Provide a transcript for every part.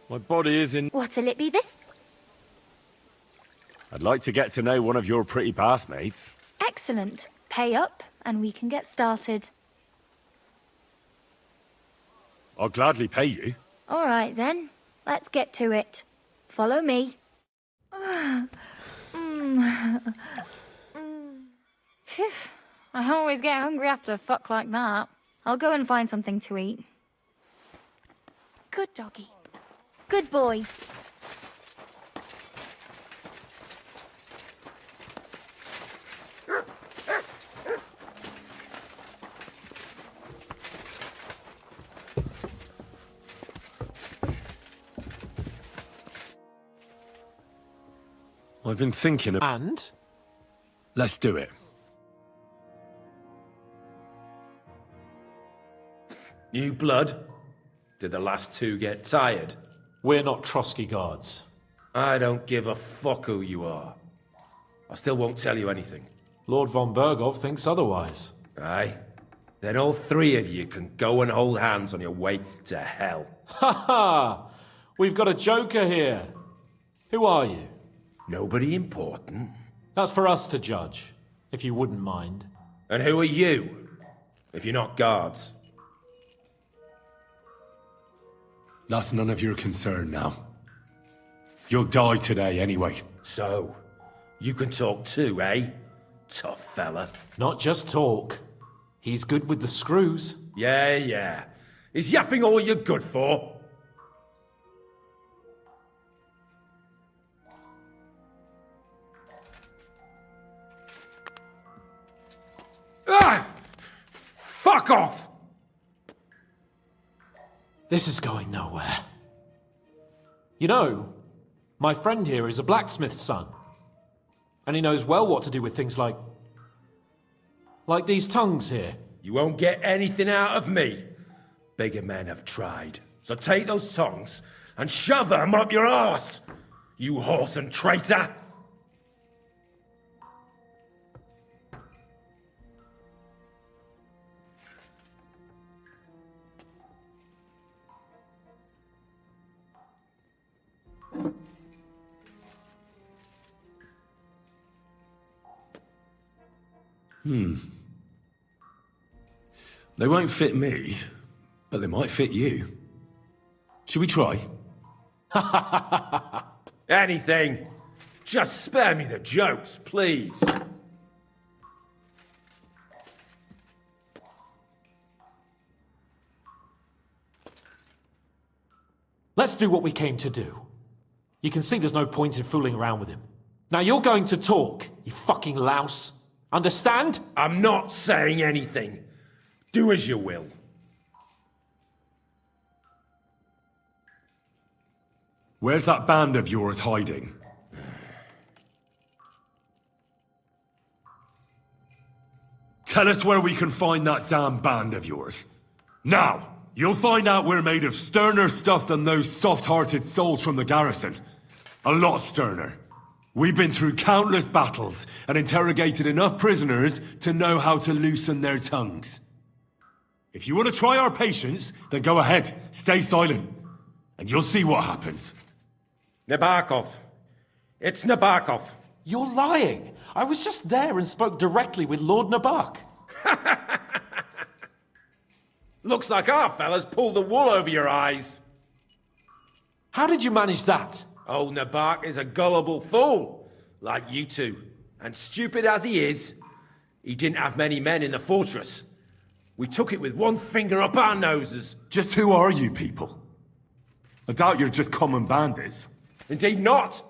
My body is in... What'll it be this? I'd like to get to know one of your pretty bathmates. Excellent. Pay up, and we can get started. I'll gladly pay you. All right, then. Let's get to it. Follow me. Phew. I always get hungry after a fuck like that. I'll go and find something to eat. Good doggy. Good boy. I've been thinking of... And? Let's do it. New blood? Did the last two get tired? We're not Trotsky guards. I don't give a fuck who you are. I still won't tell you anything. Lord von Bergov thinks otherwise. Aye? Then all three of you can go and hold hands on your way to hell. Ha ha! We've got a joker here. Who are you? Nobody important. That's for us to judge, if you wouldn't mind. And who are you, if you're not guards? That's none of your concern now. You'll die today anyway. So, you can talk too, eh? Tough fella. Not just talk. He's good with the screws. Yeah. Is yapping all you're good for? Ah! Fuck off! This is going nowhere. You know, my friend here is a blacksmith's son. And he knows well what to do with things like these tongues here. You won't get anything out of me. Bigger men have tried. So take those tongs and shove them up your arse, you horse and traitor! They won't fit me, but they might fit you. Should we try? Anything. Just spare me the jokes, please. Let's do what we came to do. You can see there's no point in fooling around with him. Now you're going to talk, you fucking louse. Understand? I'm not saying anything. Do as you will. Where's that band of yours hiding? Tell us where we can find that damn band of yours. Now! You'll find out we're made of sterner stuff than those soft-hearted souls from the garrison. A lot sterner. We've been through countless battles and interrogated enough prisoners to know how to loosen their tongues. If you want to try our patience, then go ahead, stay silent, and you'll see what happens. Nabokov. It's Nabokov. You're lying. I was just there and spoke directly with Lord Nabok. Looks like our fella's pulled the wool over your eyes. How did you manage that? Old Nabok is a gullible fool, like you two. And stupid as he is, he didn't have many men in the fortress. We took it with one finger up our noses. Just who are you people? I doubt you're just common bandits. Indeed not.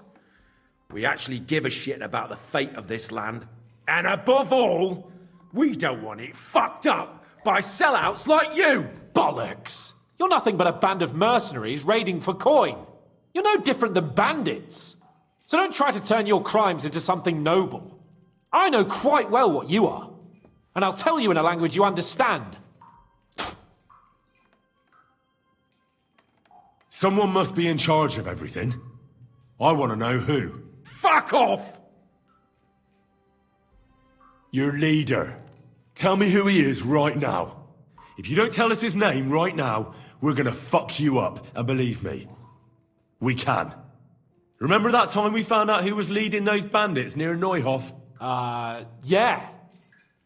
We actually give a shit about the fate of this land. And above all, we don't want it fucked up by sellouts like you! Bollocks! You're nothing but a band of mercenaries raiding for coin. You're no different than bandits. So don't try to turn your crimes into something noble. I know quite well what you are. And I'll tell you in a language you understand. Someone must be in charge of everything. I want to know who. Fuck off! Your leader. Tell me who he is right now. If you don't tell us his name right now, we're gonna fuck you up, and believe me, We can. Remember that time we found out who was leading those bandits near Neuhof? Yeah.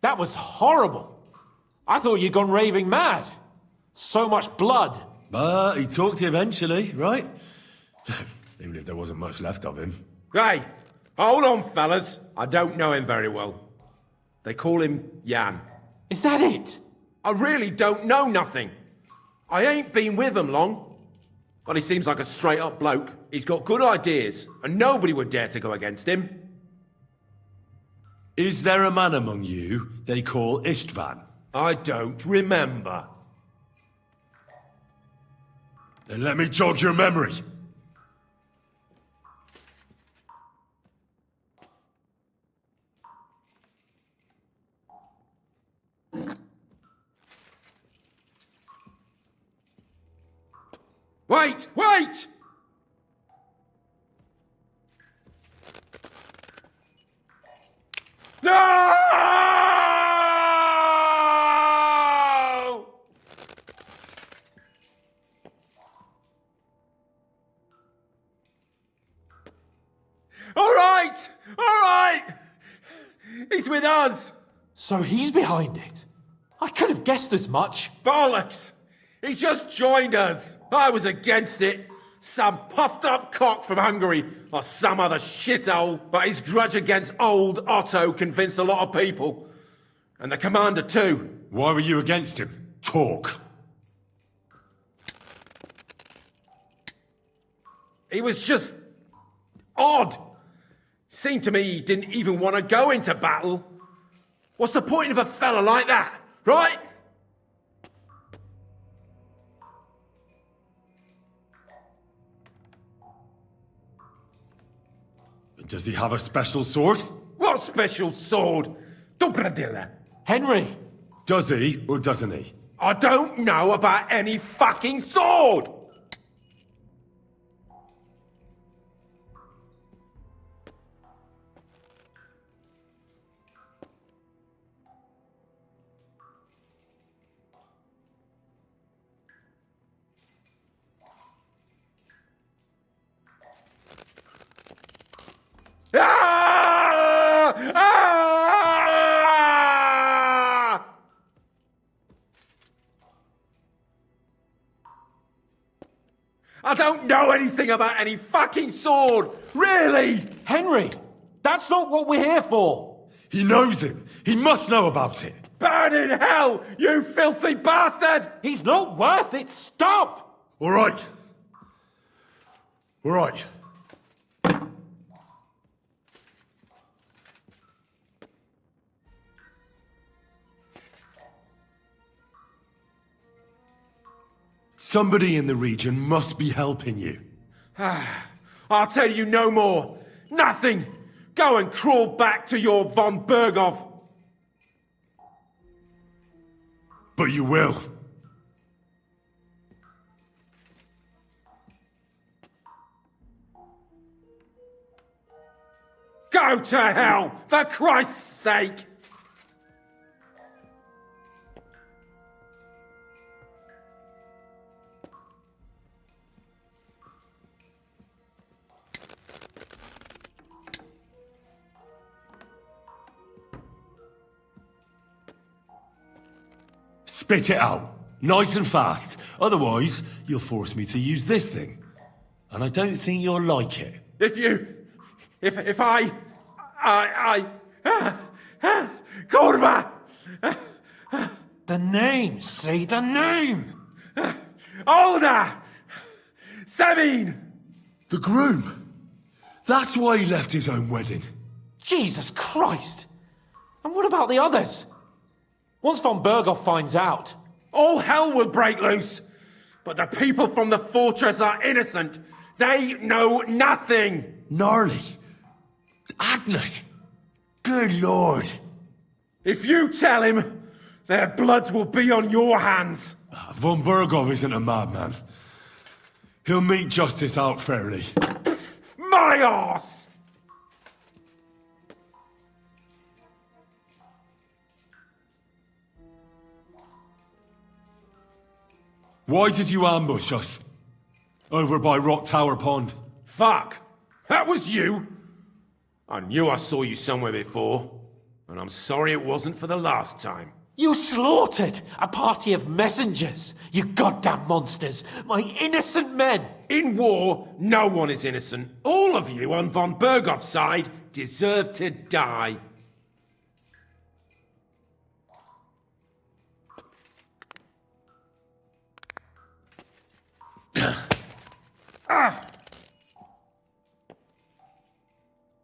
That was horrible. I thought you'd gone raving mad. So much blood. But he talked eventually, right? Even if there wasn't much left of him. Hey, hold on, fellas. I don't know him very well. They call him Jan. Is that it? I really don't know nothing. I ain't been with him long. But he seems like a straight-up bloke. He's got good ideas, and nobody would dare to go against him. Is there a man among you they call Istvan? I don't remember. Then let me jog your memory. Wait! Wait! No! All right! All right! He's with us! So he's behind it. I could have guessed as much. Bollocks! He just joined us. I was against it. Some puffed up cock from Hungary or some other shithole. But his grudge against old Otto convinced a lot of people. And the commander too. Why were you against him? Talk. He was just odd. Seemed to me he didn't even want to go into battle. What's the point of a fella like that, right? Does he have a special sword? What special sword? Dobradilla. Henry! Does he or doesn't he? I don't know about any fucking sword! Ah! Ah! I don't know anything about any fucking sword! Really! Henry! That's not what we're here for! He knows him. He must know about it. Burn in hell, you filthy bastard! He's not worth it! Stop! All right. All right. Somebody in the region must be helping you. I'll tell you no more. Nothing. Go and crawl back to your von Berghoff. But you will. Go to hell, for Christ's sake! Spit it out. Nice and fast. Otherwise, you'll force me to use this thing. And I don't think you'll like it. If I, Kurva! The name! Say the name! Olda! Sabine! The groom. That's why he left his own wedding. Jesus Christ! And what about the others? Once von Berghoff finds out... All hell will break loose! But the people from the fortress are innocent! They know nothing! Gnarly. Agnes. Good lord. If you tell him, their blood will be on your hands! Von Berghoff isn't a madman. He'll meet justice out fairly. My arse! Why did you ambush us? Over by Rock Tower Pond. Fuck! That was you! I knew I saw you somewhere before, and I'm sorry it wasn't for the last time. You slaughtered a party of messengers, you goddamn monsters, my innocent men! In war, no one is innocent. All of you on von Bergov's side deserve to die.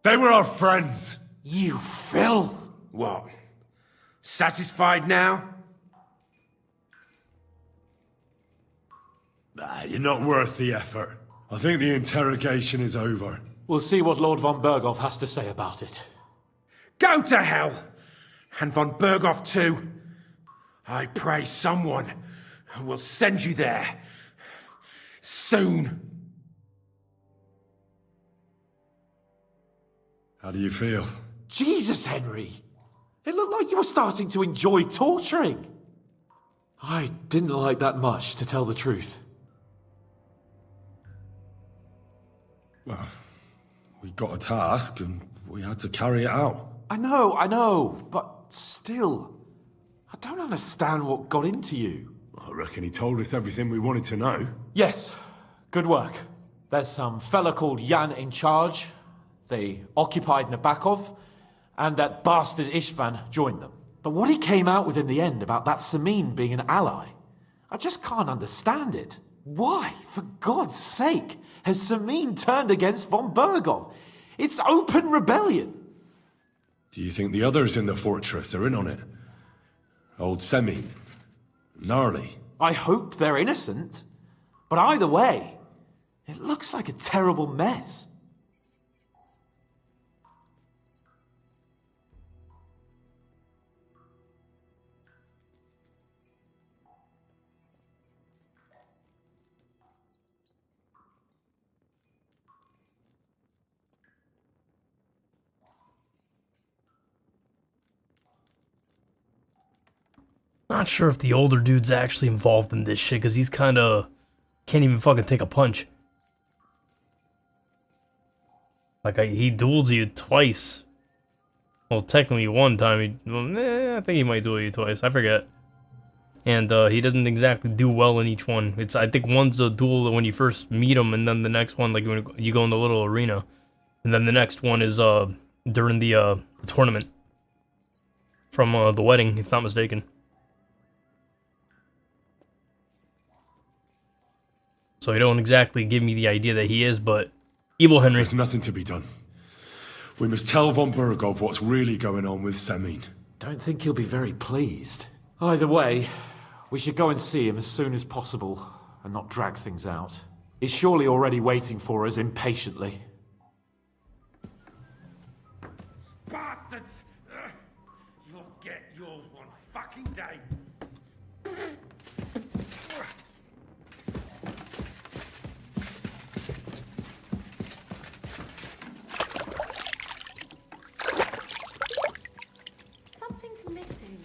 They were our friends. You filth! What? Satisfied now? You're not worth the effort. I think the interrogation is over. We'll see what Lord von Bergov has to say about it. Go to hell! And von Bergov too. I pray someone will send you there. Soon. How do you feel? Jesus, Henry! It looked like you were starting to enjoy torturing. I didn't like that much, to tell the truth. Well, we got a task and we had to carry it out. I know, but still, I don't understand what got into you. I reckon he told us everything we wanted to know. Yes, good work. There's some fella called Jan in charge. They occupied Nabokov, and that bastard Istvan joined them. But what he came out with in the end about that Samin being an ally, I just can't understand it. Why, for God's sake, has Samin turned against von Bergov? It's open rebellion. Do you think the others in the fortress are in on it? Old Semi, Gnarly. I hope they're innocent. But either way, it looks like a terrible mess. Not sure if the older dude's actually involved in this shit, because he's kinda can't even fucking take a punch. Like, he dueled you twice. Well, technically one time, I think he might duel you twice, I forget. And he doesn't exactly do well in each one. I think one's a duel when you first meet him, and then the next one, like when you go in the little arena. And then the next one is during the tournament. From the wedding, if not mistaken. So he don't exactly give me the idea that he is, but Evil Henry. There's nothing to be done. We must tell von Bergov what's really going on with Samin. Don't think he'll be very pleased. Either way, we should go and see him as soon as possible and not drag things out. He's surely already waiting for us impatiently. Bastards! You'll get yours one fucking day. Something's missing.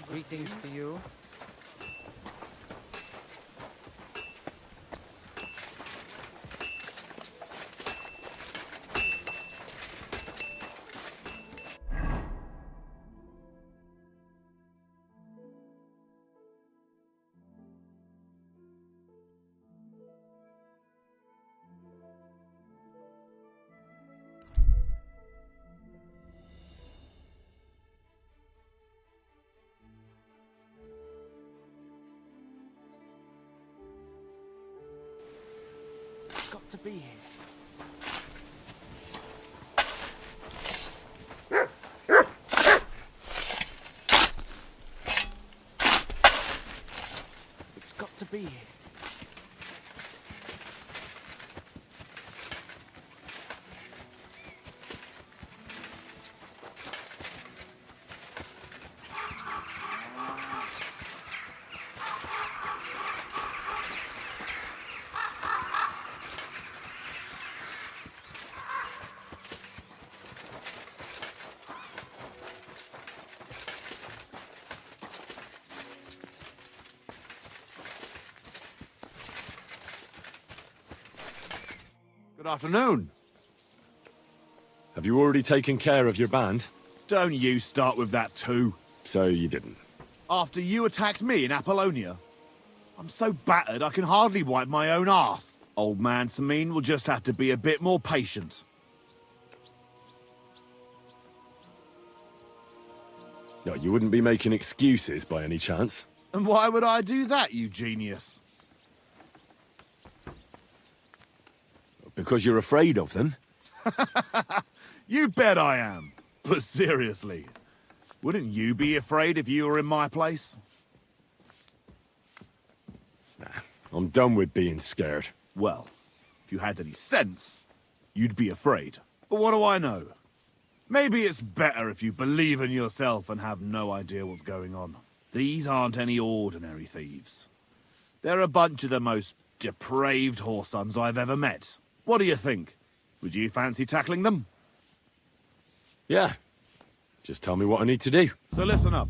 Greetings to you. Got to be here. It's got to be here. Good afternoon. Have you already taken care of your band? Don't you start with that too. So you didn't. After you attacked me in Apollonia? I'm so battered I can hardly wipe my own arse. Old man Samine will just have to be a bit more patient. No, you wouldn't be making excuses by any chance? And why would I do that, you genius? Because you're afraid of them? You bet I am. But seriously, wouldn't you be afraid if you were in my place? Nah, I'm done with being scared. Well, if you had any sense, you'd be afraid. But what do I know? Maybe it's better if you believe in yourself and have no idea what's going on. These aren't any ordinary thieves. They're a bunch of the most depraved whoresons I've ever met. What do you think? Would you fancy tackling them? Yeah. Just tell me what I need to do. So listen up.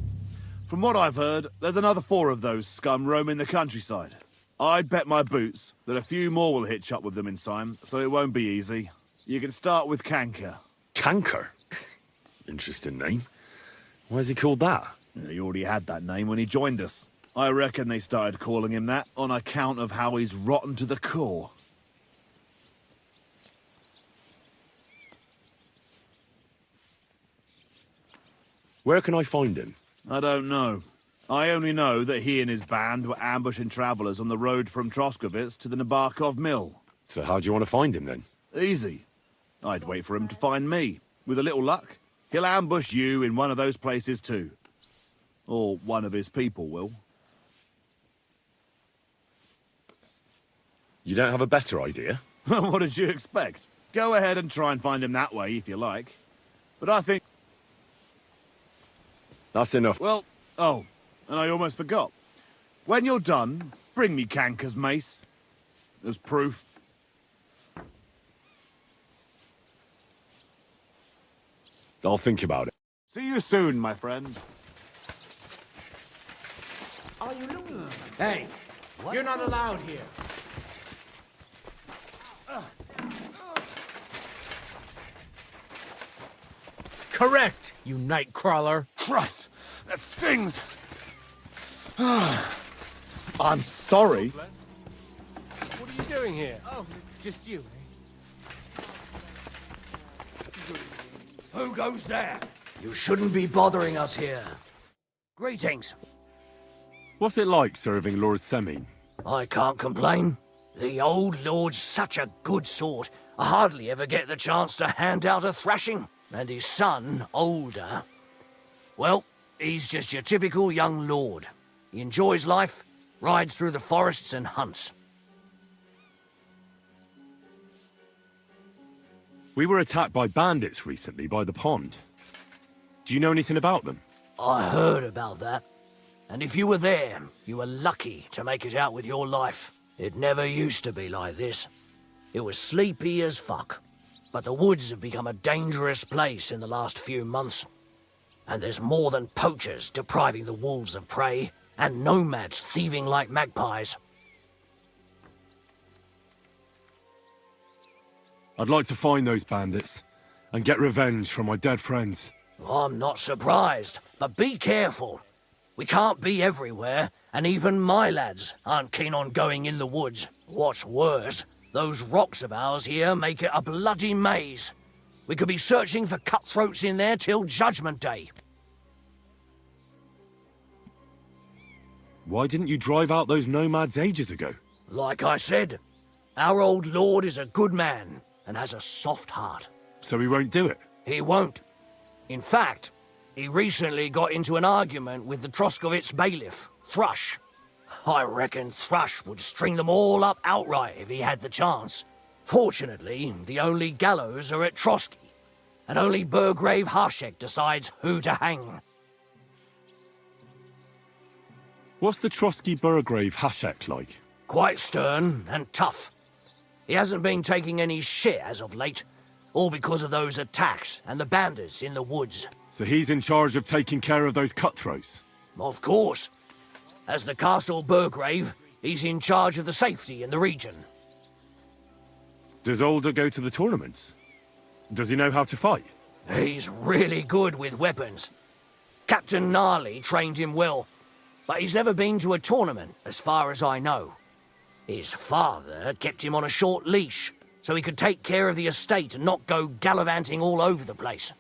From what I've heard, there's another 4 of those scum roaming the countryside. I'd bet my boots that a few more will hitch up with them in time, so it won't be easy. You can start with Canker. Canker? Interesting name. Why is he called that? He already had that name when he joined us. I reckon they started calling him that on account of how he's rotten to the core. Where can I find him? I don't know. I only know that he and his band were ambushing travelers on the road from Troskovitz to the Nabokov Mill. So how do you want to find him then? Easy. I'd wait for him to find me. With a little luck, he'll ambush you in one of those places too. Or one of his people will. You don't have a better idea? What did you expect? Go ahead and try and find him that way if you like. But I think... That's enough. Well, oh, and I almost forgot. When you're done, bring me Canker's mace. As proof. I'll think about it. See you soon, my friend. Hey, you're not allowed here. Correct, you night crawler. Christ, that stings. I'm sorry. What are you doing here? Oh, just you, eh? Who goes there? You shouldn't be bothering us here. Greetings. What's it like serving Lord Semin? I can't complain. The old lord's such a good sort. I hardly ever get the chance to hand out a thrashing. And his son, older, well, he's just your typical young lord. He enjoys life, rides through the forests and hunts. We were attacked by bandits recently by the pond. Do you know anything about them? I heard about that. And if you were there, you were lucky to make it out with your life. It never used to be like this. It was sleepy as fuck. But the woods have become a dangerous place in the last few months. And there's more than poachers depriving the wolves of prey, and nomads thieving like magpies. I'd like to find those bandits and get revenge from my dead friends. I'm not surprised, but be careful. We can't be everywhere, and even my lads aren't keen on going in the woods. What's worse, those rocks of ours here make it a bloody maze. We could be searching for cutthroats in there till Judgment Day. Why didn't you drive out those nomads ages ago? Like I said, our old lord is a good man and has a soft heart. So he won't do it? He won't. In fact, he recently got into an argument with the Troskovitz bailiff, Thrush. I reckon Thrush would string them all up outright if he had the chance. Fortunately, the only gallows are at Trotsky, and only Burgrave Harsek decides who to hang. What's the Trotsky Burgrave Hashek like? Quite stern and tough. He hasn't been taking any shit as of late, all because of those attacks and the bandits in the woods. So he's in charge of taking care of those cutthroats? Of course. As the Castle Burgrave, he's in charge of the safety in the region. Does Older go to the tournaments? Does he know how to fight? He's really good with weapons. Captain Gnarly trained him well, but he's never been to a tournament, as far as I know. His father kept him on a short leash, so he could take care of the estate and not go gallivanting all over the place.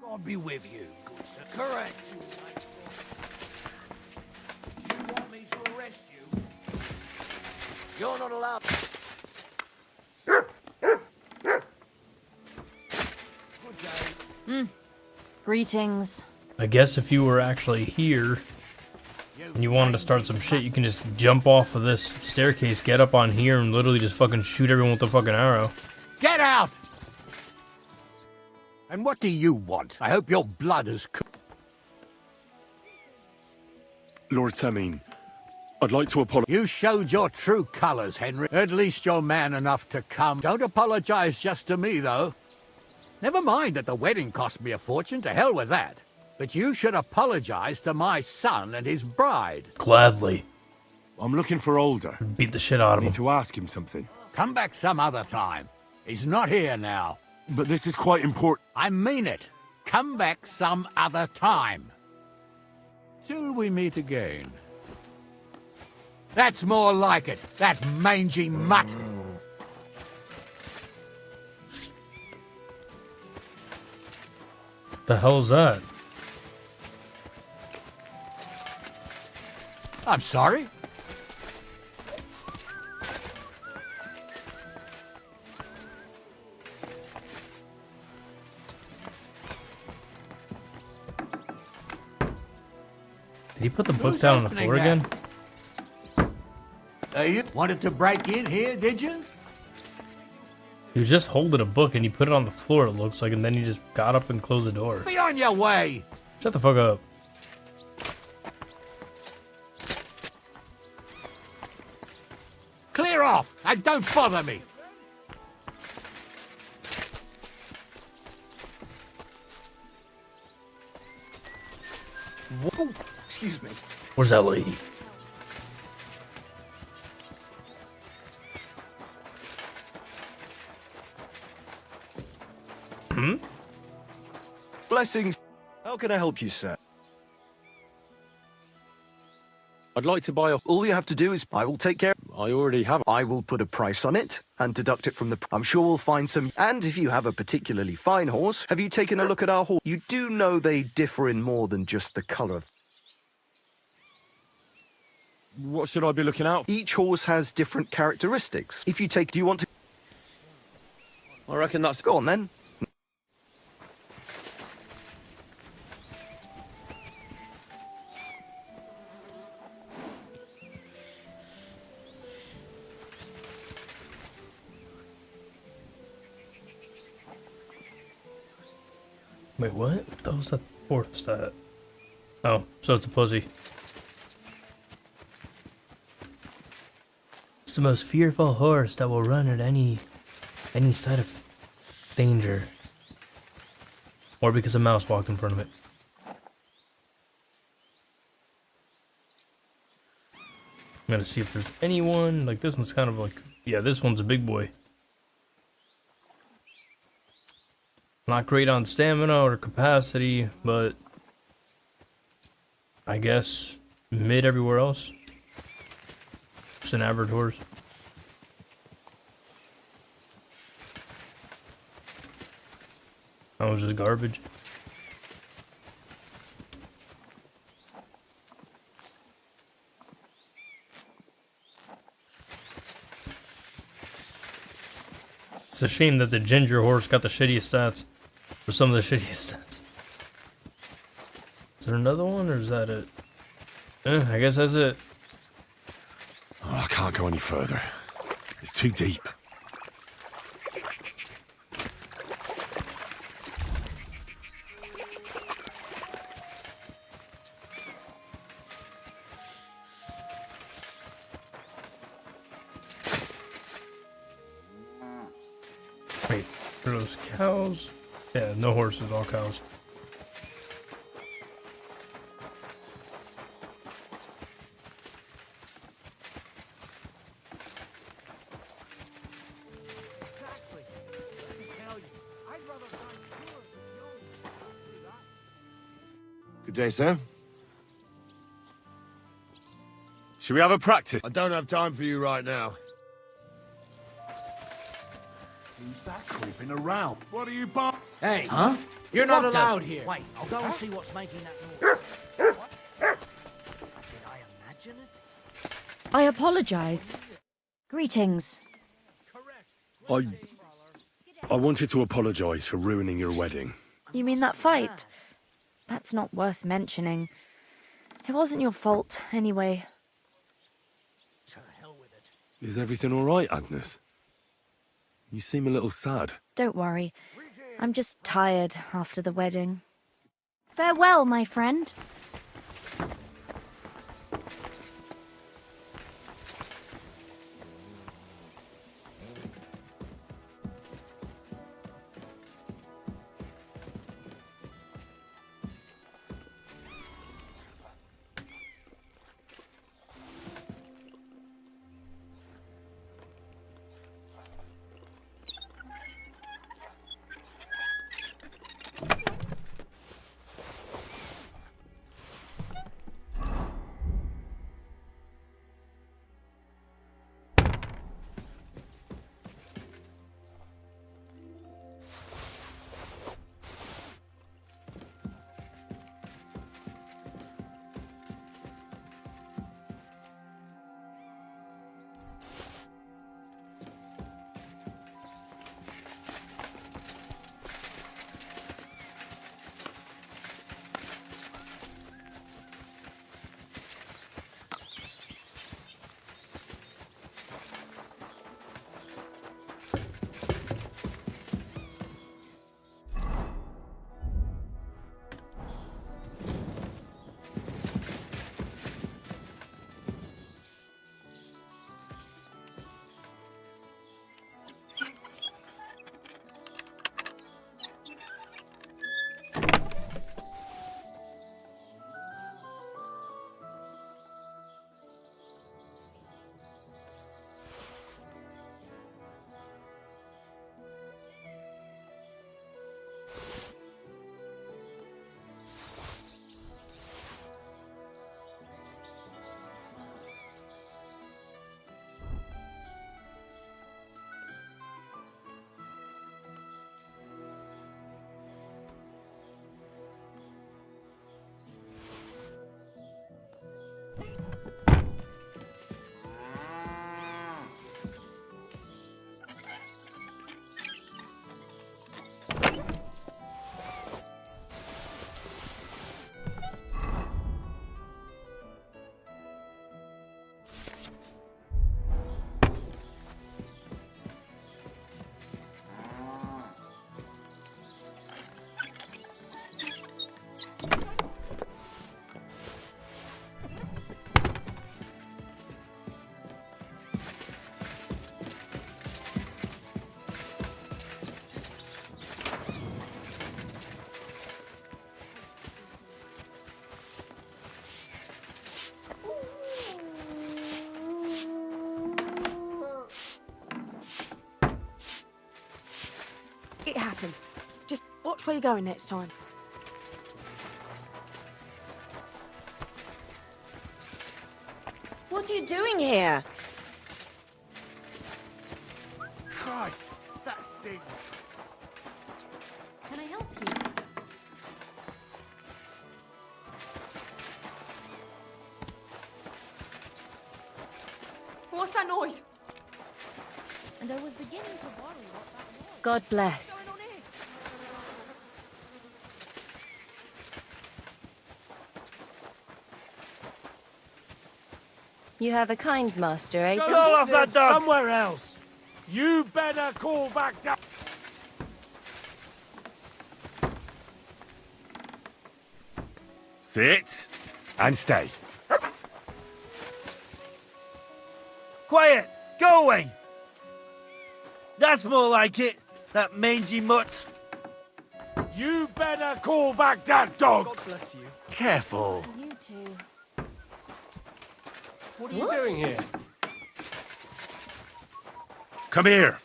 God be with you, good sir. Correct, you mate. Do you want me to arrest you? You're not allowed. Greetings. I guess if you were actually here and you wanted to start some shit, you can just jump off of this staircase, get up on here, and literally just fucking shoot everyone with a fucking arrow. Get out! And what do you want? I hope your blood is Lord Samine, I'd like to apologize. You showed your true colors, Henry. At least you're man enough to come. Don't apologize just to me, though. Never mind that the wedding cost me a fortune. To hell with that. But you should apologize to my son and his bride. Gladly. I'm looking for Older. Beat the shit out I of need him. to ask him something. Come back some other time. He's not here now. But this is quite important. I mean it. Come back some other time. Till we meet again. That's more like it. That mangy mutt. The hell's that? I'm sorry. Did he put the book down on the floor again? You wanted to break in here, did you? He was just holding a book and he put it on the floor, it looks like, and then he just got up and closed the door. Be on your way. Shut the fuck up. Clear off and don't bother me. Whoa, excuse me. Where's that lady? Blessings. How can I help you, sir? I'd like to buy a... All you have to do is... I will take care... I already have... I will put a price on it and deduct it from the... I'm sure we'll find some... And if you have a particularly fine horse, have you taken a look at our horse? You do know they differ in more than just the colour. What should I be looking out for? Each horse has different characteristics. If you take... Do you want to... I reckon that's... Go on, then. Wait, what? That was the fourth stat. Oh, so it's a pussy. It's the most fearful horse that will run at any sight of danger. Or because a mouse walked in front of it. I'm gonna see if there's anyone. Like, this one's kind of like... Yeah, this one's a big boy. Not great on stamina or capacity, but I guess mid everywhere else. Just an average horse. That was just garbage. It's a shame that the ginger horse got the shittiest stats. For some of the shittiest stats. Is there another one, or is that it? I guess that's it. Oh, I can't go any further. It's too deep. Wait, are those cows? Yeah, no horses, all cows. Good day, sir. Should we have a practice? I don't have time for you right now. Who's that creeping around? What are you Hey, Huh? you're not What the- allowed here. Wait, I'll go and see what's making that noise. What? Did I imagine it? I apologize. Greetings. I wanted to apologize for ruining your wedding. You mean that fight? That's not worth mentioning. It wasn't your fault, anyway. To hell with it. Is everything all right, Agnes? You seem a little sad. Don't worry. I'm just tired after the wedding. Farewell, my friend. It happened. Just watch where you're going next time. What are you doing here? Christ, that stings. Can I help you? What's that noise? And I was beginning to worry what that was. God bless. You have a kind master, eh? Go off that dog! Somewhere else. You better call back down. Sit and stay. Quiet! Go away! That's more like it, that mangy mutt. You better call back that dog. God bless you. Careful. You too. What are you doing here? Come here.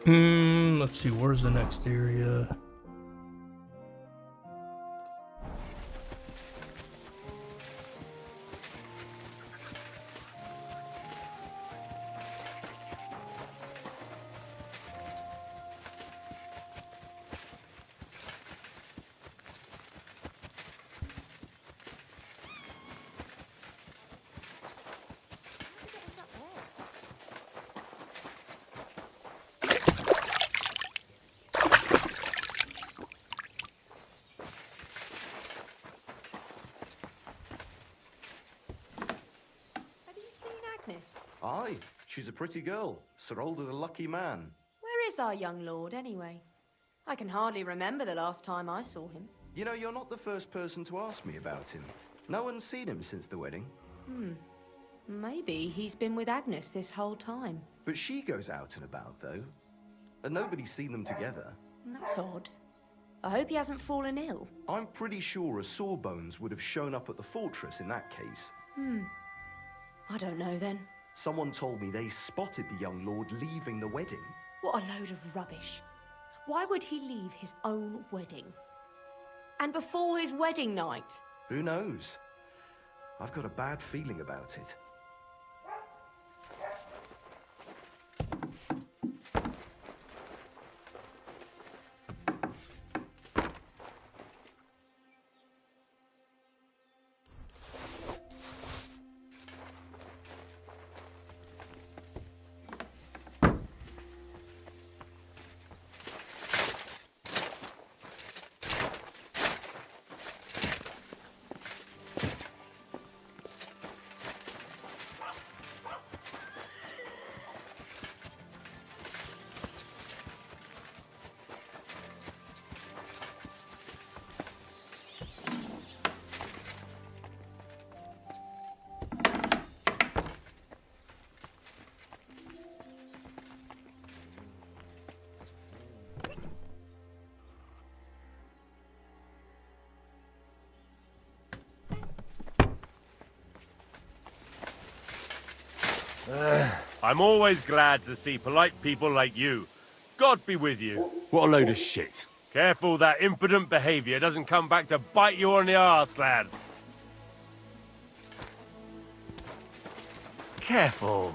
Let's see, where's the next area? Aye, she's a pretty girl. Sir Old is a lucky man. Where is our young lord, anyway? I can hardly remember the last time I saw him. You know, you're not the first person to ask me about him. No one's seen him since the wedding. Maybe he's been with Agnes this whole time. But she goes out and about, though. And nobody's seen them together. That's odd. I hope he hasn't fallen ill. I'm pretty sure a Sawbones would have shown up at the fortress in that case. I don't know then. Someone told me they spotted the young lord leaving the wedding. What a load of rubbish. Why would he leave his own wedding? And before his wedding night? Who knows? I've got a bad feeling about it. I'm always glad to see polite people like you. God be with you. What a load of shit. Careful that impudent behavior doesn't come back to bite you on the arse, lad. Careful.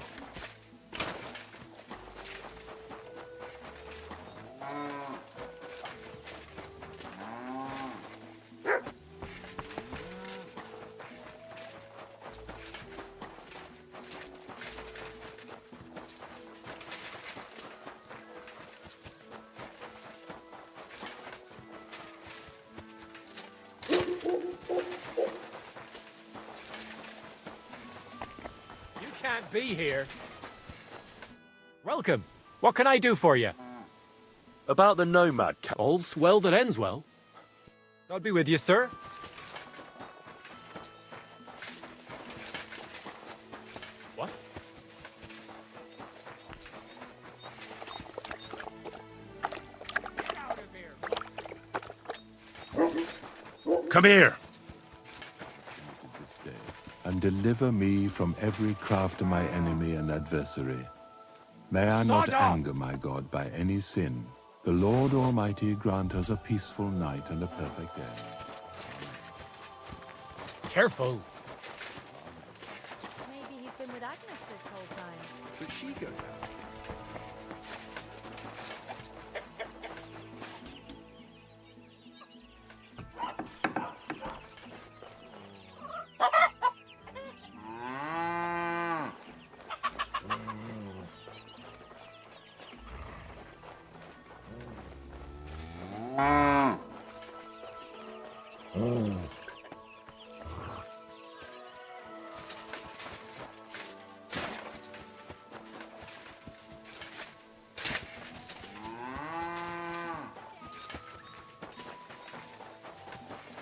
Can't be here. Welcome. What can I do for you? About the nomad All's well that ends well. God be with you, sir. What? Get out of here. Come here. And deliver me from every craft of my enemy and adversary. May I not anger my God by any sin. The Lord Almighty grant us a peaceful night and a perfect day. Careful. Maybe he's been with Agnes this whole time. But she goes out.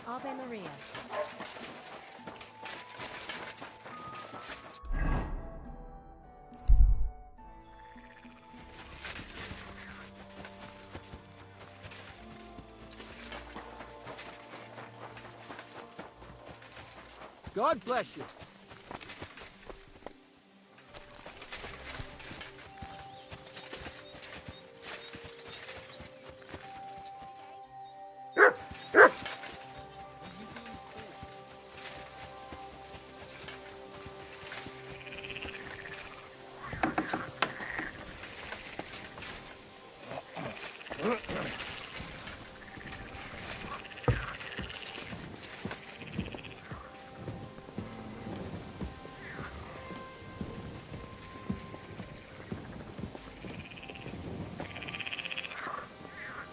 Ave Maria. God bless you.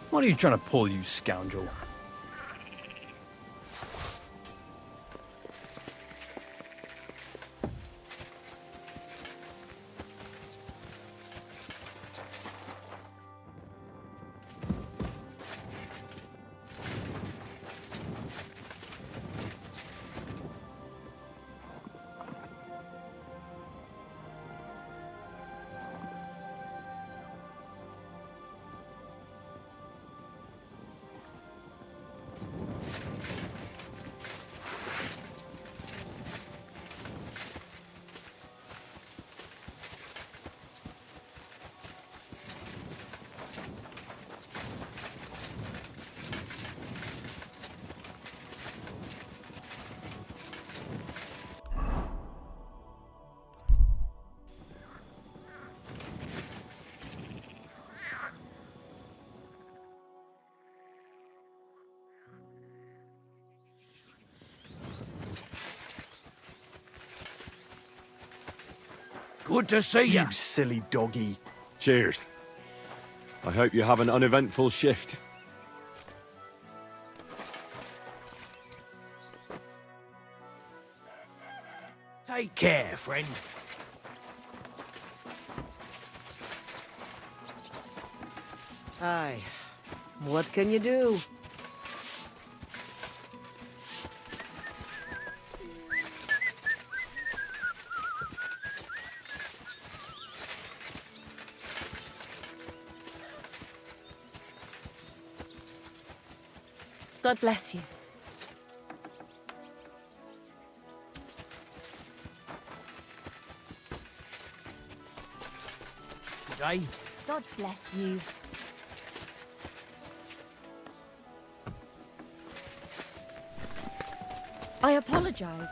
What are you trying to pull, you scoundrel? Good to see you. You silly doggy. Cheers. I hope you have an uneventful shift. Take care, friend. Aye. What can you do? God bless you. Good day. God bless you. I apologize.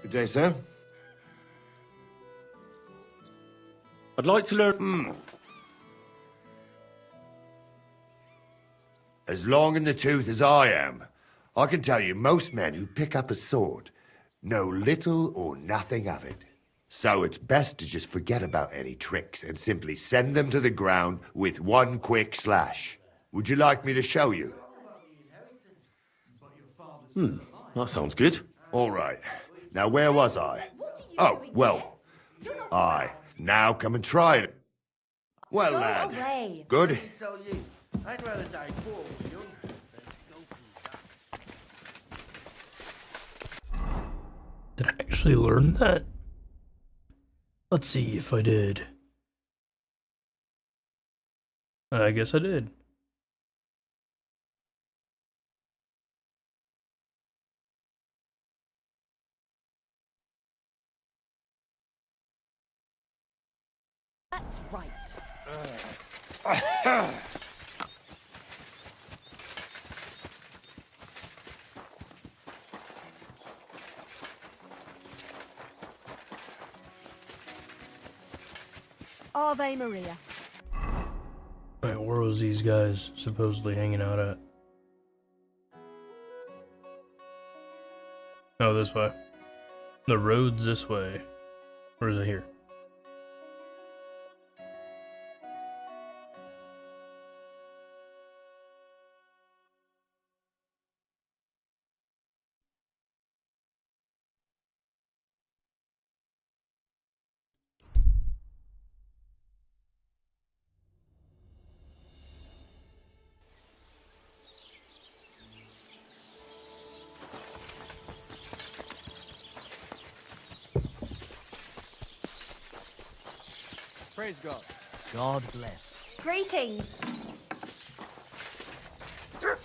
Good day, sir. I'd like to learn... As long in the tooth as I am, I can tell you most men who pick up a sword know little or nothing of it. So it's best to just forget about any tricks and simply send them to the ground with one quick slash. Would you like me to show you? That sounds good. All right. Now, where was I? Oh, well, aye. Now come and try it. Well, lad. away. Good? I'd rather die poor with you. Did I actually learn that? Let's see if I did. I guess I did. That's right. Ave Maria. Alright, where was these guys supposedly hanging out at? Oh, this way. The road's this way. Or is it here? Praise God. God bless. Greetings. God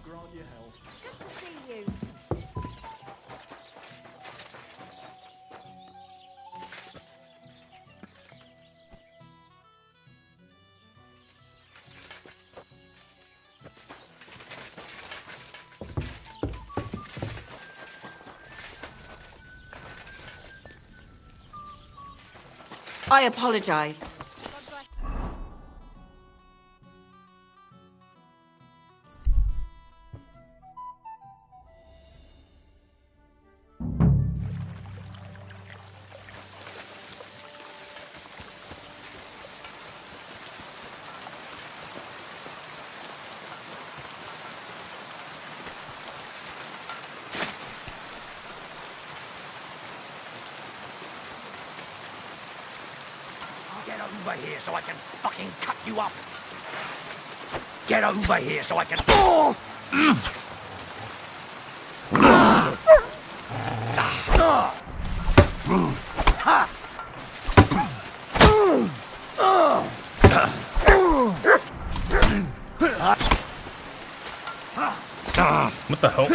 grant you health. Good to see you. I apologize. Get over here so I can fucking cut you up. Get over here so I can... Oh! What the hell?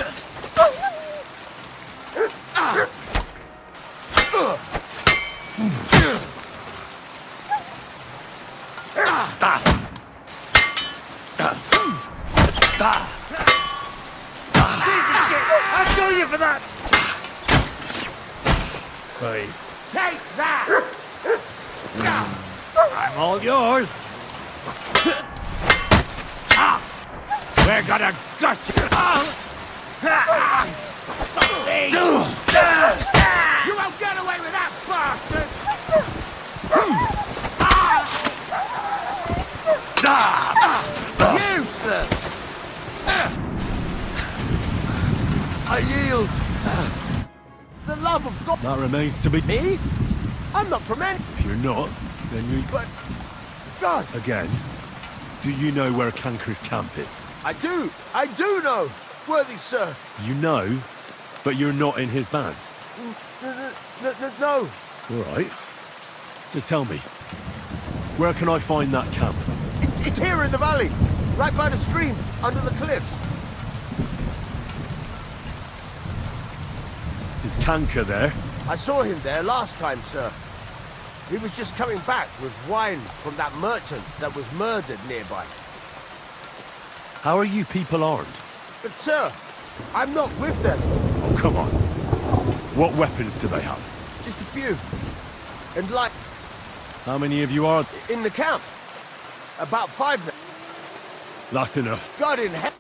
I'll kill you for that! Right. Take that! I'm all yours. We're gonna gut you. You won't get away with that, bastard! Useless! I yield. The love of God. That remains to be... Me? I'm not from any... If you're not, then you... But... God! Again, do you know where Kanker's camp is? I do know, worthy sir. You know, but you're not in his band. No. All right. So tell me, where can I find that camp? It's here in the valley, right by the stream, under the cliffs. Is Kanker there? I saw him there last time, sir. He was just coming back with wine from that merchant that was murdered nearby. How are you people armed? But sir, I'm not with them. Oh, come on. What weapons do they have? Just a few. And like... How many of you are? In the camp. About 5 now. That's enough. God in hell.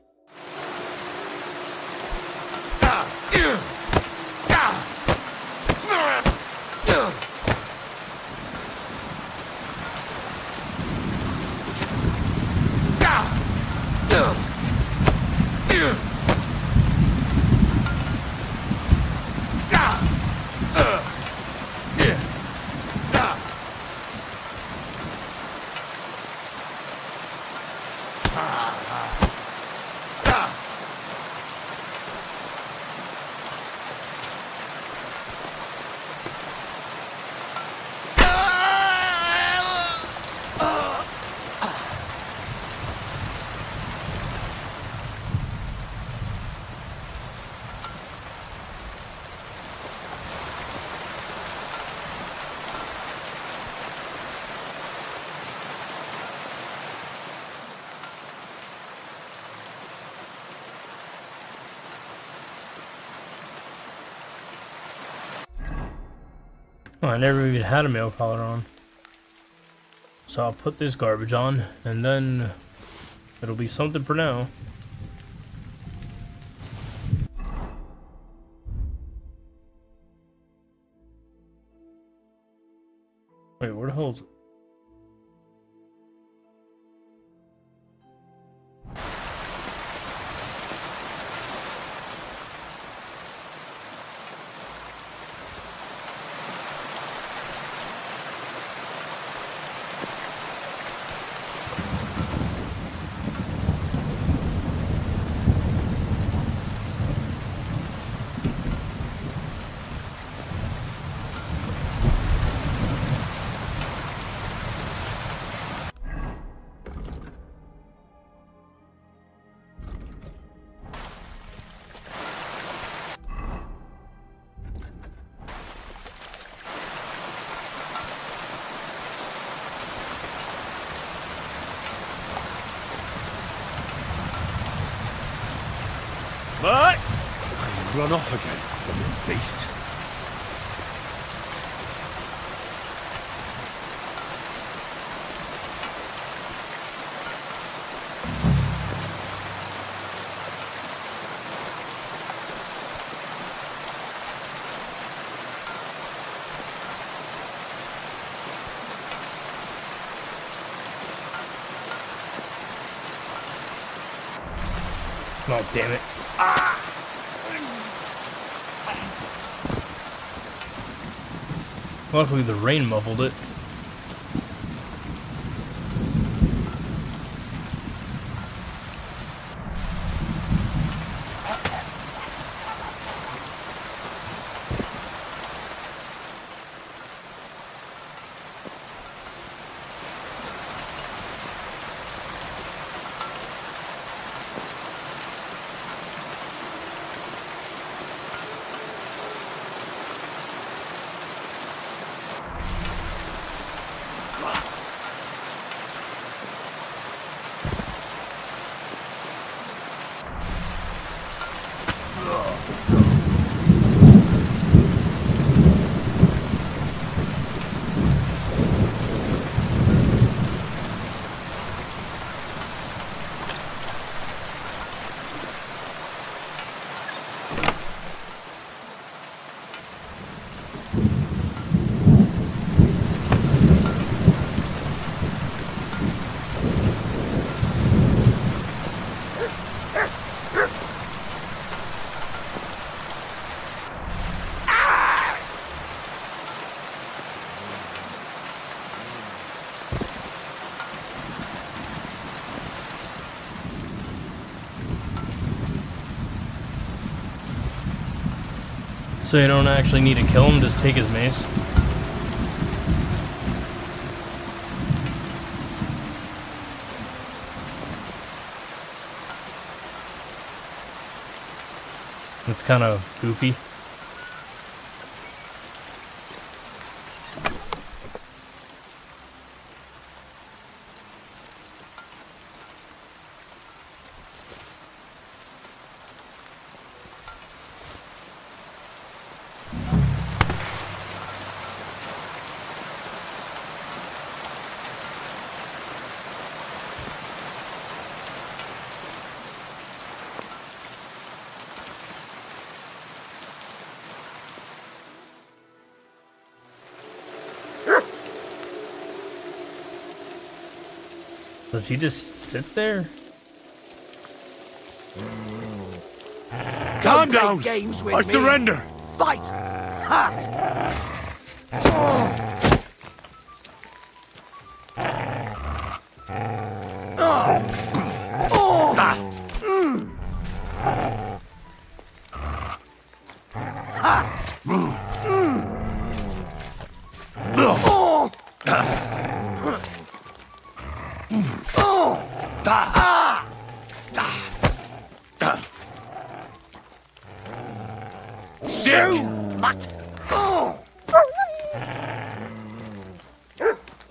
Oh, I never even had a mail collar on. So I'll put this garbage on, and then it'll be something for now. Wait, where the hell is it? What? You run off again, you beast. Oh, damn it. Luckily, the rain muffled it. So you don't actually need to kill him, just take his mace. It's kind of goofy. Does he just sit there? Calm down! Games with I me. surrender! Fight! Ha!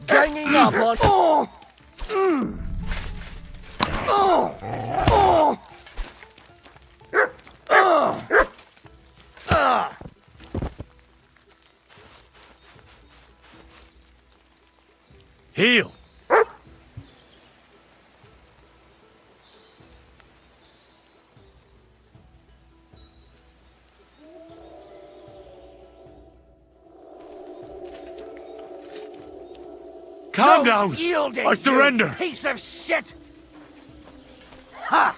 Ganging up on. Heal! Calm down! Yielding, I surrender! you piece of shit! Ha!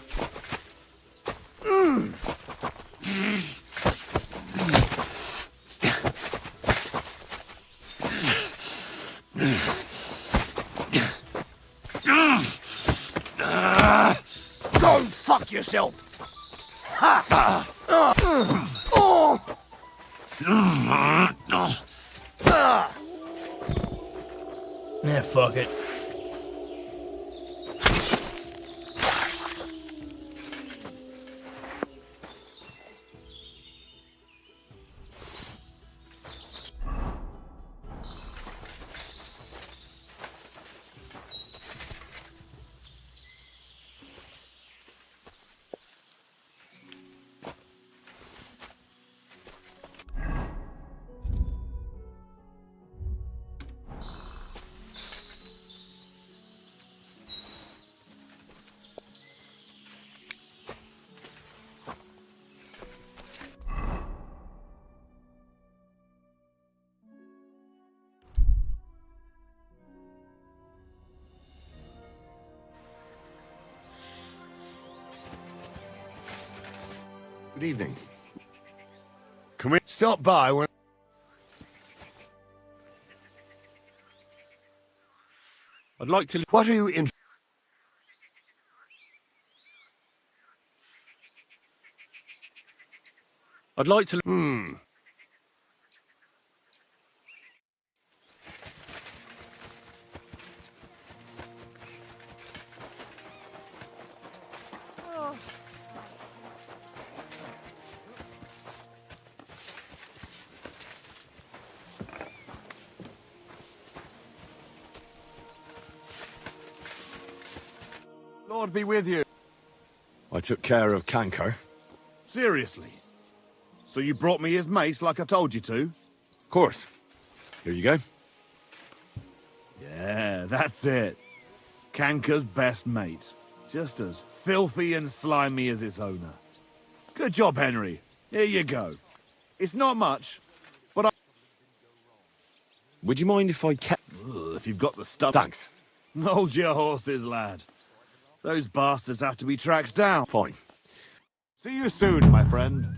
Go fuck yourself! Ha! Yeah, fuck it. Good evening. Come in. Stop by when... I'd like to... What are you in... I'd like to... Lord be with you. I took care of Kanko. Seriously? So you brought me his mace like I told you to? Of course. Here you go. Yeah, that's it. Kanka's best mate. Just as filthy and slimy as its owner. Good job, Henry. Here you go. It's not much, but I... Would you mind if I kept... If you've got the stuff... Thanks. Hold your horses, lad. Those bastards have to be tracked down. Fine. See you soon, my friend.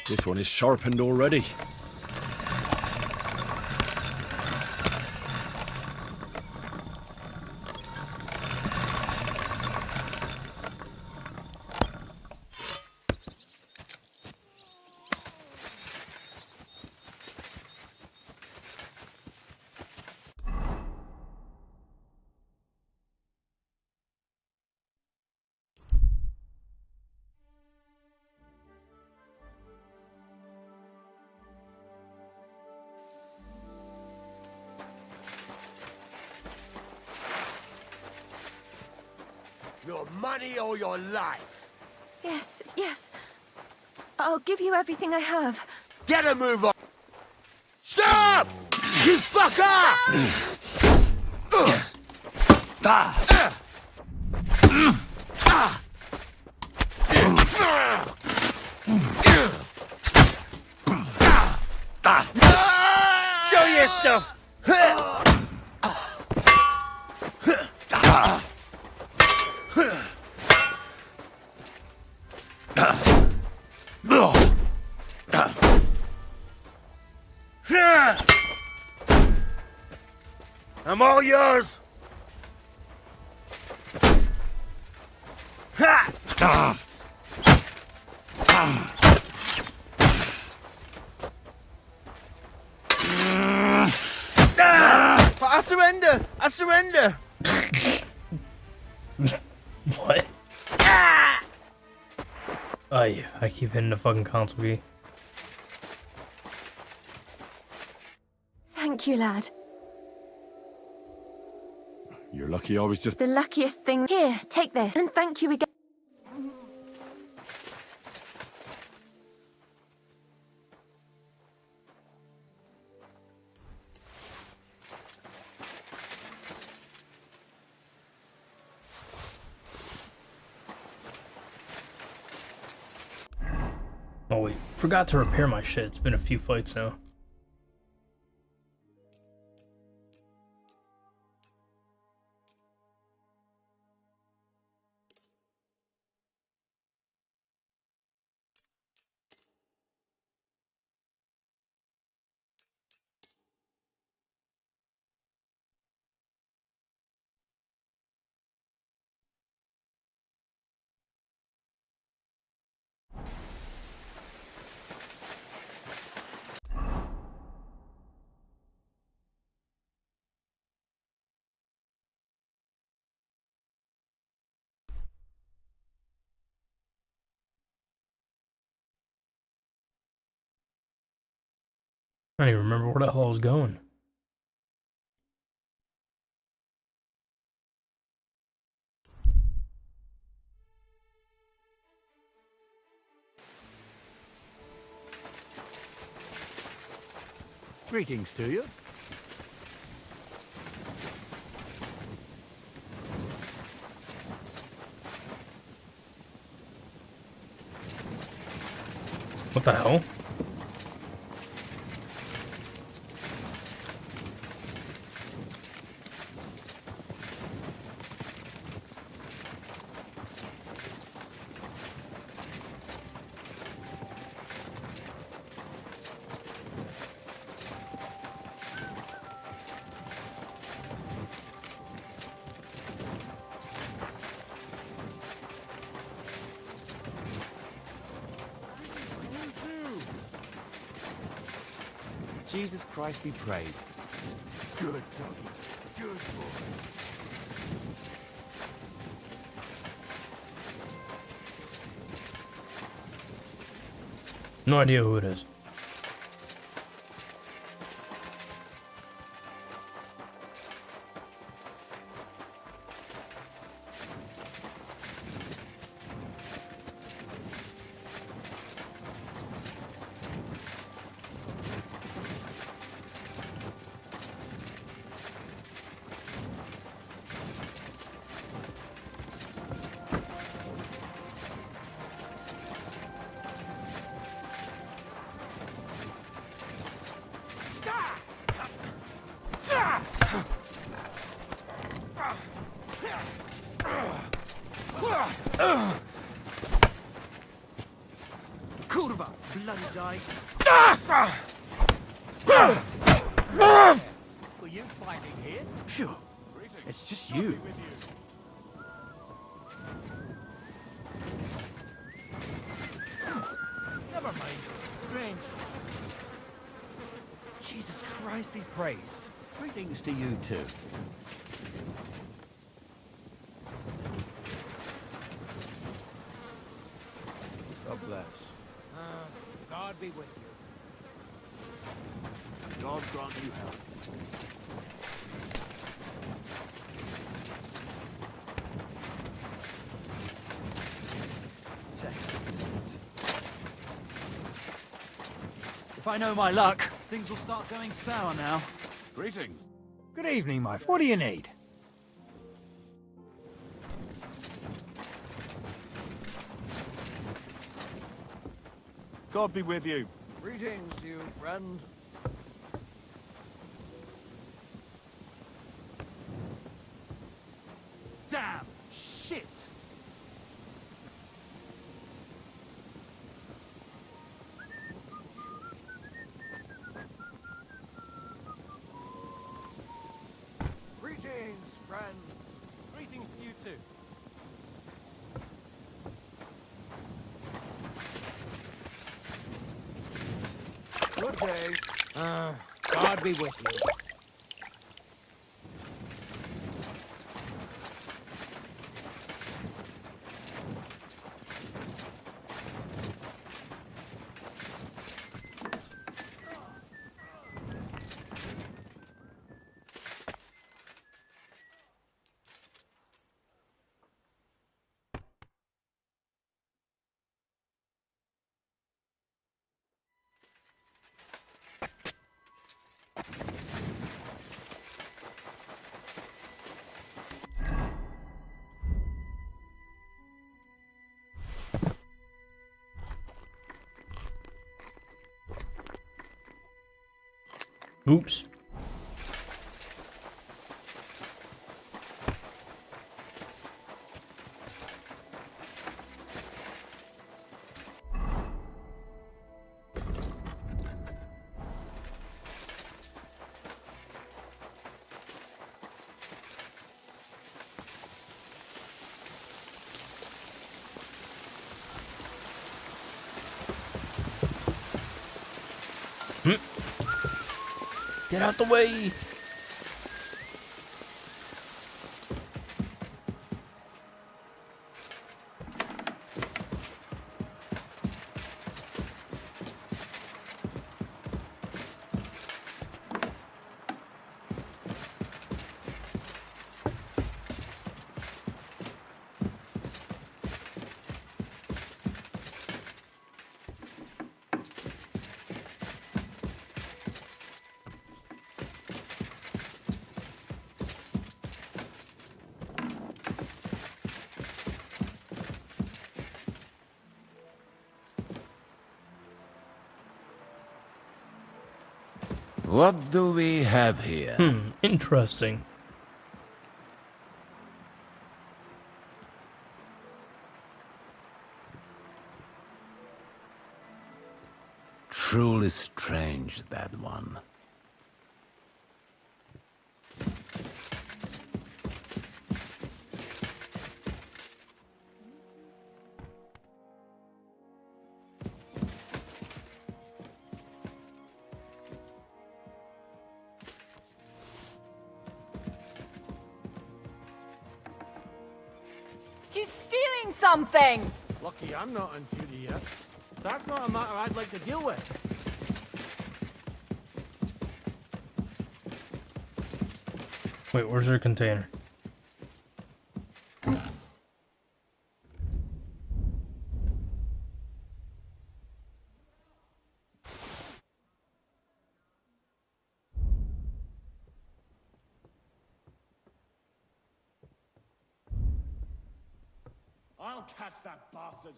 This one is sharpened already. Your money or your life? Yes, yes. I'll give you everything I have. Get a move on! Stop! You fucker! Show your stuff! I'm all yours! Ha! I surrender! I surrender! What? I keep hitting the fucking console key. Thank you, lad. You're lucky I was just... The luckiest thing. Here, take this, and thank you again. Oh wait, forgot to repair my shit. It's been a few fights now. I don't even remember where the hell I was going. Greetings to you. What the hell? Jesus Christ be praised. Good doggy. Good boy. No idea who it is. Kurva, bloody dice. Were you fighting here? Phew. It's just you. Never mind. Strange. Jesus Christ be praised. Greetings to you too. God bless. God be with you. God grant you help. If I know my luck, things will start going sour now. Greetings. Good evening, my friend. What do you need? God be with you. Greetings, you friend. Damn! Shit! Greetings, friend. Greetings to you too. Good day. God be with you. Oops. Get out the way! What do we have here? Interesting. Truly strange, that one. He's stealing something! Lucky I'm not on duty yet. That's not a matter I'd like to deal with. Wait, where's your container? I'll catch that bastard.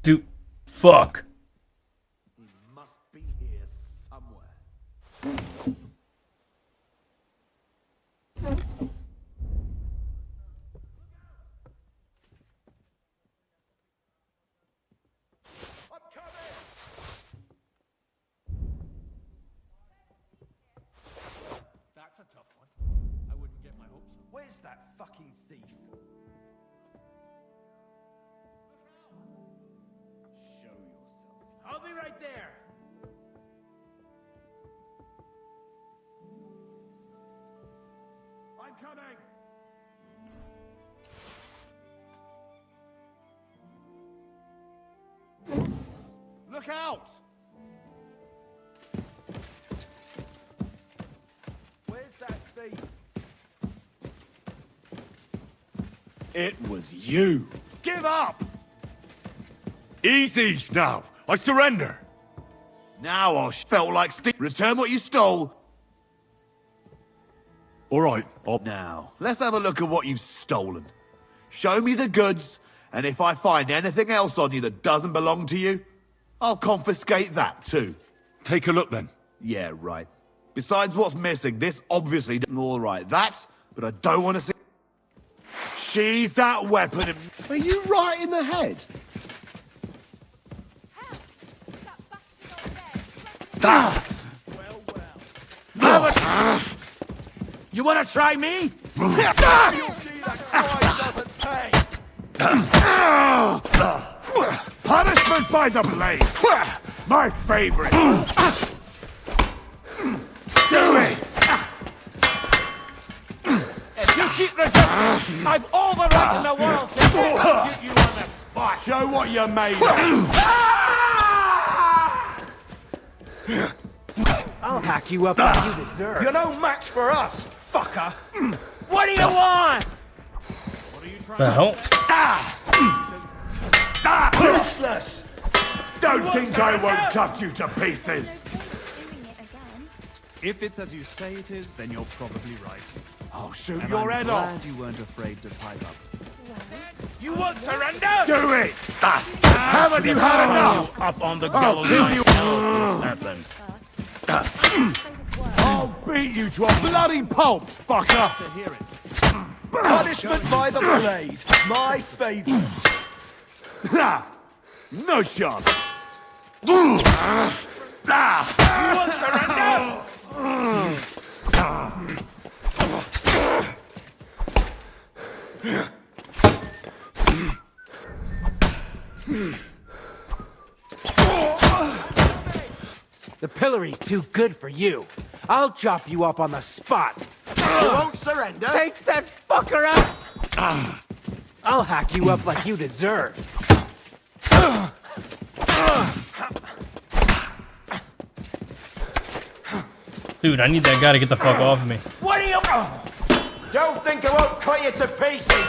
Dude, fuck. He must be here somewhere. That's a tough one. I wouldn't get my hopes up. Where's that fucking thief? Show yourself. I'll be right there. I'm coming. Look out! Where's that thief? It was you. Give up! Easy now. I surrender. Now I felt like return what you stole. All right. Now, let's have a look at what you've stolen. Show me the goods, and if I find anything else on you that doesn't belong to you, I'll confiscate that too. Take a look then. Yeah, right. Besides what's missing, this obviously... All right, that, but I don't want to see... Sheathe that weapon and... Are you right in the head? Ah! You want to try me? You'll see that Christ doesn't pay. Punishment by the blade. My favorite. Do it. If you keep resisting, I've all the right in the world to execute you on the spot. Show what you're made of. I'll hack you up like you deserve. You're no match for us, fucker. What do you want? What are you trying The hell? Useless. Don't think I won't cut you to pieces. If it's as you say it is, then you're probably right. I'll shoot And your I'm head glad off. you weren't afraid to pipe up. You won't surrender? Do it. Haven't you had enough? Up on the I'll gallows kill you. I'll beat you to a bloody pulp, fucker. To hear it. Punishment by the blade. My favorite. No chance. You won't surrender? The pillory's too good for you. I'll chop you up on the spot. You won't surrender? Take that fucker out! I'll hack you up like you deserve. Dude, I need that guy to get the fuck off of me. What are you... Don't think I won't cut you to pieces.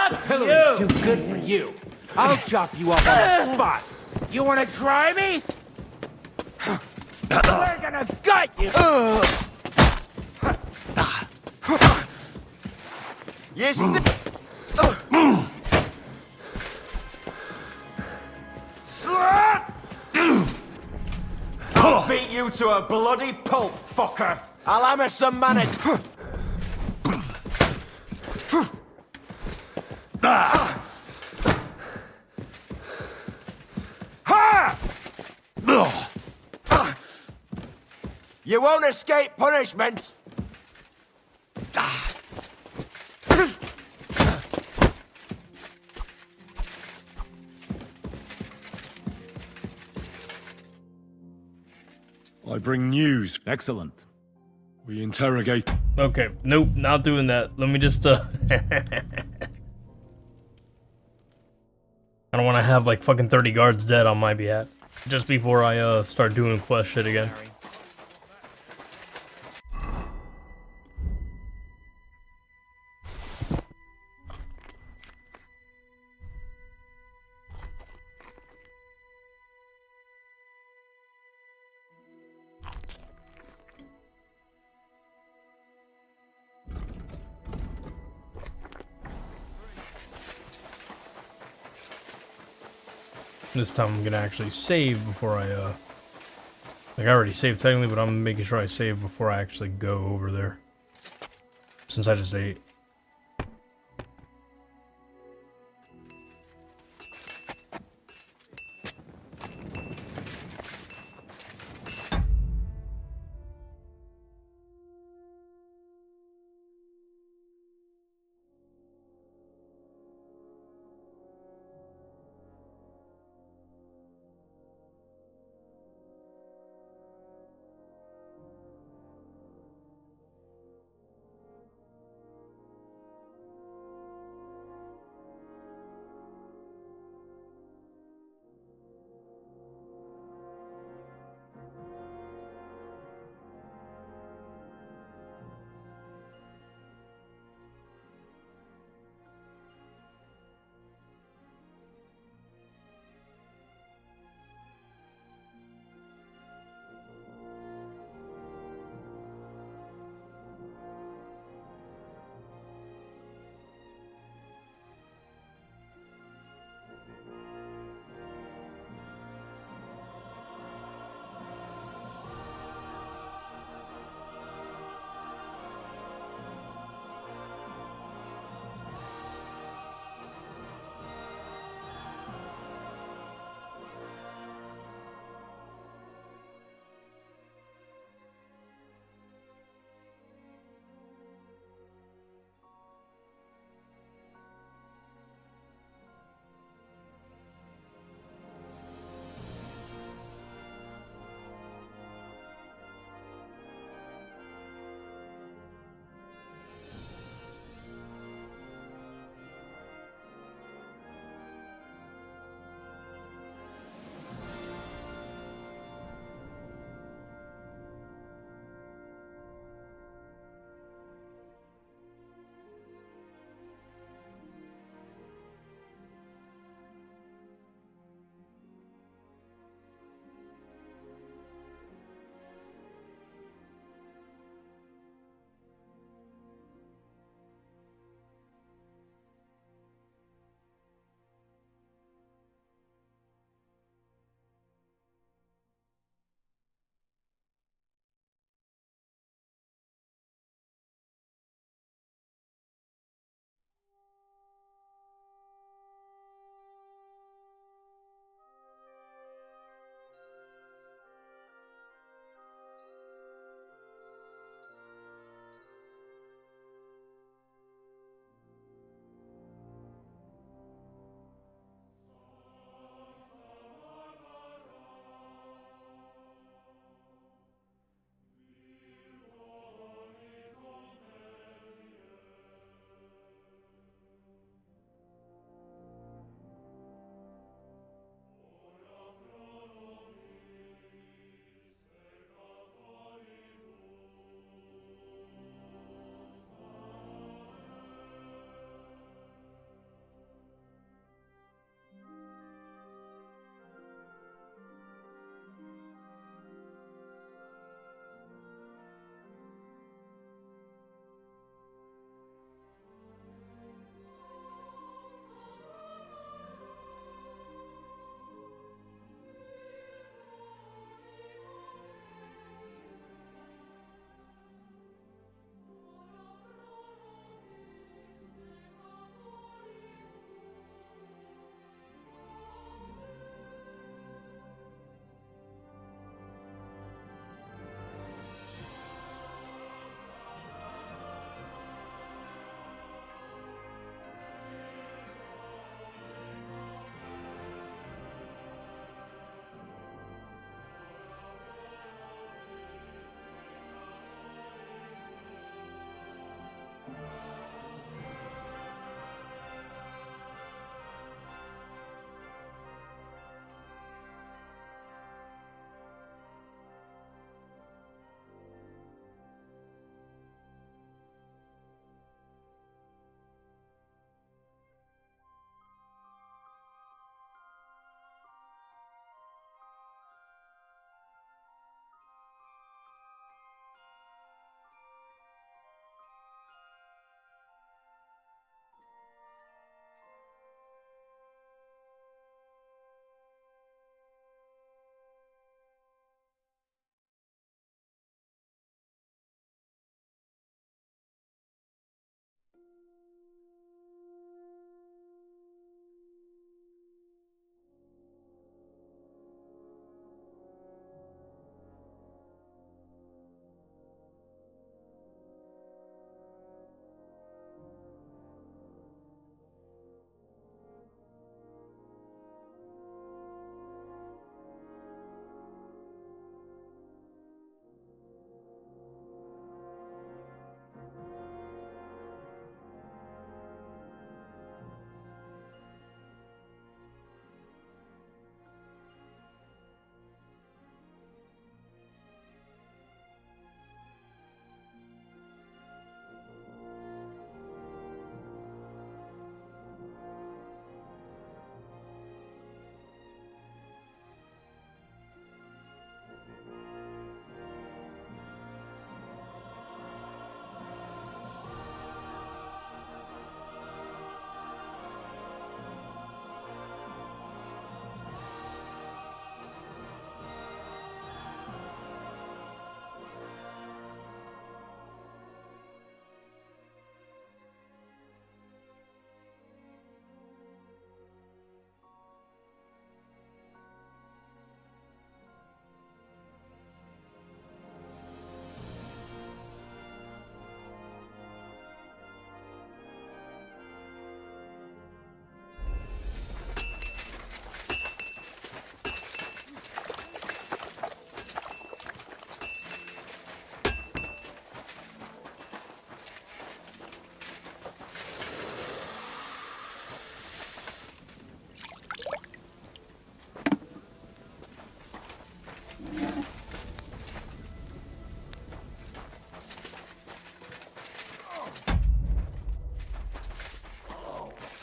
The pillory's too good for you. I'll chop you up on the spot. You wanna try me? We're gonna gut you! Yes. I'll beat you to a bloody pulp, fucker. I'll hammer some manners. You won't escape punishment. I bring news. Excellent. We interrogate. Okay, nope, not doing that. Let me just, I don't want to have like fucking 30 guards dead on my behalf. Just before I, start doing quest shit again. This time I'm gonna actually save before I, like I already saved technically, but I'm making sure I save before I actually go over there. Since I just ate.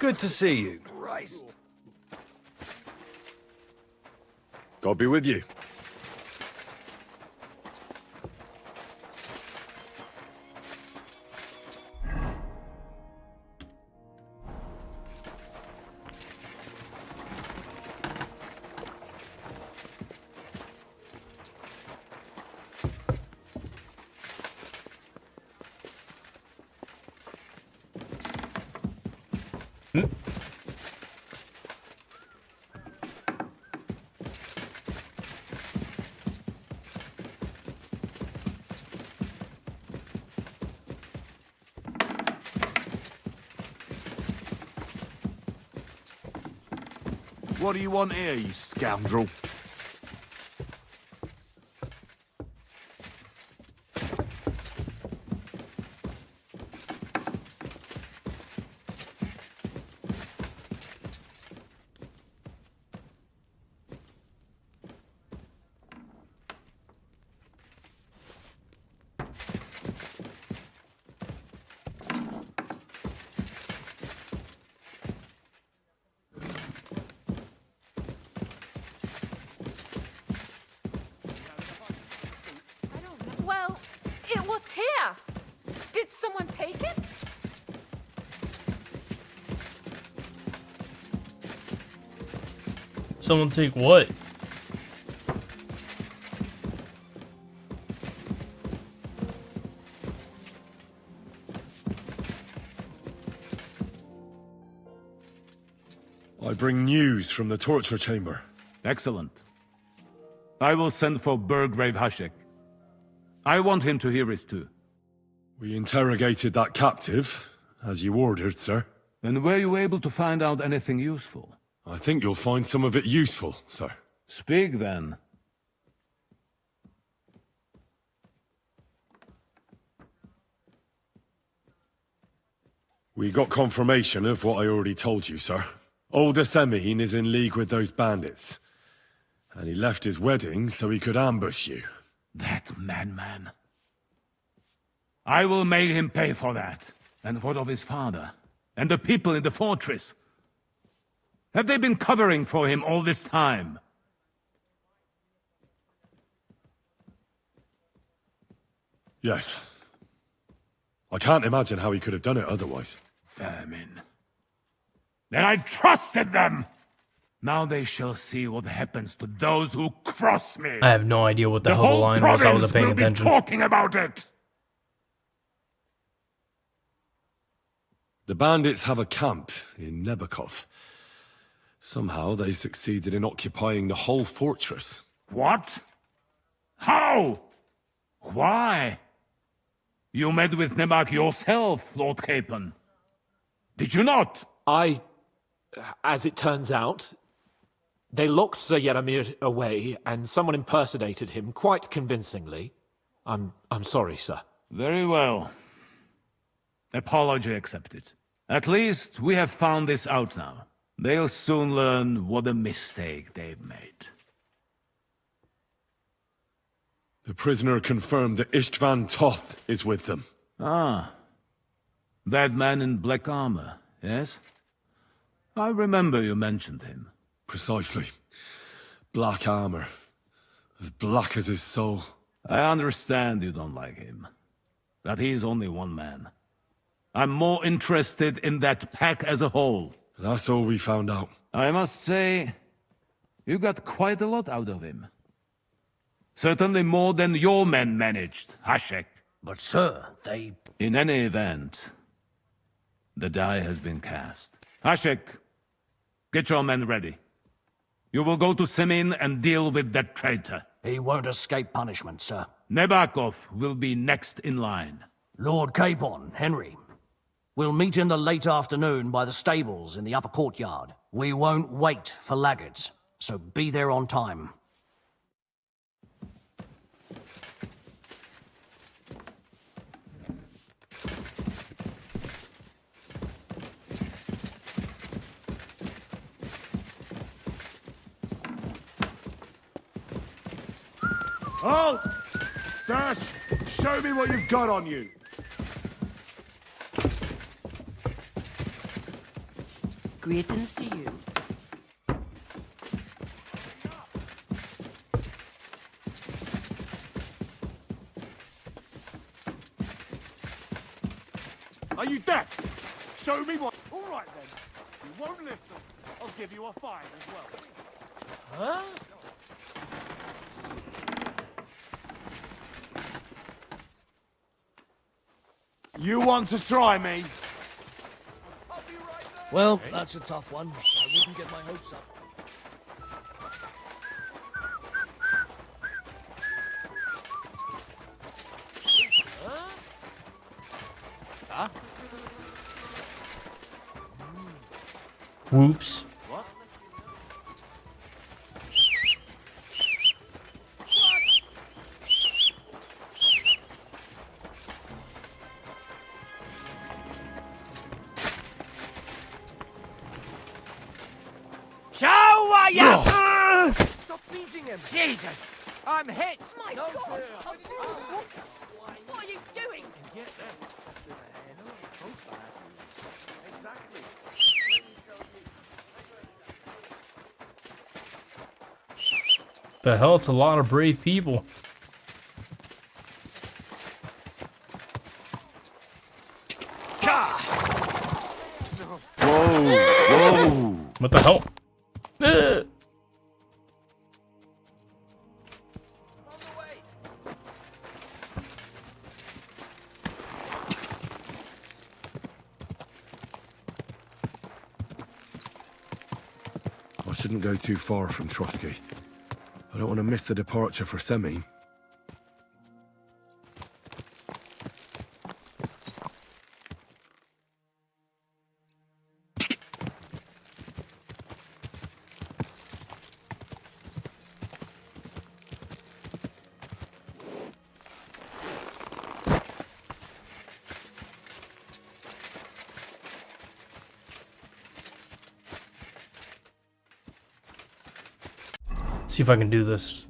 Good to see you. Christ. God be with you. What do you want here, you scoundrel? Well, it was here. Did someone take it? Someone take what? I bring news from the torture chamber. Excellent. I will send for Burgrave Hashek. I want him to hear it too. We interrogated that captive, as you ordered, sir. And were you able to find out anything useful? I think you'll find some of it useful, sir. Speak then. We got confirmation of what I already told you, sir. Old Asemine is in league with those bandits. And he left his wedding so he could ambush you. That madman. I will make him pay for that. And what of his father? And the people in the fortress? Have they been covering for him all this time? Yes. I can't imagine how he could have done it otherwise. Vermin. Then I trusted them! Now they shall see what happens to those who cross me! I have no idea what the hell the line was. I wasn't paying attention. Be talking about it! The bandits have a camp in Nebakov. Somehow they succeeded in occupying the whole fortress. What? How? Why? You met with Nebak yourself, Lord Capon. Did you not? As it turns out, they locked Sir Yaramir away, and someone impersonated him quite convincingly. I'm sorry, sir. Very well. Apology accepted. At least we have found this out now. They'll soon learn what a mistake they've made. The prisoner confirmed that Istvan Toth is with them. Ah. That man in black armor, yes? I remember you mentioned him. Precisely. Black armor. As black as his soul. I understand you don't like him. But he's only one man. I'm more interested in that pack as a whole. That's all we found out. I must say, you got quite a lot out of him. Certainly more than your men managed, Hashek. But sir, they... In any event, the die has been cast. Hashek, get your men ready. You will go to Semin and deal with that traitor. He won't escape punishment, sir. Nebakov will be next in line. Lord Capon, Henry. We'll meet in the late afternoon by the stables in the upper courtyard. We won't wait for laggards, so be there on time. Halt! Search! Show me what you've got on you! Greetings to you. Are you deaf? Show me what. All right then. You won't listen. I'll give you a fine as well. Huh? You want to try me? Well, that's a tough one. I wouldn't get my hopes up. Huh? Whoops. What? Show what you... Stop beating him! Jesus! I'm hit! My No God! fear. What are you doing? Get them. Exactly. The hell, it's a lot of brave people. Whoa! Whoa! What the hell? Ugh. I shouldn't go too far from Trotsky. I don't want to miss the departure for Semi. See if I can do this.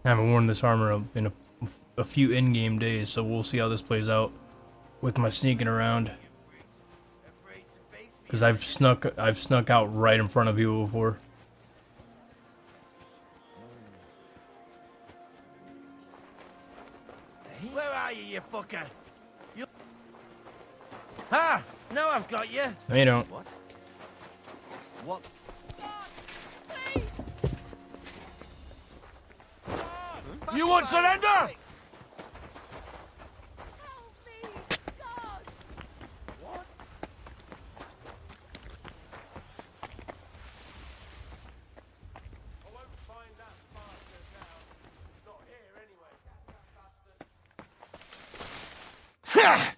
I haven't worn this armor in a few in-game days, so we'll see how this plays out with my sneaking around. Because I've snuck out right in front of people before. Where are you, you fucker? You... Ah! Now I've got you! No, you don't. What? What? You won't surrender?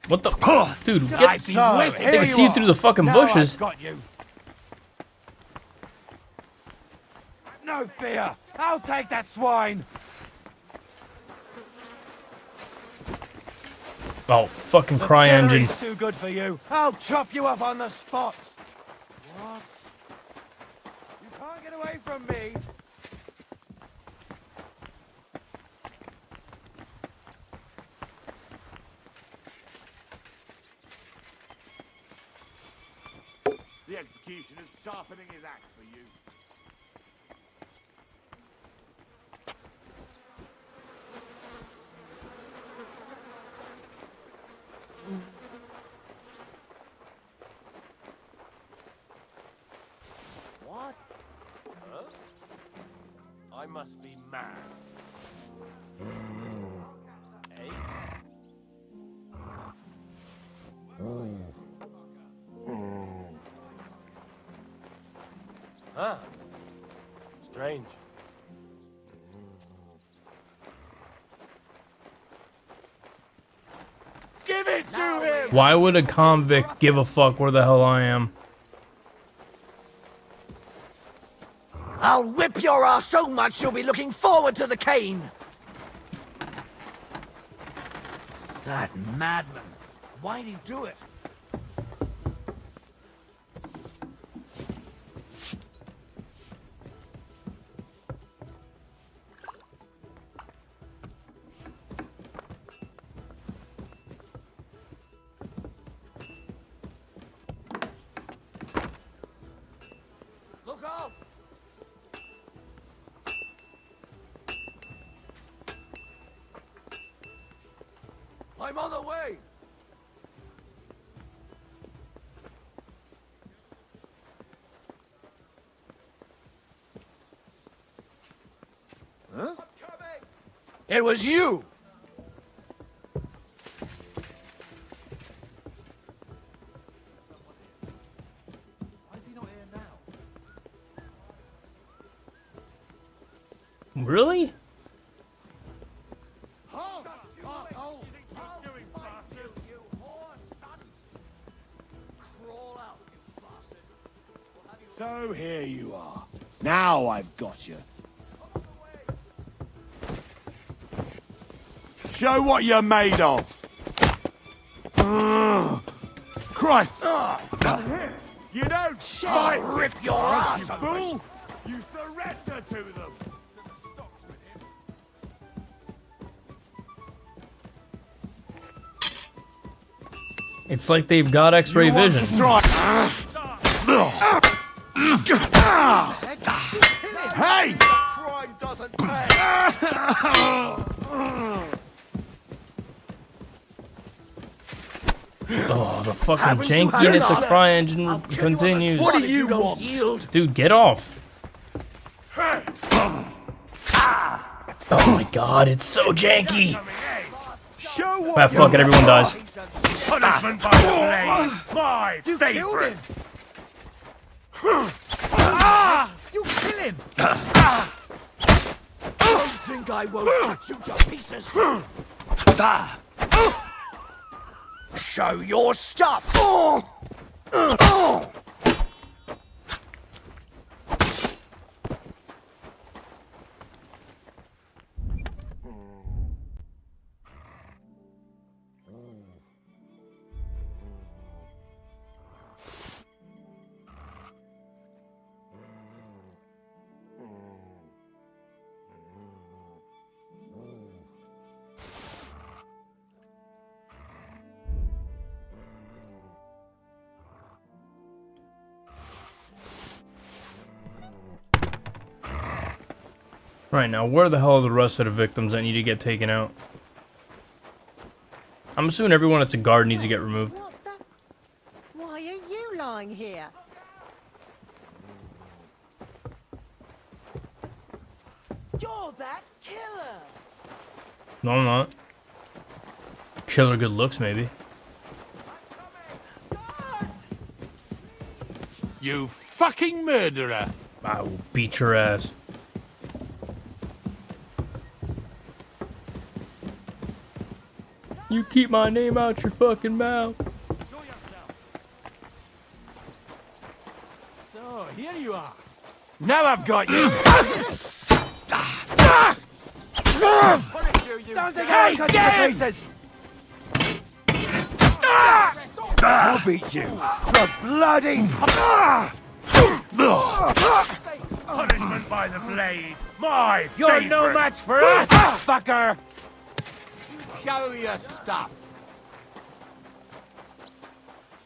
What the? Dude, get. They can see you through the fucking bushes. Got you. No fear. I'll take that swine. Oh, fucking cry engine. Too good for you. I'll chop you up on the spot. What? You can't get away from me. The executioner's sharpening his axe for you. What? Huh? I must be mad. Eh? Huh? Strange. Give it to him! Why would a convict give a fuck where the hell I am? I'll whip your ass so much you'll be looking forward to the cane. That madman. Why'd he do it? I'm on the way! Huh? It was you! Really? So here you are. Now I've got you. Show what you're made of. Christ! You don't fight! Rip your ass, you fool! You surrender to them! It's like they've got X-ray vision. Hey! Crime doesn't pay! Oh, the fucking jankiness of CryEngine continues. What do you want? Yield. Dude, get off. Oh my god, it's so janky. Ah, fuck it, everyone dies. Punishment by the blade! My favorite! You kill him! Don't think I won't cut you to pieces! Show your stuff! Right, now where the hell are the rest of the victims that need to get taken out? I'm assuming everyone that's a guard needs to get removed. Why are you lying here? You're that killer! No, I'm not. Killer good looks, maybe. You fucking murderer! I will beat your ass. You keep my name out your fucking mouth. So, here you are. Now I've got you! Don't think I'll cut you to pieces! I'll beat you for bloody... Punishment by the blade! My You're no match for us, fucker! Show your stuff.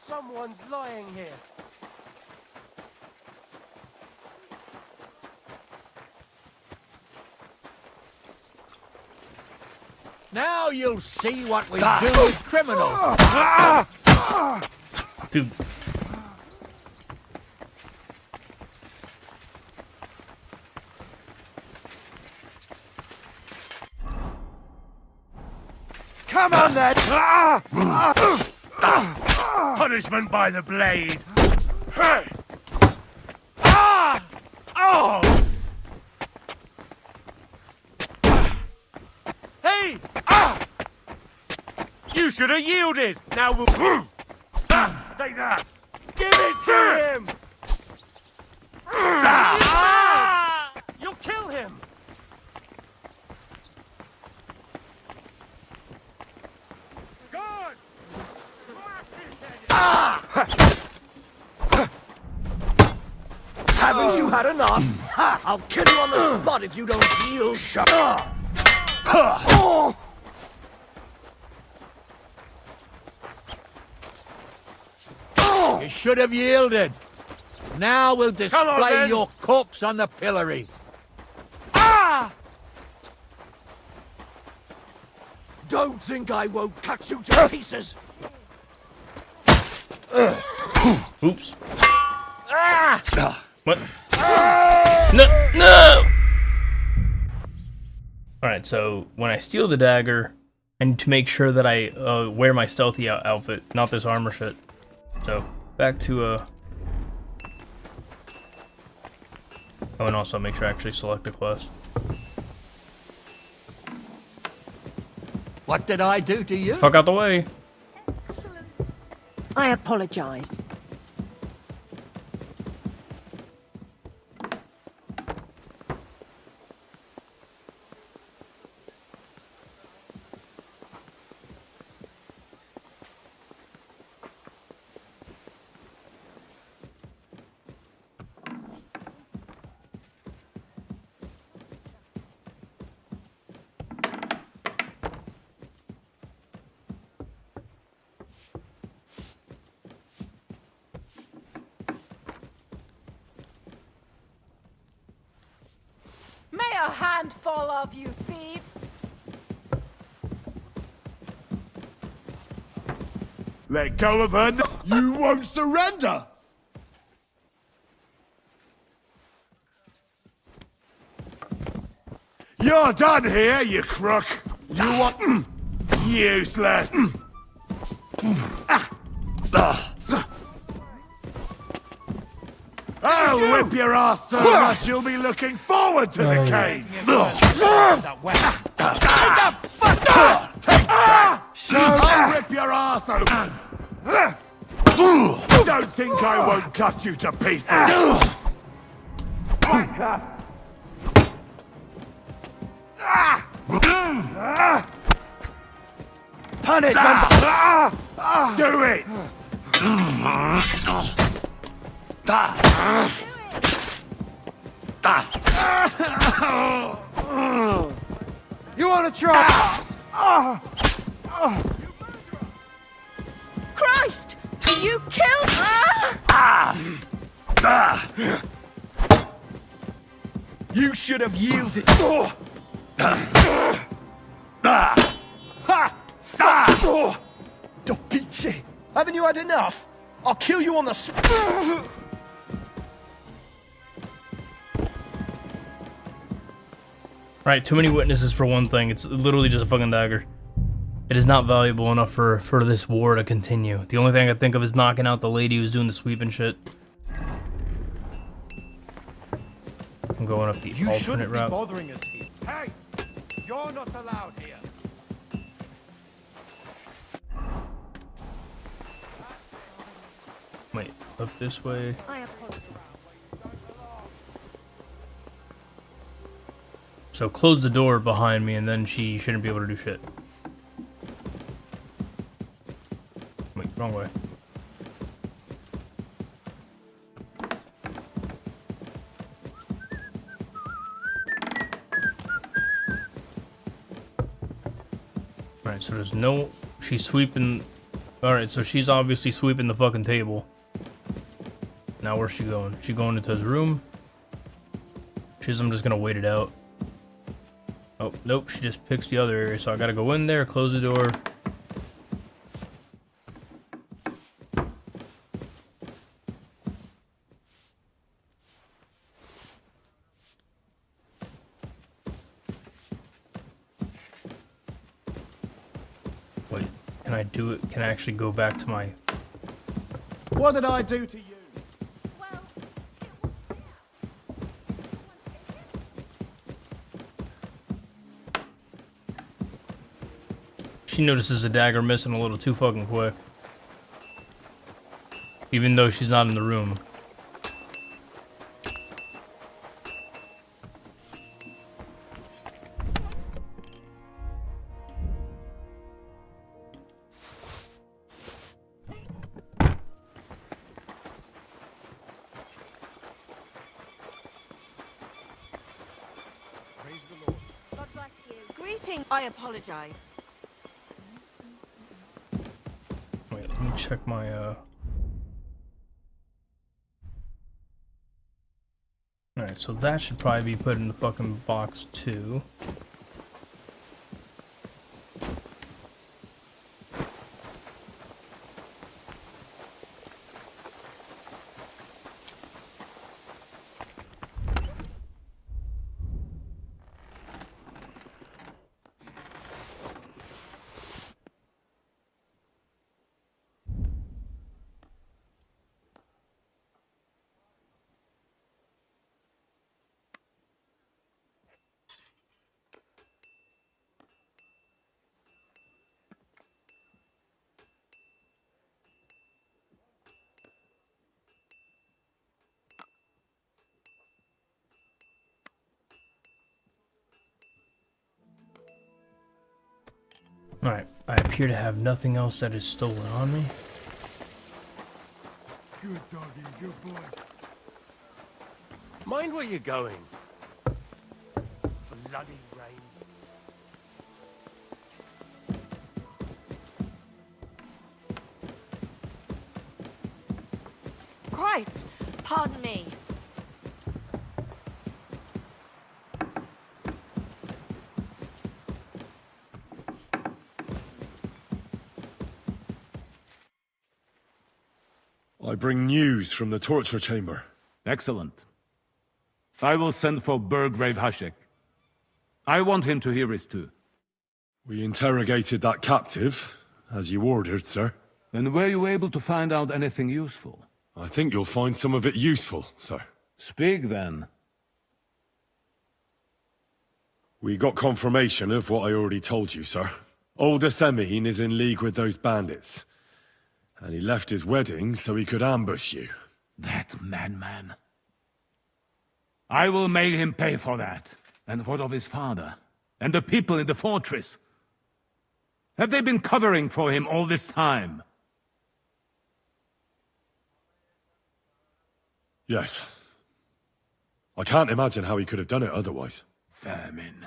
Someone's lying here. Now you'll see what we do with criminals. Dude. Come on then! Punishment by the blade! Oh! Hey! You should have yielded! Now we'll... Take that! Give it to him! You'll kill him! Haven't you had enough? I'll kill you on the spot if you don't yield. Shut up! You should have yielded. Now we'll display then. your corpse on the pillory. Don't think I won't cut you to pieces! Oops. What? No! No! Alright, so when I steal the dagger, I need to make sure that I wear my stealthy outfit, not this armor shit. So, back to, oh, and also make sure I actually select the quest. What did I do to you? Fuck out the way! I apologize. May a hand fall off, you thief! Let go of her. You won't surrender. You're done here, you crook. You want useless. I'll whip your ass so much you'll be looking forward to the cane. I'll rip your ass open. Don't think I won't cut you to pieces. Punishment! Do it! You want to try? Christ! You killed You should have yielded. Don't beat shit. Haven't you had enough? I'll kill you on the spot. Right, too many witnesses for one thing. It's literally just a fucking dagger. It is not valuable enough for this war to continue. The only thing I can think of is knocking out the lady who's doing the sweep and shit. I'm going up the alternate route. Bothering us here. Hey, you're not allowed here. Wait, up this way. So close the door behind me and then she shouldn't be able to do shit. Wait, wrong way. Alright, so there's no... She's sweeping... Alright, so she's obviously sweeping the fucking table. Now where's she going? She going into his room? I'm just gonna wait it out. Oh, nope, she just picks the other area, so I gotta go in there, close the door. Wait, can I do it? Can I actually go back to my... What did I do to you? She notices the dagger missing a little too fucking quick. Even though she's not in the room. Praise the Lord. God bless you. Greeting. I apologize. Wait, let me check my, Alright, so that should probably be put in the fucking box too. Alright, I appear to have nothing else that is stolen on me. Good doggy, good boy. Mind where you're going. Bloody rain. Christ! Pardon me. I bring news from the torture chamber. Excellent. I will send for Burgrave Hashek. I want him to hear it too. We interrogated that captive, as you ordered, sir. And were you able to find out anything useful? I think you'll find some of it useful, sir. Speak then. We got confirmation of what I already told you, sir. Old Asemin is in league with those bandits. And he left his wedding so he could ambush you. That man. I will make him pay for that. And what of his father? And the people in the fortress? Have they been covering for him all this time? Yes. I can't imagine how he could have done it otherwise. Vermin.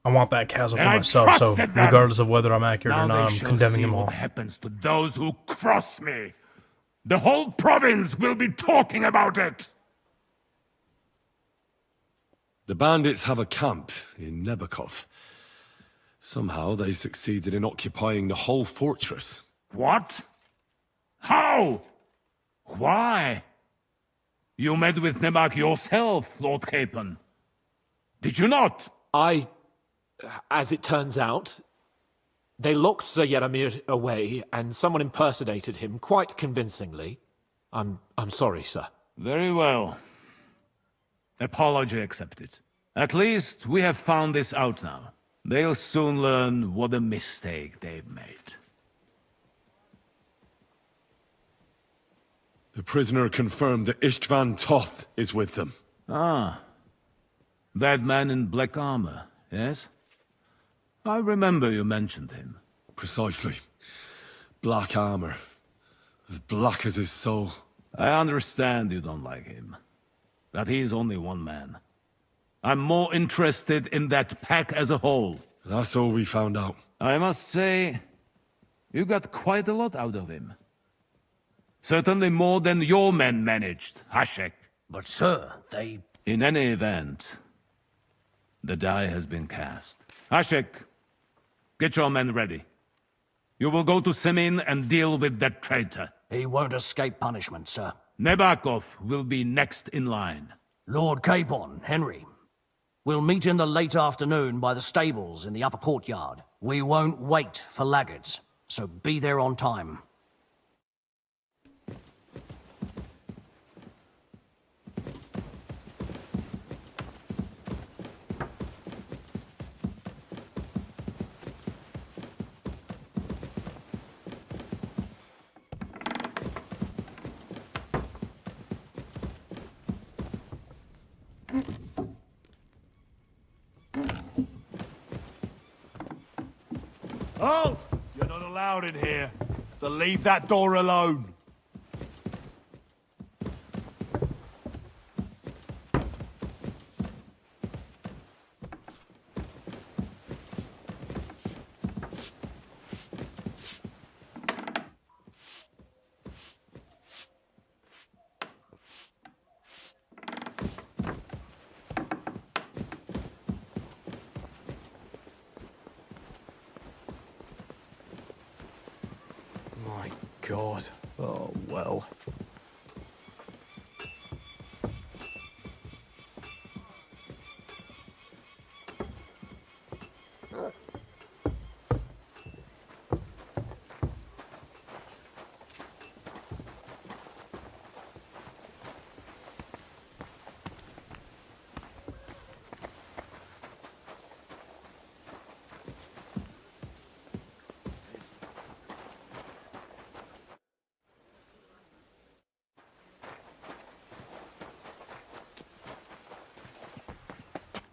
I want that castle for And I myself, so trusted them. regardless of whether I'm accurate Now or they not, I'm shall condemning see them all. what happens to those who cross me. The whole province will be talking about it. The bandits have a camp in Nebakov. Somehow they succeeded in occupying the whole fortress. What? How? Why? You met with Nebak yourself, Lord Capon. Did you not? As it turns out, they locked Sir Yaramir away, and someone impersonated him quite convincingly. I'm sorry, sir. Very well. Apology accepted. At least we have found this out now. They'll soon learn what a mistake they've made. The prisoner confirmed that Istvan Toth is with them. Ah. That man in black armor, yes? I remember you mentioned him. Precisely. Black armor. As black as his soul. I understand you don't like him. But he's only one man. I'm more interested in that pack as a whole. That's all we found out. I must say, you got quite a lot out of him. Certainly more than your men managed, Hashek. But sir, they... In any event, the die has been cast. Hashek, get your men ready. You will go to Semin and deal with that traitor. He won't escape punishment, sir. Nebakov will be next in line. Lord Capon, Henry. We'll meet in the late afternoon by the stables in the upper courtyard. We won't wait for laggards, so be there on time. Halt! You're not allowed in here, so leave that door alone. My God. Oh, well.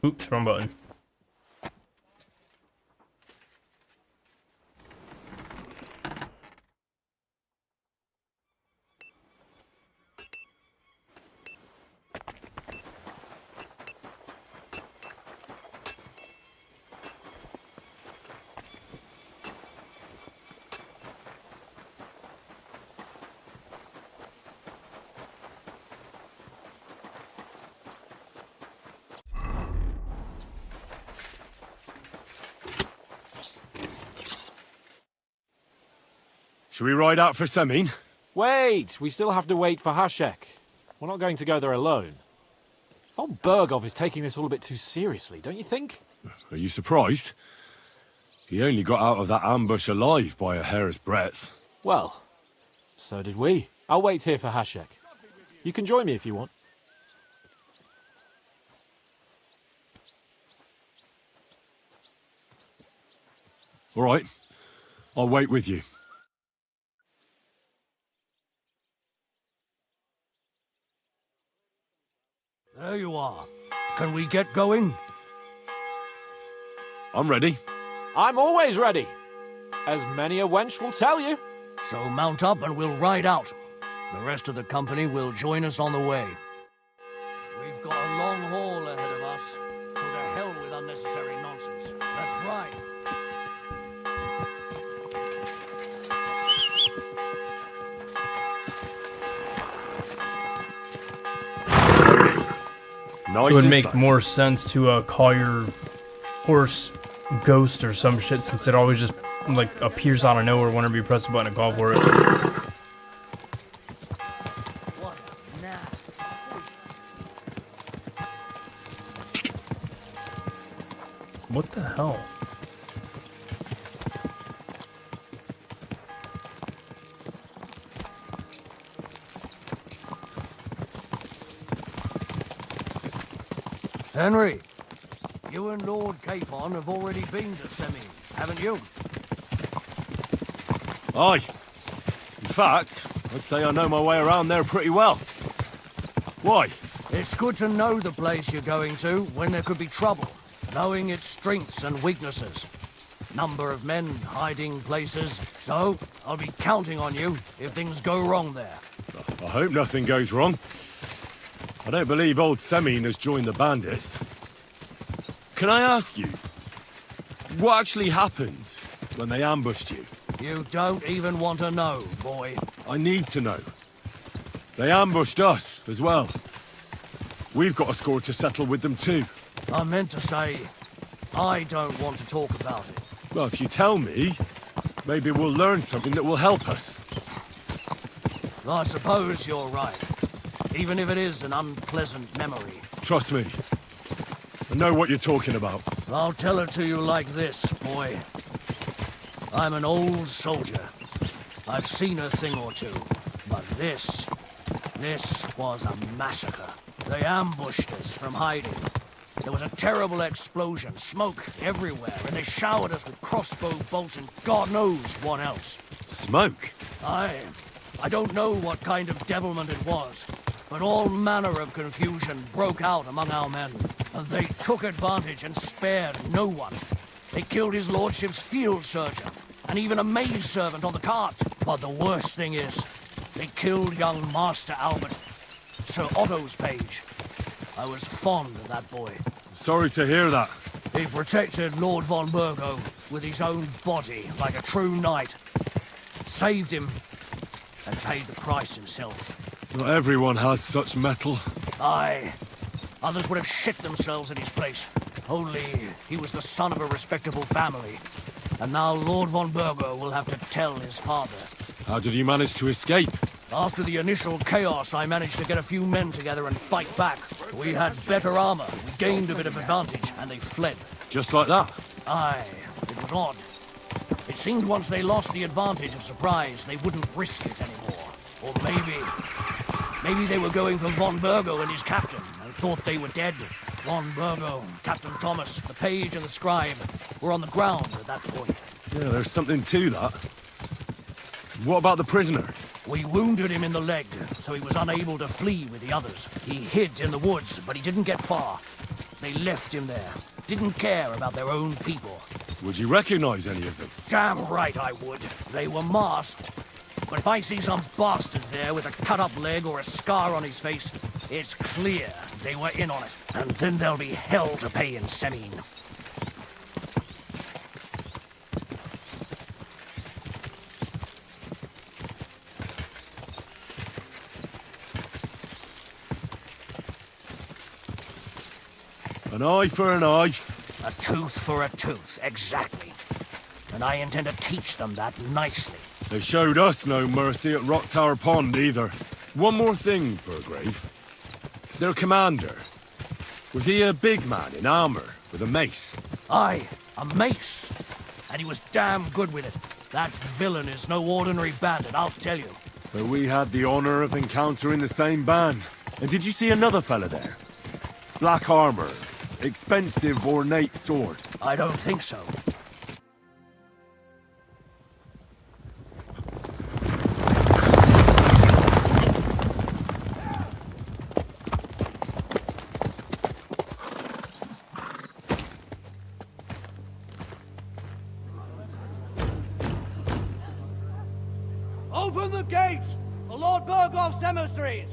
Oops, wrong button. Should we ride out for Semin? Wait, we still have to wait for Hashek. We're not going to go there alone. Von Bergov is taking this all a bit too seriously, don't you think? Are you surprised? He only got out of that ambush alive by a hair's breadth. Well, so did we. I'll wait here for Hashek. You can join me if you want. All right. I'll wait with you. There you are. Can we get going? I'm ready. I'm always ready. As many a wench will tell you. So mount up and we'll ride out. The rest of the company will join us on the way. We've got a long haul ahead of us, so to hell with unnecessary nonsense. That's right. It would make more sense to call your horse Ghost or some shit, since it always just like appears out of nowhere whenever you press the button to call for it. What the hell? Henry, you and Lord Capon have already been to Semin, haven't you? Aye. In fact, I'd say I know my way around there pretty well. Why? It's good to know the place you're going to when there could be trouble, knowing its strengths and weaknesses. Number of men, hiding places, so I'll be counting on you if things go wrong there. I hope nothing goes wrong. I don't believe old Semin has joined the bandits. Can I ask you, what actually happened when they ambushed you? You don't even want to know, boy. I need to know. They ambushed us as well. We've got a score to settle with them too. I meant to say, I don't want to talk about it. Well, if you tell me, maybe we'll learn something that will help us. I suppose you're right. Even if it is an unpleasant memory. Trust me. I know what you're talking about. I'll tell it to you like this, boy. I'm an old soldier. I've seen a thing or two. But this was a massacre. They ambushed us from hiding. There was a terrible explosion, smoke everywhere, and they showered us with crossbow bolts and God knows what else. Smoke? I don't know what kind of devilment it was, but all manner of confusion broke out among our men, and they took advantage and spared no one. They killed his lordship's field surgeon, and even a maid servant on the cart. But the worst thing is, they killed young Master Albert, Sir Otto's page. I was fond of that boy. Sorry to hear that. He protected Lord von Burgo with his own body like a true knight. Saved him, and paid the price himself. Not everyone has such metal. Aye. Others would have shit themselves in his place. Only he was the son of a respectable family. And now Lord von Burgo will have to tell his father. How did you manage to escape? After the initial chaos, I managed to get a few men together and fight back. We had better armor, we gained a bit of advantage, and they fled. Just like that? Aye. It was odd. It seemed once they lost the advantage of surprise, they wouldn't risk it anymore. Or maybe they were going for von Burgo and his captain, and thought they were dead. Von Burgo, Captain Thomas, the page and the scribe were on the ground at that point. Yeah, there's something to that. What about the prisoner? We wounded him in the leg, so he was unable to flee with the others. He hid in the woods, but he didn't get far. They left him there. Didn't care about their own people. Would you recognize any of them? Damn right I would. They were masked. But if I see some bastard there with a cut-up leg or a scar on his face, it's clear they were in on it. And then there'll be hell to pay in Semin. An eye for an eye. A tooth for a tooth, exactly. And I intend to teach them that nicely. They showed us no mercy at Rock Tower Pond either. One more thing, Burgrave. Their commander. Was he a big man in armor with a mace? Aye, a mace. And he was damn good with it. That villain is no ordinary bandit, I'll tell you. So we had the honor of encountering the same band. And did you see another fella there? Black armor, expensive ornate sword. I don't think so. Open the gates for Lord Burgoff's emissaries!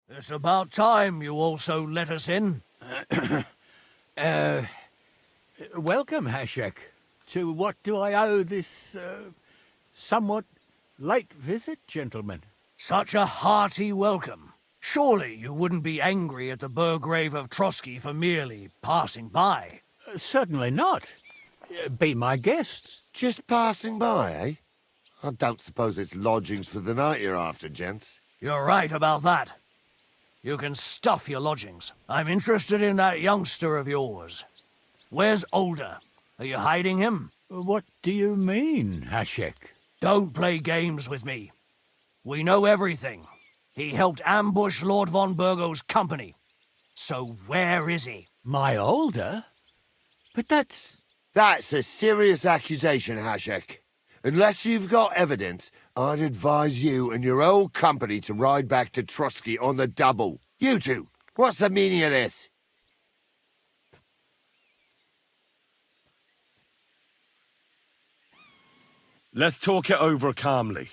It's about time you also let us in. Welcome, Hashek. To what do I owe this, somewhat late visit, gentlemen? Such a hearty welcome. Surely you wouldn't be angry at the Burgrave of Trotsky for merely passing by? Certainly not. Be my guests. Just passing by, eh? I don't suppose it's lodgings for the night you're after, gents. You're right about that. You can stuff your lodgings. I'm interested in that youngster of yours. Where's Older? Are you hiding him? What do you mean, Hashek? Don't play games with me. We know everything. He helped ambush Lord von Burgo's company. So where is he? My Older? But that's... That's a serious accusation, Hashek. Unless you've got evidence, I'd advise you and your old company to ride back to Trotsky on the double. You two, what's the meaning of this? Let's talk it over calmly.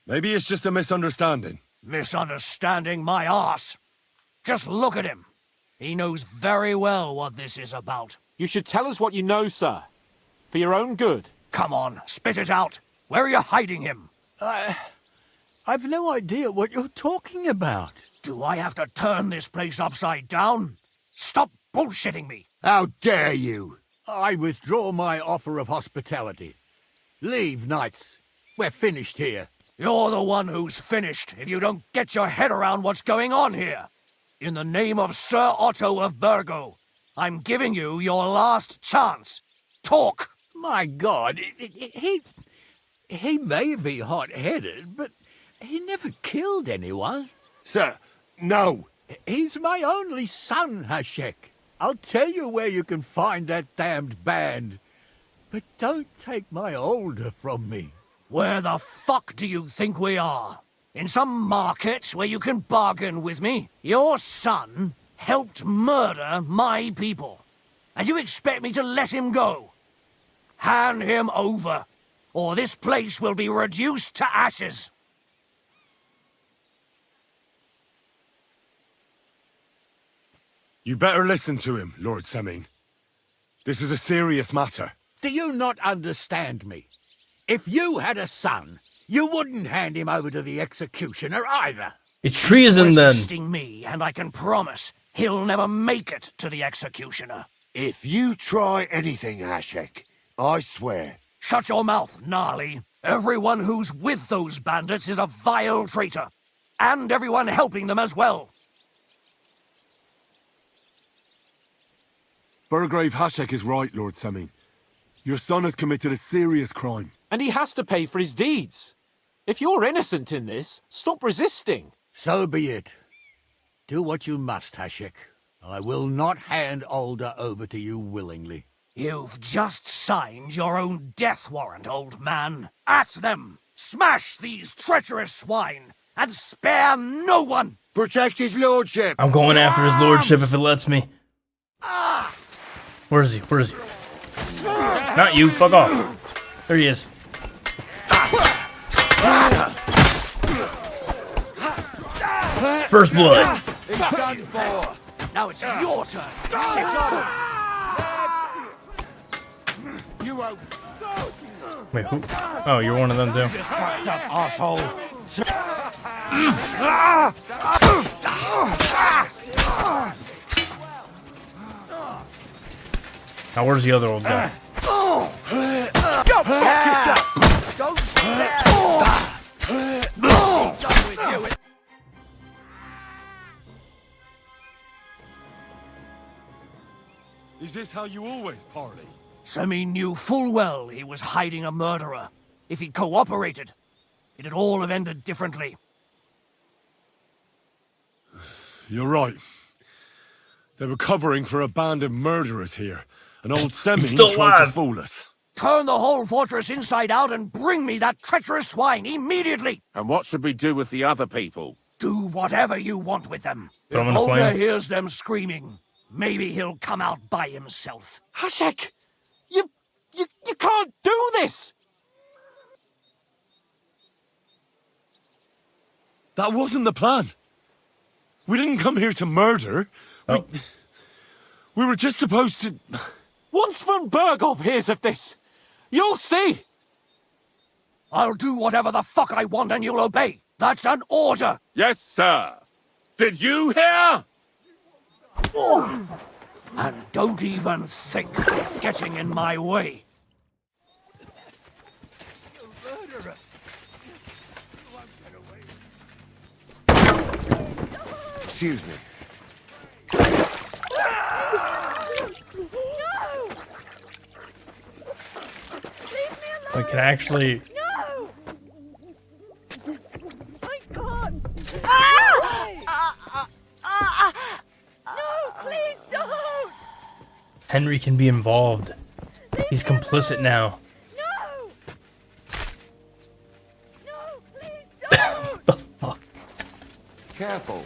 Maybe it's just a misunderstanding. Misunderstanding my arse. Just look at him. He knows very well what this is about. You should tell us what you know, sir. For your own good. Come on, spit it out. Where are you hiding him? I've no idea what you're talking about. Do I have to turn this place upside down? Stop bullshitting me. How dare you? I withdraw my offer of hospitality. Leave, knights. We're finished here. You're the one who's finished if you don't get your head around what's going on here. In the name of Sir Otto of Burgo, I'm giving you your last chance. Talk! My God, he may be hot-headed, but he never killed anyone. Sir, no. He's my only son, Hashek. I'll tell you where you can find that damned band. But don't take my Older from me. Where the fuck do you think we are? In some market where you can bargain with me? Your son helped murder my people. And you expect me to let him go? Hand him over, or this place will be reduced to ashes. You better listen to him, Lord Seming. This is a serious matter. Do you not understand me? If you had a son, you wouldn't hand him over to the executioner either. It's treason then. Resisting me, and I can promise he'll never make it to the executioner. If you try anything, Hashek, I swear. Shut your mouth, Gnarly. Everyone who's with those bandits is a vile traitor. And everyone helping them as well. Burgrave Hashek is right, Lord Seming. Your son has committed a serious crime. And he has to pay for his deeds. If you're innocent in this, stop resisting. So be it. Do what you must, Hashik. I will not hand Alder over to you willingly. You've just signed your own death warrant, old man. At them! Smash these treacherous swine, and spare no one! Protect his lordship! I'm going after his lordship if it lets me. Where is he? Where is he? Not you, fuck off. There he is. First blood. It's done for. Now it's your turn. Sit on. You won't. Wait, who? Oh, you're one of them too. What's up, asshole? Now, where's the other old guy? Go fuck yourself! Don't stare! Done with you. Is this how you always parley? Semi knew full well he was hiding a murderer. If he'd cooperated, it'd all have ended differently. You're right. They were covering for a band of murderers here. An old Semi tried to fool us. Turn the whole fortress inside out and bring me that treacherous swine immediately! And what should we do with the other people? Do whatever you want with them. Throw him in If a flame. Olga hears them screaming, maybe he'll come out by himself. Hashek! You can't do this! That wasn't the plan. We didn't come here to murder. We were just supposed to... Once von Berghoff hears of this, you'll see! I'll do whatever the fuck I want and you'll obey. That's an order! Yes, sir. Did you hear? And don't even think of getting in my way. Excuse me. I can actually... No! I can't! No, please don't! Henry can be involved. He's complicit now. No! No, please don't! What the fuck? Careful.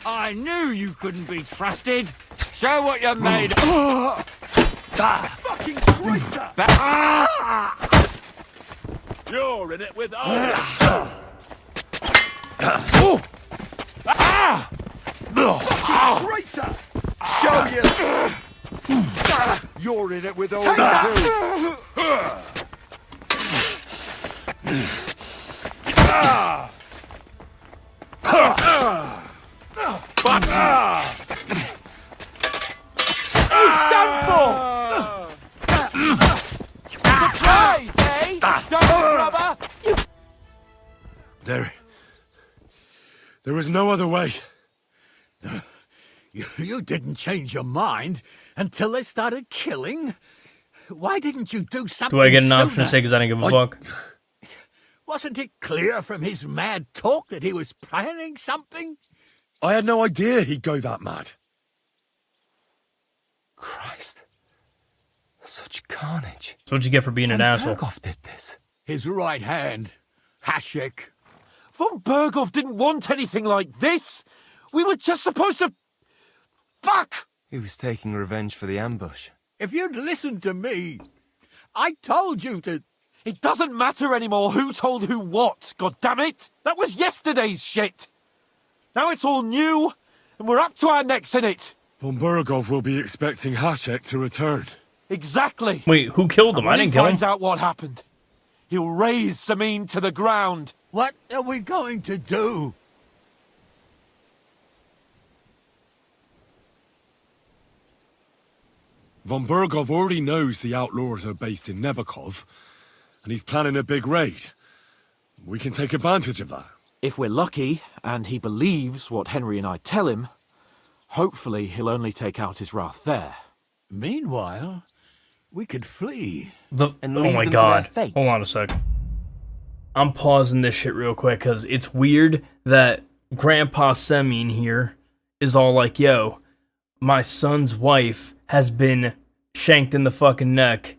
I knew you couldn't be trusted. Show what you're made of. Fucking traitor! You're in it with Traitor! Show you! You're in it with all too! Surprise, eh? Double rubber! There was no other way. You didn't change your mind until they started killing? Why didn't you do something Do I get an option to sooner? say because I didn't give a fuck? Wasn't it clear from his mad talk that he was planning something? I had no idea he'd go that mad. Christ. Such carnage. That's what you get for being an asshole. Berghoff did this. His right hand, Hashik. Von Berghoff didn't want anything like this! We were just supposed to... Fuck! He was taking revenge for the ambush. If you'd listened to me, I told you to... It doesn't matter anymore who told who what, goddammit! That was yesterday's shit! Now it's all new, and we're up to our necks in it! Von Berghoff will be expecting Hashek to return. Exactly! Wait, who killed him? And when I didn't he kill him. finds out what happened, He'll raze Sameen to the ground. What are we going to do? Von Bergov already knows the outlaws are based in Nebakov, and he's planning a big raid. We can take advantage of that. If we're lucky, and he believes what Henry and I tell him, hopefully he'll only take out his wrath there. Meanwhile, we could flee. Oh my god. Hold on a sec. I'm pausing this shit real quick because it's weird that Grandpa Semyon here is all like, yo, my son's wife has been shanked in the fucking neck,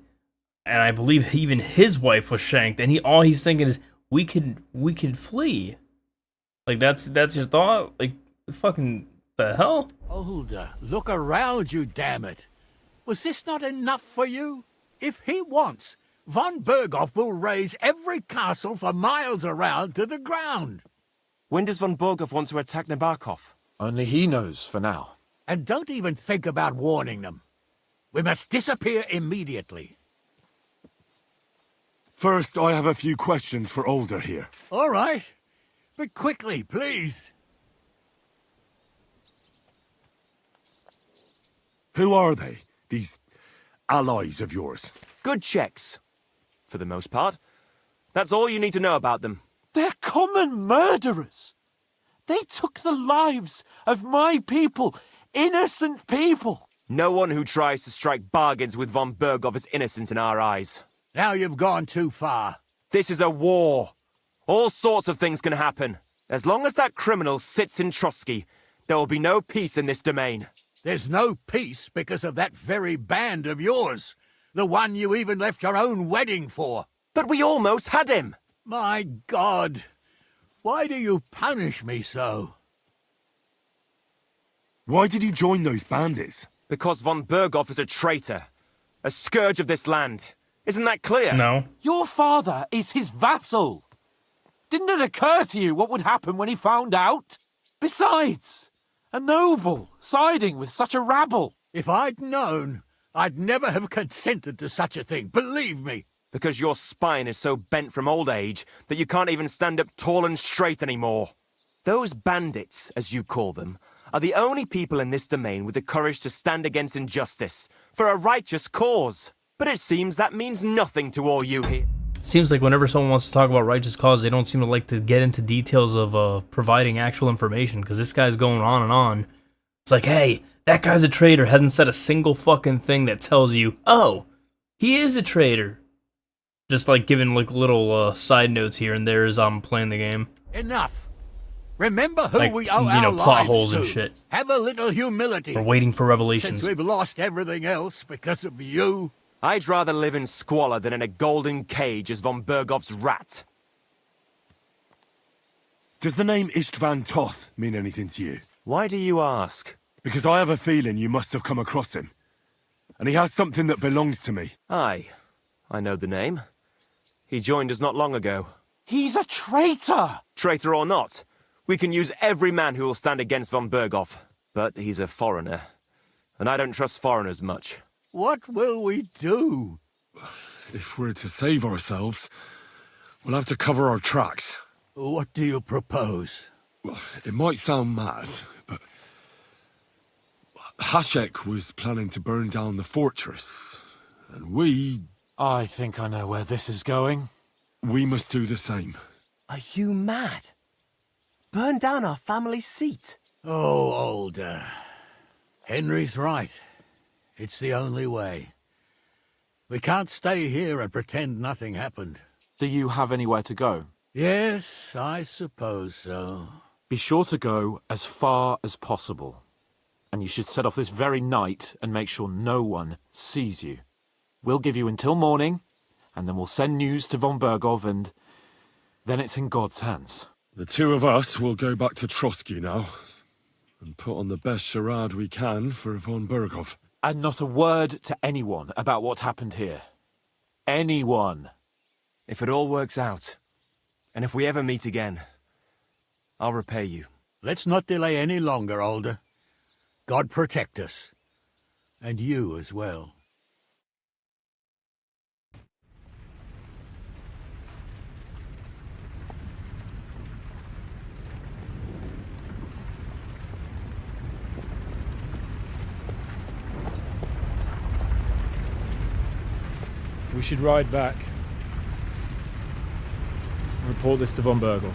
and I believe even his wife was shanked, and all he's thinking is we could flee. Like that's your thought? Like fucking the hell? Older, look around you, damn it. Was this not enough for you? If he wants, von Berghoff will raise every castle for miles around to the ground. When does von Berghoff want to attack Nabokov? Only he knows for now. And don't even think about warning them. We must disappear immediately. First, I have a few questions for Older here. All right. But quickly, please. Who are they, these allies of yours? Good checks, for the most part. That's all you need to know about them. They're common murderers. They took the lives of my people, innocent people. No one who tries to strike bargains with von Berghoff is innocent in our eyes. Now you've gone too far. This is a war. All sorts of things can happen. As long as that criminal sits in Trotsky, there will be no peace in this domain. There's no peace because of that very band of yours. The one you even left your own wedding for. But we almost had him. My God. Why do you punish me so? Why did you join those bandits? Because von Berghoff is a traitor. A scourge of this land. Isn't that clear? No. Your father is his vassal. Didn't it occur to you what would happen when he found out? Besides, a noble siding with such a rabble. If I'd known, I'd never have consented to such a thing, believe me. Because your spine is so bent from old age that you can't even stand up tall and straight anymore. Those bandits, as you call them, are the only people in this domain with the courage to stand against injustice for a righteous cause. But it seems that means nothing to all you here. Seems like whenever someone wants to talk about righteous cause, they don't seem to like to get into details of providing actual information, because this guy's going on and on. It's like, hey, that guy's a traitor, hasn't said a single fucking thing that tells you, oh, he is a traitor. Just like giving like little side notes here and there as I'm playing the game. Enough. Remember who like, we owe you know, our plot lives holes to. and shit. Have a little humility. We're waiting for revelations. Since we've lost everything else because of you. I'd rather live in squalor than in a golden cage as von Berghoff's rat. Does the name Istvan Toth mean anything to you? Why do you ask? Because I have a feeling you must have come across him. And he has something that belongs to me. Aye, I know the name. He joined us not long ago. He's a traitor! Traitor or not, we can use every man who will stand against von Berghoff. But he's a foreigner, and I don't trust foreigners much. What will we do? If we're to save ourselves, we'll have to cover our tracks. What do you propose? Well, it might sound mad, but Hashek was planning to burn down the fortress, and we... I think I know where this is going. We must do the same. Are you mad? Burn down our family seat? Oh, Older. Henry's right. It's the only way. We can't stay here and pretend nothing happened. Do you have anywhere to go? Yes, I suppose so. Be sure to go as far as possible. And you should set off this very night and make sure no one sees you. We'll give you until morning, and then we'll send news to von Berghoff, and then it's in God's hands. The two of us will go back to Trotsky now, and put on the best charade we can for von Berghoff. And not a word to anyone about what happened here. Anyone. If it all works out, and if we ever meet again, I'll repay you. Let's not delay any longer, Older. God protect us. And you as well. We should ride back. Report this to von Bergel.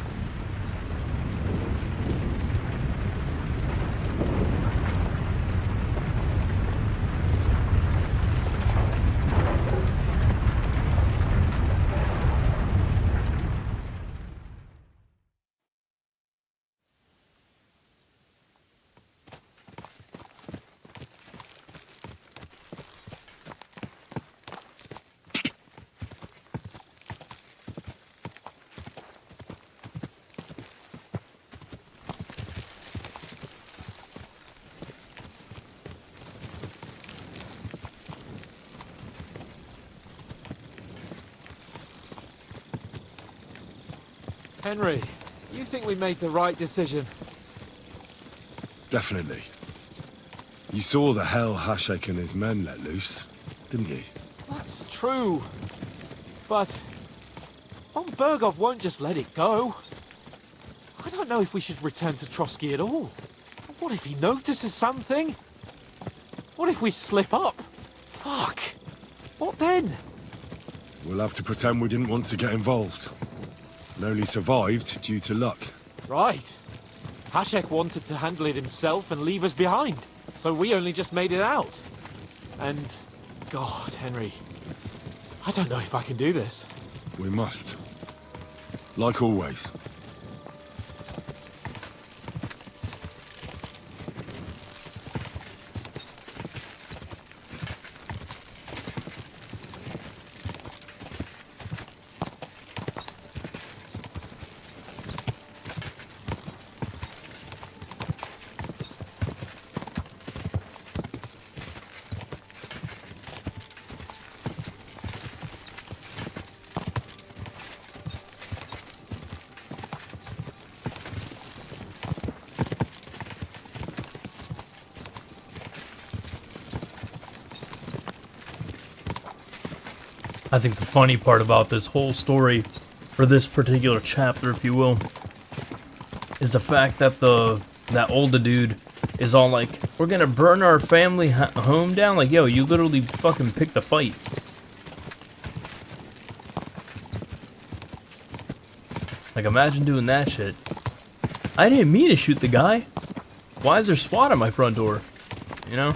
Henry, you think we made the right decision? Definitely. You saw the hell Hashek and his men let loose, didn't you? That's true. But von Bergov won't just let it go. I don't know if we should return to Trotsky at all. What if he notices something? What if we slip up? Fuck. What then? We'll have to pretend we didn't want to get involved. And only survived due to luck. Right. Hashek wanted to handle it himself and leave us behind. So we only just made it out. And... God, Henry. I don't know if I can do this. We must. Like always. I think the funny part about this whole story, or this particular chapter, if you will, is the fact that that older dude is all like, we're gonna burn our family home down. Like, yo, you literally fucking picked the fight. Like, imagine doing that shit. I didn't mean to shoot the guy. Why is there SWAT at my front door? You know?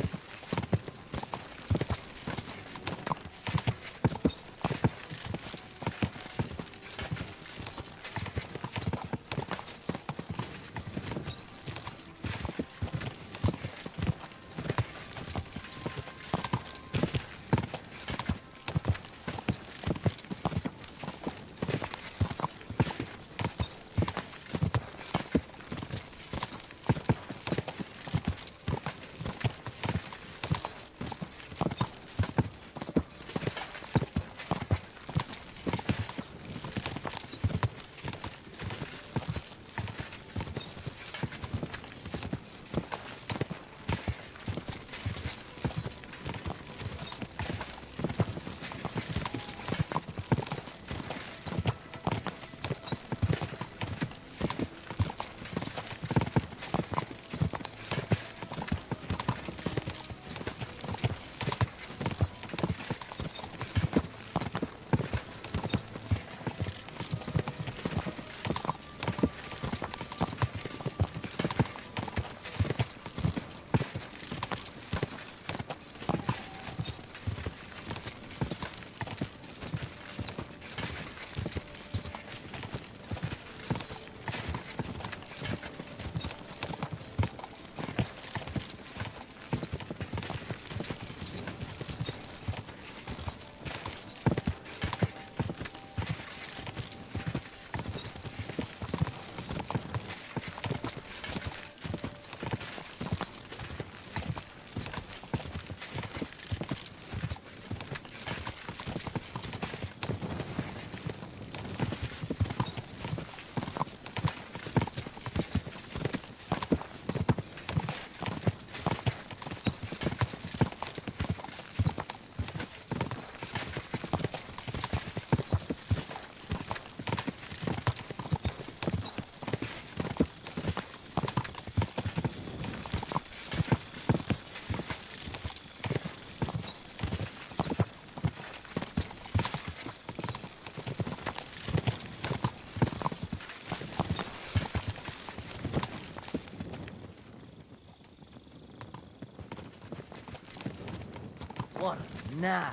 Nah,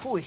phew.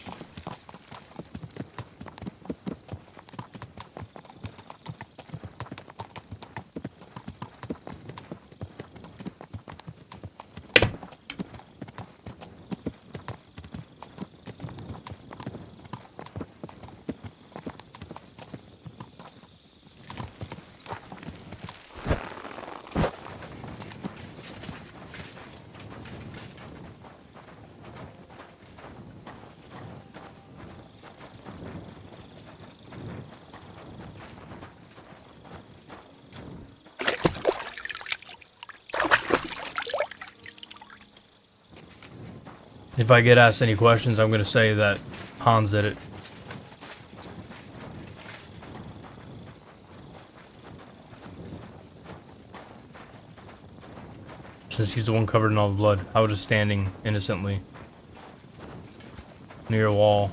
If I get asked any questions, I'm gonna say that Hans did it. Since he's the one covered in all the blood. I was just standing innocently near a wall.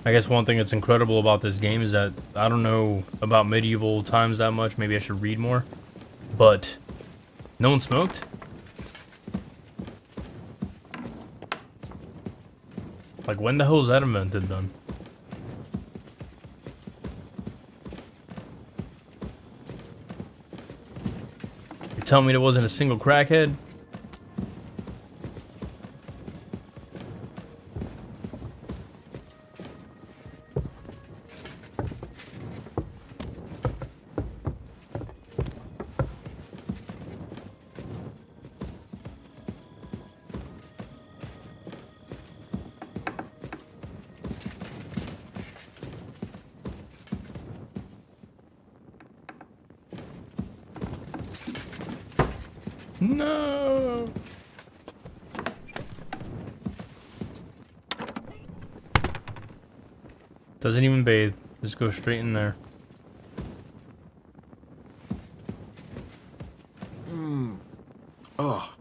I guess one thing that's incredible about this game is that I don't know about medieval times that much. Maybe I should read more. But no one smoked? Like, when the hell was that invented then? You're telling me there wasn't a single crackhead? No. Doesn't even bathe. Just go straight in there. Oh.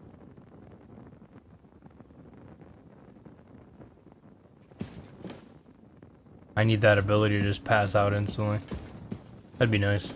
I need that ability to just pass out instantly. That'd be nice.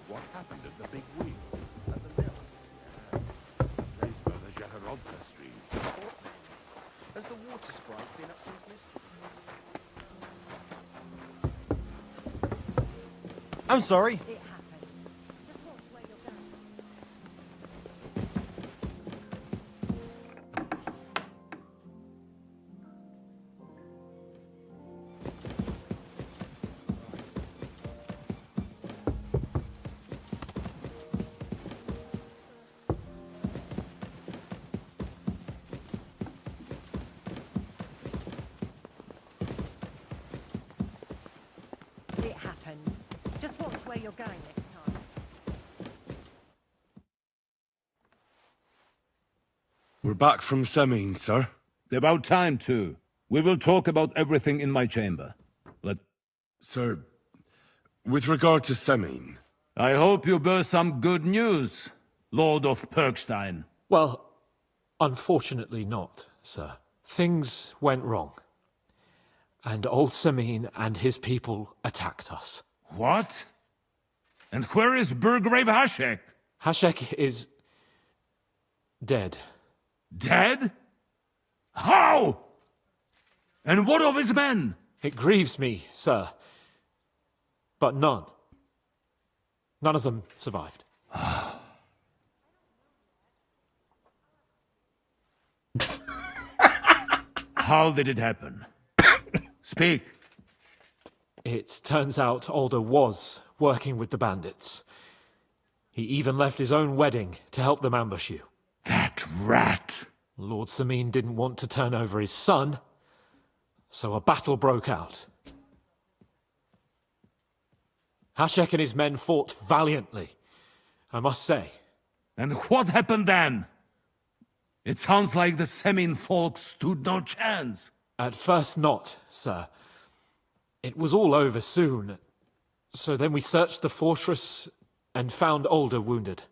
What happened at the big wheel? At the mill? Place where the Jacaronta stream. Has the water sprite been up to his list? I'm sorry. where you're going next time. We're back from Semin, sir. About time, too. We will talk about everything in my chamber. Sir, with regard to Semin... I hope you bear some good news, Lord of Perkstein. Well, unfortunately not, sir. Things went wrong. And old Semin and his people attacked us. What? And where is Burgrave Hashek? Hashek is... dead. Dead? How? And what of his men? It grieves me, sir. But none of them survived. How did it happen? Speak. It turns out Alder was working with the bandits. He even left his own wedding to help them ambush you. That rat! Lord Semin didn't want to turn over his son, so a battle broke out. Hashek and his men fought valiantly, I must say. And what happened then? It sounds like the Semin folk stood no chance. At first not, sir. It was all over soon. So then we searched the fortress and found Alder wounded.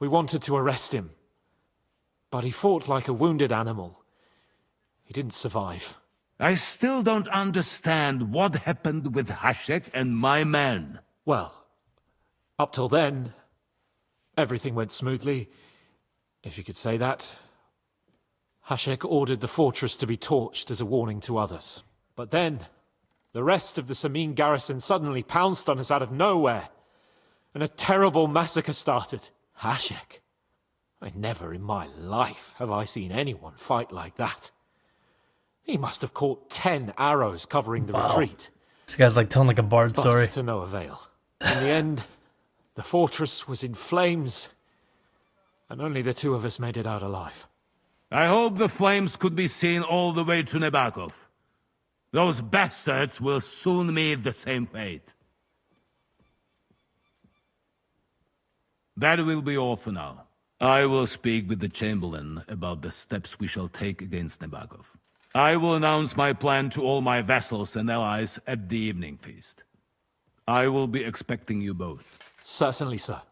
We wanted to arrest him, but he fought like a wounded animal. He didn't survive. I still don't understand what happened with Hashek and my men. Well, up till then, everything went smoothly, if you could say that. Hashek ordered the fortress to be torched as a warning to others. But then, the rest of the Semin garrison suddenly pounced on us out of nowhere, and a terrible massacre started. Hashek? Never in my life have I seen anyone fight like that. He must have caught 10 arrows covering the retreat. This guy's like telling like a bard story. But to no avail. In the end, the fortress was in flames, and only the two of us made it out alive. I hope the flames could be seen all the way to Nebakov. Those bastards will soon meet the same fate. That will be all for now. I will speak with the Chamberlain about the steps we shall take against Nebakov. I will announce my plan to all my vassals and allies at the evening feast. I will be expecting you both. Certainly, sir.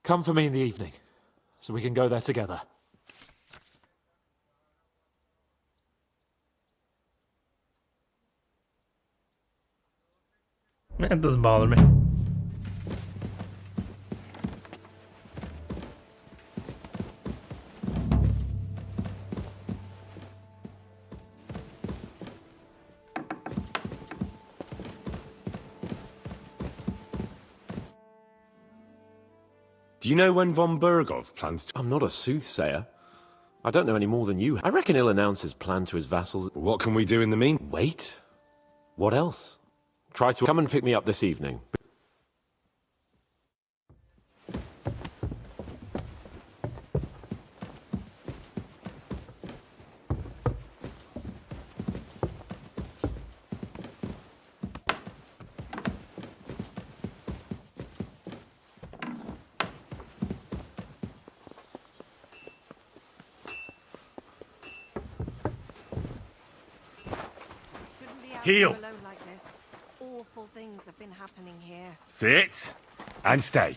Come for me in the evening, so we can go there together. It doesn't bother me. Do you know when von Bergov plans to... I'm not a soothsayer. I don't know any more than you. I reckon he'll announce his plan to his vassals. What can we do in the meantime? Wait. What else? Try to come and pick me up this evening. Heel. Alone like this. Awful things have been happening here. Sit and stay.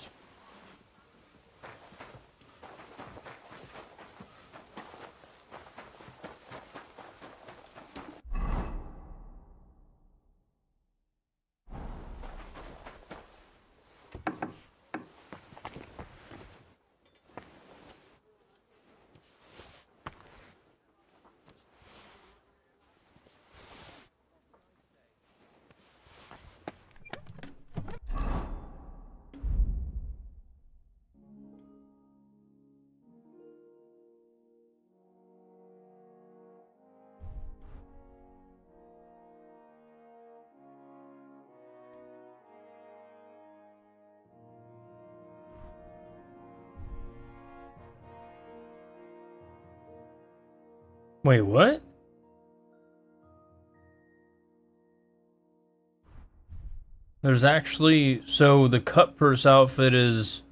Wait, what? There's actually... So, the cut purse outfit is...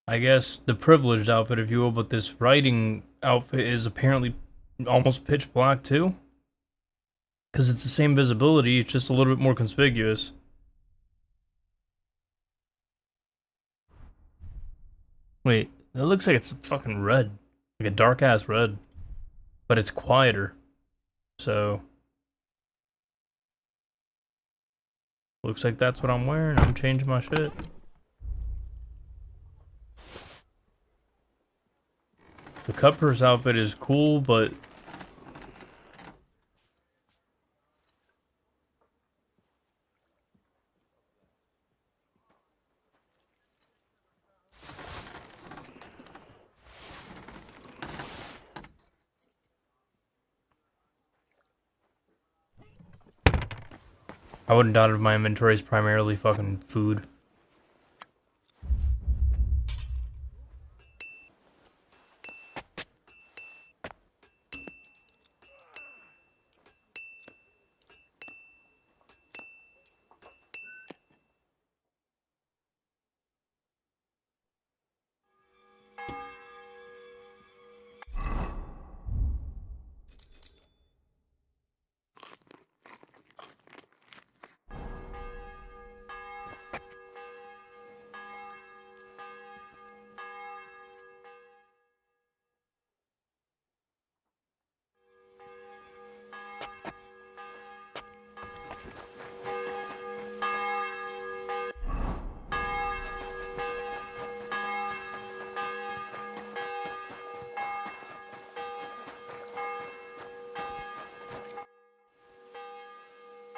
I guess the privileged outfit, if you will, but this riding outfit is apparently almost pitch black too. Because it's the same visibility, it's just a little bit more conspicuous. Wait, it looks like it's fucking red. Like a dark ass red. But it's quieter. So... Looks like that's what I'm wearing. I'm changing my shit. The cut purse outfit is cool, but... I wouldn't doubt if my inventory is primarily fucking food.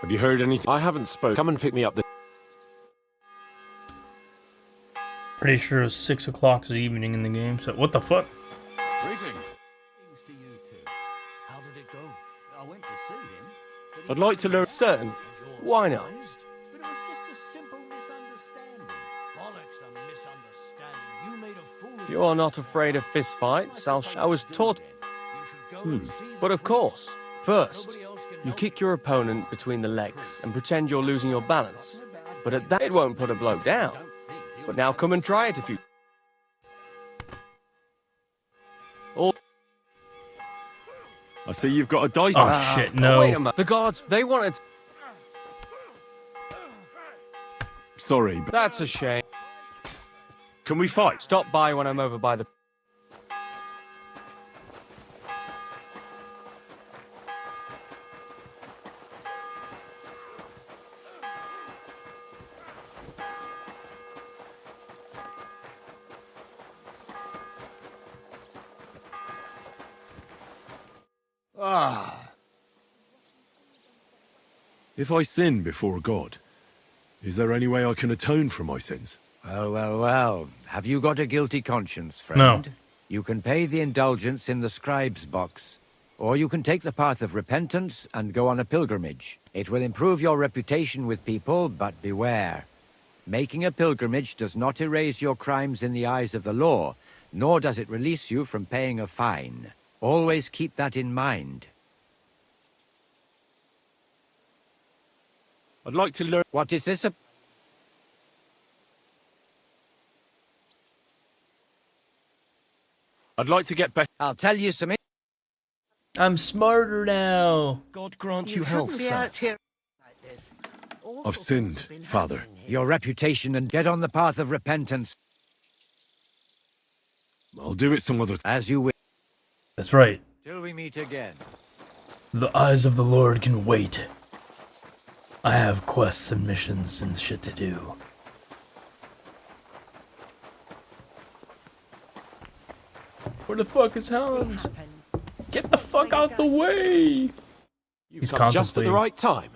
Have you heard anything? I haven't spoken. Come and pick me up this... Pretty sure it was 6 o'clock this evening in the game, so what the fuck? Greetings. To you two. How did it go? I went to see him. but he I'd like to learn... Certain. Why not? But it was just a simple misunderstanding. Bollocks, a misunderstanding. You made a fool of If you are not afraid of fistfights, I was taught... But of course, first, you kick your opponent between the legs and pretend you're losing your balance. But at that, it won't put a bloke down. But now come and try it if you... Or... I see you've got a dice. Oh shit, no. Wait a minute. The guards, they wanted... Sorry, but... That's a shame. Can we fight? Stop by when I'm over by the... If I sin before God, is there any way I can atone for my sins? Well. Have you got a guilty conscience, friend? No. You can pay the indulgence in the scribe's box, or you can take the path of repentance and go on a pilgrimage. It will improve your reputation with people, but beware. Making a pilgrimage does not erase your crimes in the eyes of the law, nor does it release you from paying a fine. Always keep that in mind. I'd like to learn... What is this? I'd like to get better. I'll tell you something. I'm smarter now. God grant you health, sir. I've sinned, Father. Your reputation and get on the path of repentance. I'll do it some other... As you will. That's right. Till we meet again. The eyes of the Lord can wait. I have quests and missions and shit to do. Where the fuck is Helens? Get the fuck out the way! You've come just at the right time.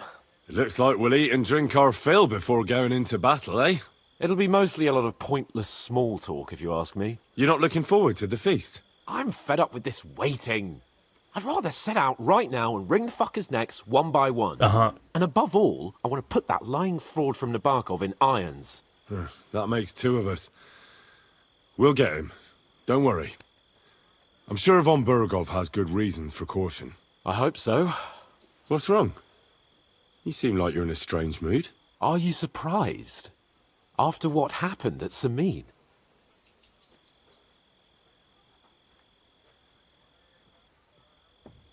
It looks like we'll eat and drink our fill before going into battle, eh? It'll be mostly a lot of pointless small talk, if you ask me. You're not looking forward to the feast? I'm fed up with this waiting. I'd rather set out right now and wring the fuckers' necks one by one. Uh-huh. And above all, I want to put that lying fraud from Nabokov in irons. That makes two of us. We'll get him. Don't worry. I'm sure Von Burgov has good reasons for caution. I hope so. What's wrong? You seem like you're in a strange mood. Are you surprised? After what happened at Samin?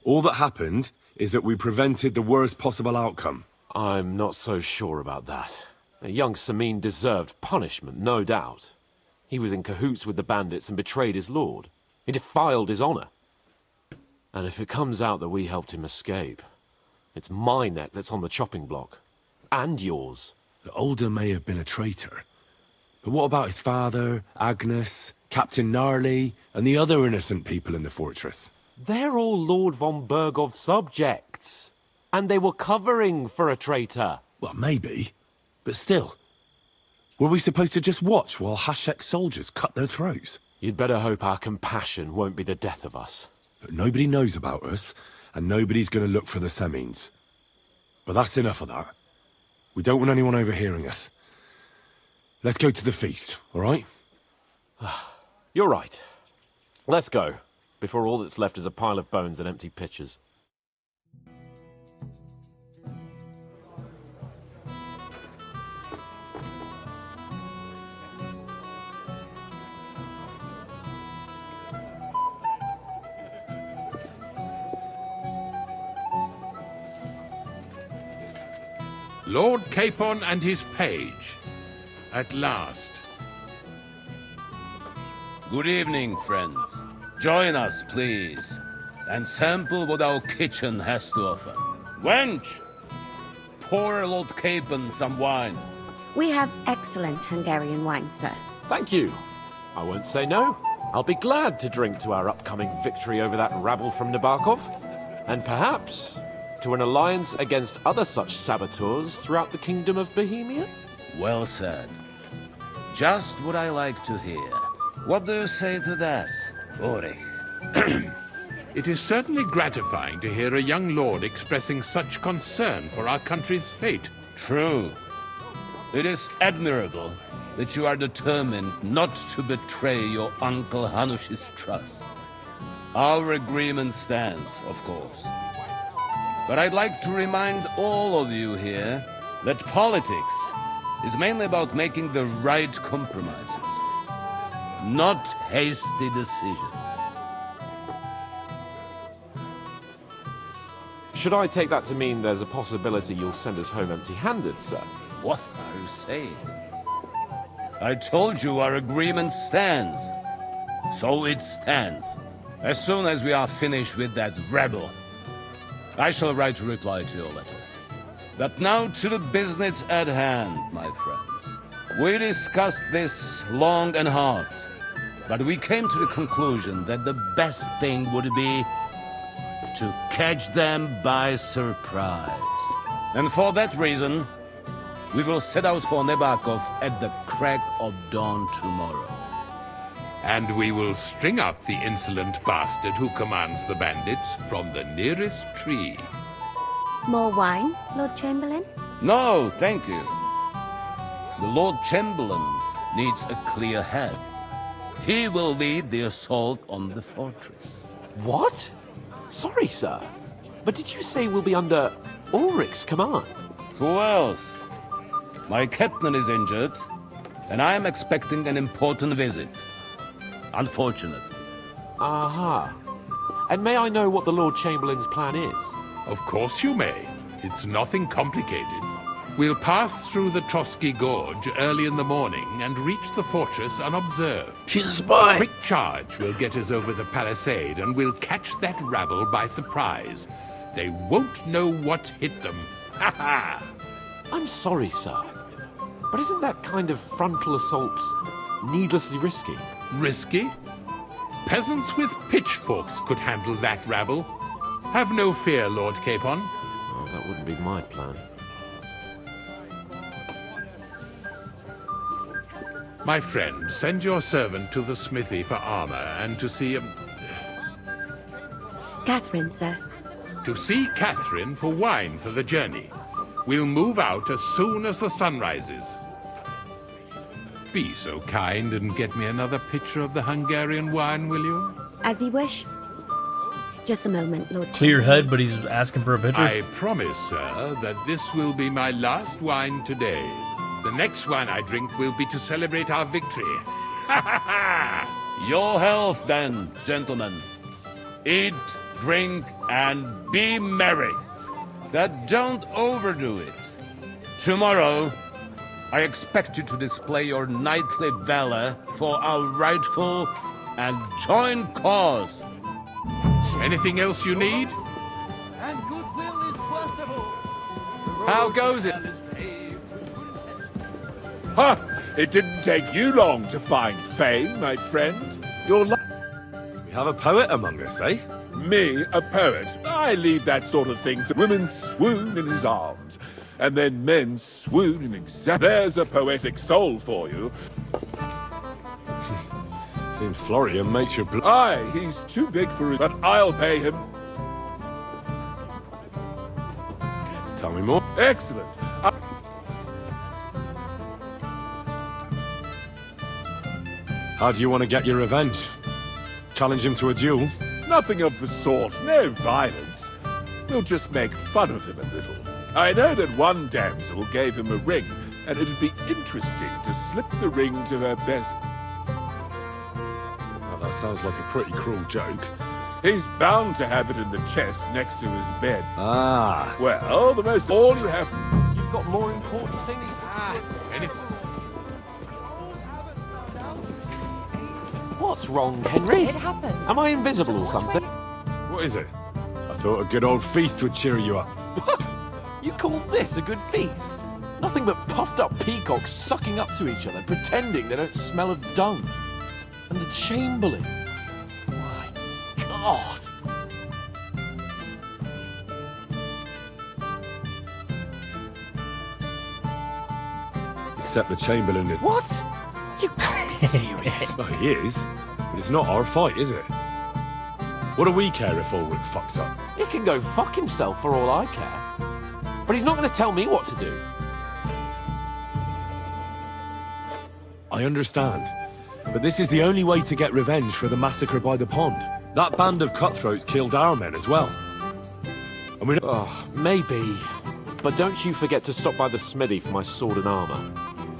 All that happened is that we prevented the worst possible outcome. I'm not so sure about that. Young Samin deserved punishment, no doubt. He was in cahoots with the bandits and betrayed his lord. He defiled his honor. And if it comes out that we helped him escape, it's my neck that's on the chopping block. And yours. The Older may have been a traitor. But what about his father, Agnes, Captain Gnarly, and the other innocent people in the fortress? They're all Lord von Bergov's subjects. And they were covering for a traitor. Well, maybe. But still. Were we supposed to just watch while Hashek's soldiers cut their throats? You'd better hope our compassion won't be the death of us. But nobody knows about us, and nobody's going to look for the Semines. But that's enough of that. We don't want anyone overhearing us. Let's go to the feast, all right? You're right. Let's go, before all that's left is a pile of bones and empty pitchers. Lord Capon and his page. At last. Good evening, friends. Join us, please, and sample what our kitchen has to offer. Wench, pour Lord Capon some wine. We have excellent Hungarian wine, sir. Thank you. I won't say no. I'll be glad to drink to our upcoming victory over that rabble from Nabokov. And perhaps to an alliance against other such saboteurs throughout the kingdom of Bohemia? Well said. Just what I like to hear. What do you say to that, Ulrich? It is certainly gratifying to hear a young lord expressing such concern for our country's fate. True. It is admirable that you are determined not to betray your Uncle Hanush's trust. Our agreement stands, of course. But I'd like to remind all of you here that politics is mainly about making the right compromises, not hasty decisions. Should I take that to mean there's a possibility you'll send us home empty-handed, sir? What are you saying? I told you our agreement stands. So it stands. As soon as we are finished with that rebel, I shall write a reply to your letter. But now to the business at hand, my friends. We discussed this long and hard, but we came to the conclusion that the best thing would be to catch them by surprise. And for that reason, we will set out for Nebakov at the crack of dawn tomorrow. And we will string up the insolent bastard who commands the bandits from the nearest tree. More wine, Lord Chamberlain? No, thank you. The Lord Chamberlain needs a clear head. He will lead the assault on the fortress. What? Sorry, sir. But did you say we'll be under Ulrich's command? Who else? My captain is injured, and I am expecting an important visit. Unfortunately. Aha. And may I know what the Lord Chamberlain's plan is? Of course you may. It's nothing complicated. We'll pass through the Trotsky Gorge early in the morning and reach the fortress unobserved. She's a spy. Quick charge will get us over the palisade and we'll catch that rabble by surprise. They won't know what hit them. Ha ha! I'm sorry, sir. But isn't that kind of frontal assault needlessly risky? Risky? Peasants with pitchforks could handle that rabble. Have no fear, Lord Capon. Oh, that wouldn't be my plan. My friend, send your servant to the smithy for armor and to see Catherine, sir. To see Catherine for wine for the journey. We'll move out as soon as the sun rises. Be so kind and get me another pitcher of the Hungarian wine, will you? As you wish. Just a moment, Lord. Clear head, but he's asking for a picture. I promise, sir, that this will be my last wine today. The next wine I drink will be to celebrate our victory. Your health, then, gentlemen. Eat, drink, and be merry. But don't overdo it. Tomorrow, I expect you to display your knightly valor for our rightful and joint cause. Anything else you need? And goodwill is first of all. How goes it? Ha! It didn't take you long to find fame, my friend. You're We have a poet among us, eh? me, a poet. I leave that sort of thing to women swoon in his arms, and then men swoon in There's a poetic soul for you. Seems Florian makes your blood. Aye, he's too big for it, but I'll pay him. Tell me more. Excellent. How do you want to get your revenge? Challenge him to a duel? Nothing of the sort. No violence. We'll just make fun of him a little. I know that one damsel gave him a ring, and it'd be interesting to slip the ring to her best. Well, that sounds like a pretty cruel joke. He's bound to have it in the chest next to his bed. Ah. Well, all you have... You've got more important things. What's wrong, Henry? It happens. Am I invisible or something? What is it? I thought a good old feast would cheer you up. You call this a good feast? Nothing but puffed up peacocks sucking up to each other, pretending they don't smell of dung. And the Chamberlain. My God. Except the Chamberlain is... What? You can't be serious. Oh, he is. But it's not our fight, is it? What do we care if Ulrich fucks up? He can go fuck himself for all I care. But he's not going to tell me what to do. I understand. But this is the only way to get revenge for the massacre by the pond. That band of cutthroats killed our men as well. And we... Oh, maybe. But don't you forget to stop by the smithy for my sword and armor.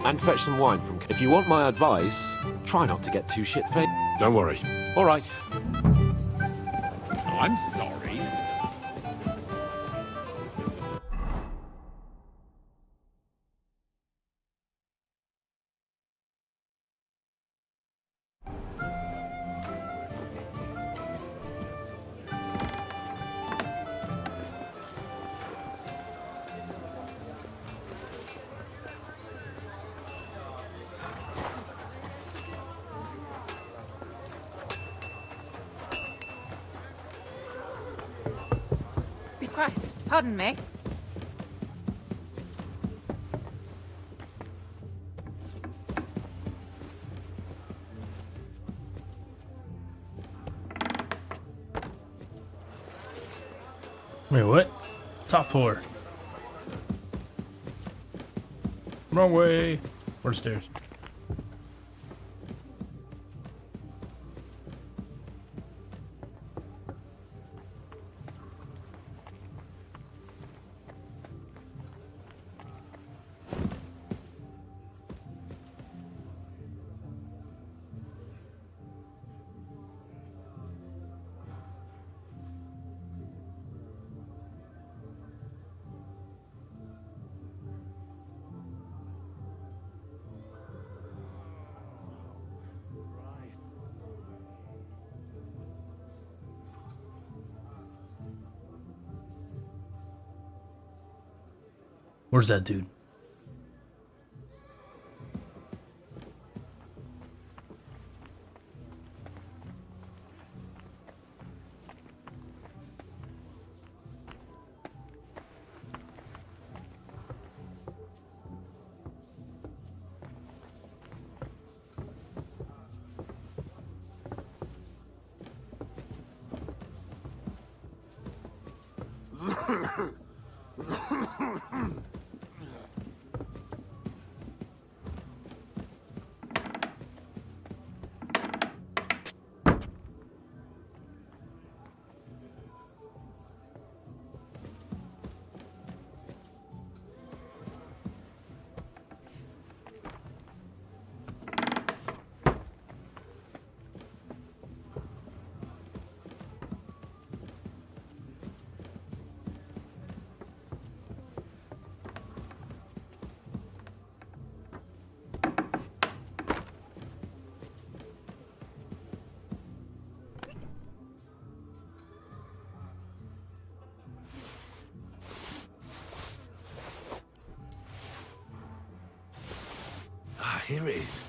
And fetch some wine from... If you want my advice, try not to get too shit-faced. Don't worry. All right. I'm sorry. Christ, pardon me. Wait, what? Top floor. Wrong way. Where's stairs? Where's that dude? Here it is.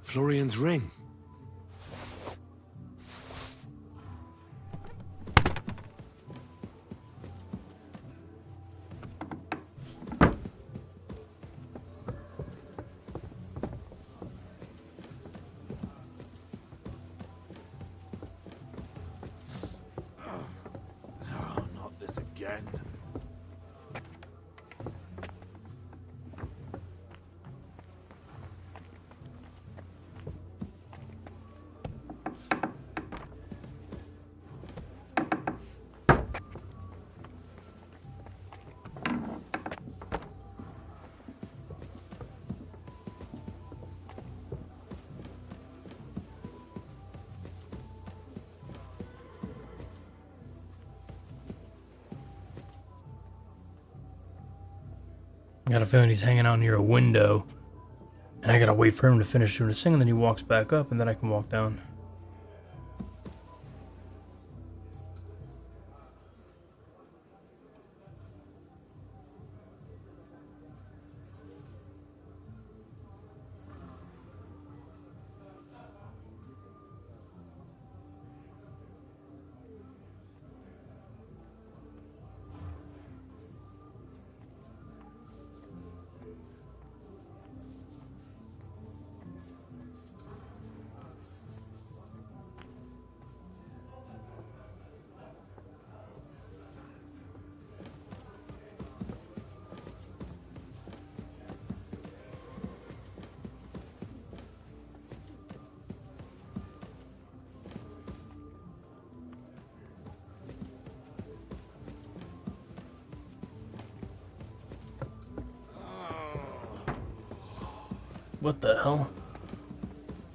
Florian's ring. Oh, not this again. I got a feeling he's hanging out near a window. And I gotta wait for him to finish doing his thing, and then he walks back up, and then I can walk down. What the hell?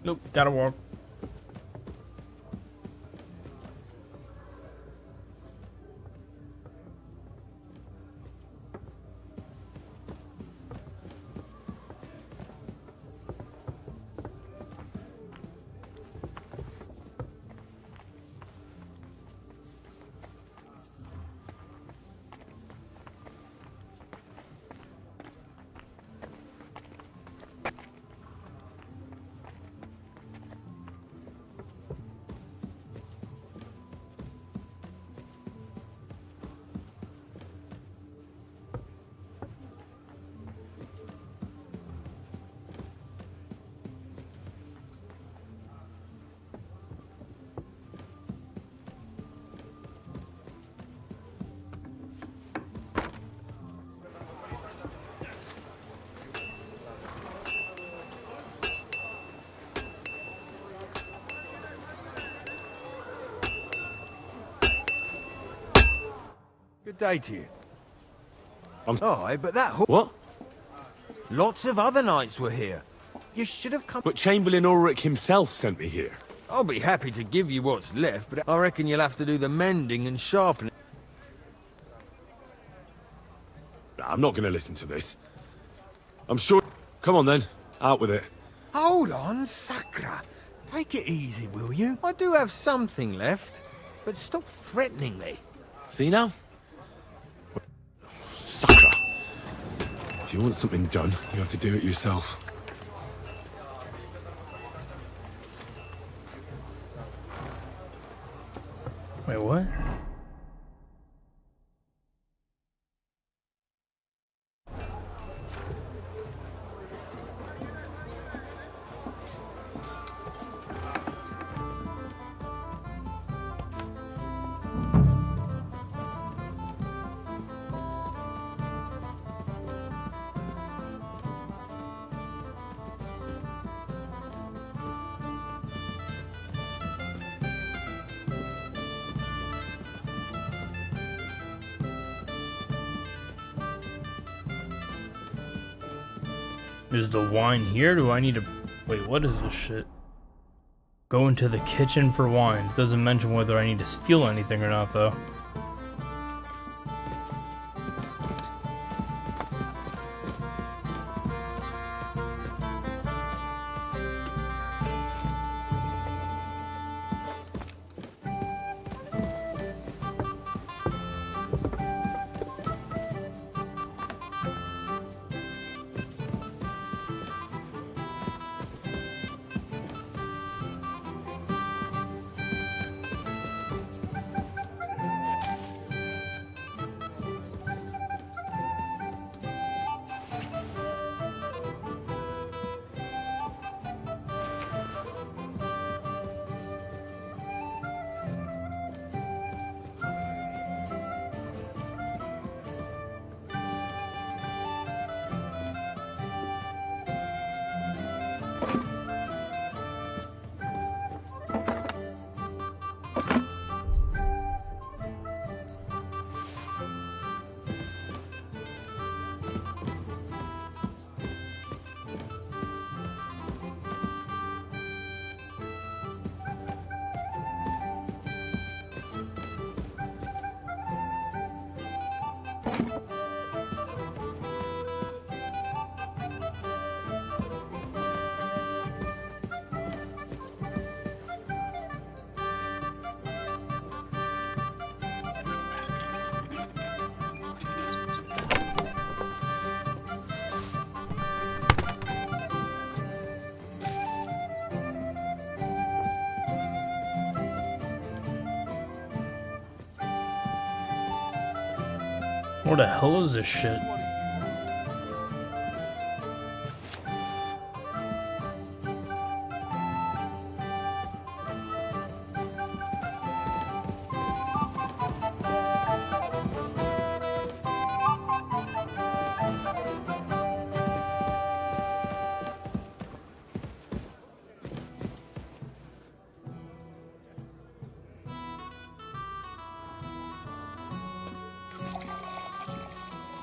Nope, gotta walk. Good day to you. I'm Aye, but that... What? Lots of other knights were here. You should have come... But Chamberlain Ulrich himself sent me here. I'll be happy to give you what's left, but I reckon you'll have to do the mending and sharpening. I'm not going to listen to this. I'm sure... Come on then, out with it. Hold on, Sakra. Take it easy, will you? I do have something left, but stop threatening me. See now? Sakra. If you want something done, you have to do it yourself. Wait, what? Is the wine here? Do I need to... Wait, what is this shit? Go into the kitchen for wine. It doesn't mention whether I need to steal anything or not, though. What the hell is this shit?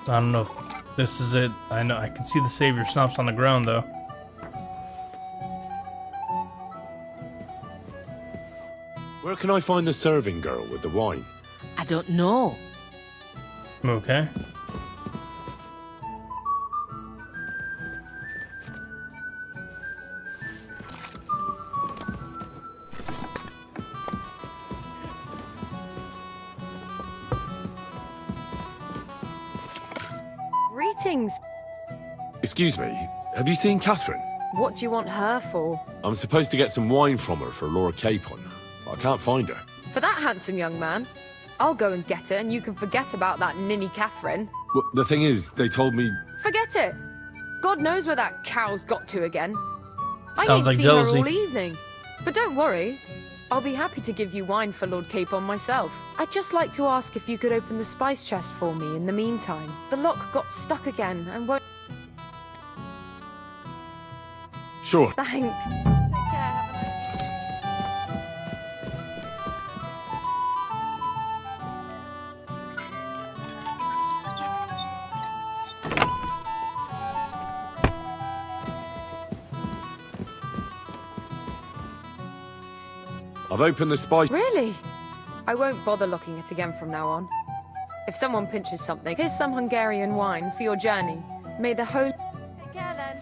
I don't know if this is it. I know I can see the savior snaps on the ground though. Where can I find the serving girl with the wine? I don't know. Okay. Greetings. Excuse me, have you seen Catherine? What do you want her for? I'm supposed to get some wine from her for Laura Capon. I can't find her. For that handsome young man? I'll go and get her, and you can forget about that ninny Catherine. Well, the thing is, they told me... Forget it. God knows where that cow's got to again. Sounds I ain't like seen jealousy. her all evening. But don't worry. I'll be happy to give you wine for Lord Capon myself. I'd just like to ask if you could open the spice chest for me in the meantime. The lock got stuck again and won't... Sure. Thanks. I've opened the spice... Really? I won't bother locking it again from now on. If someone pinches something, here's some Hungarian wine for your journey. May the whole... Take care then.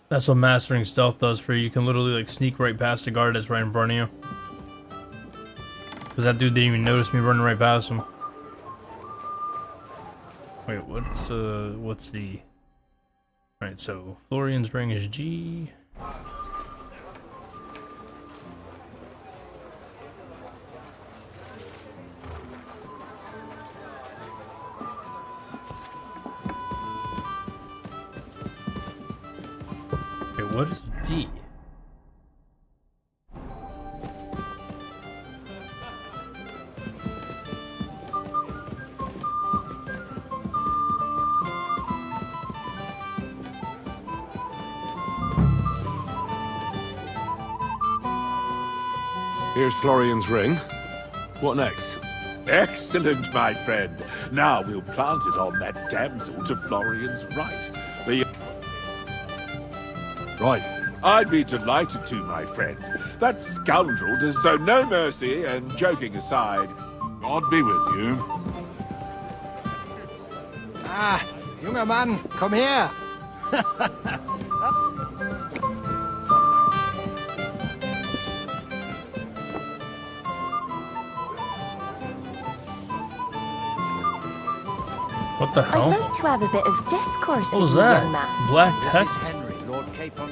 That's what mastering stealth does for you. You can literally like sneak right past a guard that's right in front of you. Because that dude didn't even notice me running right past him. Wait, what's the... Alright, so Florian's ring is G. What is D? Here's Florian's ring. What next? Excellent, my friend. Now we'll plant it on that damsel to Florian's right. Right. I'd be delighted to, my friend. That scoundrel does show no mercy, and joking aside, God be with you. Ah, junger Mann, komm her! What the hell? I'd like to have a bit of discourse What with was you, that? young man. Black text? Henry, Lord Capon.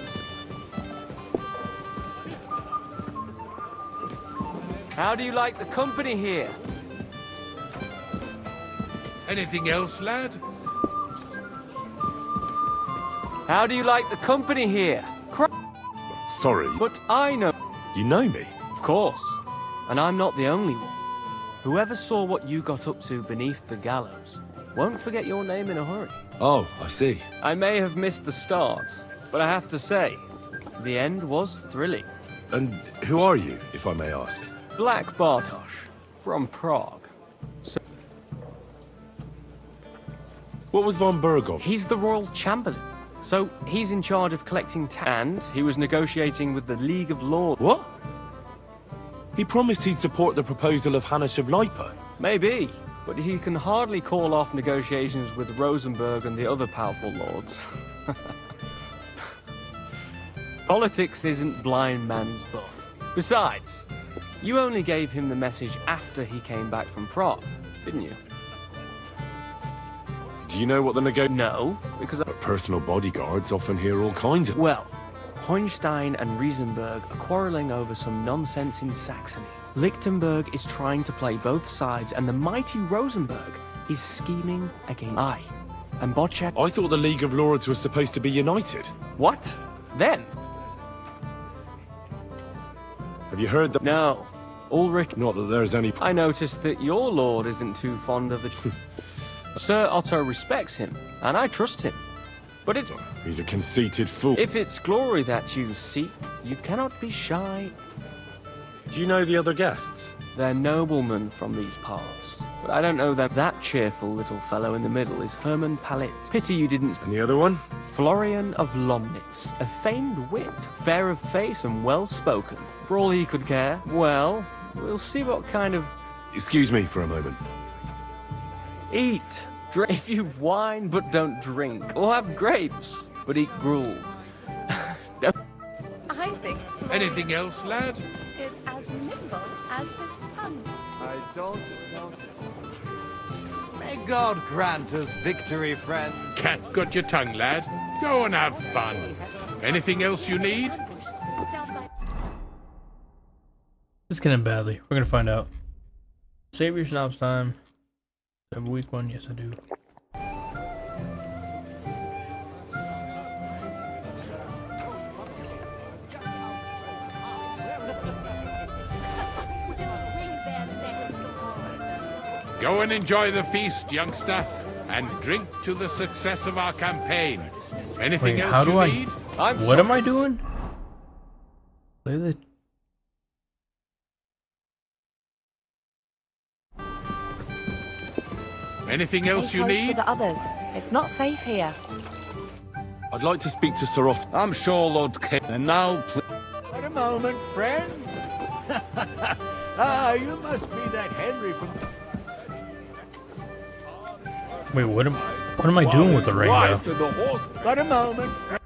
How do you like the company here? Anything else, lad? How do you like the company here? Sorry. But I know. You know me? Of course. And I'm not the only one. Whoever saw what you got up to beneath the gallows won't forget your name in a hurry. Oh, I see. I may have missed the start, but I have to say, the end was thrilling. And who are you, if I may ask? Black Bartosz, from Prague. So what was von Burgov? He's the royal chamberlain. So he's in charge of collecting and he was negotiating with the League of Lords. What? He promised he'd support the proposal of Hannes of Lipa. Maybe, but he can hardly call off negotiations with Rosenberg and the other powerful lords. Politics isn't blind man's buff. Besides, you only gave him the message after he came back from Prague, didn't you? Do you know what the No, because personal bodyguards often hear all kinds of... Well, Hohenstein and Riesenberg are quarreling over some nonsense in Saxony. Lichtenberg is trying to play both sides, and the mighty Rosenberg is scheming against I. And Bocek... I thought the League of Lords was supposed to be united. What? Then? Have you heard that? No. Ulrich... Not that there's any... I noticed that your lord isn't too fond of the... Sir Otto respects him, and I trust him. But it's... He's a conceited fool. If it's glory that you seek, you cannot be shy. Do you know the other guests? They're noblemen from these parts, but I don't know them. That cheerful little fellow in the middle is Hermann Palitz. Pity you didn't... And the other one? Florian of Lomnitz, a famed wit, fair of face and well-spoken. For all he could care, well, we'll see what kind of... Excuse me for a moment. Eat. Drink. If you wine but don't drink, or have grapes but eat gruel. I think Anything else, lad? is as nimble as his tongue. I don't doubt it. May God grant us victory, friend. Cat got your tongue, lad. Go and have fun. Anything else you need? This can end badly. We're gonna find out. Save your schnapps time. Do I have a weak one? Yes, I do. Go and enjoy the feast, youngster, and drink to the success of our campaign. Anything Wait, else how do you I... need? What am I doing? Play the... Anything else Stay you close to need? the others. It's not safe here. I'd like to speak to Sir Otto. I'm sure Lord Capon. And now, Wait a moment, friend. You must be that Henry from... Wait, what am I doing with the ring now? Wait a moment, friend.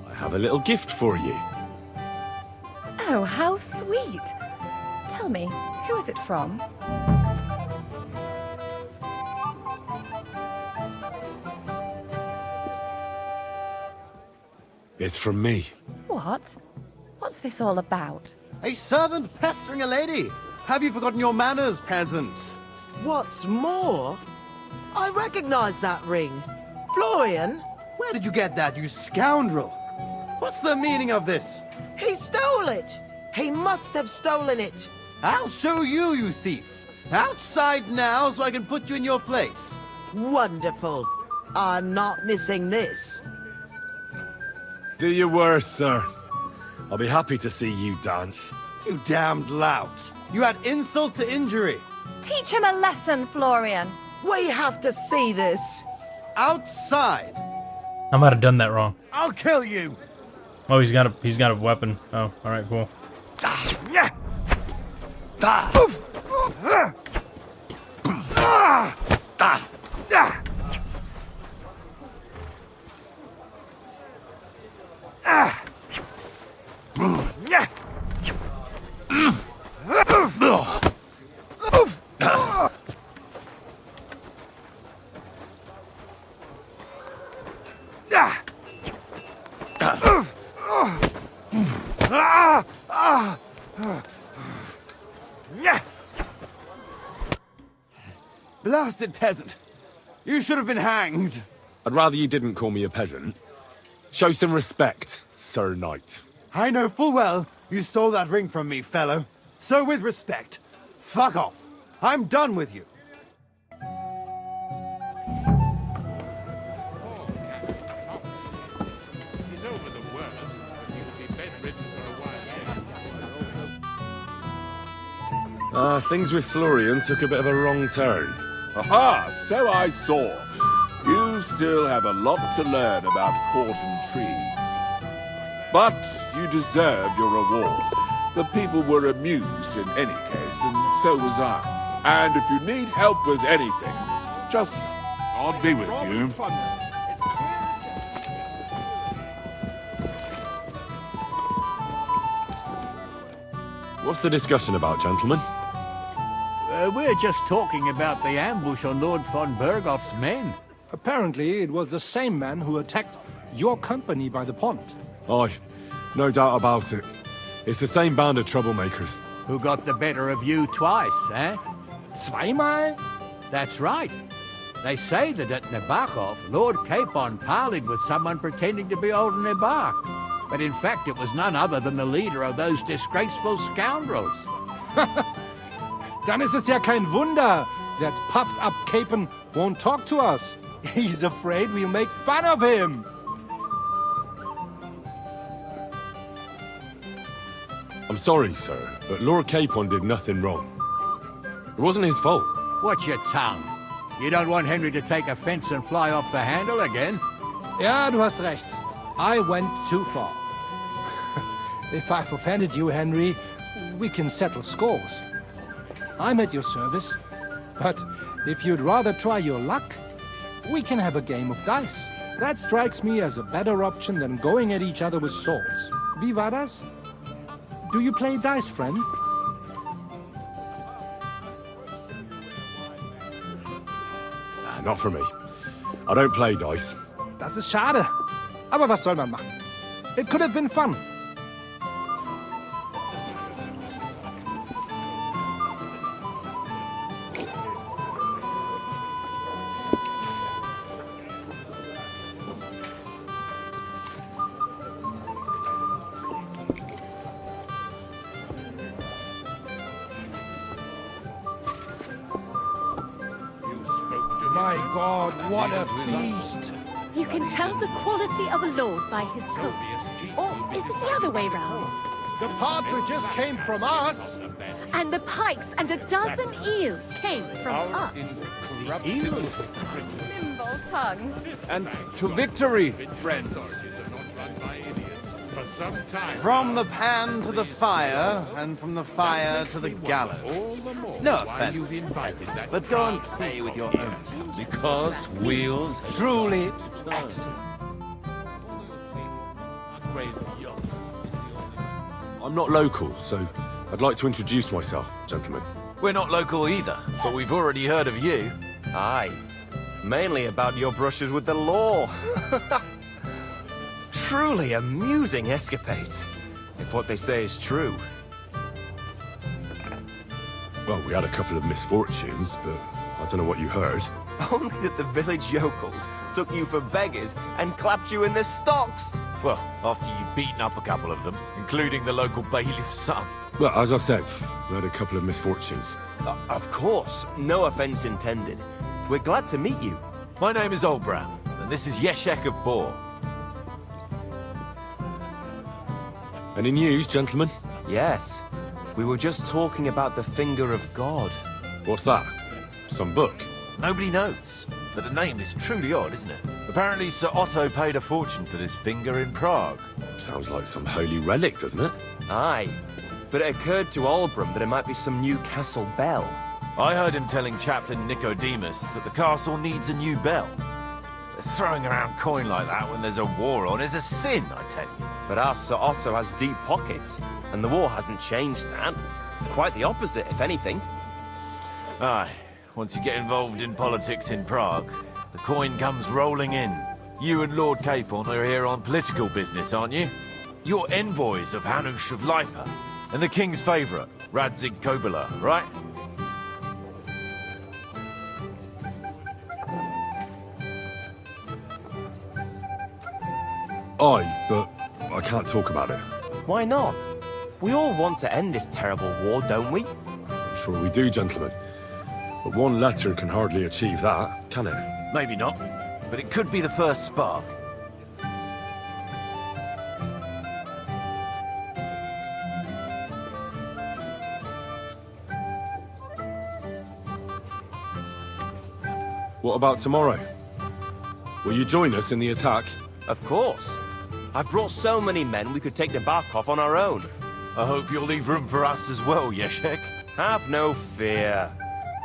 I have a little gift for you. Oh, how sweet. Tell me, who is it from? It's from me. What? What's this all about? A servant pestering a lady! Have you forgotten your manners, peasant? What's more, I recognize that ring. Florian? Where did you get that, you scoundrel? What's the meaning of this? He stole it! He must have stolen it! I'll show you, you thief! Outside now so I can put you in your place. Wonderful. I'm not missing this. Do your worst, sir. I'll be happy to see you dance. You damned lout. You add insult to injury. Teach him a lesson, Florian. We have to see this. Outside. I might have done that wrong. I'll kill you. Oh, he's got a weapon. Oh, all right, cool. Blasted peasant! You should have been hanged! I'd rather you didn't call me a peasant. Show some respect, Sir Knight. I know full well you stole that ring from me, fellow. So with respect, fuck off. I'm done with you. He's over the worst, but he will be bedridden for a while. Things with Florian took a bit of a wrong turn. Aha, so I saw. You still have a lot to learn about court and trees. But you deserve your reward. The people were amused in any case, and so was I. And if you need help with anything, just... God be with you. What's the discussion about, gentlemen? We're just talking about the ambush on Lord von Bergoff's men. Apparently, it was the same man who attacked your company by the pond. Aye, no doubt about it. It's the same band of troublemakers. Who got the better of you twice, eh? Zweimal? That's right. They say that at Nabokov, Lord Capon parleyed with someone pretending to be old Nebak. But in fact, it was none other than the leader of those disgraceful scoundrels. Dann ist es ja kein Wunder that puffed-up Capon won't talk to us. He's afraid we'll make fun of him. I'm sorry, sir, but Lord Capon did nothing wrong. It wasn't his fault. Watch your tongue. You don't want Henry to take offense and fly off the handle again? Ja, du hast recht. I went too far. If I've offended you, Henry, we can settle scores. I'm at your service. But if you'd rather try your luck, we can have a game of dice. That strikes me as a better option than going at each other with swords. Wie war das? Do you play dice, friend? Not for me. I don't play dice. Das ist schade. Aber was soll man machen? It could have been fun. My God, what a feast! You can tell the quality of a lord by his cook. Or is it the other way round? The partridges came from us! And the pikes and a dozen eels came from us. Nimble tongue. And to victory, friends. From the pan to the fire, and from the fire to the gallows. No offense, but go and play with your own. Because wheels... Truly excellent. I'm not local, so I'd like to introduce myself, gentlemen. We're not local either, but we've already heard of you. Aye. Mainly about your brushes with the law. Truly amusing escapades, if what they say is true. Well, we had a couple of misfortunes, but I don't know what you heard. Only that the village yokels took you for beggars and clapped you in the stocks. Well, after you'd beaten up a couple of them, including the local bailiff's son. Well, as I said, we had a couple of misfortunes. Of course, no offense intended. We're glad to meet you. My name is Olbram, and this is Yeshek of Bor. Any news, gentlemen? Yes. We were just talking about the Finger of God. What's that? Some book? Nobody knows, but the name is truly odd, isn't it? Apparently Sir Otto paid a fortune for this finger in Prague. Sounds like some holy relic, doesn't it? Aye. but it occurred to Albram that it might be some new castle bell. I heard him telling Chaplain Nicodemus that the castle needs a new bell. Throwing around coin like that when there's a war on is a sin, I tell you. But our Sir Otto has deep pockets, and the war hasn't changed that. Quite the opposite, if anything. Aye, once you get involved in politics in Prague, the coin comes rolling in. You and Lord Capon are here on political business, aren't you? You're envoys of Hanush of Lipa, and the king's favourite, Radzig Kobyla, right? Aye, but I can't talk about it. Why not? We all want to end this terrible war, don't we? I'm sure we do, gentlemen. But one letter can hardly achieve that, can it? Maybe not, but it could be the first spark. What about tomorrow? Will you join us in the attack? Of course. I've brought so many men we could take the Barkov on our own. I hope you'll leave room for us as well, Yeshek. Have no fear.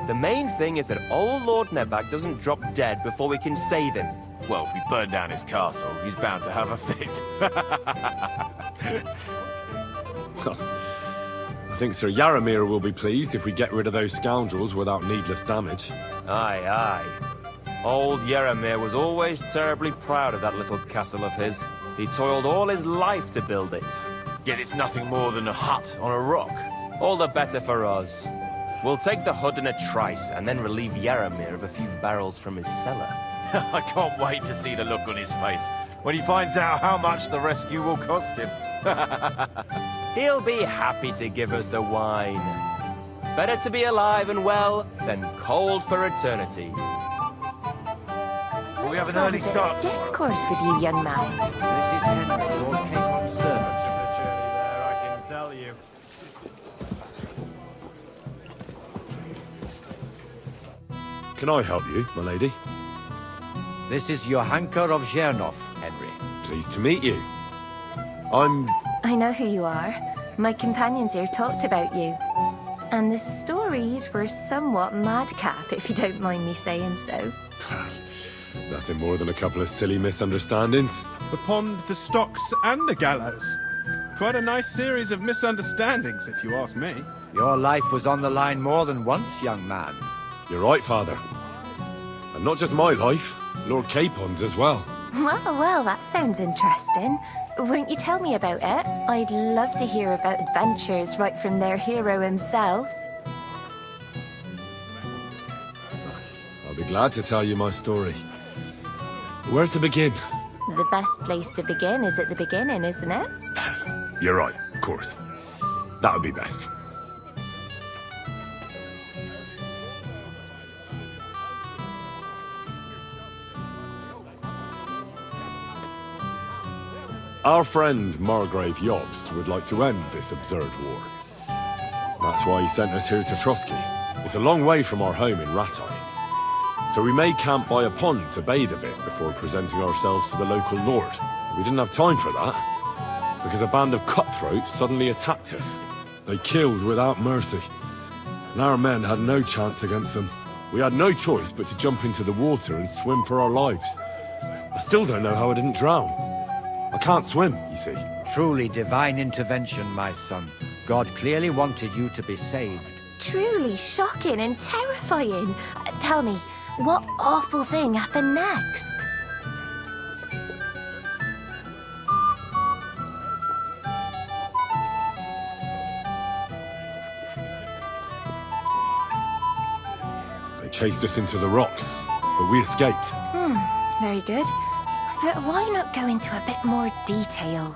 The main thing is that old Lord Nebak doesn't drop dead before we can save him. Well, if we burn down his castle, he's bound to have a fit. I think Sir Yaramir will be pleased if we get rid of those scoundrels without needless damage. Aye, aye. Old Yaramir was always terribly proud of that little castle of his. He toiled all his life to build it. Yet it's nothing more than a hut on a rock. All the better for us. We'll take the hood in a trice and then relieve Yaramir of a few barrels from his cellar. I can't wait to see the look on his face when he finds out how much the rescue will cost him. He'll be happy to give us the wine. Better to be alive and well than cold for eternity. We have an early start. Discourse with you, young man. This is Henry, Lord Capon's servant. I can tell you. Can I help you, my lady? This is Johanka of Zhernov, Henry. Pleased to meet you. I know who you are. My companions here talked about you. And the stories were somewhat madcap, if you don't mind me saying so. Nothing more than a couple of silly misunderstandings. The pond, the stocks, and the gallows. Quite a nice series of misunderstandings, if you ask me. Your life was on the line more than once, young man. You're right, Father. And not just my life, Lord Capon's as well. Well, that sounds interesting. Won't you tell me about it? I'd love to hear about adventures right from their hero himself. I'll be glad to tell you my story. Where to begin? The best place to begin is at the beginning, isn't it? You're right, of course. That would be best. Our friend Margrave Jobst would like to end this absurd war. That's why he sent us here to Trotsky. It's a long way from our home in Ratai. So we made camp by a pond to bathe a bit before presenting ourselves to the local lord. We didn't have time for that, because a band of cutthroats suddenly attacked us. They killed without mercy, and our men had no chance against them. We had no choice but to jump into the water and swim for our lives. I still don't know how I didn't drown. I can't swim, you see. Truly divine intervention, my son. God clearly wanted you to be saved. Truly shocking and terrifying. Tell me, what awful thing happened next? They chased us into the rocks, but we escaped. Very good. But why not go into a bit more detail?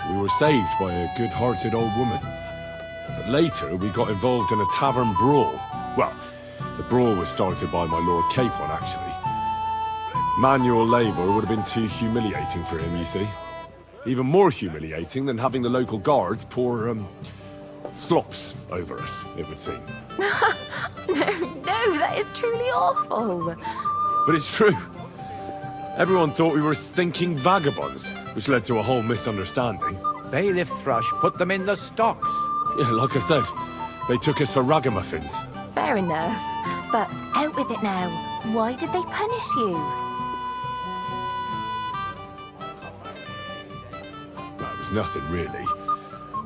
We were saved by a good-hearted old woman. But later, we got involved in a tavern brawl. Well, the brawl was started by my Lord Capon, actually. Manual labour would have been too humiliating for him, you see. Even more humiliating than having the local guards pour, slops over us, it would seem. No, that is truly awful. But it's true. Everyone thought we were stinking vagabonds, which led to a whole misunderstanding. Bailiff Thrush put them in the stocks. Yeah, like I said, they took us for ragamuffins. Fair enough. But out with it now. Why did they punish you? Well, it was nothing, really.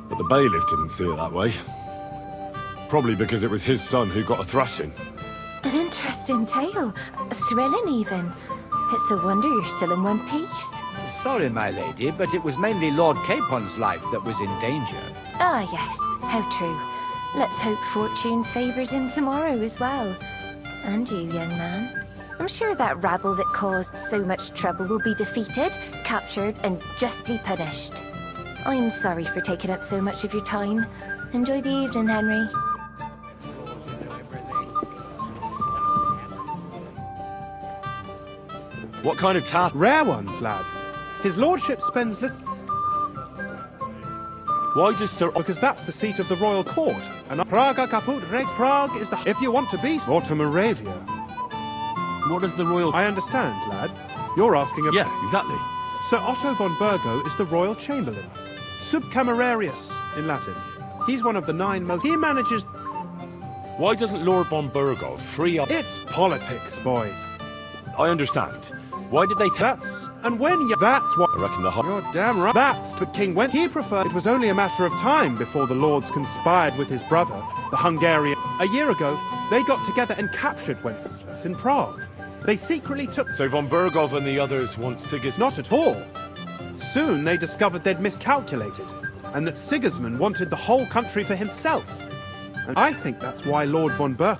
But the bailiff didn't see it that way. Probably because it was his son who got a thrashing. An interesting tale. Thrilling, even. It's a wonder you're still in one piece. Sorry, my lady, but it was mainly Lord Capon's life that was in danger. Ah, yes. How true. Let's hope fortune favours him tomorrow as well. And you, young man. I'm sure that rabble that caused so much trouble will be defeated, captured, and justly punished. I'm sorry for taking up so much of your time. Enjoy the evening, Henry. What kind of task? Rare ones, lad. His lordship spends little... Why does Sir... Because that's the seat of the royal court. And Praga Kaput Reg Prague is the... If you want to be... Or to Moravia. What does the royal... I understand, lad. You're asking about... Yeah, exactly. Sir Otto von Burgo is the royal chamberlain. Subcamerarius, in Latin. He's one of the 9 most... He manages... Why doesn't Lord von Burgo free up... It's politics, boy. I understand. Why did they... That's... And when you... That's what... I reckon the... You're damn right. That's the king when he preferred... It was only a matter of time before the lords conspired with his brother, the Hungarian. A year ago, they got together and captured Wenceslas in Prague. They secretly took... So von Burgov and the others want Sigismund... Not at all. Soon they discovered they'd miscalculated, and that Sigismund wanted the whole country for himself. And I think that's why Lord von Burg...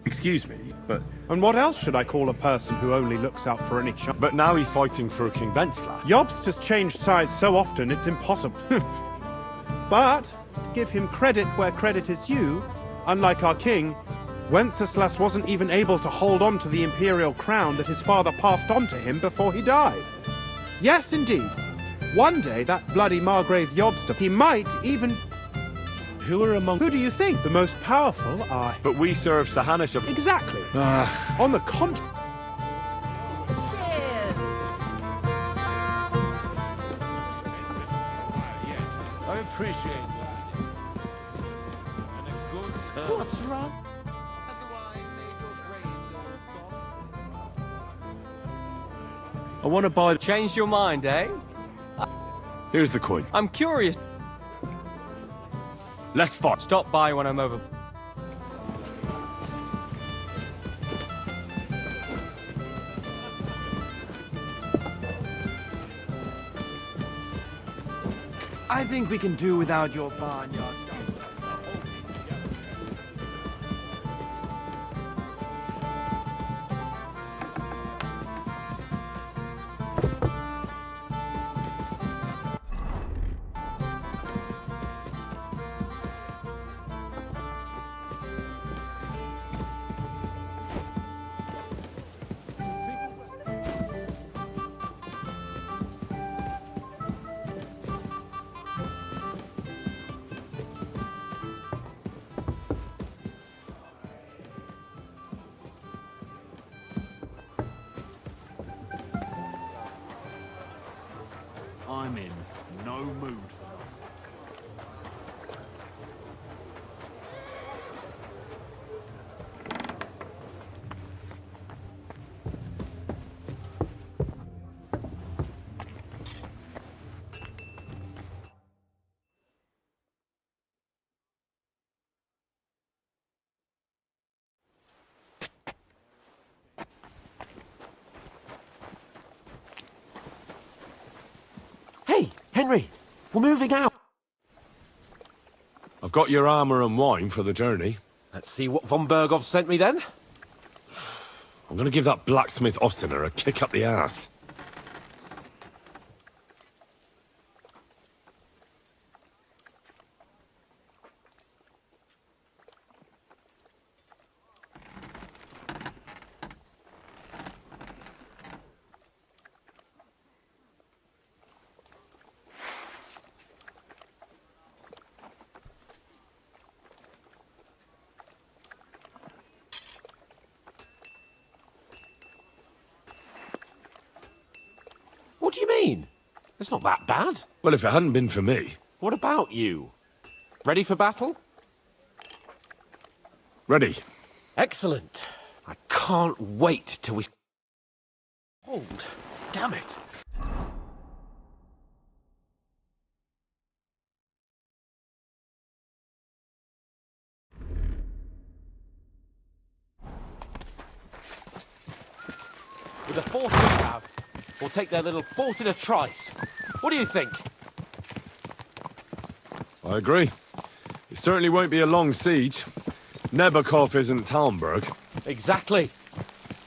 Excuse me, but... And what else should I call a person who only looks out for any chance? But now he's fighting for King Wenceslaus. Jobst has changed sides so often it's impossible. But, give him credit where credit is due, unlike our king, Wenceslas wasn't even able to hold on to the imperial crown that his father passed on to him before he died. Yes, indeed. One day, that bloody Margrave Jobst, he might even... Who are among... Who do you think? The most powerful are... But we serve Sahanish of... Exactly. On the contrary... I appreciate that. And a good service. What's wrong? I want to buy... Changed your mind, eh? Here's the coin. I'm curious. Let's fight. Stop by when I'm over. I think we can do without your barnyard. I'm in no mood for that. Hey, Henry, we're moving out. I've got your armor and wine for the journey. Let's see what von Burgov sent me then. I'm going to give that blacksmith Ossiner a kick up the ass. What do you mean? It's not that bad. Well, if it hadn't been for me, What about you? Ready for battle? Ready. Excellent. I can't wait till we... Hold. Damn it. With the force we have, we'll take their little fort in a trice. What do you think? I agree. It certainly won't be a long siege. Nebakov isn't Talmberg. Exactly.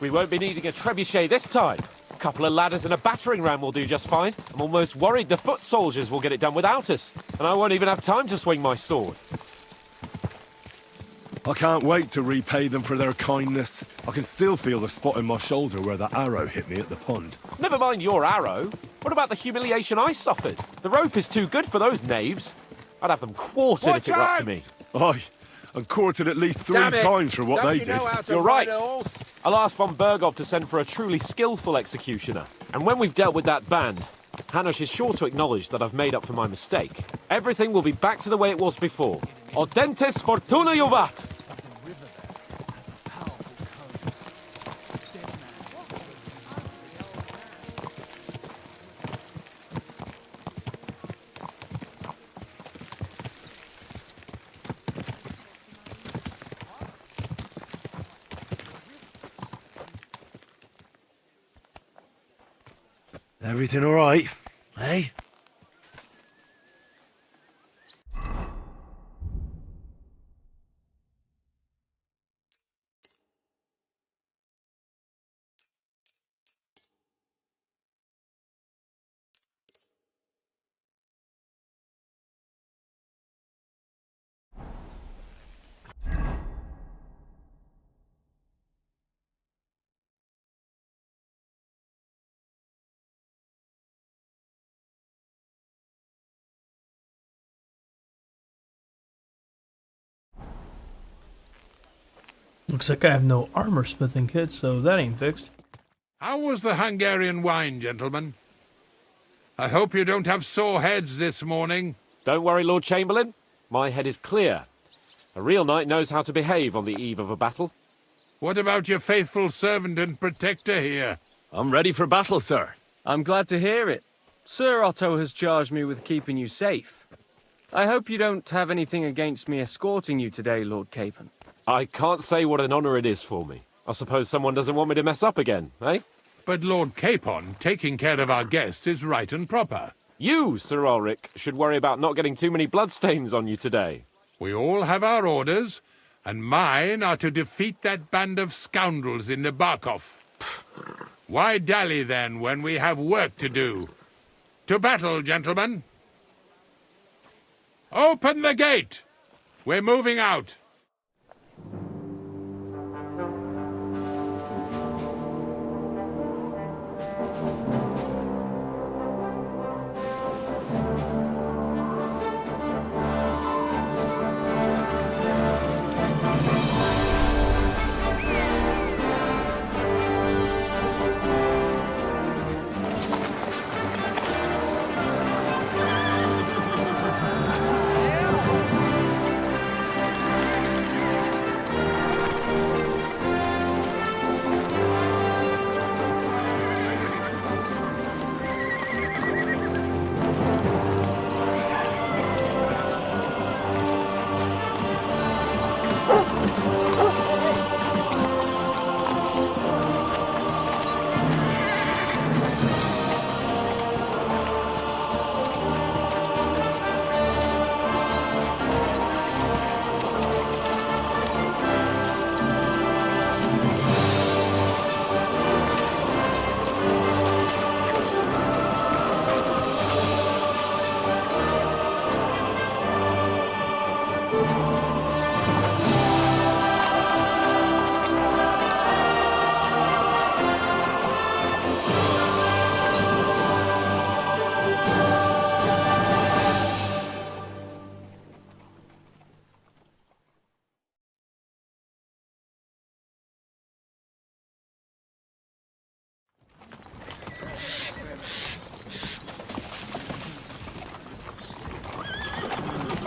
We won't be needing a trebuchet this time. A couple of ladders and a battering ram will do just fine. I'm almost worried the foot soldiers will get it done without us. And I won't even have time to swing my sword. I can't wait to repay them for their kindness. I can still feel the spot in my shoulder where that arrow hit me at the pond. Never mind your arrow. What about the humiliation I suffered? The rope is too good for those knaves. I'd have them quartered if it were up to me. Aye, and quartered at least 3 times for what they did. You're right. I'll ask von Bergov to send for a truly skillful executioner. And when we've dealt with that band, Hanush is sure to acknowledge that I've made up for my mistake. Everything will be back to the way it was before. Audentes fortuna juvat! Everything all right, eh? Looks like I have no armor smithing kit, so that ain't fixed. How was the Hungarian wine, gentlemen? I hope you don't have sore heads this morning. Don't worry, Lord Chamberlain. My head is clear. A real knight knows how to behave on the eve of a battle. What about your faithful servant and protector here? I'm ready for battle, sir. I'm glad to hear it. Sir Otto has charged me with keeping you safe. I hope you don't have anything against me escorting you today, Lord Capon. I can't say what an honor it is for me. I suppose someone doesn't want me to mess up again, eh? But Lord Capon, taking care of our guests is right and proper. You, Sir Ulrich, should worry about not getting too many bloodstains on you today. We all have our orders, and mine are to defeat that band of scoundrels in Nebakov. Why dally, then, when we have work to do? To battle, gentlemen! Open the gate! We're moving out!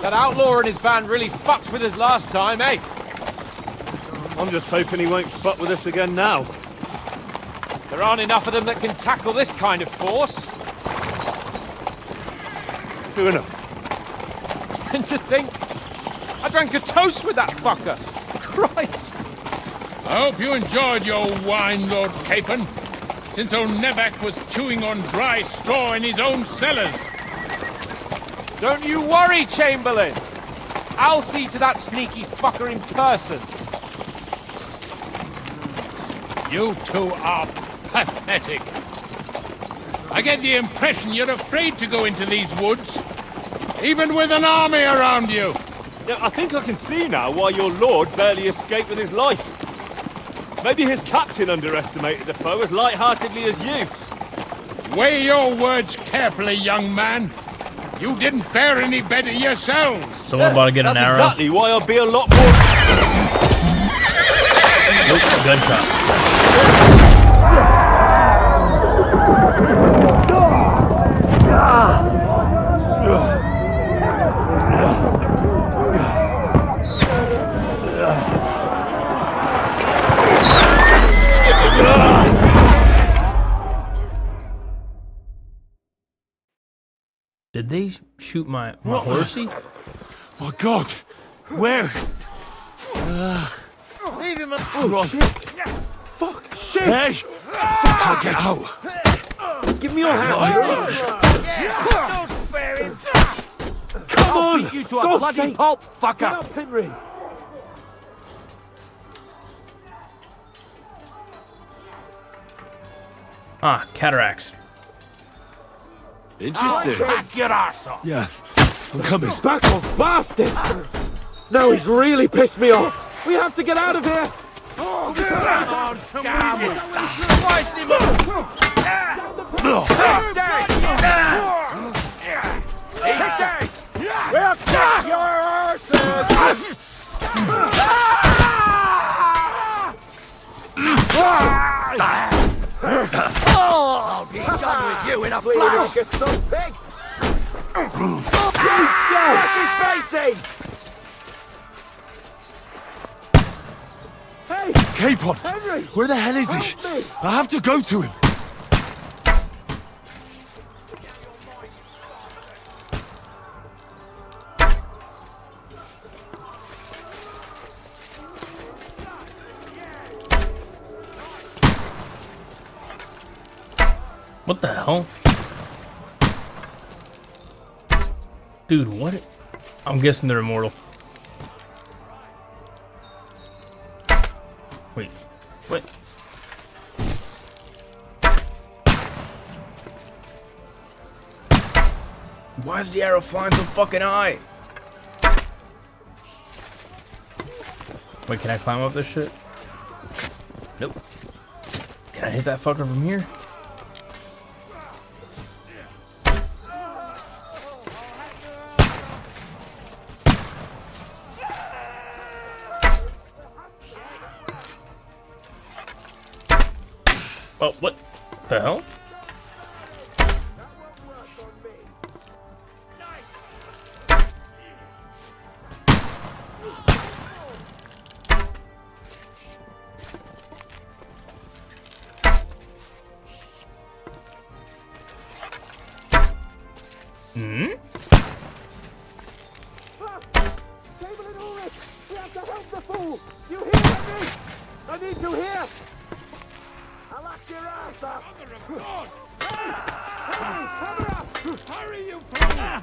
That outlaw and his band really fucked with us last time, eh? I'm just hoping he won't fuck with us again now. There aren't enough of them that can tackle this kind of force. True enough. And to think, I drank a toast with that fucker. Christ. I hope you enjoyed your wine, Lord Capon, since old Nevac was chewing on dry straw in his own cellars. Don't you worry, Chamberlain. I'll see to that sneaky fucker in person. You two are pathetic. I get the impression you're afraid to go into these woods, even with an army around you. Yeah, I think I can see now why your lord barely escaped with his life. Maybe his captain underestimated the foe as light-heartedly as you. Weigh your words carefully, young man. You didn't fare any better yourselves. Someone about to get an arrow. That's exactly why I'll be a lot more... Nope, gunshot. Did they shoot my horsey? My God! Where? Leave him alone! Fuck! Shit! Hey! Fuck, get out! Give me your hand! Don't spare him! Come on! Beat you to a bloody pulp, fucker! Get up, Henry! Ah, cataracts. Interesting. Back your arse off! Yeah, I'm coming. Back off, bastard! Now he's really pissed me off. We have to get out of here. Oh, come on, scum! Slice him up! We'll take your horses! I'll be done with you in a flash! Get so big! Hey! Capon! Henry! Where the hell is he? I have to go to him! What the hell? Dude, what? I'm guessing they're immortal. Wait, what? Why is the arrow flying so fucking high? Wait, can I climb up this shit? Nope. Can I hit that fucker from here? Oh, what the hell? Hmm? We have to help the fool! You hear me? I need you here! I'll lock your ass up! Cover up! Hurry, you fool!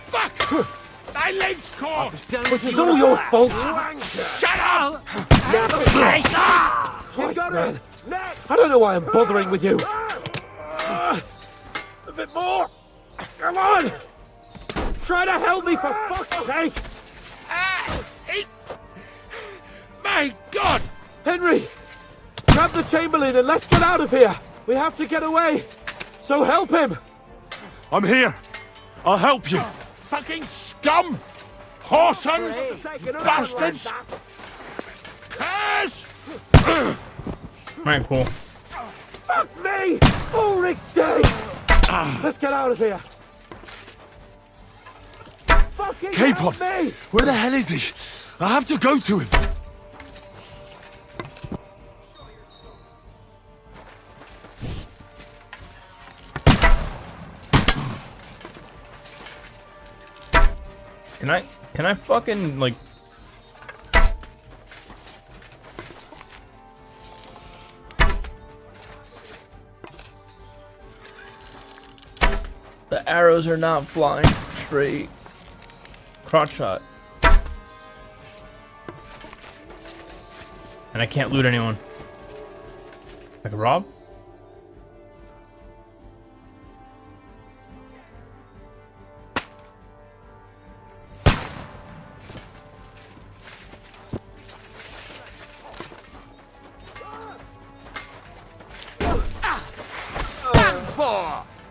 Fuck! My leg's caught! This is all your fault! Shut up! You got it! I don't know why I'm bothering with you! A bit more! Come on! Try to help me for fuck's sake! My God! Henry! Grab the Chamberlain and let's get out of here! We have to get away! So help him! I'm here! I'll help you! Fucking scum! Whoreson! Bastards! Curse! Alright, cool. Fuck me! Ulrich Day! Let's get out of here! Fucking Capon! help me! Where the hell is he? I have to go to him! Can I fucking, like... The arrows are not flying straight. Crotch shot. And I can't loot anyone. Like a rob?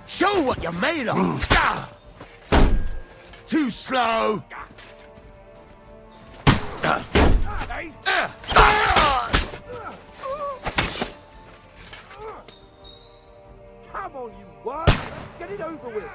Show what you're made of! Too slow! Come on, you what? Let's get it over with.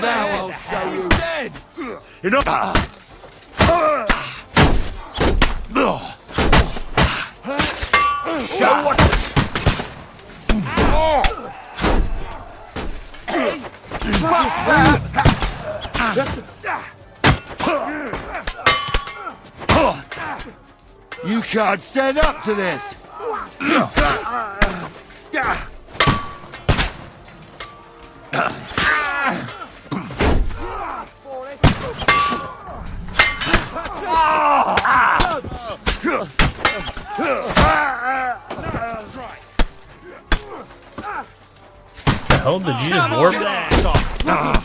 Now I'll show you! Dead! Show what... You can't stand up to this! The hell did you just warp?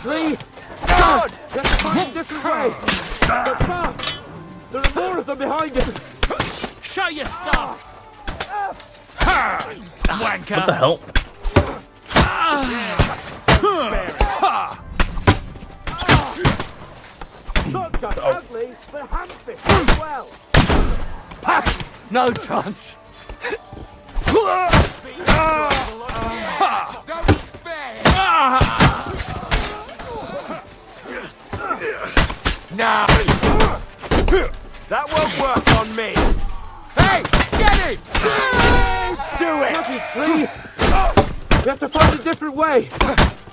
Please! God! Let's find a different way! But fast! There are more of them behind us! Show your stuff! Wanker! What the hell? Not just ugly, but ham-fisted as well! No chance! Don't spare! Now! That won't work on me! Hey! Get him! Do it! Please! We have to find a different way!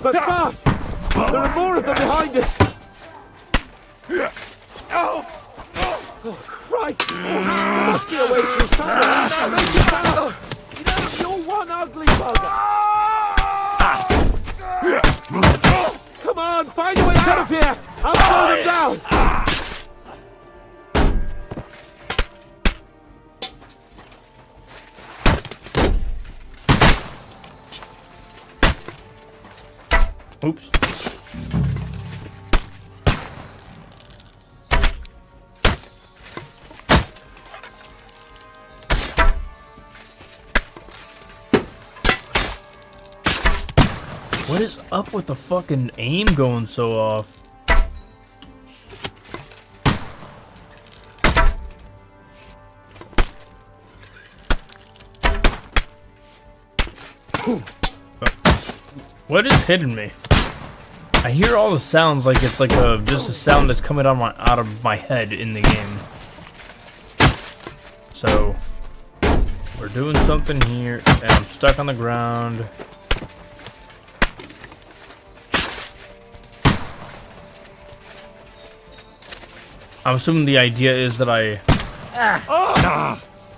But fast! There are more of them behind us! Oh, Christ! There must be a way through somewhere! Now make it fast! You're one ugly bugger! Come on, find a way out of here! I'll slow them down! Oops. What is up with the fucking aim going so off? What is hitting me? I hear all the sounds like it's like just a sound that's coming out of my head in the game. So we're doing something here, and I'm stuck on the ground. I'm assuming the idea is that I.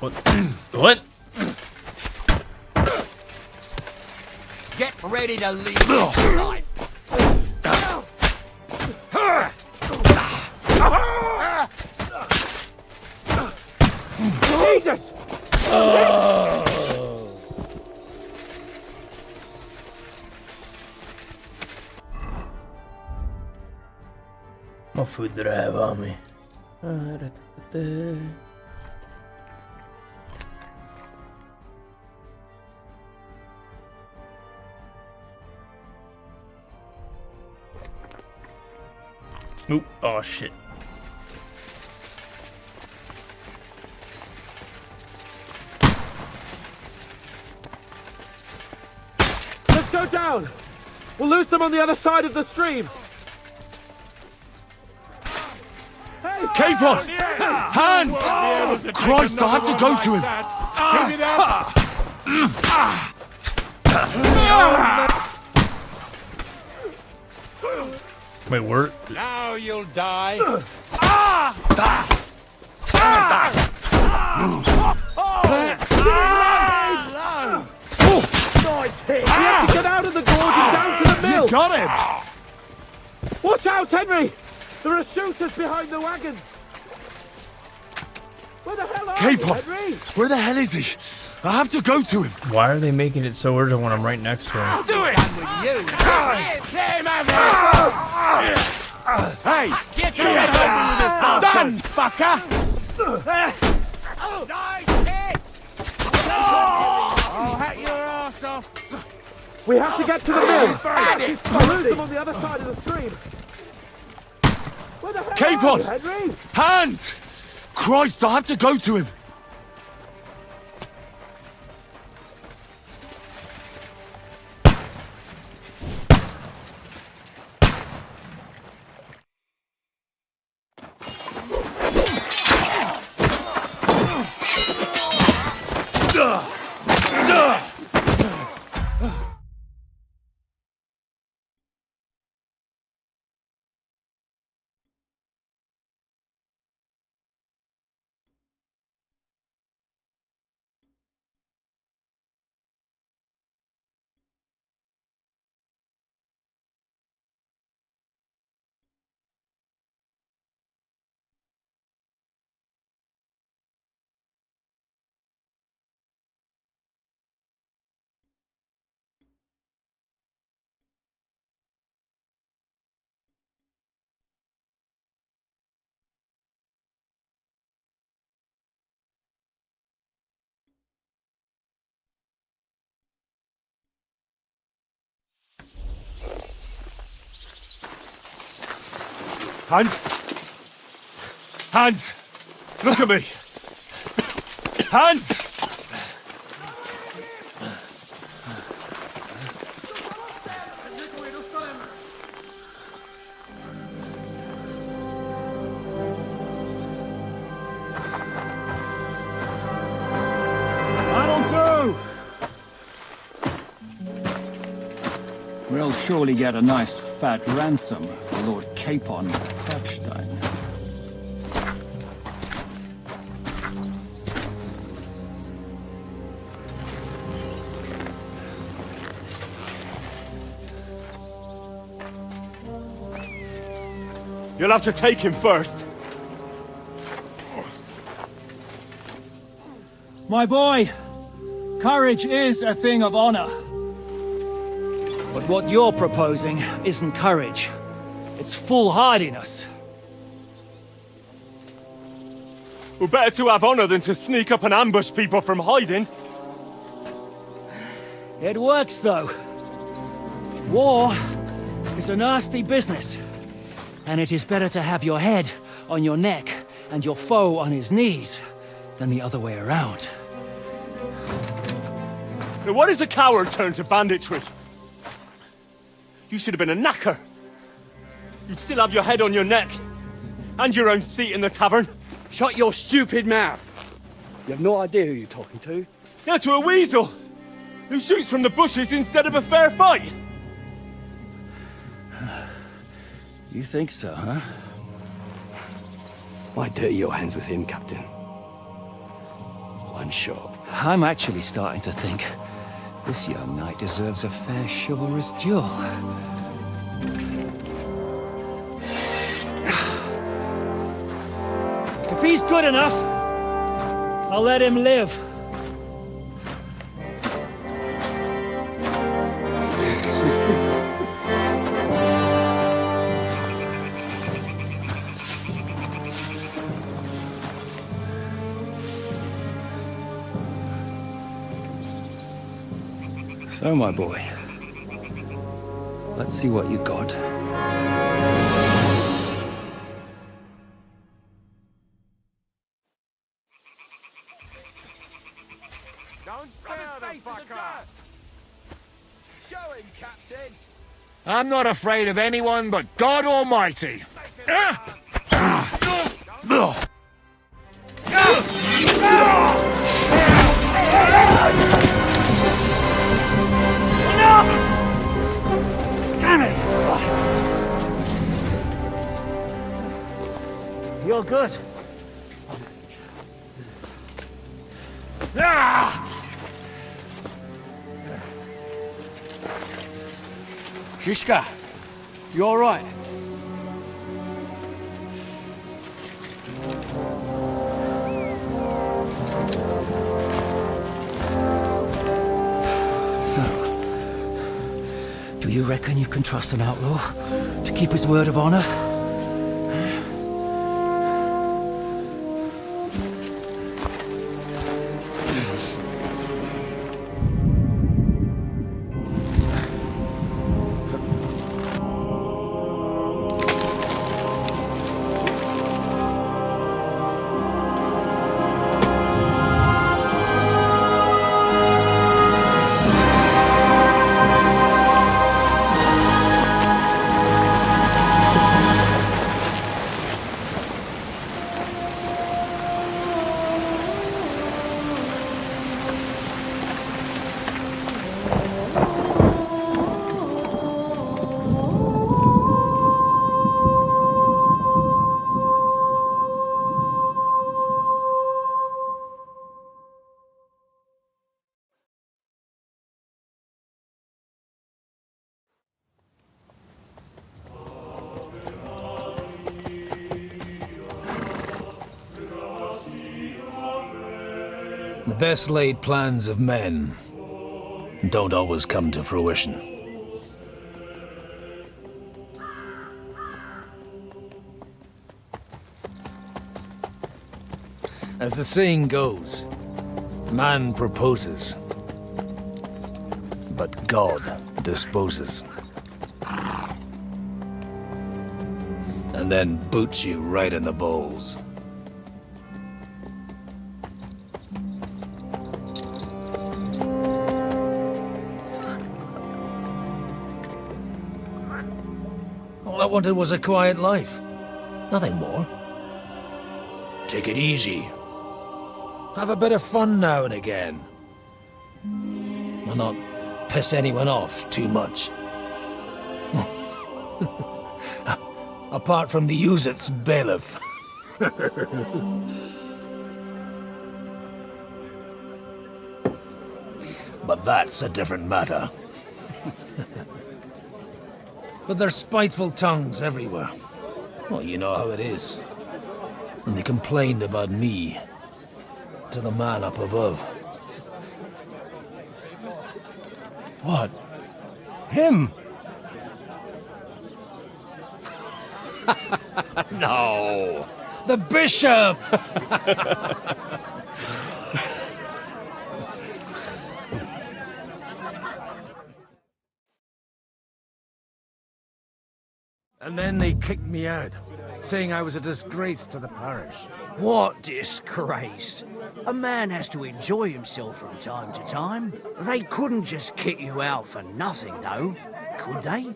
What? What? Get ready to leave your life! Jesus! What food did I have on me? Oop. Oh, shit. Let's go down! We'll lose them on the other side of the stream! Hey! Capon! Hands! Christ, I have to go to him! Give it up! Wait, where? Now you'll die. Nice hit! We have to get out of the gorge and down to the mill! You got him! Watch out, Henry! There are shooters behind the wagon! Where the hell are you, Capon! Henry? Where the hell is he? I have to go to him! Why are they making it so urgent when I'm right next to him? Do it! Hey! Get your head over with this bastard! Done, fucker! I'll hack your ass off! We have to get to the mill! Bandits! I'll lose them on the other side of the stream! Where the hell Capon! are you, Henry? Hands! Christ, I have to go to him! Hans! Hans! Look at me! Hans! That'll do! We'll surely get a nice fat ransom for Lord Capon Pepstein. You'll have to take him first. My boy, courage is a thing of honor. But what you're proposing isn't courage. It's foolhardiness. We're better to have honor than to sneak up and ambush people from hiding. It works, though. War is a nasty business. And it is better to have your head on your neck and your foe on his knees than the other way around. Now what is a coward turned to banditry? You should have been a knacker. You'd still have your head on your neck. And your own seat in the tavern. Shut your stupid mouth! You have no idea who you're talking to. Yeah, to a weasel! Who shoots from the bushes instead of a fair fight! You think so, huh? Why dirty your hands with him, Captain? One shot. I'm actually starting to think this young knight deserves a fair chivalrous duel. If he's good enough, I'll let him live. So, my boy, let's see what you got. Show him, Captain! I'm not afraid of anyone but God Almighty. Damn it! You're good. Shishka, you all right? Do you reckon you can trust an outlaw to keep his word of honor? The best laid plans of men don't always come to fruition. As the saying goes, man proposes, but God disposes. And then boots you right in the balls. All I wanted was a quiet life. Nothing more. Take it easy. Have a bit of fun now and again. And not piss anyone off too much. Apart from the Uzit's bailiff. But that's a different matter. But there's spiteful tongues everywhere. Well, you know how it is. And they complained about me to the man up above. What? Him? No! The bishop! And then they kicked me out, saying I was a disgrace to the parish. What disgrace? A man has to enjoy himself from time to time. They couldn't just kick you out for nothing, though, could they?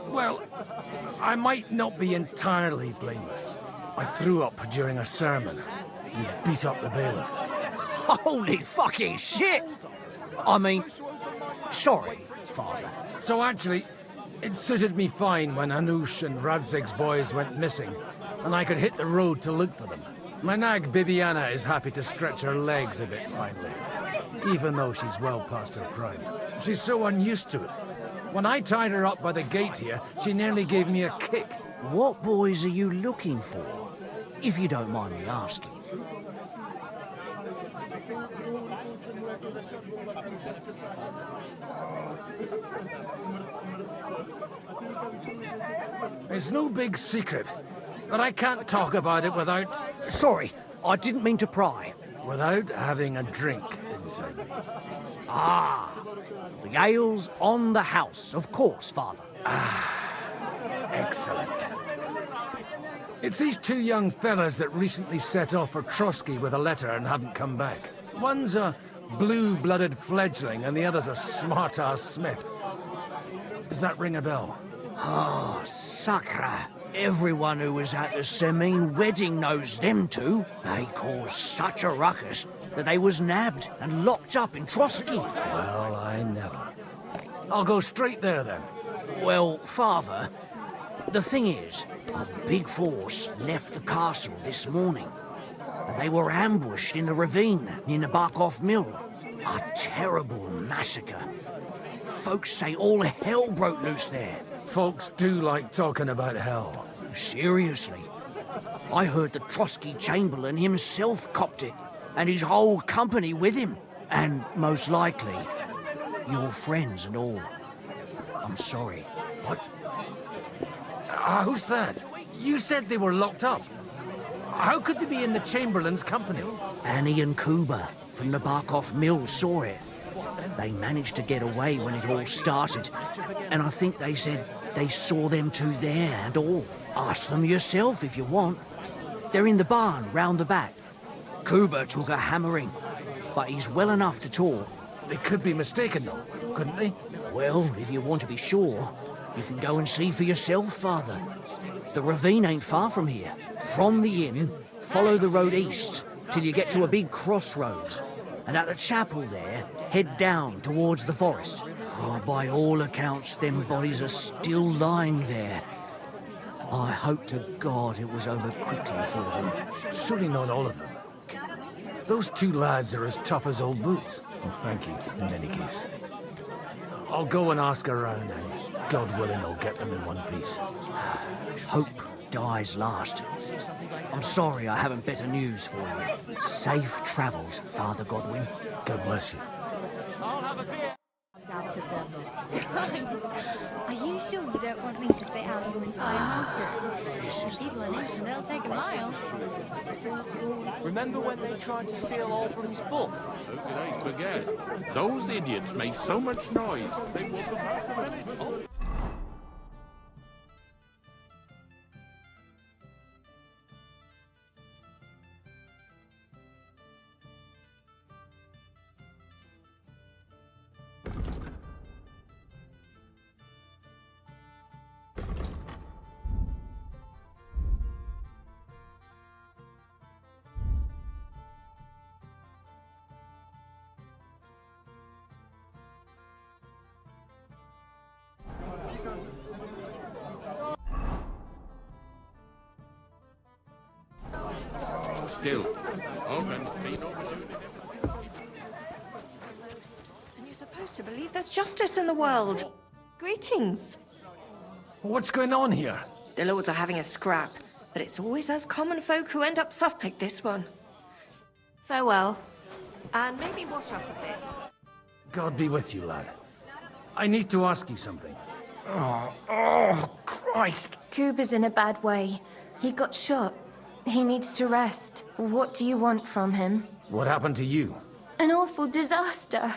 Well, I might not be entirely blameless. I threw up during a sermon and beat up the bailiff. Holy fucking shit! I mean, sorry, Father. So actually, it suited me fine when Anush and Radzig's boys went missing, and I could hit the road to look for them. My nag Bibiana is happy to stretch her legs a bit finally, even though she's well past her prime. She's so unused to it. When I tied her up by the gate here, she nearly gave me a kick. What boys are you looking for, if you don't mind me asking? It's no big secret, but I can't talk about it without... Sorry, I didn't mean to pry. Without having a drink inside me. Ah, the ale's on the house, of course, Father. Ah, excellent. It's these two young fellas that recently set off for Trotsky with a letter and haven't come back. One's a blue-blooded fledgling and the other's a smart-ass smith. Does that ring a bell? Oh, Sakra. Everyone who was at the Semine wedding knows them two. They caused such a ruckus that they was nabbed and locked up in Trotsky. Well, I never. I'll go straight there, then. Well, Father, the thing is, a big force left the castle this morning. They were ambushed in the ravine near the Barkov Mill. A terrible massacre. Folks say all hell broke loose there. Folks do like talking about hell. Seriously. I heard the Trotsky Chamberlain himself copped it, and his whole company with him. And most likely, your friends and all. I'm sorry. What? Who's that? You said they were locked up. How could they be in the Chamberlain's company? Annie and Kuba from the Barkov Mill saw it. They managed to get away when it all started. And I think they said they saw them two there and all. Ask them yourself if you want. They're in the barn round the back. Kuba took a hammering, but he's well enough to talk. They could be mistaken, though, couldn't they? Well, if you want to be sure, you can go and see for yourself, Father. The ravine ain't far from here. From the inn, follow the road east till you get to a big crossroads. And at the chapel there, head down towards the forest. Oh, by all accounts, them bodies are still lying there. I hope to God it was over quickly for them. Surely not all of them. Those two lads are as tough as old boots. Well, thank you, in any case. I'll go and ask around, and God willing, I'll get them in one piece. Hope dies last. I'm sorry I haven't better news for you. Safe travels, Father Godwin. God bless you. Out of them. Christ. Are you sure you don't want me to fit out your entire market? This is People are nice and they'll take a mile. Remember when they tried to steal Albrum's book? How could I forget? Those idiots made so much noise, they woke up half the village. Still, open, clean opportunity. And you're supposed to believe there's justice in the world. Greetings. What's going on here? The lords are having a scrap, but it's always us common folk who end up soft like this one. Farewell. And maybe wash up a bit. God be with you, lad. I need to ask you something. Oh, Christ! Kuba's in a bad way. He got shot. He needs to rest. What do you want from him? What happened to you? An awful disaster.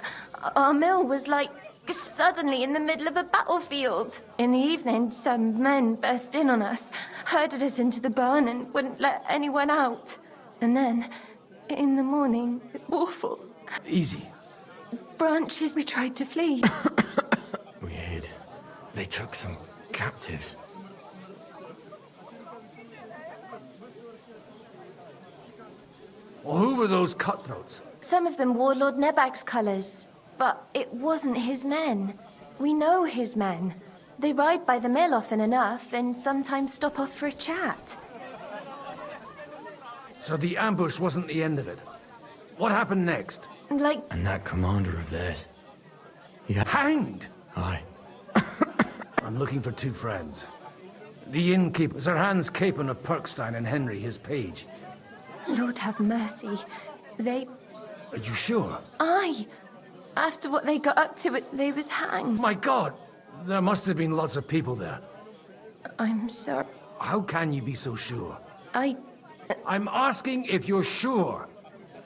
Our mill was like suddenly in the middle of a battlefield. In the evening, some men burst in on us, herded us into the barn and wouldn't let anyone out. And then, in the morning, awful. Easy. Branches, we tried to flee. We hid. They took some captives. Well, who were those cutthroats? Some of them wore Lord Nebag's colours, but it wasn't his men. We know his men. They ride by the mill often enough and sometimes stop off for a chat. So the ambush wasn't the end of it. What happened next? Like... And that commander of theirs. He hanged? Aye. I'm looking for two friends. The innkeeper, Sir Hans Capon of Perkstein, and Henry, his page. Lord have mercy. They... Are you sure? Aye. After what they got up to, they was hanged. My God! There must have been lots of people there. I'm sorry. How can you be so sure? I'm asking if you're sure.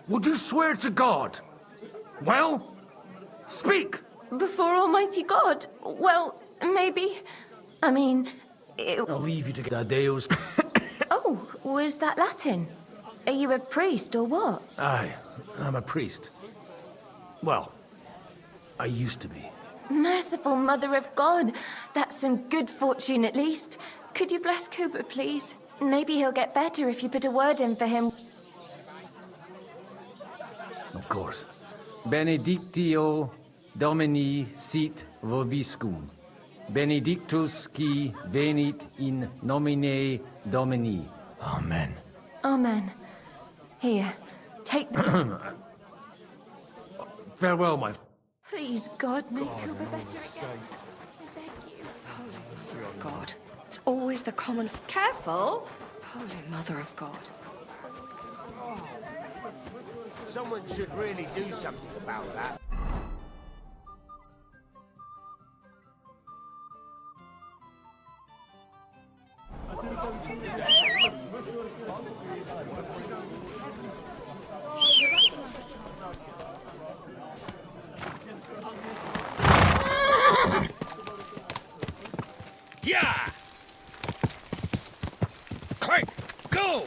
Would you swear to God? Well, speak! Before Almighty God? Well, maybe... I mean... I'll leave you to get Deus. Oh, was that Latin? Are you a priest or what? Aye, I'm a priest. Well, I used to be. Merciful Mother of God, that's some good fortune at least. Could you bless Cooper, please? Maybe he'll get better if you put a word in for him. Of course. Benedictio Domini sit vobiscum. Benedictus qui venit in nomine Domini. Amen. Amen. Here, take the... Farewell, my... Please, God, make Cooper better again. I beg you. Holy Mother of God. It's always the common... Careful! Holy Mother of God. Someone should really do something about that. Yeah! Quick, go!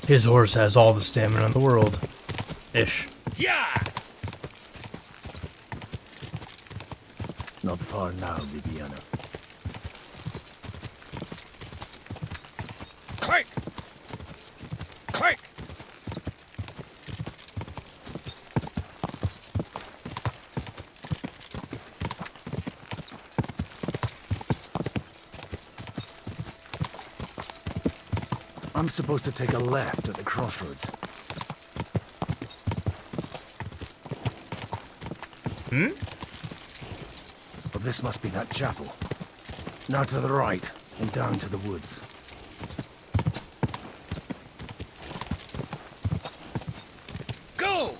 His horse has all the stamina in the world. Ish. Yeah! Not far now, Viviana. Quick! Quick! I'm supposed to take a left at the crossroads. Hmm? Well, this must be that chapel. Now to the right, and down to the woods. Go!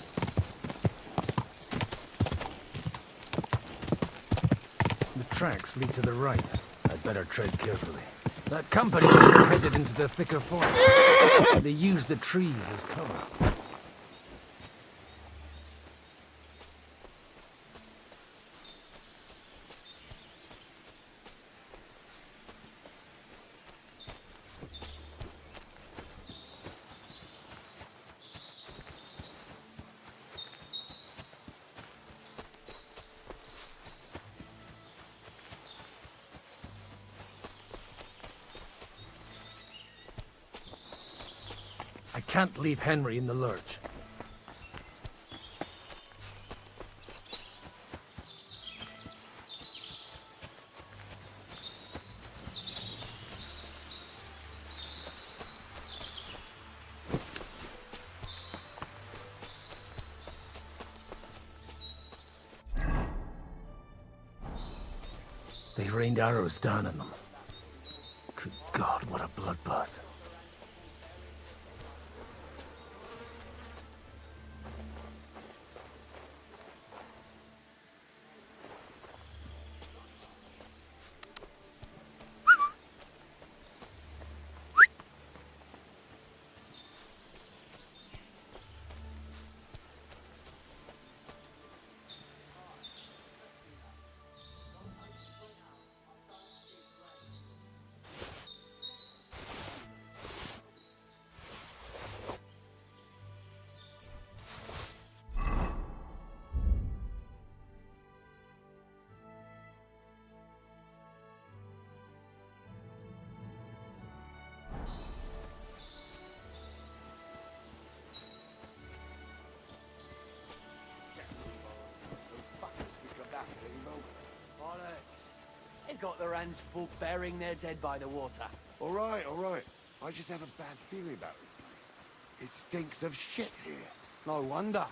The tracks lead to the right. I'd better tread carefully. That company was headed into the thicker forest. They used the trees as cover. I can't leave Henry in the lurch. They rained arrows down on them. Good God, what a bloodbath. They've got their hands full burying their dead by the water. All right, all right. I just have a bad feeling about this place. It stinks of shit here. No wonder.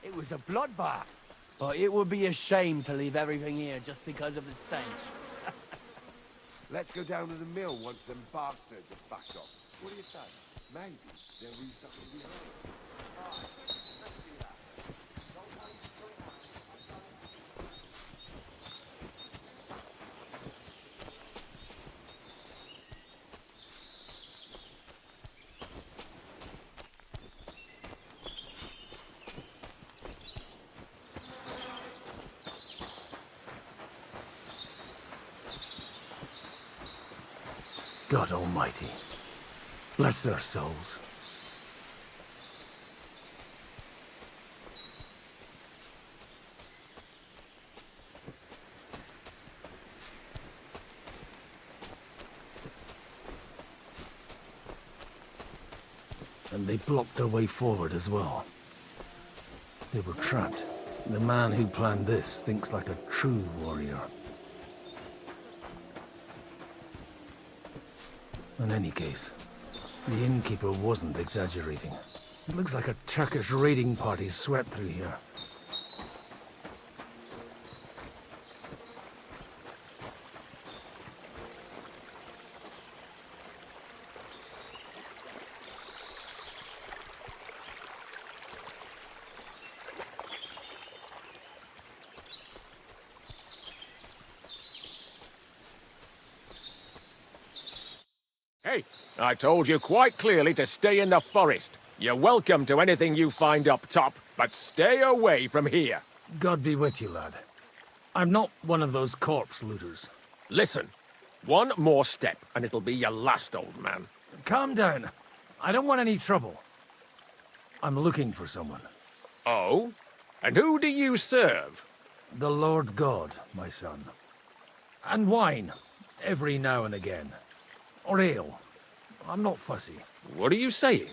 It was a bloodbath. But it would be a shame to leave everything here just because of the stench. Let's go down to the mill once them bastards are backed off. What do you say? Maybe there'll be something behind. God almighty. Bless their souls. And they blocked their way forward as well. They were trapped. The man who planned this thinks like a true warrior. In any case, the innkeeper wasn't exaggerating. It looks like a Turkish raiding party swept through here. Hey, I told you quite clearly to stay in the forest. You're welcome to anything you find up top, but stay away from here. God be with you, lad. I'm not one of those corpse looters. Listen, one more step and it'll be your last, old man. Calm down. I don't want any trouble. I'm looking for someone. Oh? And who do you serve? The Lord God, my son. And wine, every now and again. Or ale. I'm not fussy. What are you saying?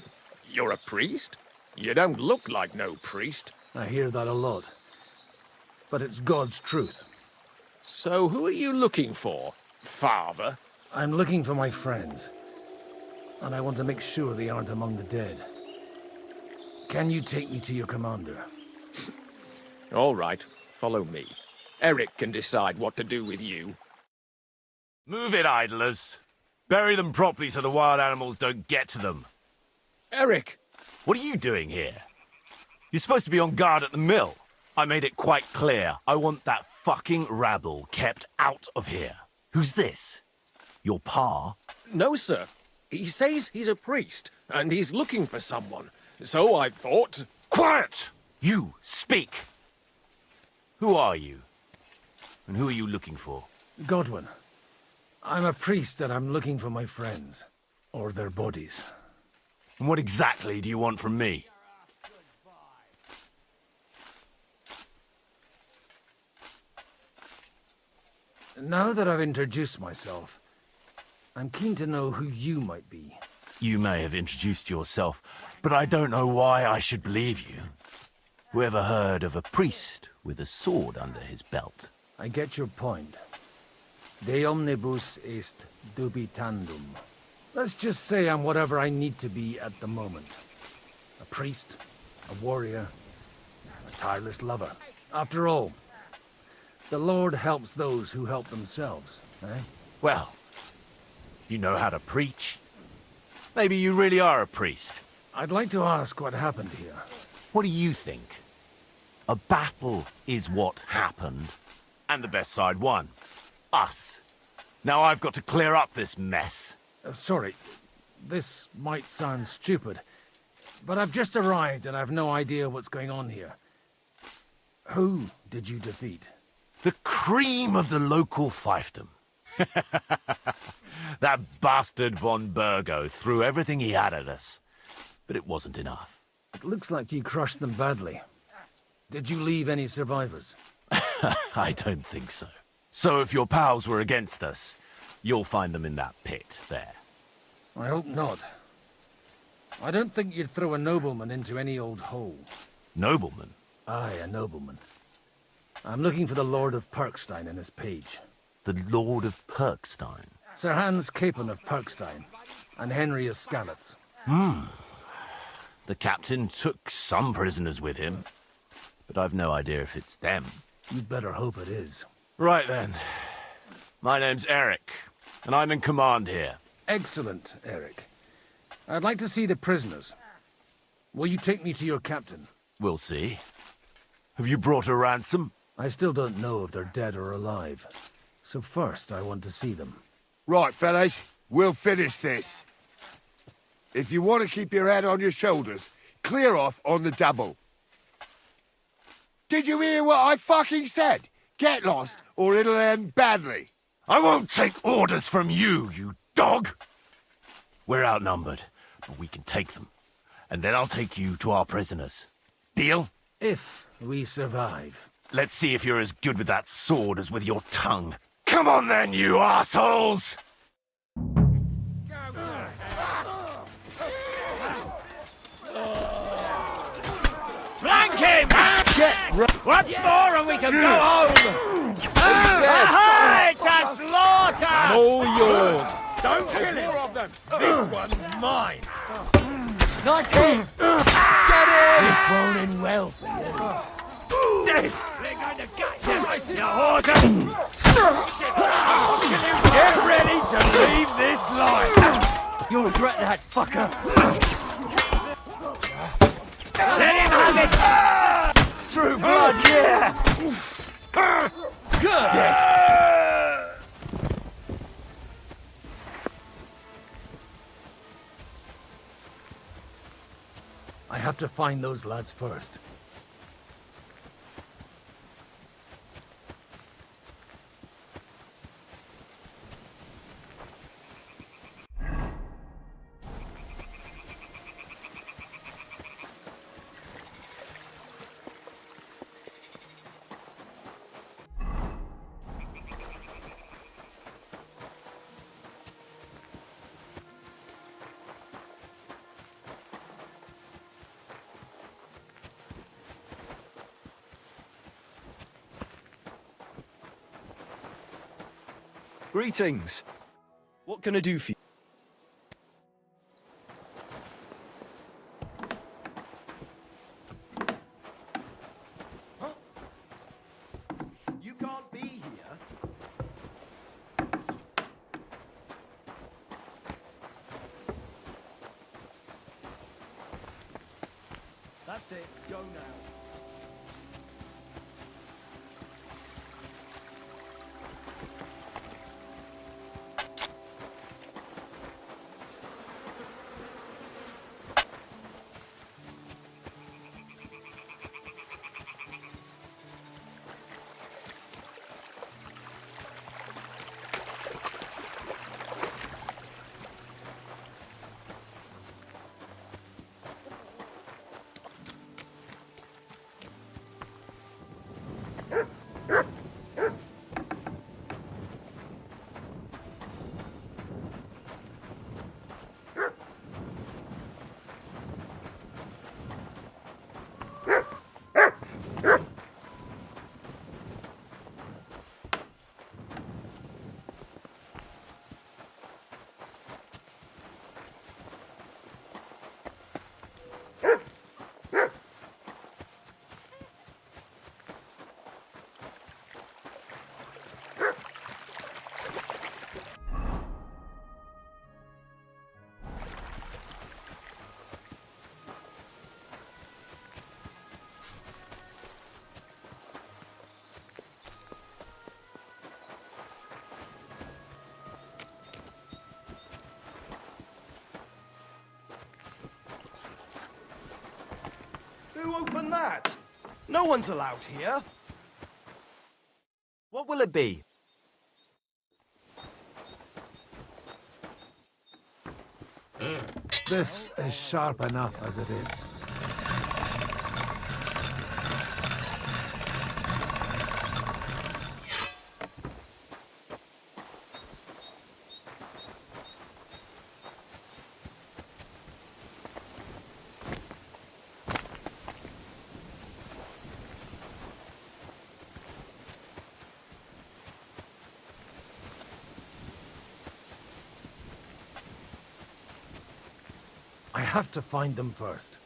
You're a priest? You don't look like no priest. I hear that a lot. But it's God's truth. So who are you looking for, Father? I'm looking for my friends. And I want to make sure they aren't among the dead. Can you take me to your commander? All right, follow me. Eric can decide what to do with you. Move it, idlers. Bury them properly so the wild animals don't get to them. Eric! What are you doing here? You're supposed to be on guard at the mill. I made it quite clear. I want that fucking rabble kept out of here. Who's this? Your pa? No, sir. He says he's a priest, and he's looking for someone. So I thought... Quiet! You, speak! Who are you? And who are you looking for? Godwin. I'm a priest and I'm looking for my friends. Or their bodies. And what exactly do you want from me? Now that I've introduced myself, I'm keen to know who you might be. You may have introduced yourself, but I don't know why I should believe you. Whoever heard of a priest with a sword under his belt? I get your point. De omnibus est dubitandum. Let's just say I'm whatever I need to be at the moment. A priest, a warrior, a tireless lover. After all, the Lord helps those who help themselves, eh? Well, you know how to preach. Maybe you really are a priest. I'd like to ask what happened here. What do you think? A battle is what happened, and the best side won. Us. Now I've got to clear up this mess. Sorry, this might sound stupid, but I've just arrived and I've no idea what's going on here. Who did you defeat? The cream of the local fiefdom. That bastard von Burgo threw everything he had at us, but it wasn't enough. It looks like you crushed them badly. Did you leave any survivors? I don't think so. So if your pals were against us, you'll find them in that pit there. I hope not. I don't think you'd throw a nobleman into any old hole. Nobleman? Aye, a nobleman. I'm looking for the Lord of Perkstein and his page. The Lord of Perkstein? Sir Hans Capon of Perkstein, and Henry of Skalitz. The captain took some prisoners with him, but I've no idea if it's them. You'd better hope it is. Right then. My name's Eric, and I'm in command here. Excellent, Eric. I'd like to see the prisoners. Will you take me to your captain? We'll see. Have you brought a ransom? I still don't know if they're dead or alive. So first, I want to see them. Right, fellas, we'll finish this. If you want to keep your head on your shoulders, clear off on the double. Did you hear what I fucking said? Get lost, or it'll end badly. I won't take orders from you, you dog! We're outnumbered, but we can take them. And then I'll take you to our prisoners. Deal? If we survive. Let's see if you're as good with that sword as with your tongue. Come on then, you assholes! Flank him! Once more and we can go home! Aye, to slaughter! I'm all yours. Don't kill him! More of them! This one's mine! Nice hit! Get him! This won't end well for you. Dead! They're going to get you, you horse! Get ready to leave this life! You'll regret that, fucker! Let him have it! True blood, yeah! Good! I have to find those lads first. Greetings. What can I do for you? You can't be here. That's it. Go now. Who opened that? No one's allowed here. What will it be? This is sharp enough as it is. I have to find them first.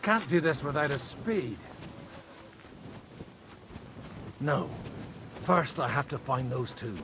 can't do this without a speed. No. First, I have to find those two.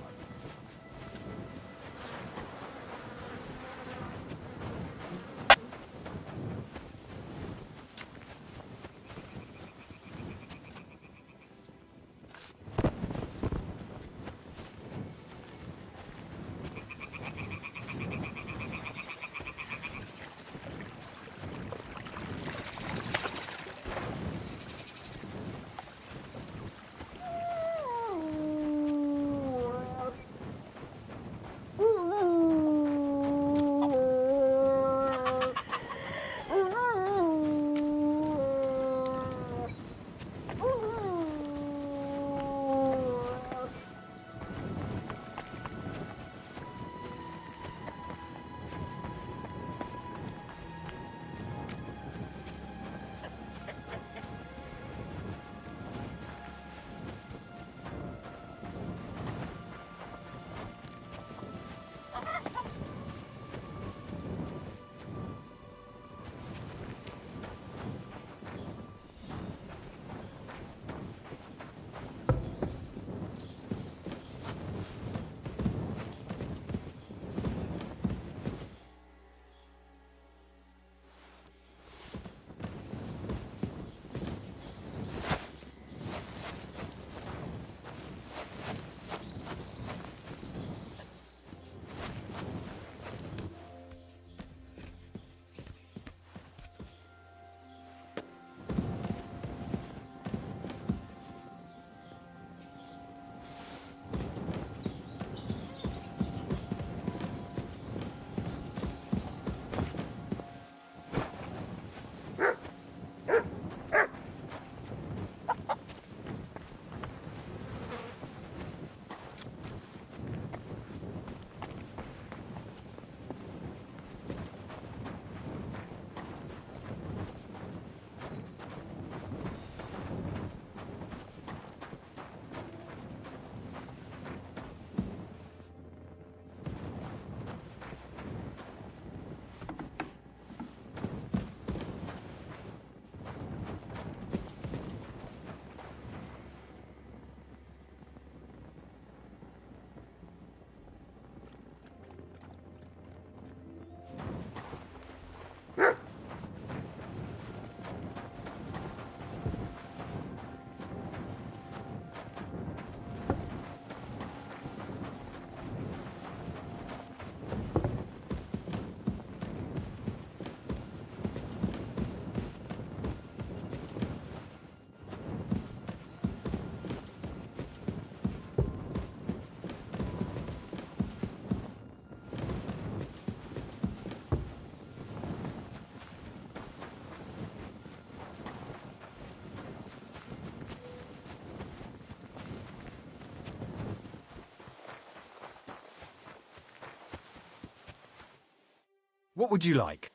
What would you like?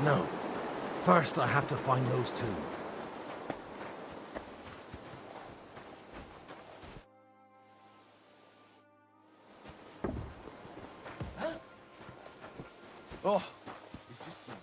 No. First, I have to find those two. Oh, it's just you.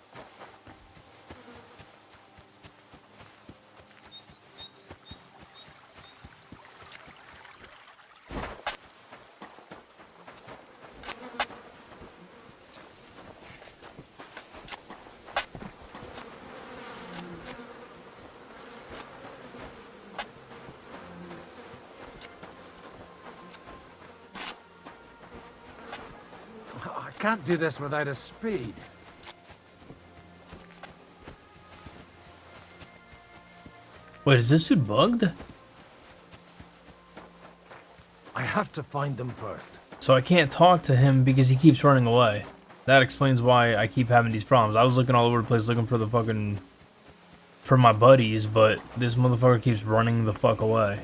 I can't do this without a speed. Wait, is this dude bugged? I have to find them first. So I can't talk to him because he keeps running away. That explains why I keep having these problems. I was looking all over the place looking for the fucking... for my buddies, but this motherfucker keeps running the fuck away.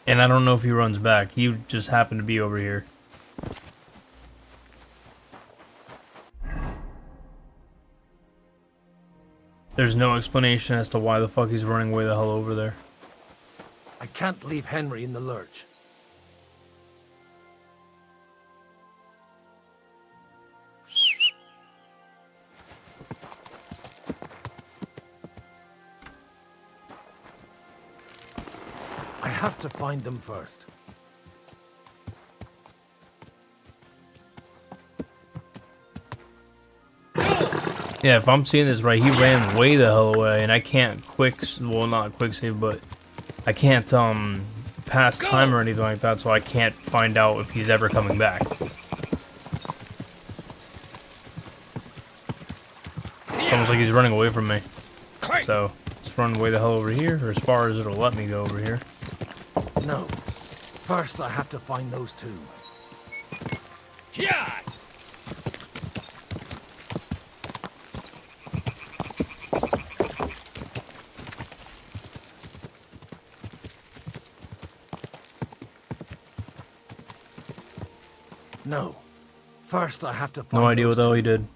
And I don't know if he runs back. He just happened to be over here. There's no explanation as to why the fuck he's running way the hell over there. I can't leave Henry in the lurch. have to find them first. Yeah, if I'm seeing this right, he ran way the hell away, and I can't well, not quick save, but I can't, pass time or anything like that, so I can't find out if he's ever coming back. It's almost like he's running away from me. So, let's run way the hell over here, or as far as it'll let me go over here. No. First, I have to find those two. Yeah! No. First, I have to find No idea those what the hell two. he did.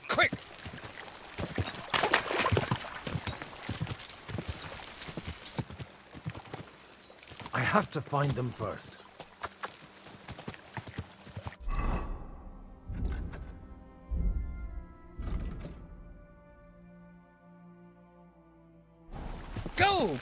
Quick! I have to find them first. Go!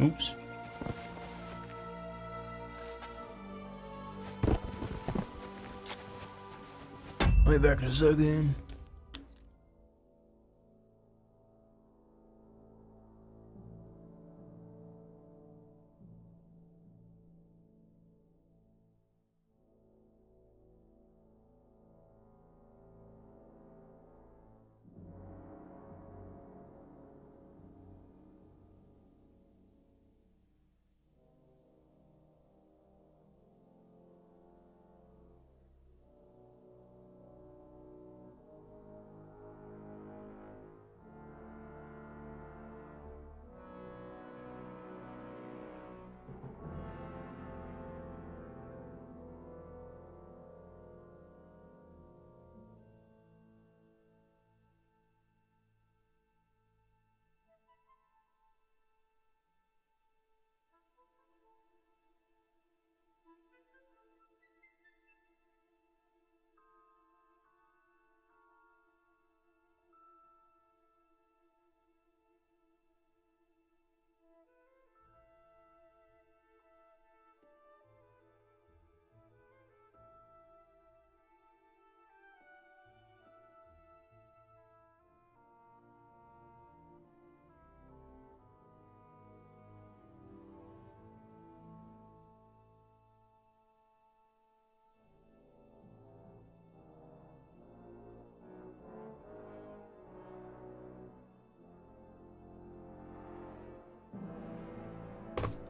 Oops. I'll be back in a second.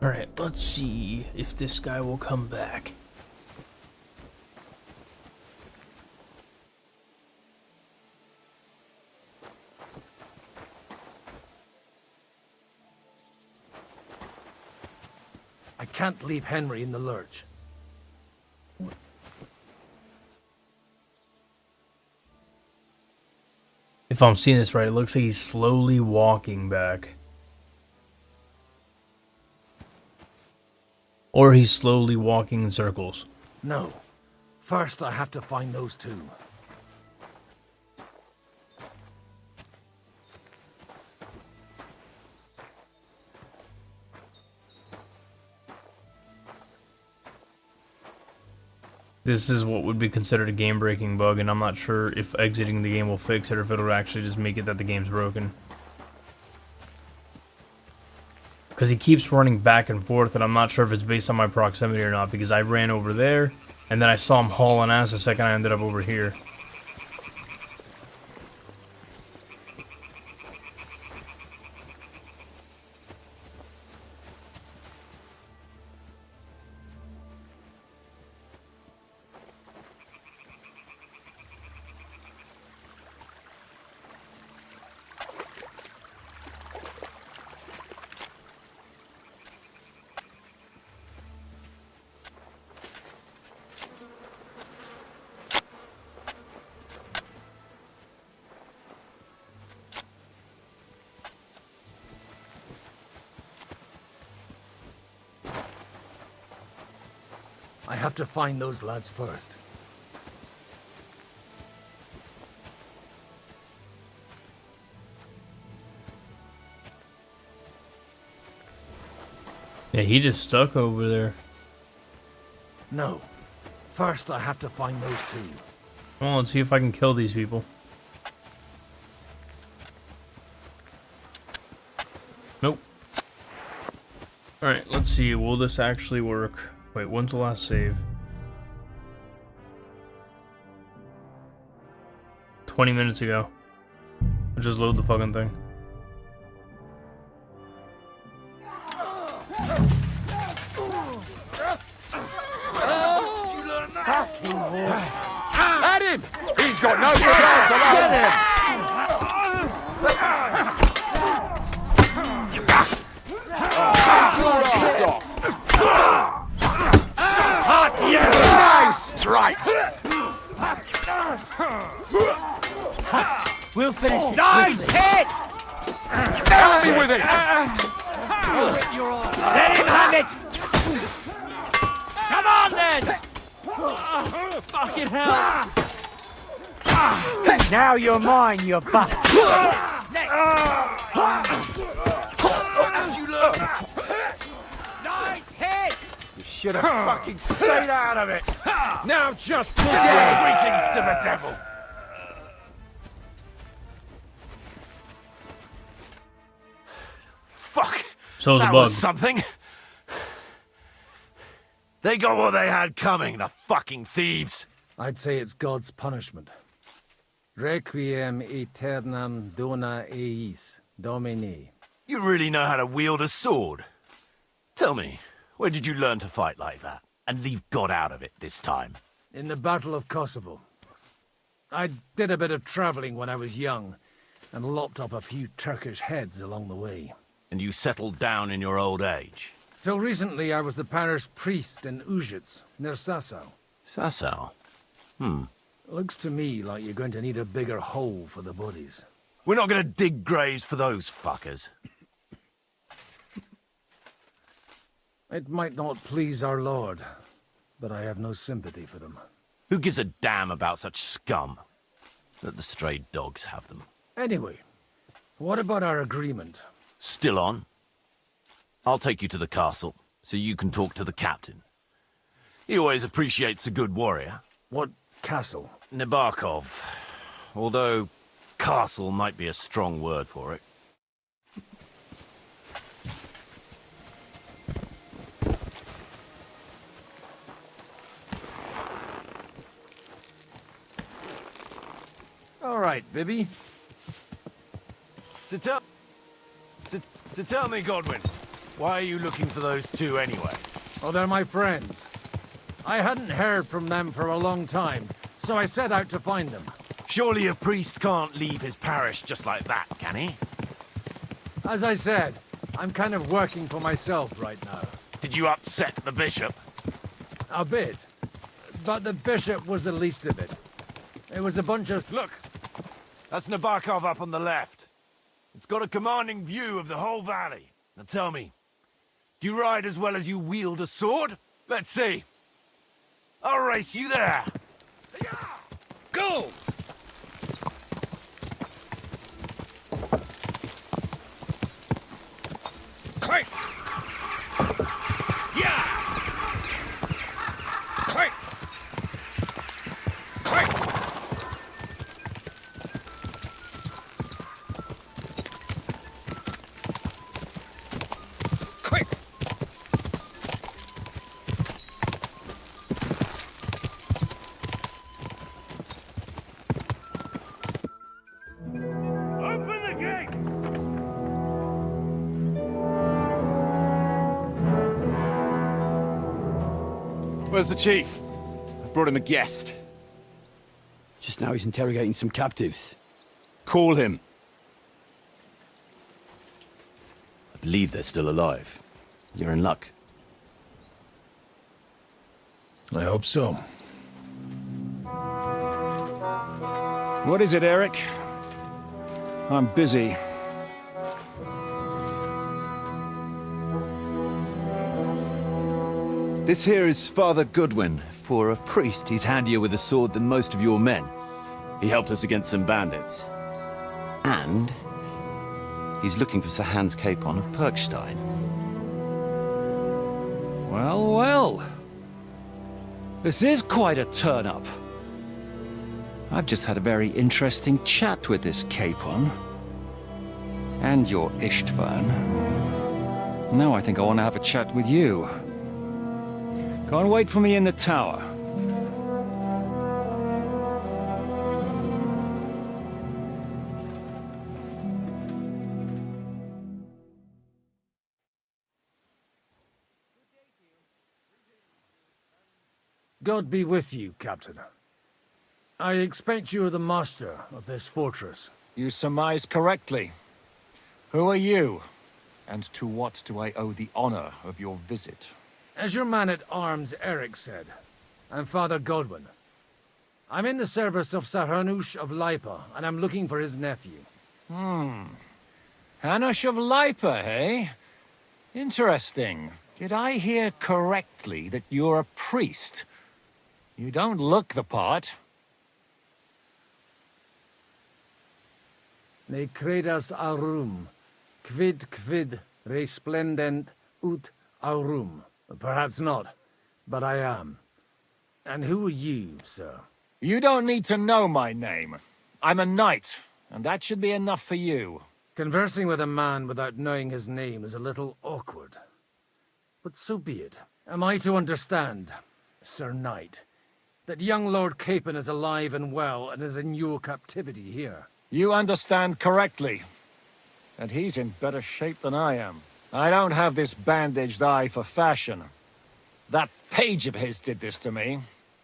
Alright, let's see if this guy will come back. I can't leave Henry in the lurch. I If I'm seeing this right, it looks like he's slowly walking back. Or he's slowly walking in circles. No. First, I have to find those two. This is what would be considered a game-breaking bug, and I'm not sure if exiting the game will fix it or if it'll actually just make it that the game's broken. Because he keeps running back and forth, and I'm not sure if it's based on my proximity or not, because I ran over there, and then I saw him hauling ass the second I ended up over here. I have to find those lads first. Yeah, he just stuck over there. No. First, I have to find those two. Come on, let's see if I can kill these people. Nope. Alright, let's see. Will this actually work? Wait, when's the last save? 20 minutes ago. I'll just load the fucking thing. At him! He's got no chance of Get him! Nice strike! We'll finish it. Nice hit! Help me with it! Let him have it! Come on then! Fucking hell! Now you're mine, you bastard! Nice hit! You should have fucking stayed out of it! Now just greetings to the devil! Fuck! So was a That bug. was something. They got what they had coming, the fucking thieves. I'd say it's God's punishment. Requiem aeternam dona eis, Domini. You really know how to wield a sword. Tell me, where did you learn to fight like that? And leave God out of it this time? In the Battle of Kosovo. I did a bit of traveling when I was young, and lopped up a few Turkish heads along the way. And you settled down in your old age? Till recently, I was the parish priest in Ujits, near Sasau. Sasau? Looks to me like you're going to need a bigger hole for the bodies. We're not gonna dig graves for those fuckers. It might not please our Lord, but I have no sympathy for them. Who gives a damn about such scum? Let the stray dogs have them. Anyway, what about our agreement? Still on? I'll take you to the castle, so you can talk to the captain. He always appreciates a good warrior. What castle? Nabokov. Although, castle might be a strong word for it. All right, Bibby. So tell me, Godwin, why are you looking for those two anyway? Oh, they're my friends. I hadn't heard from them for a long time, so I set out to find them. Surely a priest can't leave his parish just like that, can he? As I said, I'm kind of working for myself right now. Did you upset the bishop? A bit. But the bishop was the least of it. It was a bunch of... Look! That's Nabokov up on the left. It's got a commanding view of the whole valley. Now tell me, do you ride as well as you wield a sword? Let's see. I'll race you there. Go! Quick! Yeah! Quick! Quick! Quick! Open the gate! Where's the chief? I brought him a guest. Just now he's interrogating some captives. Call him. I believe they're still alive. You're in luck. I hope so. What is it, Eric? I'm busy. This here is Father Goodwin. For a priest, he's handier with a sword than most of your men. He helped us against some bandits. And he's looking for Sir Hans Capon of Perkstein. Well, well. This is quite a turn-up. I've just had a very interesting chat with this Capon. And your Ishtvan. Now I think I want to have a chat with you. Go and wait for me in the tower. God be with you, Captain. I expect you are the master of this fortress. You surmise correctly. Who are you? And to what do I owe the honor of your visit? As your man-at-arms Eric said, I'm Father Godwin. I'm in the service of Sir Hanush of Lipa, and I'm looking for his nephew. Hanush of Lipa, eh? Interesting. Did I hear correctly that you're a priest? You don't look the part. Ne credas aurum, quid resplendent ut aurum. Perhaps not, but I am. And who are you, sir? You don't need to know my name. I'm a knight, and that should be enough for you. Conversing with a man without knowing his name is a little awkward. But so be it. Am I to understand, Sir Knight, that young Lord Capon is alive and well and is in your captivity here? You understand correctly. And he's in better shape than I am. I don't have this bandaged eye for fashion. That page of his did this to me.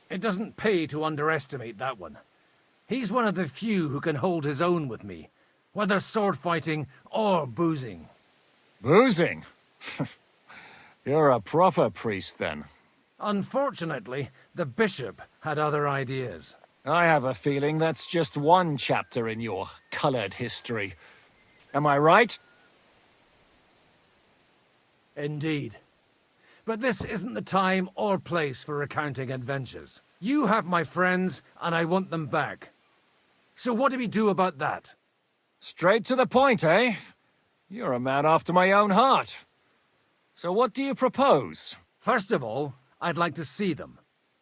It doesn't pay to underestimate that one. He's one of the few who can hold his own with me, whether sword fighting or boozing. Boozing? You're a proper priest, then. Unfortunately, the bishop had other ideas. I have a feeling that's just one chapter in your colored history. Am I right? Indeed. But this isn't the time or place for recounting adventures. You have my friends, and I want them back. So what do we do about that? Straight to the point, eh? You're a man after my own heart. So what do you propose? First of all, I'd like to see them,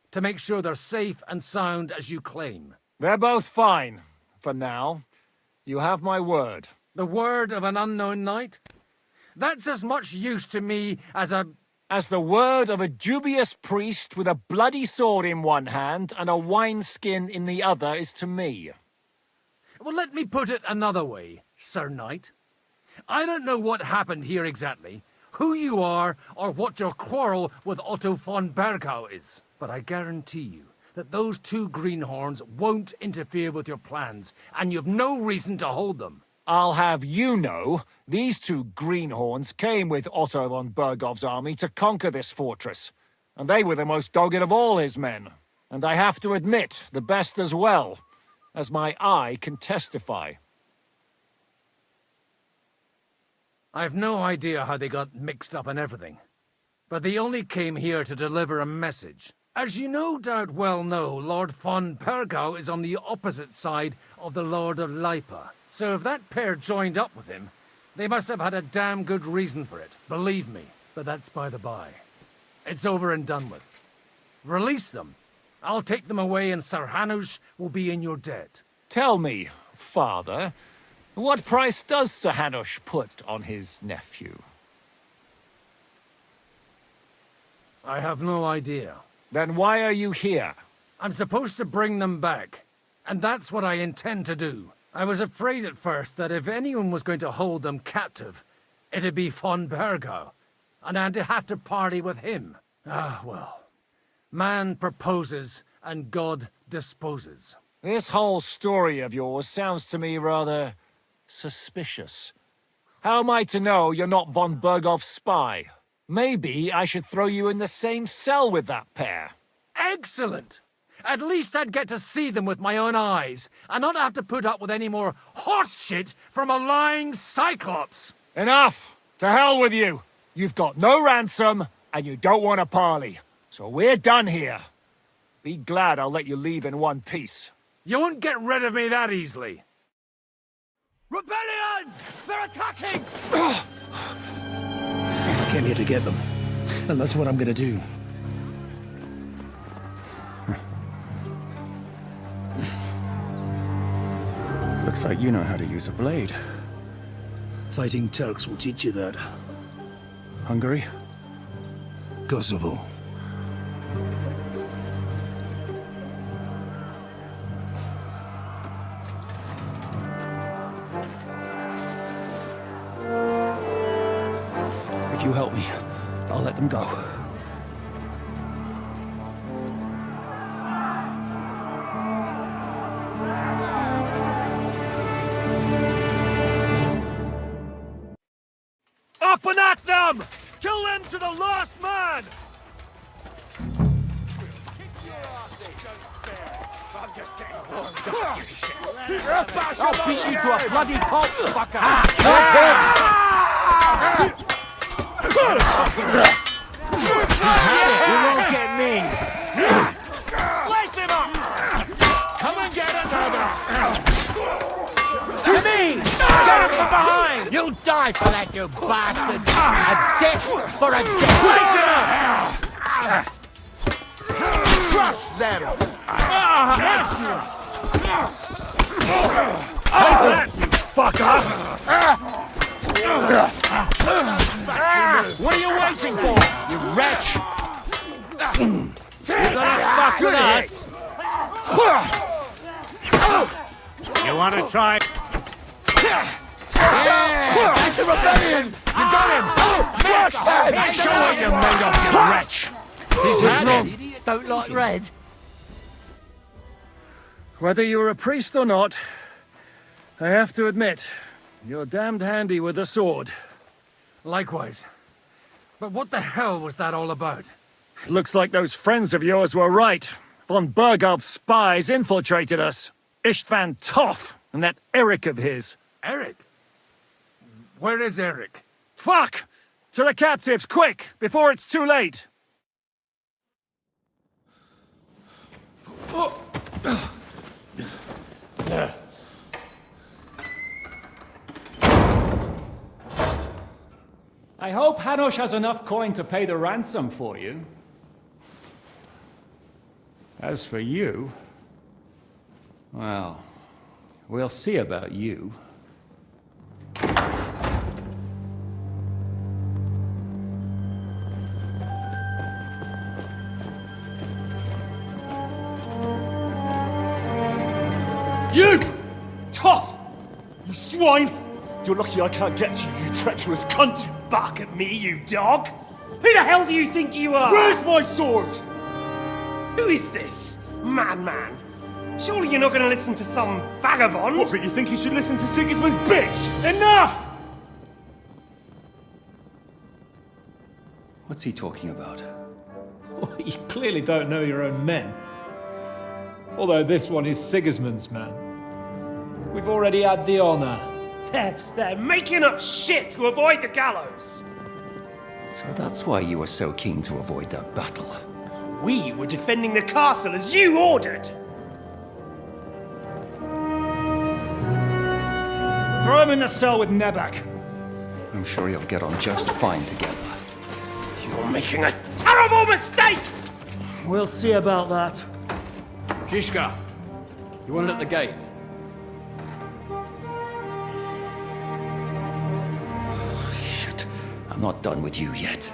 to make sure they're safe and sound as you claim. They're both fine, for now. You have my word. The word of an unknown knight? That's as much use to me as the word of a dubious priest with a bloody sword in one hand and a wineskin in the other is to me. Well, let me put it another way, Sir Knight. I don't know what happened here exactly, who you are, or what your quarrel with Otto von Bergau is. But I guarantee you that those two greenhorns won't interfere with your plans, and you've no reason to hold them. I'll have you know, these two greenhorns came with Otto von Bergov's army to conquer this fortress, and they were the most dogged of all his men. And I have to admit, the best as well. as my eye can testify. I've no idea how they got mixed up in everything, but they only came here to deliver a message. As you no doubt well know, Lord von Pergau is on the opposite side of the Lord of Lipa. So if that pair joined up with him, they must have had a damn good reason for it, believe me. But that's by the by. It's over and done with. Release them. I'll take them away and Sir Hanush will be in your debt. Tell me, Father, what price does Sir Hanush put on his nephew? I have no idea. Then why are you here? I'm supposed to bring them back, and that's what I intend to do. I was afraid at first that if anyone was going to hold them captive, it'd be von Pergau, and I'd have to party with him. Ah, well. Man proposes, and God disposes. This whole story of yours sounds to me rather suspicious. How am I to know you're not von Bergov's spy? Maybe I should throw you in the same cell with that pair. Excellent! At least I'd get to see them with my own eyes, and not have to put up with any more horse shit from a lying Cyclops! Enough! To hell with you! You've got no ransom, and you don't want a parley. So we're done here. Be glad I'll let you leave in one piece. You won't get rid of me that easily. Rebellion! They're attacking! I came here to get them, and that's what I'm gonna do. Looks like you know how to use a blade. Fighting Turks will teach you that. Hungary? Kosovo. If you help me, I'll let them go. Up and at them! Kill them to the last man! I'll beat you to a bloody pulp, fucker! You won't get me! Slice him up! Come and get another! To me! Get him from behind! You'll die for that, you bastard! A death for a death! Crush them! Yes, you fucker! What are you waiting for, you wretch? You're gonna fuck with us? You want to try? Yeah! That's a rebellion! You got him! Crush them! Show what you're made of, you wretch! He's had him! Don't like red? Whether you're a priest or not, I have to admit, you're damned handy with a sword. Likewise. But what the hell was that all about? It looks like those friends of yours were right. Von Bergov's spies infiltrated us. Istvan Toth and that Eric of his. Eric? Where is Eric? Fuck! To the captives, quick, before it's too late! I hope Hanush has enough coin to pay the ransom for you. As for you, well, we'll see about you. You! Tough! You swine! You're lucky I can't get to you, you treacherous cunt! Bark at me, you dog! Who the hell do you think you are? Where's my sword? Who is this? Madman! Surely you're not going to listen to some vagabond? What, but you think you should listen to Sigismund's bitch? Enough! What's he talking about? Well, you clearly don't know your own men. Although this one is Sigismund's man. We've already had the honor. They're making up shit to avoid the gallows! So that's why you were so keen to avoid that battle. We were defending the castle as you ordered! Throw him in the cell with Nebak. I'm sure you'll get on just fine together. You're making a terrible mistake! We'll see about that. Zizka, you want it at the gate? Shit, I'm not done with you yet.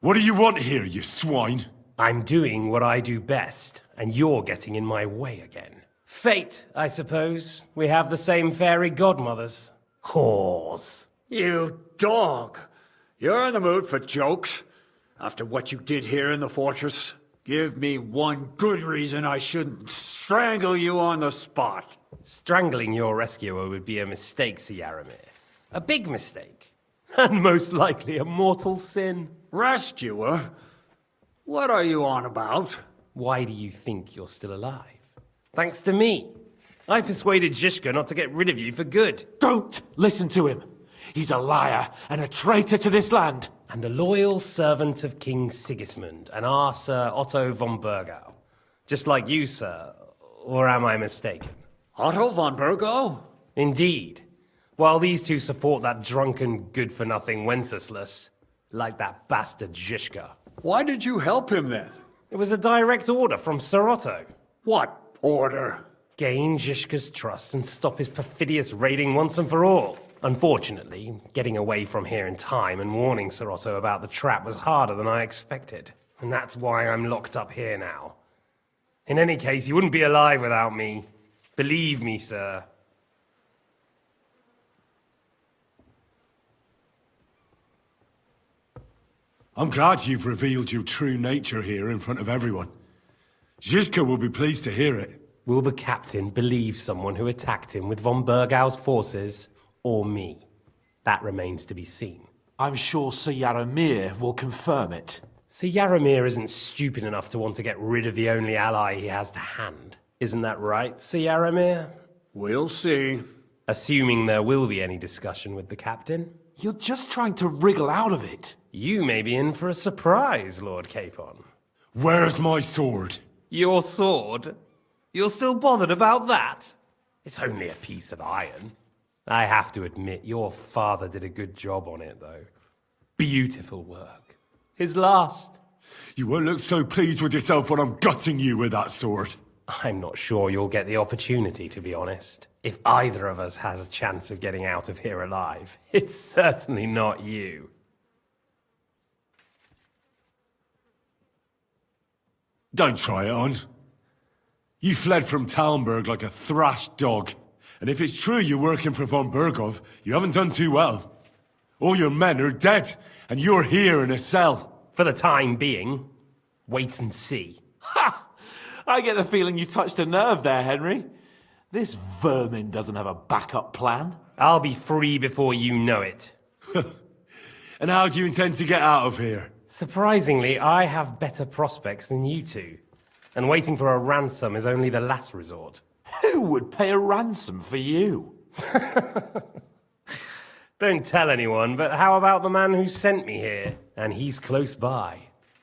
What do you want here, you swine? I'm doing what I do best, and you're getting in my way again. Fate, I suppose. We have the same fairy godmothers. Whores. You dog! You're in the mood for jokes? After what you did here in the fortress? Give me one good reason I shouldn't strangle you on the spot. Strangling your rescuer would be a mistake, Yaramir. A big mistake. And most likely a mortal sin. Rescuer? What are you on about? Why do you think you're still alive? Thanks to me. I persuaded Zizka not to get rid of you for good. Don't listen to him. He's a liar and a traitor to this land. And a loyal servant of King Sigismund and our Sir Otto von Burgau. Just like you, sir. Or am I mistaken? Otto von Burgau? Indeed. While these two support that drunken, good-for-nothing Wenceslas, like that bastard Zizka. Why did you help him then? It was a direct order from Sir Otto. What order? Gain Zizka's trust and stop his perfidious raiding once and for all. Unfortunately, getting away from here in time and warning Sir Otto about the trap was harder than I expected. And that's why I'm locked up here now. In any case, you wouldn't be alive without me. Believe me, sir. I'm glad you've revealed your true nature here in front of everyone. Zizka will be pleased to hear it. Will the captain believe someone who attacked him with von Burgau's forces, or me? That remains to be seen. I'm sure Sir Yaramir will confirm it. Sir Yaramir isn't stupid enough to want to get rid of the only ally he has to hand. Isn't that right, Sir Yaramir? We'll see. Assuming there will be any discussion with the captain. You're just trying to wriggle out of it. You may be in for a surprise, Lord Capon. Where's my sword? Your sword? You're still bothered about that? It's only a piece of iron. I have to admit, your father did a good job on it, though. Beautiful work. His last. You won't look so pleased with yourself when I'm gutting you with that sword. I'm not sure you'll get the opportunity, to be honest. If either of us has a chance of getting out of here alive, it's certainly not you. Don't try it on. You fled from Talmberg like a thrashed dog. And if it's true you're working for von Burgov, you haven't done too well. All your men are dead, and you're here in a cell. For the time being, wait and see. Ha! I get the feeling you touched a nerve there, Henry. This vermin doesn't have a backup plan. I'll be free before you know it. And how do you intend to get out of here? Surprisingly, I have better prospects than you two. And waiting for a ransom is only the last resort. Who would pay a ransom for you? Don't tell anyone, but how about the man who sent me here? And he's close by.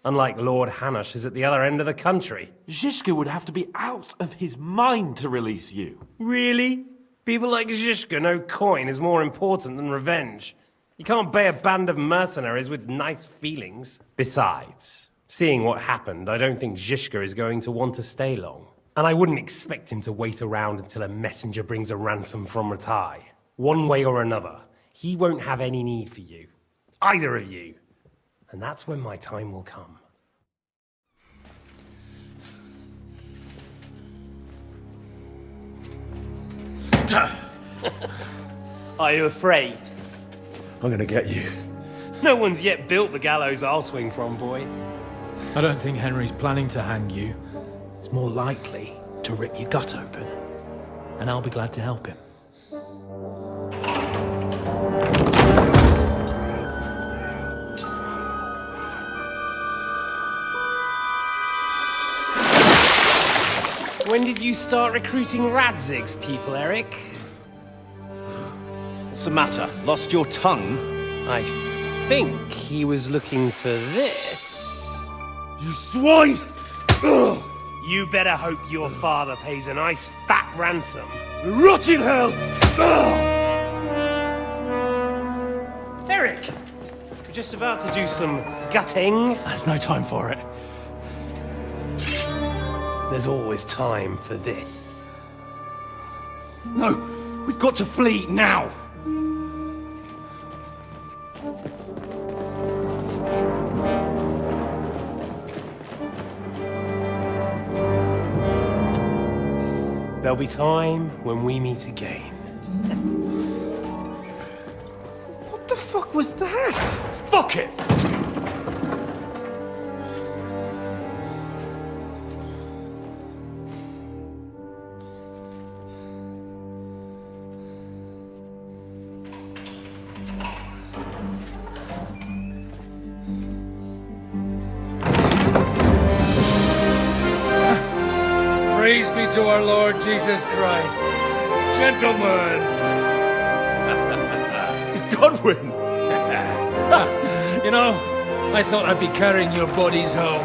Unlike Lord Hanush is at the other end of the country. Zizka would have to be out of his mind to release you. Really? People like Zizka know coin is more important than revenge. You can't pay a band of mercenaries with nice feelings. Besides, seeing what happened, I don't think Zizka is going to want to stay long. And I wouldn't expect him to wait around until a messenger brings a ransom from Ratai. One way or another, he won't have any need for you. Either of you. And that's when my time will come. Are you afraid? I'm gonna get you. No one's yet built the gallows I'll swing from, boy. I don't think Henry's planning to hang you. It's more likely to rip your gut open, and I'll be glad to help him. When did you start recruiting Radzig's people, Eric? What's the matter? Lost your tongue? I think he was looking for this. You swine! Ugh. You better hope your father pays a nice fat ransom. Rot in hell! Ugh. Eric! We're just about to do some gutting. There's no time for it. There's always time for this. No, we've got to flee now! There'll be time when we meet again. What the fuck was that? Fuck it! Praise be to our Lord Jesus Christ. Gentlemen! It's Godwin! You know, I thought I'd be carrying your bodies home.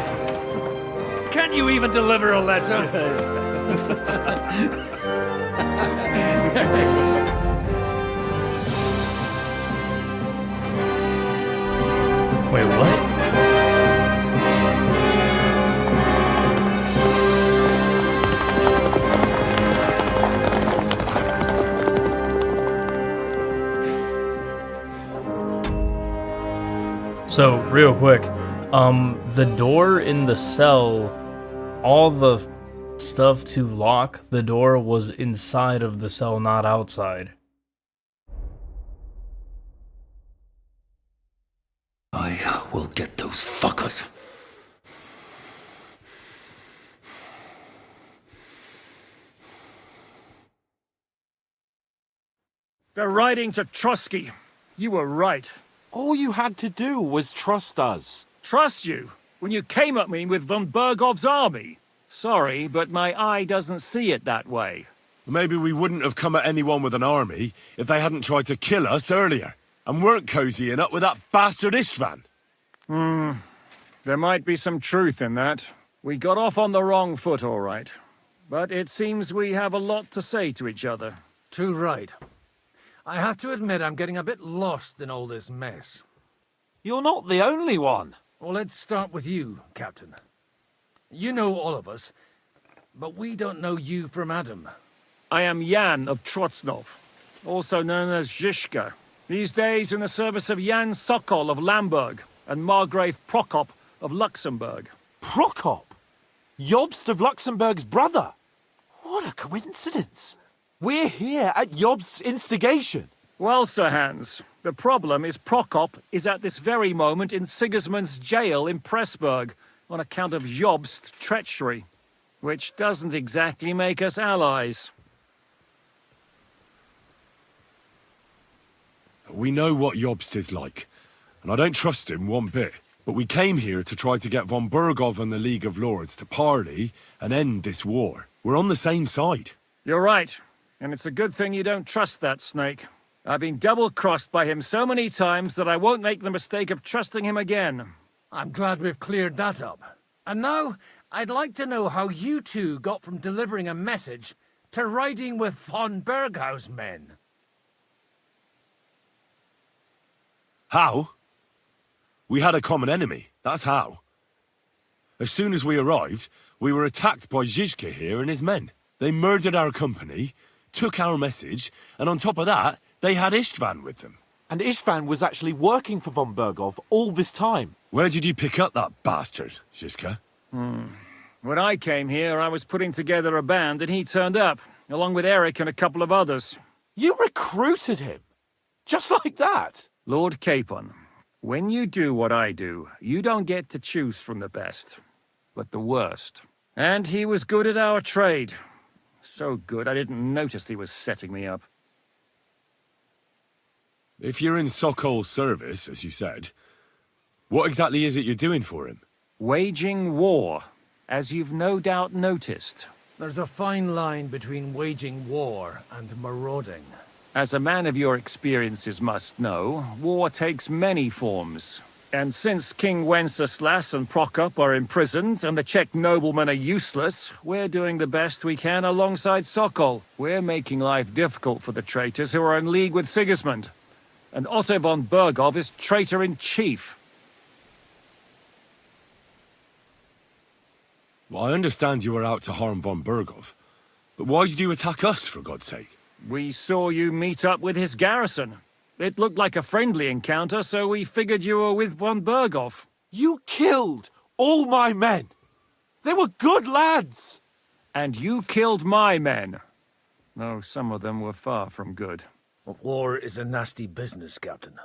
Can't you even deliver a letter? Wait, what? So, real quick, the door in the cell, all the stuff to lock the door was inside of the cell, not outside. I will get those fuckers. They're riding to Trotsky. You were right. All you had to do was trust us. Trust you? When you came at me with von Bergov's army? Sorry, but my eye doesn't see it that way. Maybe we wouldn't have come at anyone with an army if they hadn't tried to kill us earlier, and weren't cozying up with that bastard Istvan. There might be some truth in that. We got off on the wrong foot, all right. But it seems we have a lot to say to each other. Too right. I have to admit I'm getting a bit lost in all this mess. You're not the only one. Well, let's start with you, Captain. You know all of us, but we don't know you from Adam. I am Jan of Trotsnov, also known as Zhishka. These days in the service of Jan Sokol of Lamberg and Margrave Prokop of Luxembourg. Prokop? Jobst of Luxembourg's brother? What a coincidence. We're here at Jobst's instigation. Well, Sir Hans, the problem is Prokop is at this very moment in Sigismund's jail in Pressburg on account of Jobst's treachery, which doesn't exactly make us allies. We know what Jobst is like, and I don't trust him one bit. But we came here to try to get von Bergov and the League of Lords to parley and end this war. We're on the same side. You're right, and it's a good thing you don't trust that snake. I've been double-crossed by him so many times that I won't make the mistake of trusting him again. I'm glad we've cleared that up. And now, I'd like to know how you two got from delivering a message to riding with von Berghaus men. How? We had a common enemy, that's how. As soon as we arrived, we were attacked by Zhizka here and his men. They murdered our company, took our message, and on top of that, they had Istvan with them. And Istvan was actually working for von Bergov all this time. Where did you pick up that bastard, Zhizka? When I came here, I was putting together a band and he turned up, along with Eric and a couple of others. You recruited him? Just like that? Lord Capon, when you do what I do, you don't get to choose from the best, but the worst. And he was good at our trade. So good, I didn't notice he was setting me up. If you're in Sokol's service, as you said, what exactly is it you're doing for him? Waging war, as you've no doubt noticed. There's a fine line between waging war and marauding. As a man of your experiences must know, war takes many forms. And since King Wenceslas and Prokop are imprisoned and the Czech noblemen are useless, we're doing the best we can alongside Sokol. We're making life difficult for the traitors who are in league with Sigismund. And Otto von Bergov is traitor-in-chief. Well, I understand you were out to harm von Bergov, but why did you attack us, for God's sake? We saw you meet up with his garrison. It looked like a friendly encounter, so we figured you were with von Bergov. You killed all my men! They were good lads! And you killed my men. Though some of them were far from good. War is a nasty business, Captain.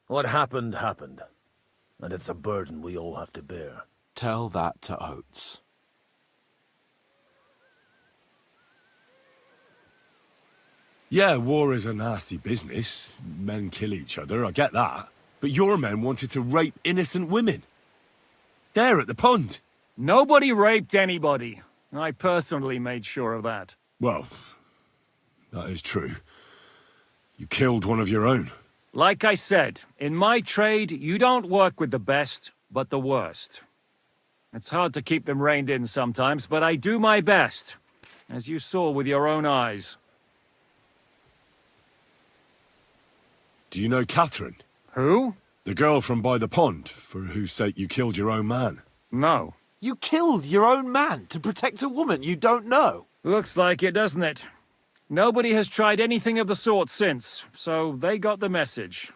What happened, happened. And it's a burden we all have to bear. Tell that to Oates. Yeah, war is a nasty business. Men kill each other, I get that. But your men wanted to rape innocent women. There at the pond. Nobody raped anybody. I personally made sure of that. Well, that is true. You killed one of your own. Like I said, in my trade, you don't work with the best, but the worst. It's hard to keep them reined in sometimes, but I do my best, as you saw with your own eyes. Do you know Catherine? Who? The girl from by the pond, for whose sake you killed your own man. No. You killed your own man to protect a woman you don't know? Looks like it, doesn't it? Nobody has tried anything of the sort since, so they got the message.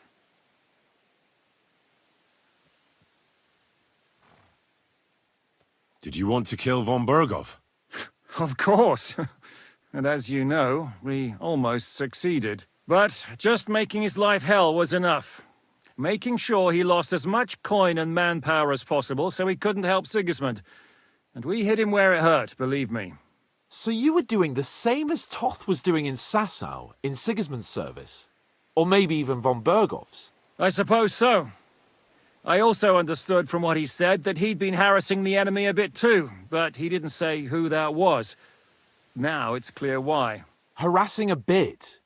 Did you want to kill von Bergov? Of course. And as you know, we almost succeeded. But just making his life hell was enough. Making sure he lost as much coin and manpower as possible so he couldn't help Sigismund. And we hit him where it hurt, believe me. So you were doing the same as Toth was doing in Sasau, in Sigismund's service? Or maybe even von Bergov's? I suppose so. I also understood from what he said that he'd been harassing the enemy a bit too, but he didn't say who that was. Now it's clear why. Harassing a bit?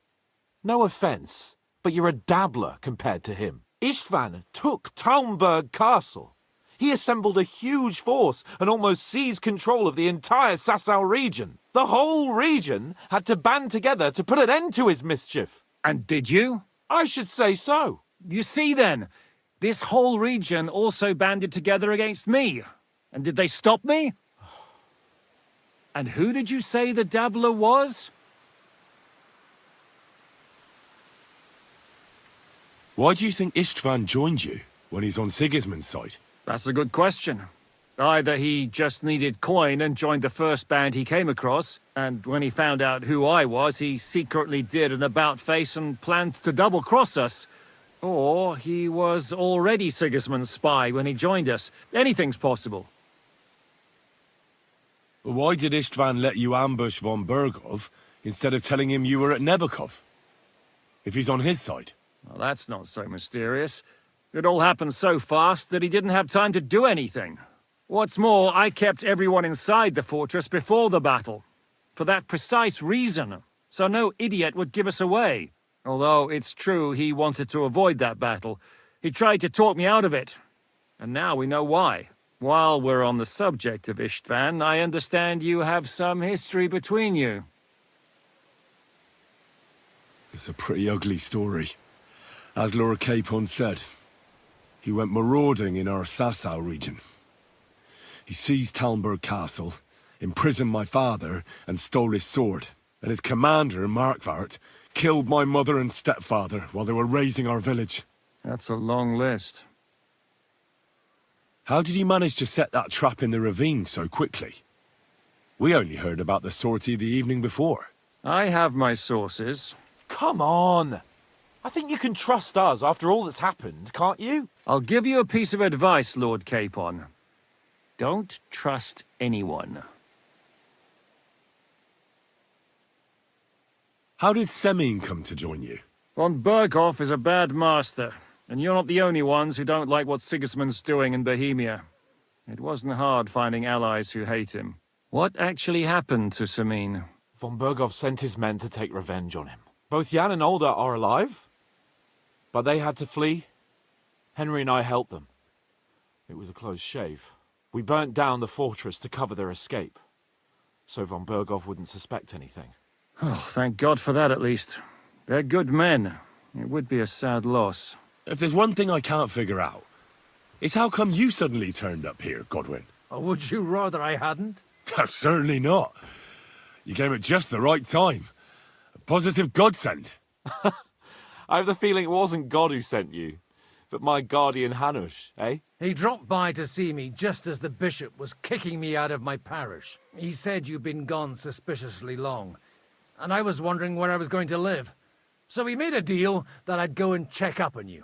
No offense, but you're a dabbler compared to him. Istvan took Talmberg Castle. He assembled a huge force and almost seized control of the entire Sasau region. The whole region had to band together to put an end to his mischief. And did you? I should say so. You see then, this whole region also banded together against me. And did they stop me? And who did you say the dabbler was? Why do you think Istvan joined you when he's on Sigismund's side? That's a good question. Either he just needed coin and joined the first band he came across, and when he found out who I was, he secretly did an about-face and planned to double-cross us. Or he was already Sigismund's spy when he joined us. Anything's possible. Why did Istvan let you ambush von Bergov instead of telling him you were at Nebukov? If he's on his side? Well, that's not so mysterious. It all happened so fast that he didn't have time to do anything. What's more, I kept everyone inside the fortress before the battle. For that precise reason. So no idiot would give us away. Although it's true he wanted to avoid that battle. He tried to talk me out of it. And now we know why. While we're on the subject of Istvan, I understand you have some history between you. It's a pretty ugly story. As Lord Capon said, he went marauding in our Sasau region. He seized Talmberg Castle, imprisoned my father, and stole his sword. And his commander, Markvart, killed my mother and stepfather while they were raising our village. That's a long list. How did he manage to set that trap in the ravine so quickly? We only heard about the sortie the evening before. I have my sources. Come on! I think you can trust us after all that's happened, can't you? I'll give you a piece of advice, Lord Capon. Don't trust anyone. How did Semyon come to join you? Von Berghoff is a bad master, and you're not the only ones who don't like what Sigismund's doing in Bohemia. It wasn't hard finding allies who hate him. What actually happened to Semyon? Von Berghoff sent his men to take revenge on him. Both Jan and Olda are alive, but they had to flee. Henry and I helped them. It was a close shave. We burnt down the fortress to cover their escape, so von Berghoff wouldn't suspect anything. Oh, thank God for that at least. They're good men. It would be a sad loss. If there's one thing I can't figure out, it's how come you suddenly turned up here, Godwin? Or would you rather I hadn't? Certainly not. You came at just the right time. A positive godsend. I have the feeling it wasn't God who sent you, but my guardian Hanush, eh? He dropped by to see me just as the bishop was kicking me out of my parish. He said you'd been gone suspiciously long, and I was wondering where I was going to live. So we made a deal that I'd go and check up on you.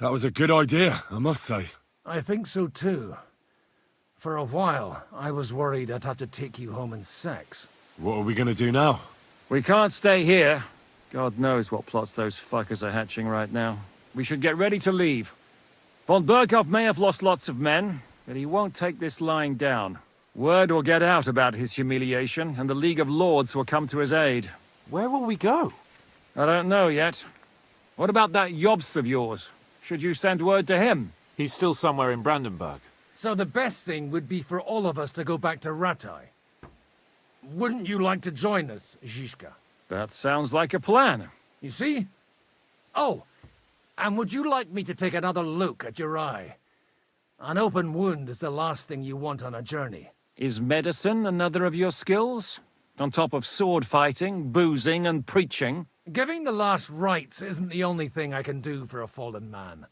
That was a good idea, I must say. I think so too. For a while, I was worried I'd have to take you home in sex. What are we gonna do now? We can't stay here. God knows what plots those fuckers are hatching right now. We should get ready to leave. Von Berghoff may have lost lots of men, but he won't take this lying down. Word will get out about his humiliation, and the League of Lords will come to his aid. Where will we go? I don't know yet. What about that Jobst of yours? Should you send word to him? He's still somewhere in Brandenburg. So the best thing would be for all of us to go back to Ratai. Wouldn't you like to join us, Zizka? That sounds like a plan. You see? Oh, and would you like me to take another look at your eye? An open wound is the last thing you want on a journey. Is medicine another of your skills? On top of sword fighting, boozing, and preaching? Giving the last rites isn't the only thing I can do for a fallen man.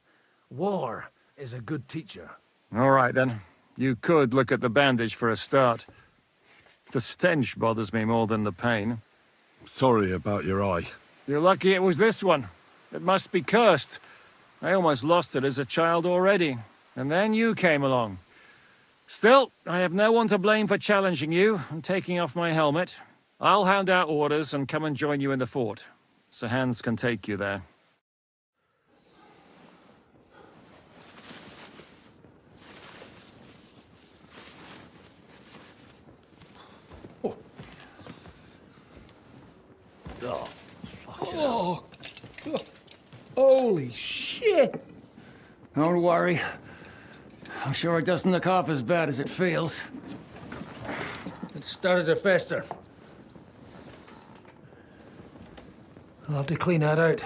War is a good teacher. All right, then. You could look at the bandage for a start. The stench bothers me more than the pain. Sorry about your eye. You're lucky it was this one. It must be cursed. I almost lost it as a child already. And then you came along. Still, I have no one to blame for challenging you and taking off my helmet. I'll hand out orders and come and join you in the fort. Sir Hans can take you there. Oh, God. Holy shit! Don't worry. I'm sure it doesn't look half as bad as it feels. It started to fester. I'll have to clean that out.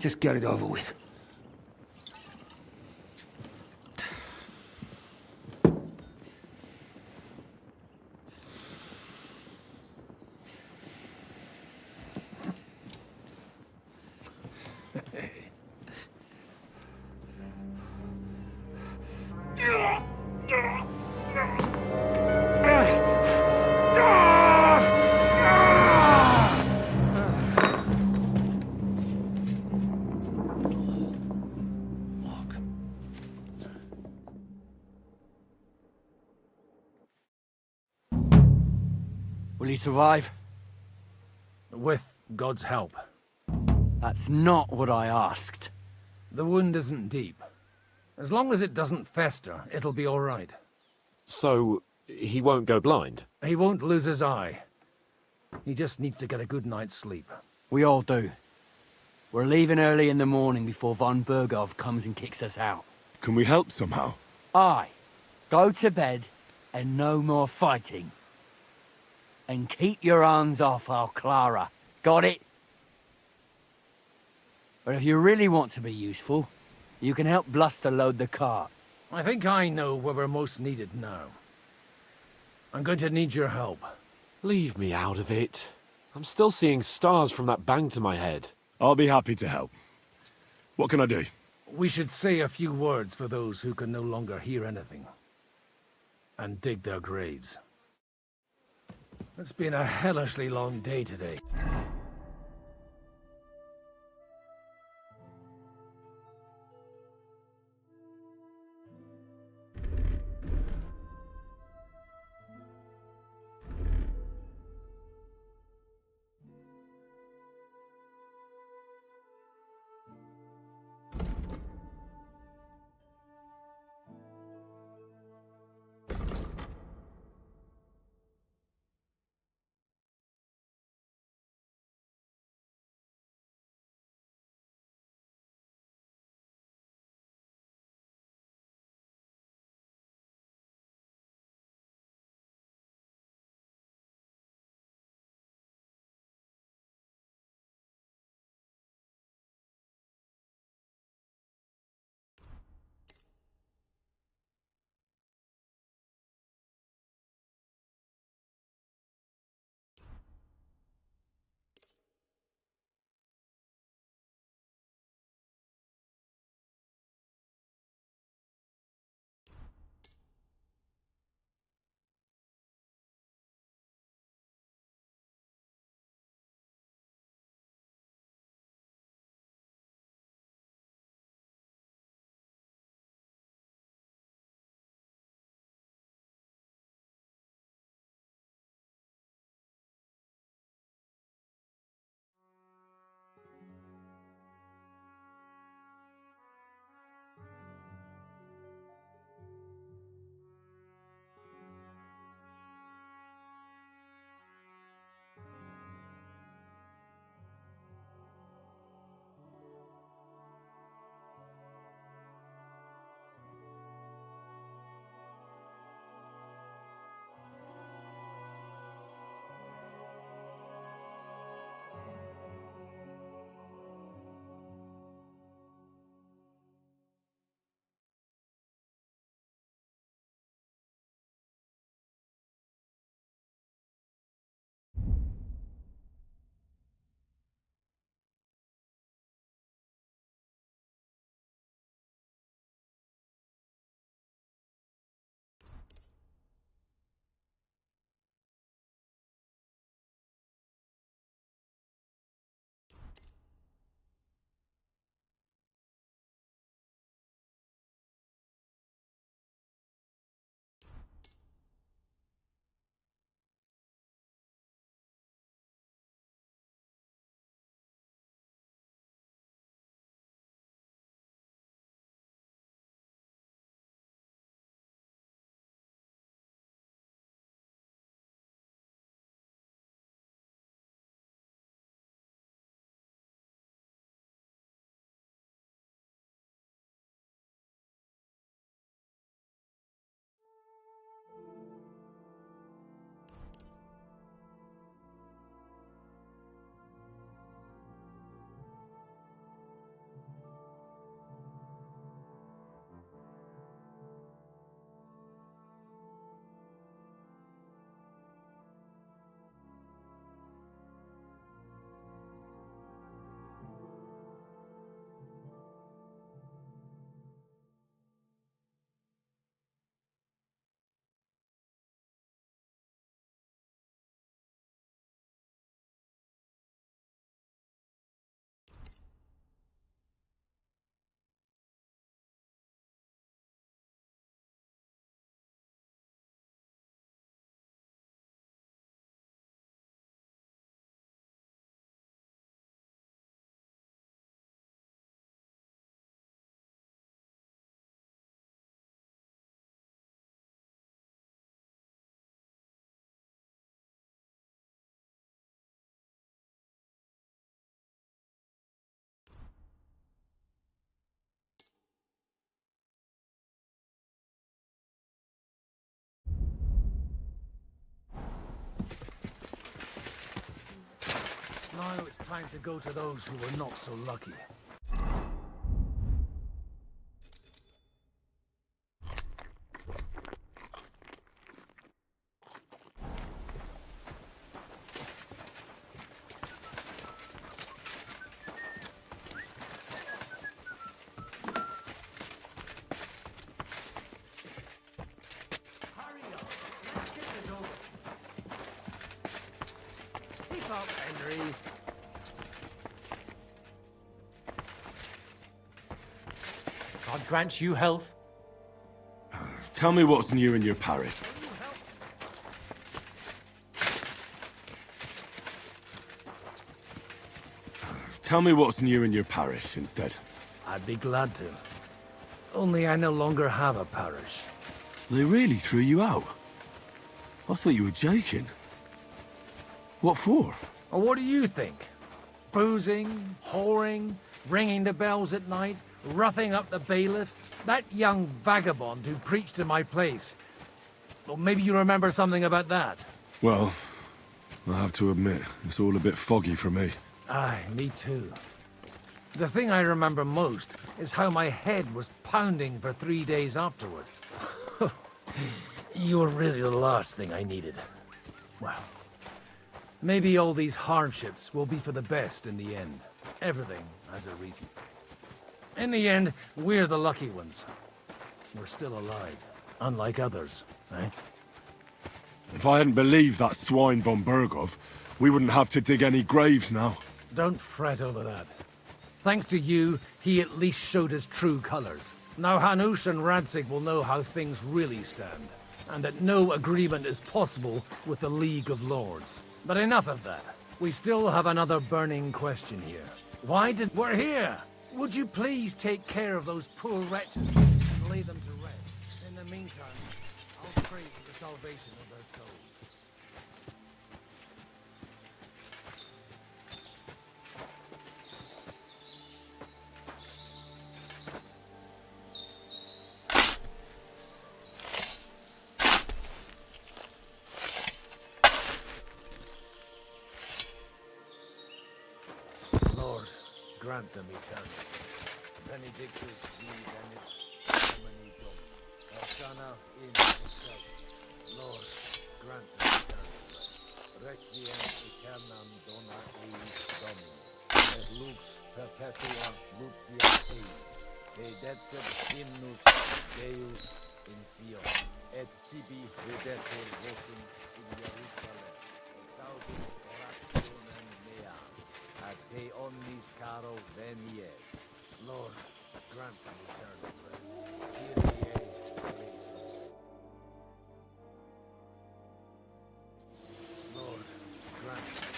Just get it over with. Will he survive? With God's help. That's not what I asked. The wound isn't deep. As long as it doesn't fester, it'll be all right. So, he won't go blind? He won't lose his eye. He just needs to get a good night's sleep. We all do. We're leaving early in the morning before von Berghoff comes and kicks us out. Can we help somehow? Aye. Go to bed and no more fighting. And keep your hands off our Clara. Got it? But if you really want to be useful, you can help Bluster load the cart. I think I know where we're most needed now. I'm going to need your help. Leave me out of it. I'm still seeing stars from that bang to my head. I'll be happy to help. What can I do? We should say a few words for those who can no longer hear anything. And dig their graves. It's been a hellishly long day today. Now it's time to go to those who were not so lucky. Keep up, Henry. God grant you health. Tell me what's new in your parish. Tell me what's new in your parish instead. I'd be glad to. Only I no longer have a parish. They really threw you out? I thought you were joking. What for? Or what do you think? Boozing, whoring, ringing the bells at night, roughing up the bailiff? That young vagabond who preached in my place. Well, maybe you remember something about that. Well, I have to admit, it's all a bit foggy for me. Aye, me too. The thing I remember most is how my head was pounding for 3 days afterward. You were really the last thing I needed. Well, maybe all these hardships will be for the best in the end. Everything has a reason. In the end, we're the lucky ones. We're still alive, unlike others, eh? If I hadn't believed that swine von Berghoff, we wouldn't have to dig any graves now. Don't fret over that. Thanks to you, he at least showed his true colors. Now Hanush and Radzig will know how things really stand, and that no agreement is possible with the League of Lords. But enough of that. We still have another burning question here. Why did... We're here! Would you please take care of those poor wretches and lay them to rest? In the meantime, I'll pray for the salvation of their souls. Lord, grant them eternity. Benedictus benedictus dominium. Hosanna in itself. Lord, grant them eternity. Requiem aeternam dona eis Domini. Et lux perpetua lucia eis. Dedecet hymnus Deus in Sion. Et tibi videtur vocem in Jerusalem. Exaudit orationem mea. Ad te omnis caro veniet. Lord, grant them eternal rest. Kyrie eleison. Lord, grant them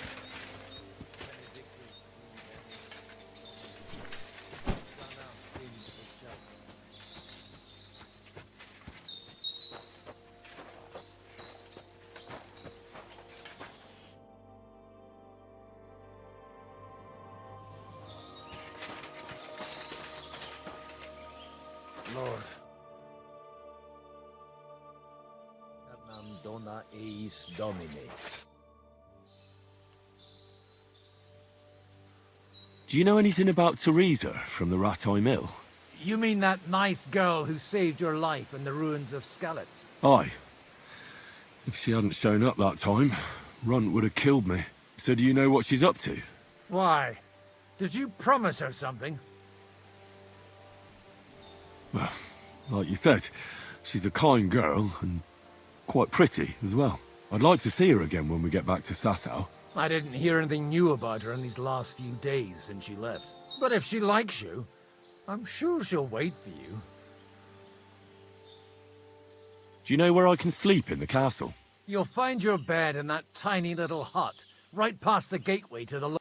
benedictus Hosanna in excelsis. Lord, nam dona eis Domini. Do you know anything about Teresa from the Rattay Mill? You mean that nice girl who saved your life in the ruins of Skalitz? Aye. If she hadn't shown up that time, Runt would have killed me. So do you know what she's up to? Why? Did you promise her something? Well, like you said, she's a kind girl and quite pretty as well. I'd like to see her again when we get back to Sasau. I didn't hear anything new about her in these last few days since she left. But if she likes you, I'm sure she'll wait for you. Do you know where I can sleep in the castle? You'll find your bed in that tiny little hut, right past the gateway to the...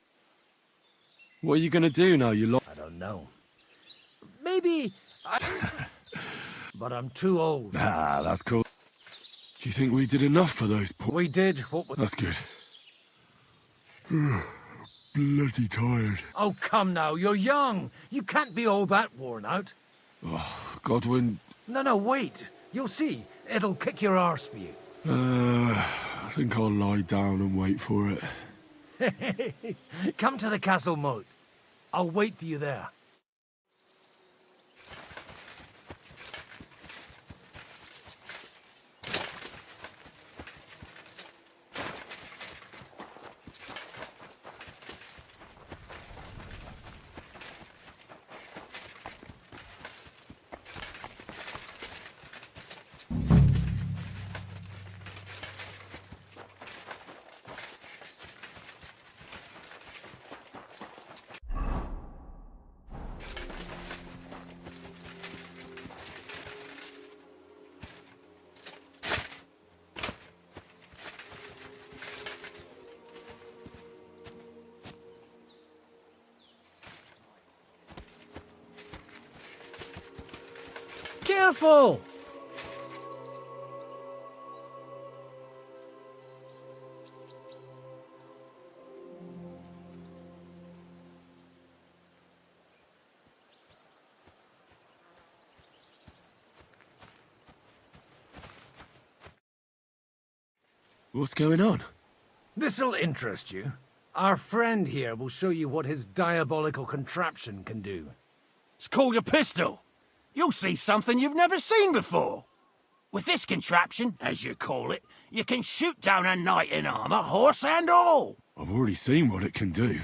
What are you going to do now you I don't know. Maybe... But I'm too old. Ah, that's cool. Do you think we did enough for those poor... We did what was... That's good. Bloody tired. Oh, come now, you're young. You can't be all that worn out. Oh, Godwin... No, wait. You'll see. It'll kick your arse for you. I think I'll lie down and wait for it. Come to the castle moat. I'll wait for you there. Careful! What's going on? This'll interest you. Our friend here will show you what his diabolical contraption can do. It's called a pistol. You'll see something you've never seen before. With this contraption, as you call it, you can shoot down a knight in armor, horse and all. I've already seen what it can do.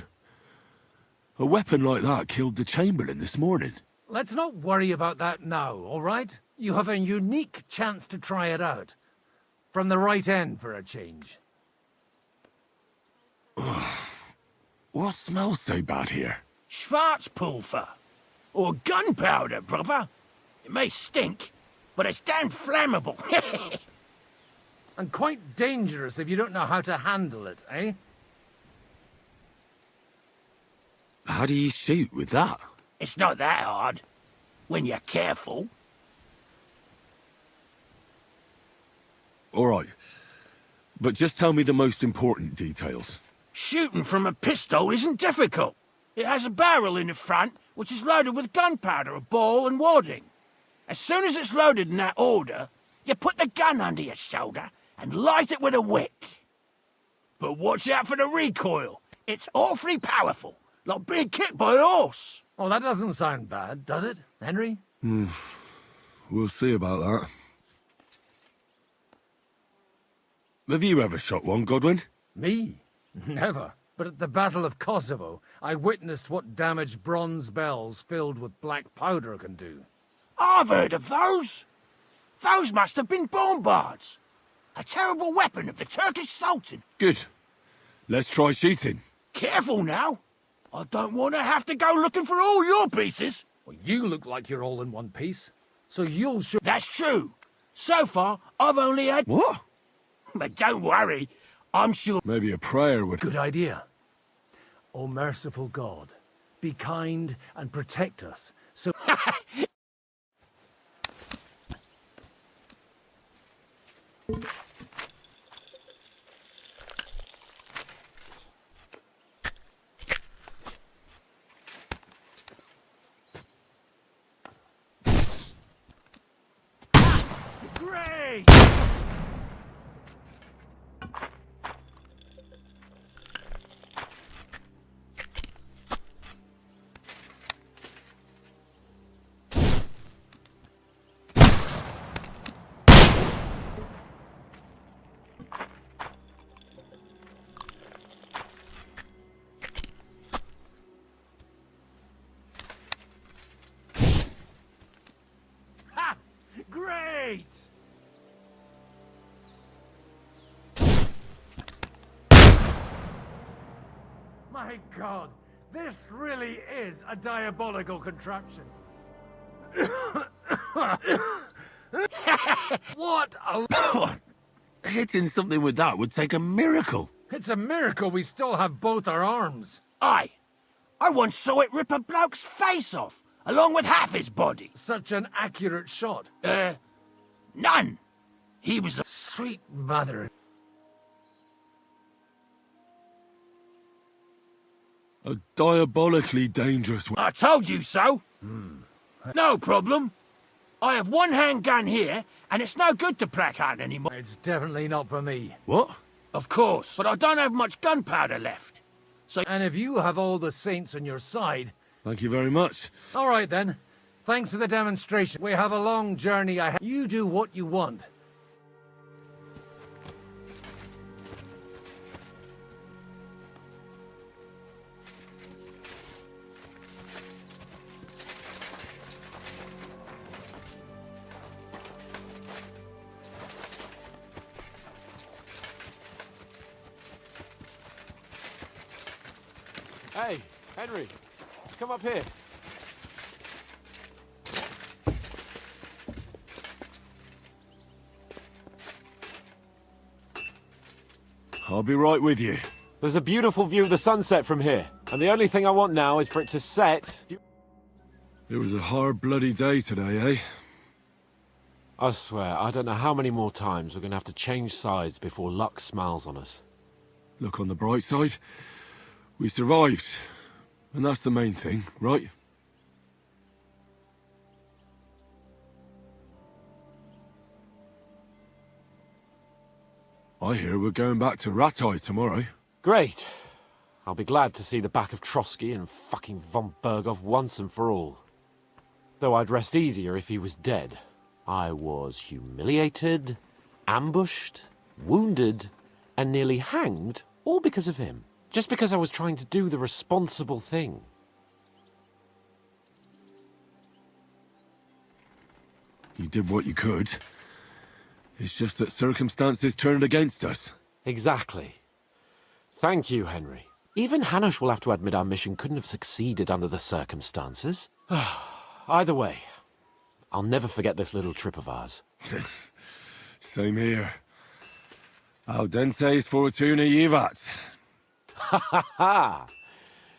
A weapon like that killed the Chamberlain this morning. Let's not worry about that now, all right? You have a unique chance to try it out. From the right end for a change. What smells so bad here? Schwarzpulver. Or gunpowder, brother. It may stink, but it's damn flammable. And quite dangerous if you don't know how to handle it, eh? How do you shoot with that? It's not that hard, when you're careful. All right. But just tell me the most important details. Shooting from a pistol isn't difficult. It has a barrel in the front, which is loaded with gunpowder, a ball and wadding. As soon as it's loaded in that order, you put the gun under your shoulder and light it with a wick. But watch out for the recoil. It's awfully powerful, like being kicked by a horse. Oh, that doesn't sound bad, does it, Henry? We'll see about that. Have you ever shot one, Godwin? Me? Never. But at the Battle of Kosovo, I witnessed what damage bronze bells filled with black powder can do. I've heard of those. Those must have been bombards. A terrible weapon of the Turkish Sultan. Good. Let's try shooting. Careful now. I don't want to have to go looking for all your pieces. Well, you look like you're all in one piece, so you'll shoot. That's true. So far, I've only had... What? But don't worry. I'm sure... Maybe a prayer would... Good idea. O merciful God, be kind and protect us, so... Great! Great! My God, this really is a diabolical contraption. What a... Hitting something with that would take a miracle. It's a miracle we still have both our arms. Aye. I once saw it rip a bloke's face off, along with half his body. Such an accurate shot. None. He was a... Sweet mother. A diabolically dangerous one. I told you so. No problem. I have one handgun here, and it's no good to placard anymore. It's definitely not for me. What? Of course, but I don't have much gunpowder left. So... And if you have all the saints on your side... Thank you very much. All right, then. Thanks for the demonstration. We have a long journey ahead. You do what you want. Hey, Henry, come up here. I'll be right with you. There's a beautiful view of the sunset from here, and the only thing I want now is for it to set. It was a hard bloody day today, eh? I swear, I don't know how many more times we're gonna have to change sides before luck smiles on us. Look on the bright side. We survived. And that's the main thing, right? I hear we're going back to Rattay tomorrow. Great. I'll be glad to see the back of Trotsky and fucking von Berghoff once and for all. Though I'd rest easier if he was dead. I was humiliated, ambushed, wounded, and nearly hanged, all because of him. Just because I was trying to do the responsible thing. You did what you could. It's just that circumstances turned against us. Exactly. Thank you, Henry. Even Hanush will have to admit our mission couldn't have succeeded under the circumstances. Either way, I'll never forget this little trip of ours. Same here. Al dente's fortuna jivat. Ha ha ha!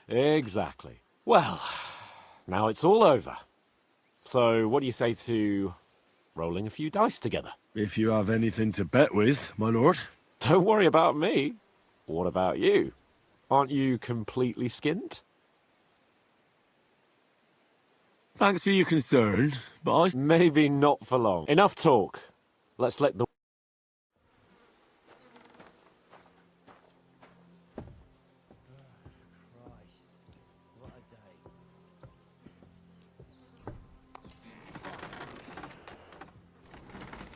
Exactly. Well, now it's all over. So what do you say to rolling a few dice together? If you have anything to bet with, my lord. Don't worry about me. What about you? Aren't you completely skinned? Thanks for your concern, but I... Maybe not for long. Enough talk. Let's let the...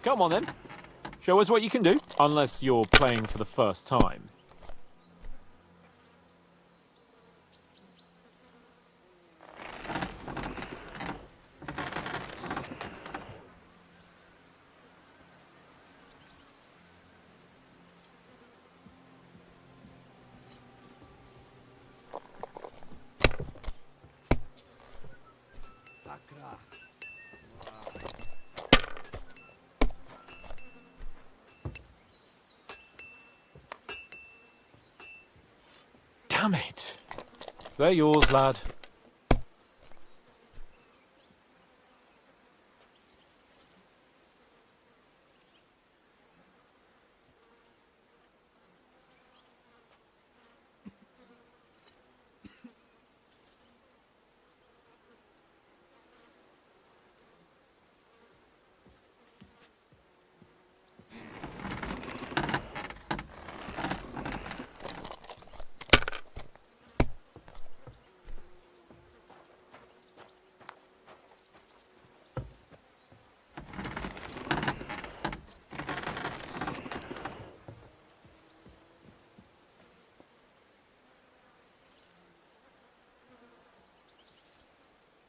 Come on then. Show us what you can do. Unless you're playing for the first time. Damn it. They're yours, lad.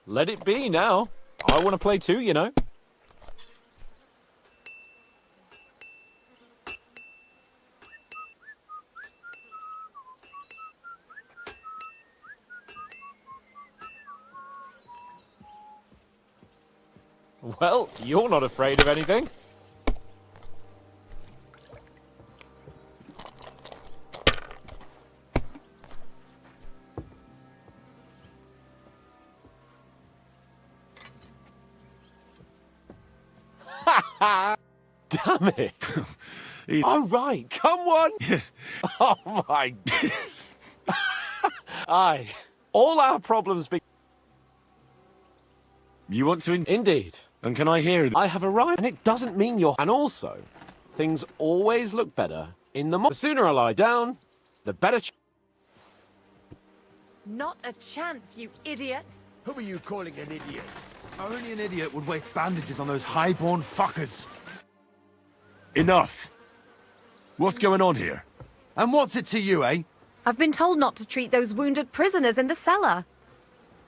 Let it be now. I want to play too, you know. Well, you're not afraid of anything. Damn it! Oh, right, come on! Oh, my... Aye, all our problems be... You want to... Indeed. And can I hear... I have arrived, and it doesn't mean you're... And also, things always look better in the... The sooner I lie down, the better... Not a chance, you idiots! Who are you calling an idiot? Only an idiot would waste bandages on those highborn fuckers. Enough! What's going on here? And what's it to you, eh? I've been told not to treat those wounded prisoners in the cellar.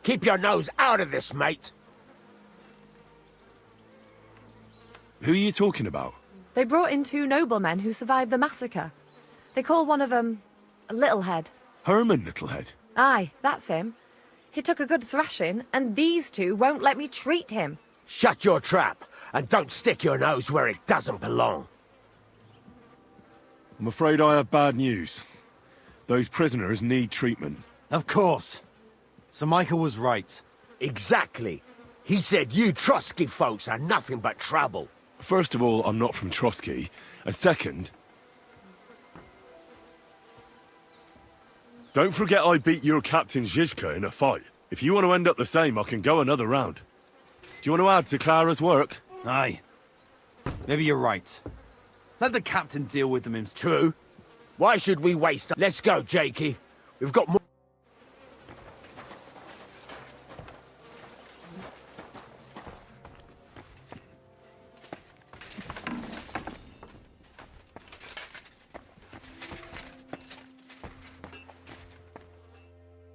Keep your nose out of this, mate. Who are you talking about? They brought in 2 noblemen who survived the massacre. They call one of them Littlehead. Herman Littlehead. Aye, that's him. He took a good thrashing, and these 2 won't let me treat him. Shut your trap, and don't stick your nose where it doesn't belong. I'm afraid I have bad news. Those prisoners need treatment. Of course. Sir Michael was right. Exactly. He said you Trotsky folks are nothing but trouble. First of all, I'm not from Trotsky. And second... Don't forget I beat your Captain Zizka in a fight. If you want to end up the same, I can go another round. Do you want to add to Clara's work? Aye. Maybe you're right. Let the captain deal with them himself. True. Why should we waste... Let's go, Jakey. We've got more...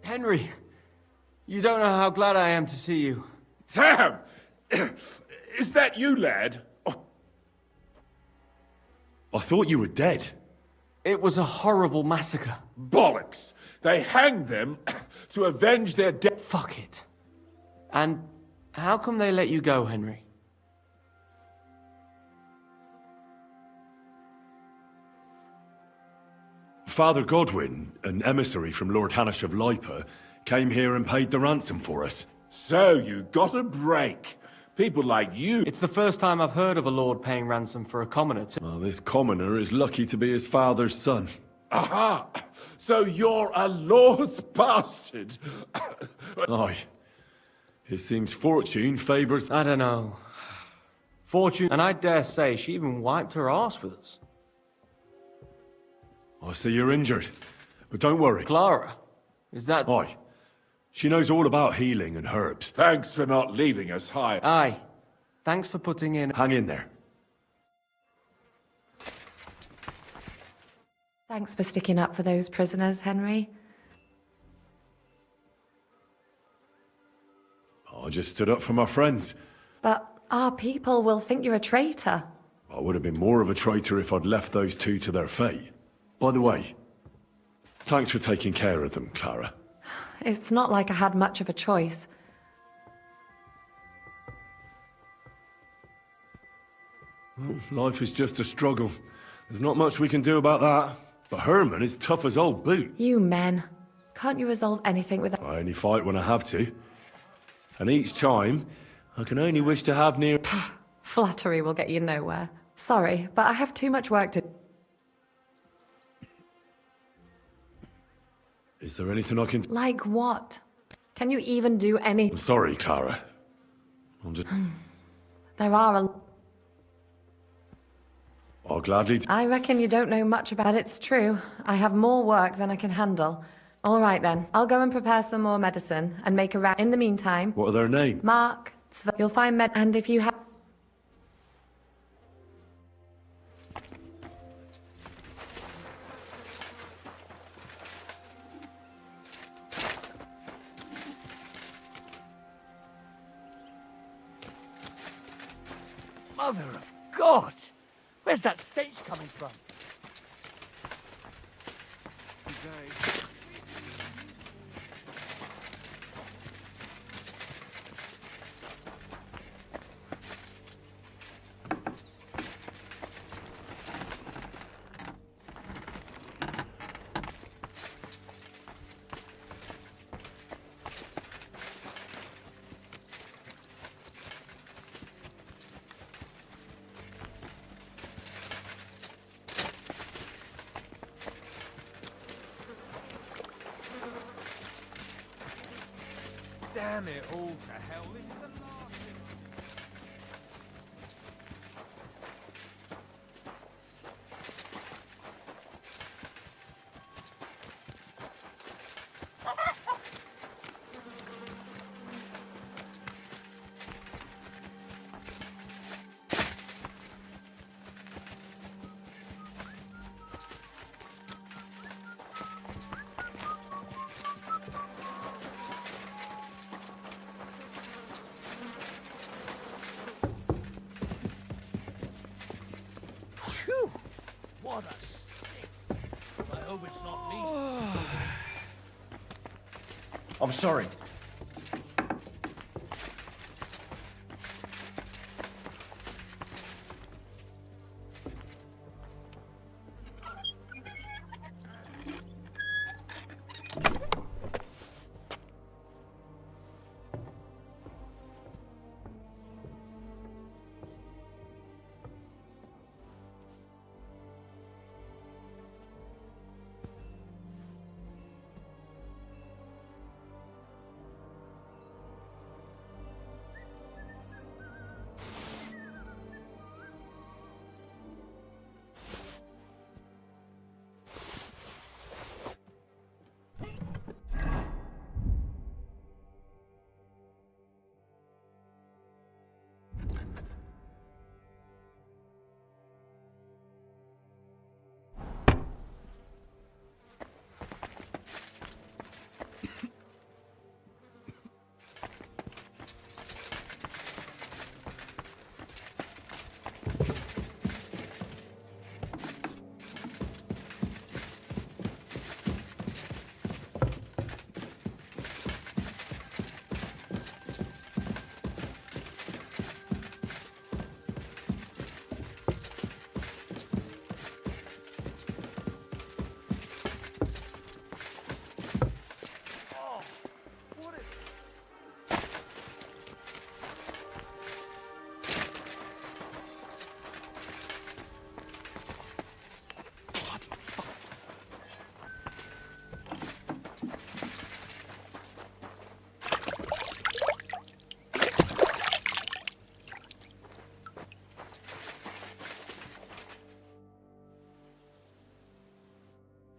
Henry, you don't know how glad I am to see you. Sam! Is that you, lad? I thought you were dead. It was a horrible massacre. Bollocks! They hanged them to avenge their death. Fuck it. And how come they let you go, Henry? Father Godwin, an emissary from Lord Hanish of Lipa, came here and paid the ransom for us. So you got a break. People like you... It's the first time I've heard of a lord paying ransom for a commoner, too. Well, this commoner is lucky to be his father's son. Aha! So you're a lord's bastard! Aye. It seems fortune favours... I don't know. Fortune... And I dare say she even wiped her arse with us. I see you're injured, but don't worry. Clara? Is that... Aye. She knows all about healing and herbs. Thanks for not leaving us high. Aye. Thanks for putting in... Hang in there. Thanks for sticking up for those prisoners, Henry. I just stood up for my friends. But our people will think you're a traitor. I would have been more of a traitor if I'd left those 2 to their fate. By the way, thanks for taking care of them, Clara. It's not like I had much of a choice. Well, life is just a struggle. There's not much we can do about that. But Herman is tough as old boot. You men. Can't you resolve anything with... I only fight when I have to. And each time, I can only wish to have near... Flattery will get you nowhere. Sorry, but I have too much work to... Is there anything I can... Like what? Can you even do any... I'm sorry, Clara. I'm just... There are a... I'll gladly... I reckon you don't know much about it. It's true. I have more work than I can handle. All right then. I'll go and prepare some more medicine and make a round. In the meantime... What are their names? Mark, you'll find med... And if you have... Mother of God! Where's that stench coming from? Damn it all to hell. This is the last thing. What a stick. I hope it's not me. I'm sorry.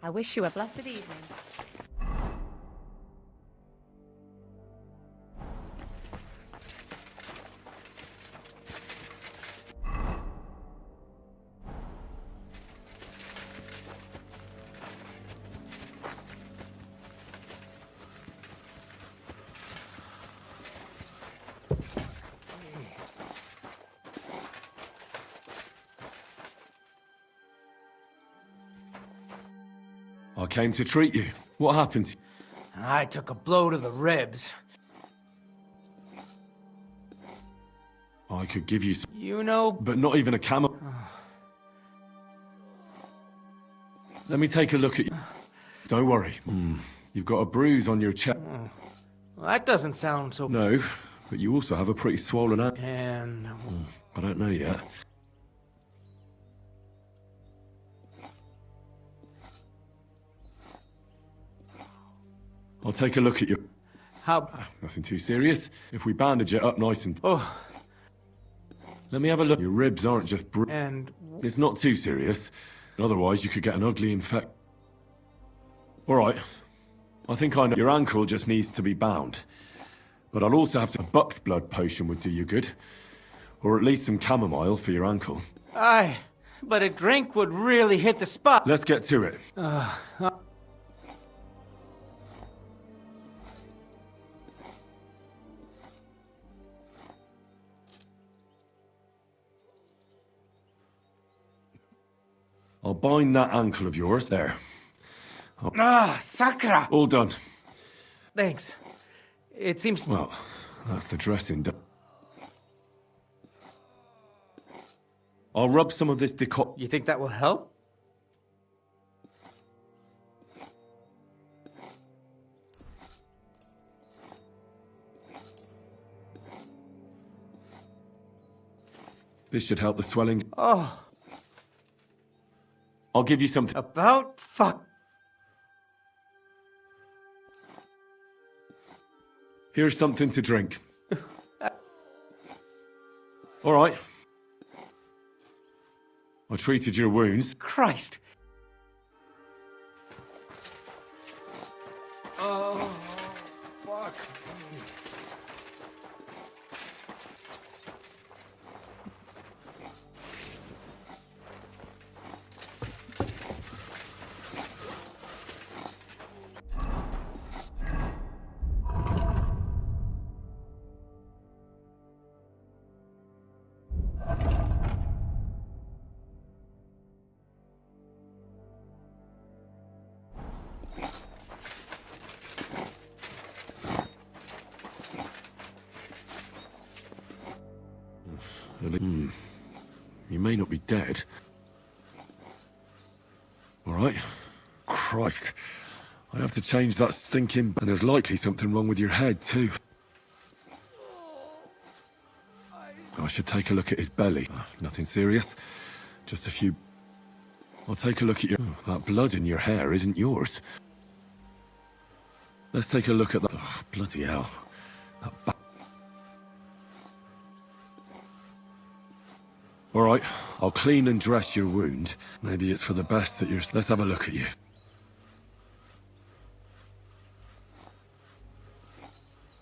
I wish you a blessed evening. I came to treat you. What happened? I took a blow to the ribs. I could give you some... You know... But not even a camel. Let me take a look at you. Don't worry. You've got a bruise on your chest. Well, that doesn't sound so... No, but you also have a pretty swollen hand. And... I don't know yet. I'll take a look at you. How... Nothing too serious. If we bandage it up nice and... Oh. Let me have a look. Your ribs aren't just And... It's not too serious. Otherwise, you could get an ugly infection. All right. I think I know. Your ankle just needs to be bound. But I'll also have to... A buck's blood potion would do you good. Or at least some chamomile for your ankle. Aye, but a drink would really hit the spot. Let's get to it. I'll bind that ankle of yours. There. Sakra! All done. Thanks. It seems... Well, that's the dressing done. I'll rub some of this decoction. You think that will help? This should help the swelling. Oh. I'll give you something. About fuck. Here's something to drink. All right. I treated your wounds. Christ. Oh, fuck. believe. You may not be dead. All right. Christ. I have to change that stinking... And there's likely something wrong with your head, too. I should take a look at his belly. Nothing serious. Just a few... I'll take a look at your... That blood in your hair isn't yours. Let's take a look at that... Oh, bloody hell. That All right, I'll clean and dress your wound. Maybe it's for the best that you're... Let's have a look at you.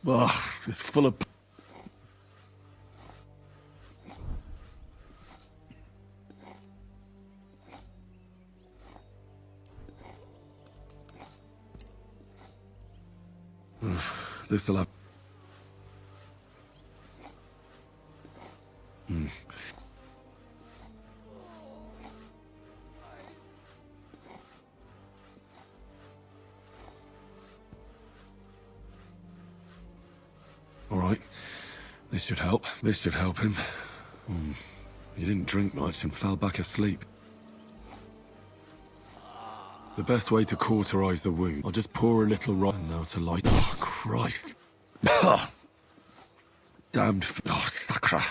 Oh, it's full of... This'll have... All right. This should help. This should help him. He didn't drink much and fell back asleep. The best way to cauterize the wound, I'll just pour a little rotten now to light... Oh, Christ. Damned... Oh, sacra.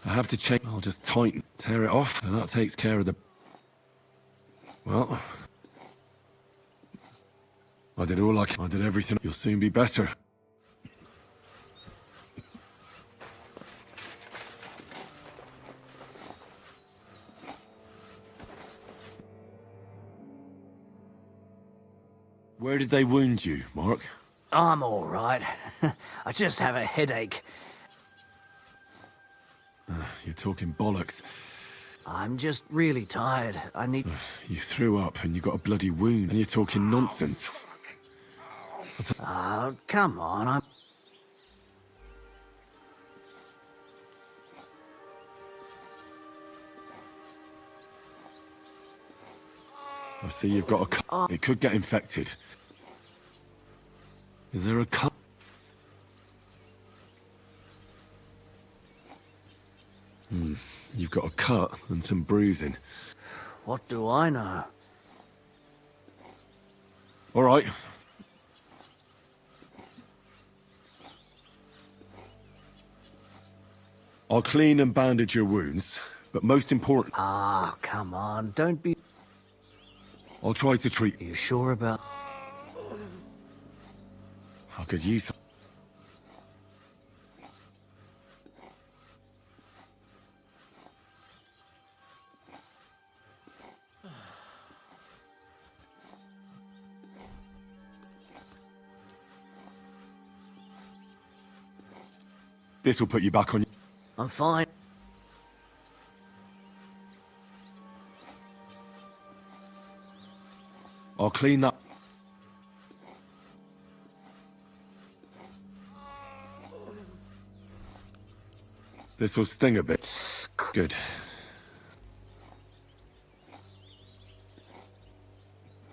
I have to check... I'll just tighten, tear it off, and that takes care of the... Well... I did all I can. I did everything. You'll soon be better. Where did they wound you, Mark? I'm all right. I just have a headache. You're talking bollocks. I'm just really tired. I need... You threw up and you got a bloody wound, and you're talking nonsense. Oh, come on, I'm... I see you've got a cut. It could get infected. Is there a cut? You've got a cut and some bruising. What do I know? All right. I'll clean and bandage your wounds, but most important... Ah, come on, don't be... I'll try to treat... You sure about... I could use... This will put you back on... I'm fine. I'll clean that... This will sting a bit. Good.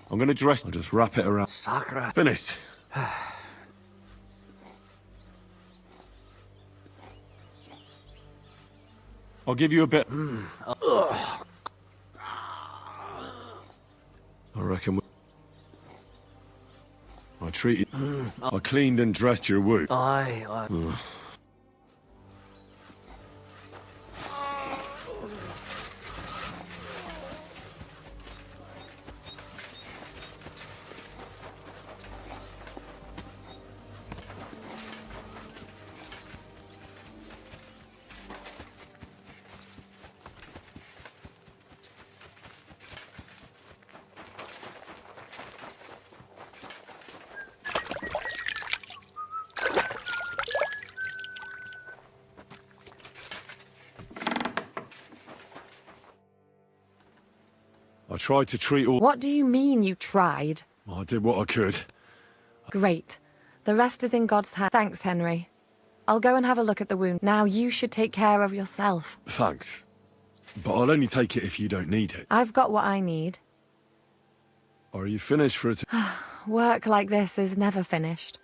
I'm gonna dress... I'll just wrap it around... Sakura. Finished. I'll give you a bit... I reckon... I treated... I cleaned and dressed your wound. I tried to treat all... What do you mean you tried? I did what I could. Great. The rest is in God's hands. Thanks, Henry. I'll go and have a look at the wound. Now you should take care of yourself. Thanks. But I'll only take it if you don't need it. I've got what I need. Are you finished for it? Work like this is never finished.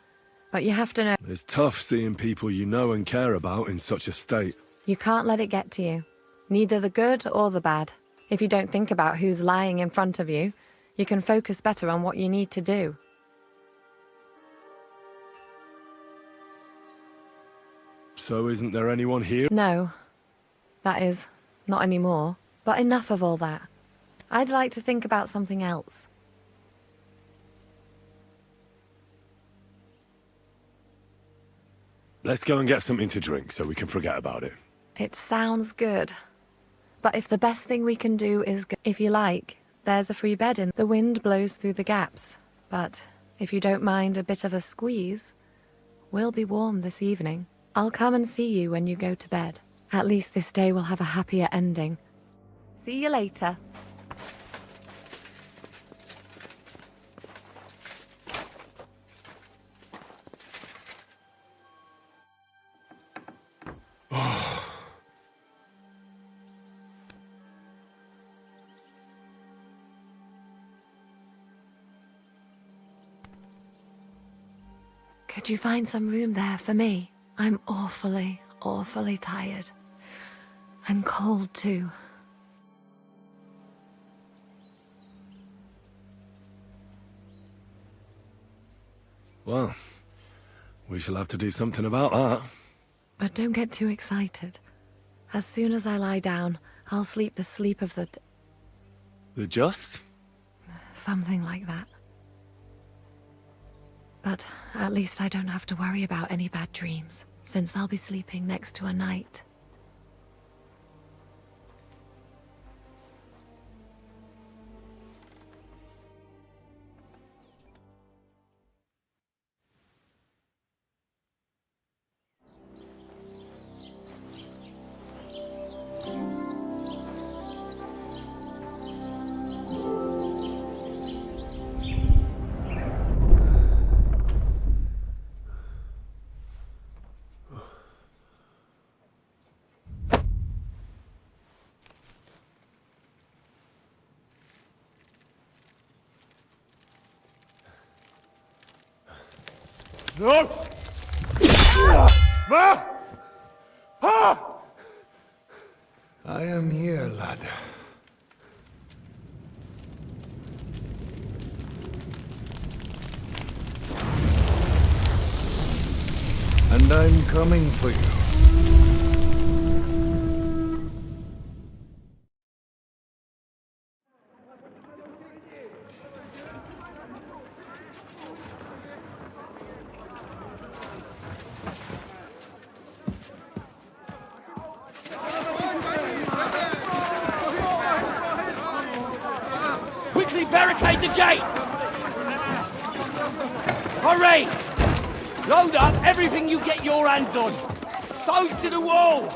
But you have to know It's tough seeing people you know and care about in such a state. you can't let it get to you. Neither the good or the bad. If you don't think about who's lying in front of you, you can focus better on what you need to do. So isn't there anyone here? No. That is, not anymore. But enough of all that. I'd like to think about something else. Let's go and get something to drink so we can forget about it. It sounds good. But if the best thing we can do is if you like, there's a free bed in. The wind blows through the gaps. But if you don't mind a bit of a squeeze, we'll be warm this evening. I'll come and see you when you go to bed. At least this day will have a happier ending. See you later. Could you find some room there for me? I'm awfully, awfully tired. And cold too. Well, we shall have to do something about that. But don't get too excited. As soon as I lie down, I'll sleep the sleep of the... The just? something like that. But at least I don't have to worry about any bad dreams, since I'll be sleeping next to a knight. No! Ma! Ah! I am here, lad. And I'm coming for you. Quickly barricade the gate! Hurry! Load up everything you get your hands on. Stones to the wall!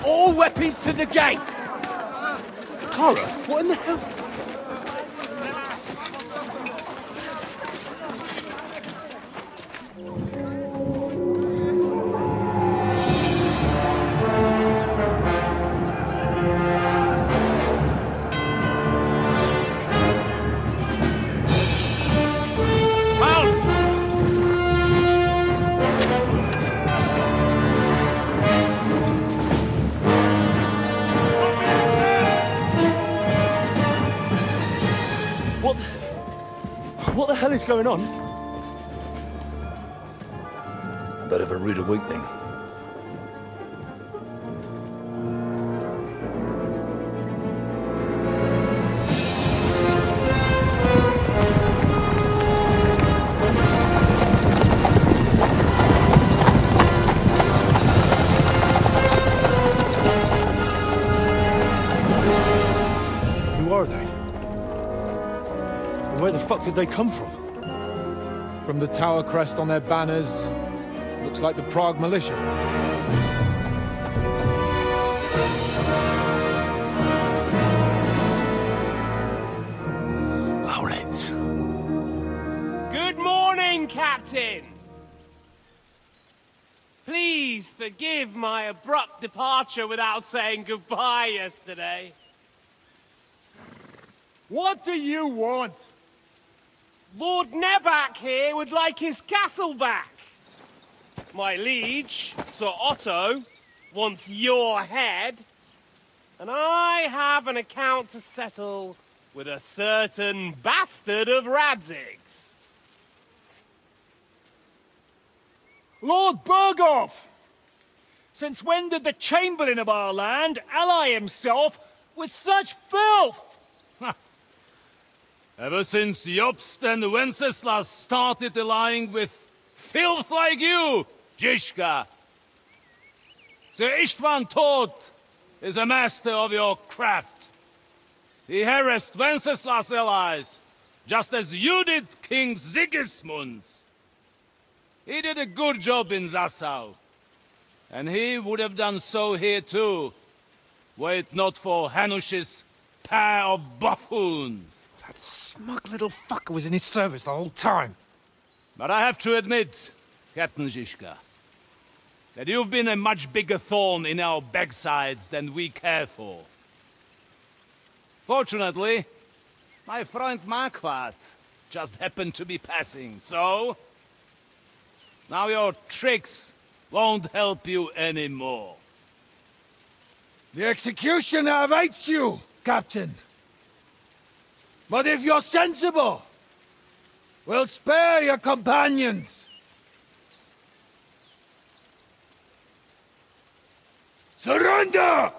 All weapons to the gate! Clara, what in the hell? What the hell is going on? A bit of a rude awakening. Who are they? And where the fuck did they come from? From the tower crest on their banners, looks like the Prague militia. Owlets. Good morning, Captain! Please forgive my abrupt departure without saying goodbye yesterday. What do you want? Lord Neback here would like his castle back. My liege, Sir Otto, wants your head, and I have an account to settle with a certain bastard of Radzig's. Lord Berghoff! Since when did the Chamberlain of our land ally himself with such filth? Ever since Jobst and Wenceslas started allying with filth like you, Zizka. Sir Istvan Tod is a master of your craft. He harassed Wenceslas' allies, just as you did King Sigismund's. He did a good job in Zassau, and he would have done so here too, were it not for Hanush's pair of buffoons. That smug little fucker was in his service the whole time. But I have to admit, Captain Zizka, that you've been a much bigger thorn in our backsides than we care for. Fortunately, my friend Marquardt just happened to be passing, so... now your tricks won't help you anymore. The executioner awaits you, Captain. But if you're sensible, we'll spare your companions. Surrender!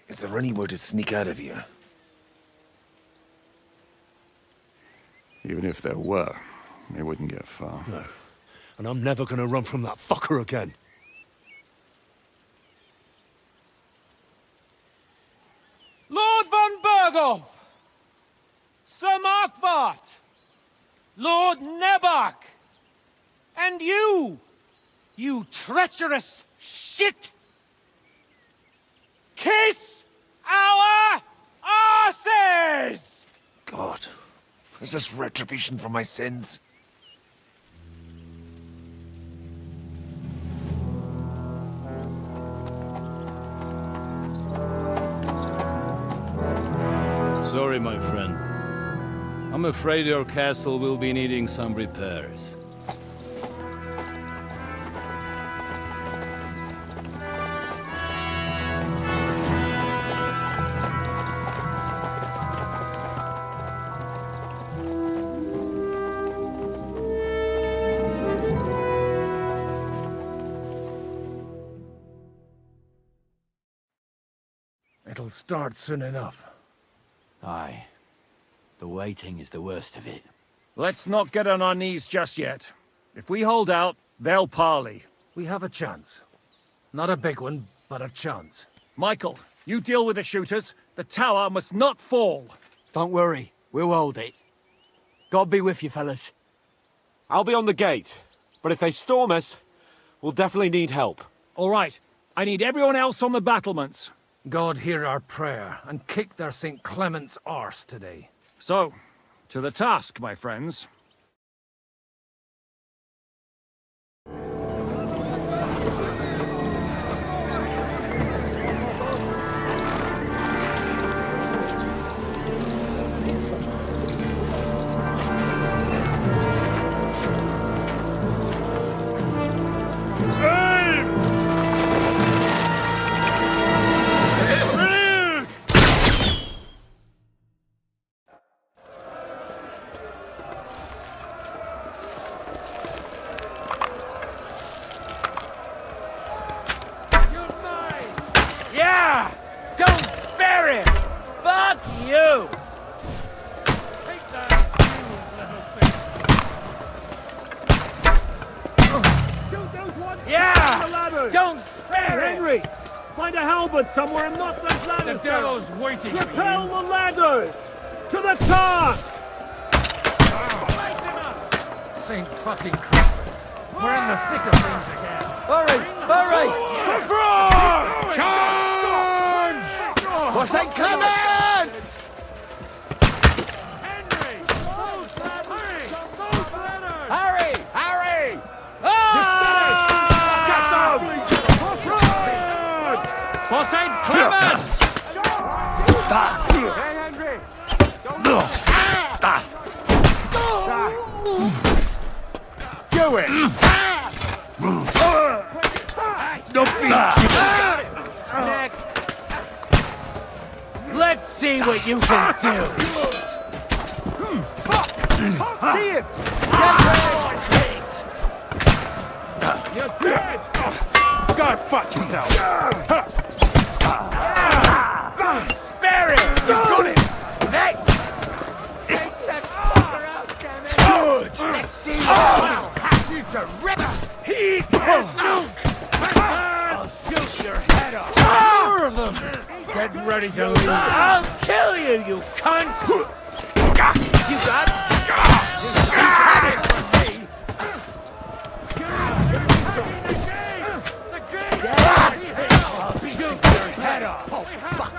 Is there any way to sneak out of here? Even if there were, they wouldn't get far. No. And I'm never gonna run from that fucker again. Lord von Berghoff! Sir Marquardt! Lord Nebach! And you treacherous shit! Kiss our arses! God, is this retribution for my sins? Sorry, my friend. I'm afraid your castle will be needing some repairs. It'll start soon enough. Aye. The waiting is the worst of it. Let's not get on our knees just yet. If we hold out, they'll parley. We have a chance. Not a big one, but a chance. Michael, you deal with the shooters. The tower must not fall. Don't worry. We'll hold it. God be with you, fellas. I'll be on the gate, but if they storm us, we'll definitely need help. All right. I need everyone else on the battlements. God hear our prayer, and kick their St. Clement's arse today. So, to the task, my friends. Yeah! Don't spare him! Fuck you! Take that, you little bitch! Yeah! Don't spare him! Henry! Find a halberd somewhere and knock those ladders The devil's waiting for you. Propel the ladders! To the task! St. fucking Christ. We're in the thick of things again. Hurry! Hurry! Charge! For St. Clement! Henry! Those ladders! Those ladders! Harry! Harry! Get them! For St. Clement! Hey, Henry! Don't... Next. Let's see what you can do. See him. You're dead! Go fuck yourself! Spare him! You got it! Next. Take that fucker out, damn it. Good. Let's see what I'll have you to rip. He can't nuke. I'll shoot your head off. Four of them. Get ready to leave. I'll kill you, you cunt. You got He's had it from me. I'll shoot your head off. Oh, fuck.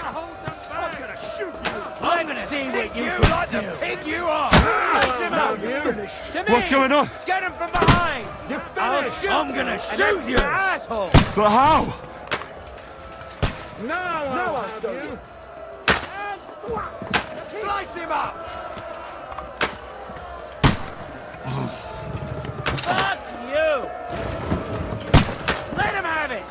I'm gonna shoot you. I'm gonna see what you can like do. Pig you off. Now you're finished. What's going on? Get him from behind. You're finished. I'm gonna shoot you. Asshole. But how? No, I'll have you. Slice him up! Fuck you! Let him have it!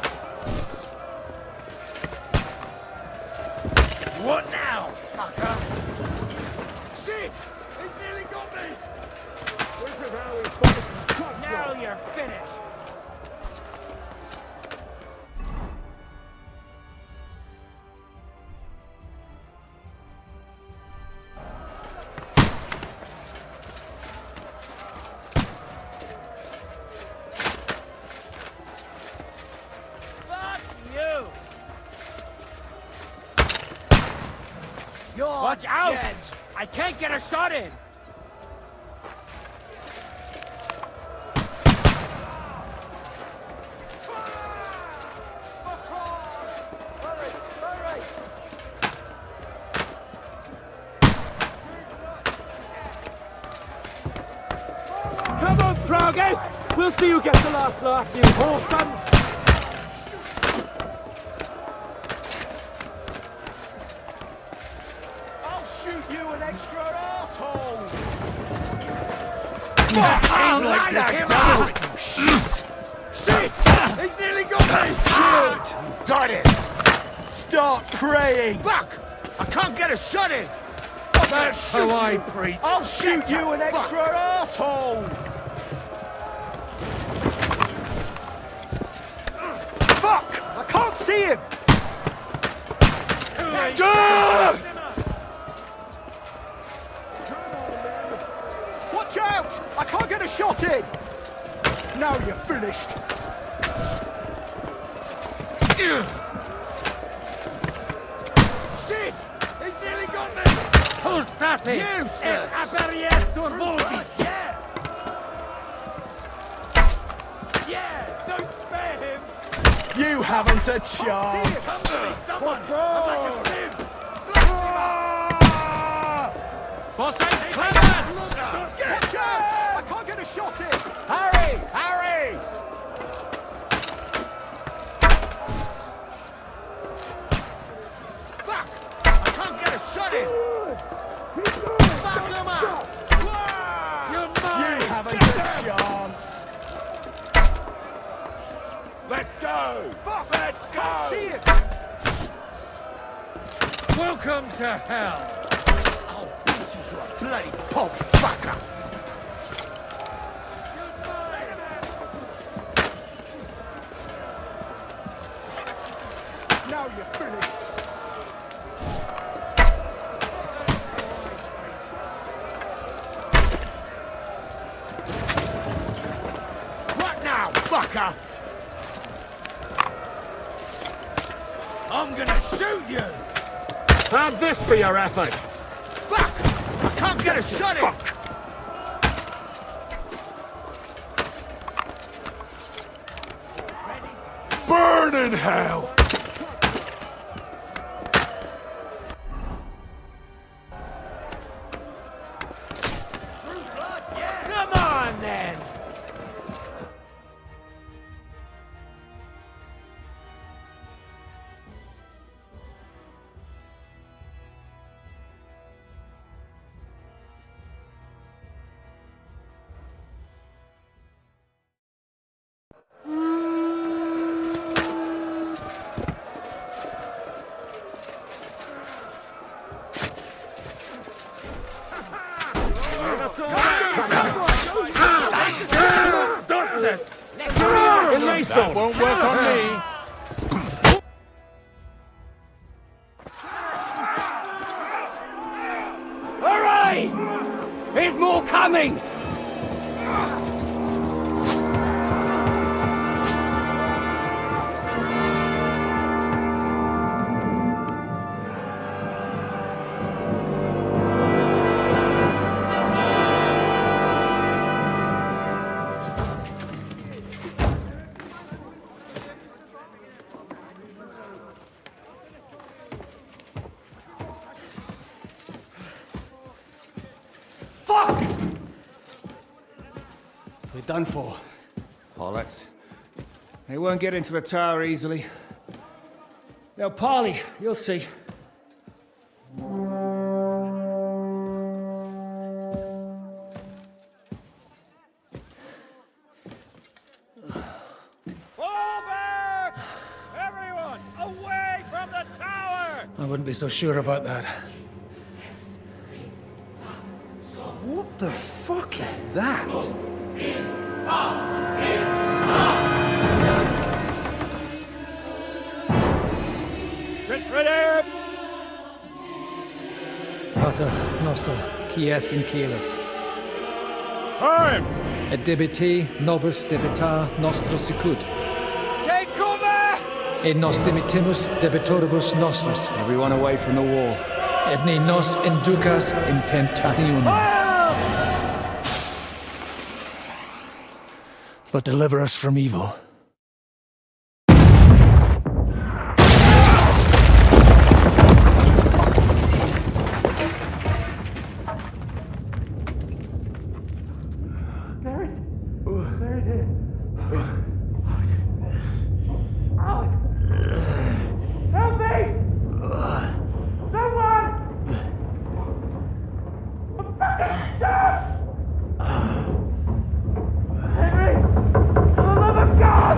What now, fucker? Shit! He's nearly got me! Now you're finished! Watch out! Dead. I can't get a shot in! Come on, Froggy! We'll see who gets the last laugh, you whoreson! I'm like this done. Shit! He's nearly got me! Good! Got it! Start praying! Fuck! I can't get a shot in! That's how I preach. I'll shoot you an extra asshole! Fuck! I can't see him! Watch out! I can't get a shot in! Now you're finished! Shit! He's nearly got me! Pulsate! Useless! El Apariator Voltis! Yeah! Don't spare him! You haven't a chance! Come to me, someone! I'm like a sieve! Slice him up! Watch out! I can't get a shot in! Harry! Harry! Fuck! I can't get a shot in! Fuck him up! You haven't a chance! Let's go! Fuck! Let's go! See it! Welcome to hell! I'll beat you to a bloody pulp fucker! Now you're finished! What now, fucker? I'm gonna shoot you! Have this for your effort! Fuck! I can't get a shot in! Burn in hell! Come on, then! That won't work on me. Hooray! There's more coming! Fuck! We're done for. Bollocks. They won't get into the tower easily. They'll parley, you'll see. Fall back! Everyone, away from the tower! I wouldn't be so sure about that. What the fuck is that? Get ready! Pater noster, quies in caelis. Time! Et debiti nobis debitar nostros sicut. Take cover! Et nos dimitimus debitoribus nostros. Everyone away from the wall. Et ne nos inducas in tentationem. But deliver us from evil. Help me! Someone! I'm fucking stuck! Henry! For the love of God!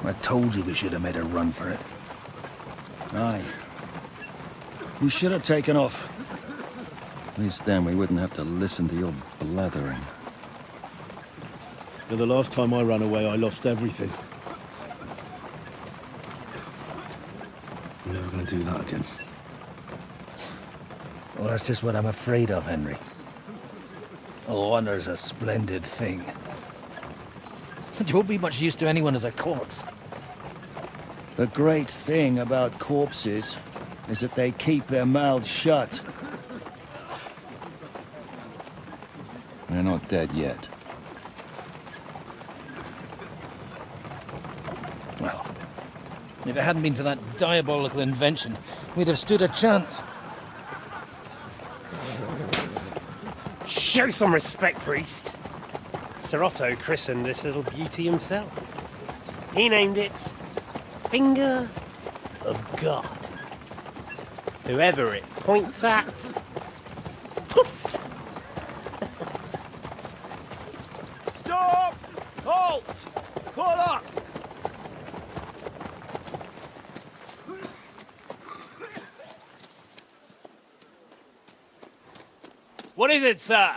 I told you we should have made a run for it. Aye. We should have taken off. At least then we wouldn't have to listen to your blathering. Yeah, the last time I ran away, I lost everything. I'm never gonna do that again. Well, that's just what I'm afraid of, Henry. Honor's a splendid thing. But you won't be much use to anyone as a corpse. The great thing about corpses is that they keep their mouths shut. They're not dead yet. Well, if it hadn't been for that diabolical invention, we'd have stood a chance. Show some respect, priest. Sir Otto christened this little beauty himself. He named it Finger of God. Whoever it points at, poof! Stop! Halt! Pull up! What is it, sir?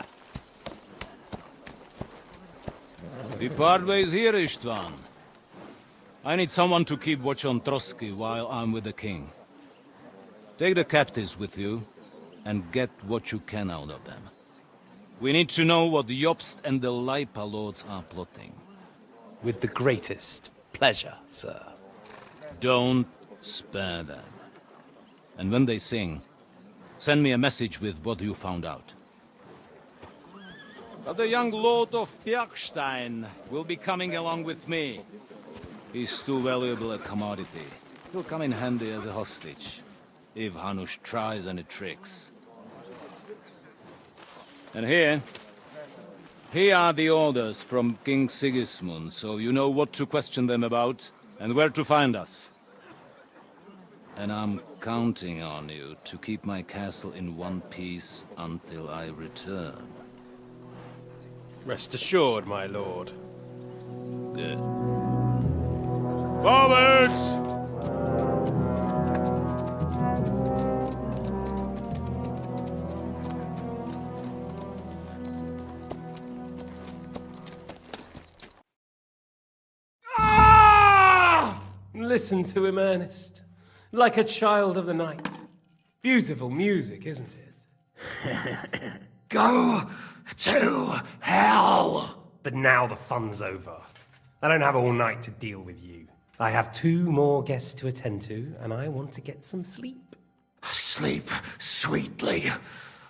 We part ways here, Istvan. I need someone to keep watch on Trotsky while I'm with the king. Take the captives with you, and get what you can out of them. We need to know what the Jobst and the Leipa lords are plotting. With the greatest pleasure, sir. Don't spare them. And when they sing, send me a message with what you found out. But the young lord of Bjergstein will be coming along with me. He's too valuable a commodity. He'll come in handy as a hostage, if Hanush tries any tricks. And here are the orders from King Sigismund, so you know what to question them about and where to find us. And I'm counting on you to keep my castle in one piece until I return. Rest assured, my lord. Good. Forwards! Listen to him, Ernest. Like a child of the night. Beautiful music, isn't it? Go to hell! But now the fun's over. I don't have all night to deal with you. I have 2 more guests to attend to, and I want to get some sleep. Sleep sweetly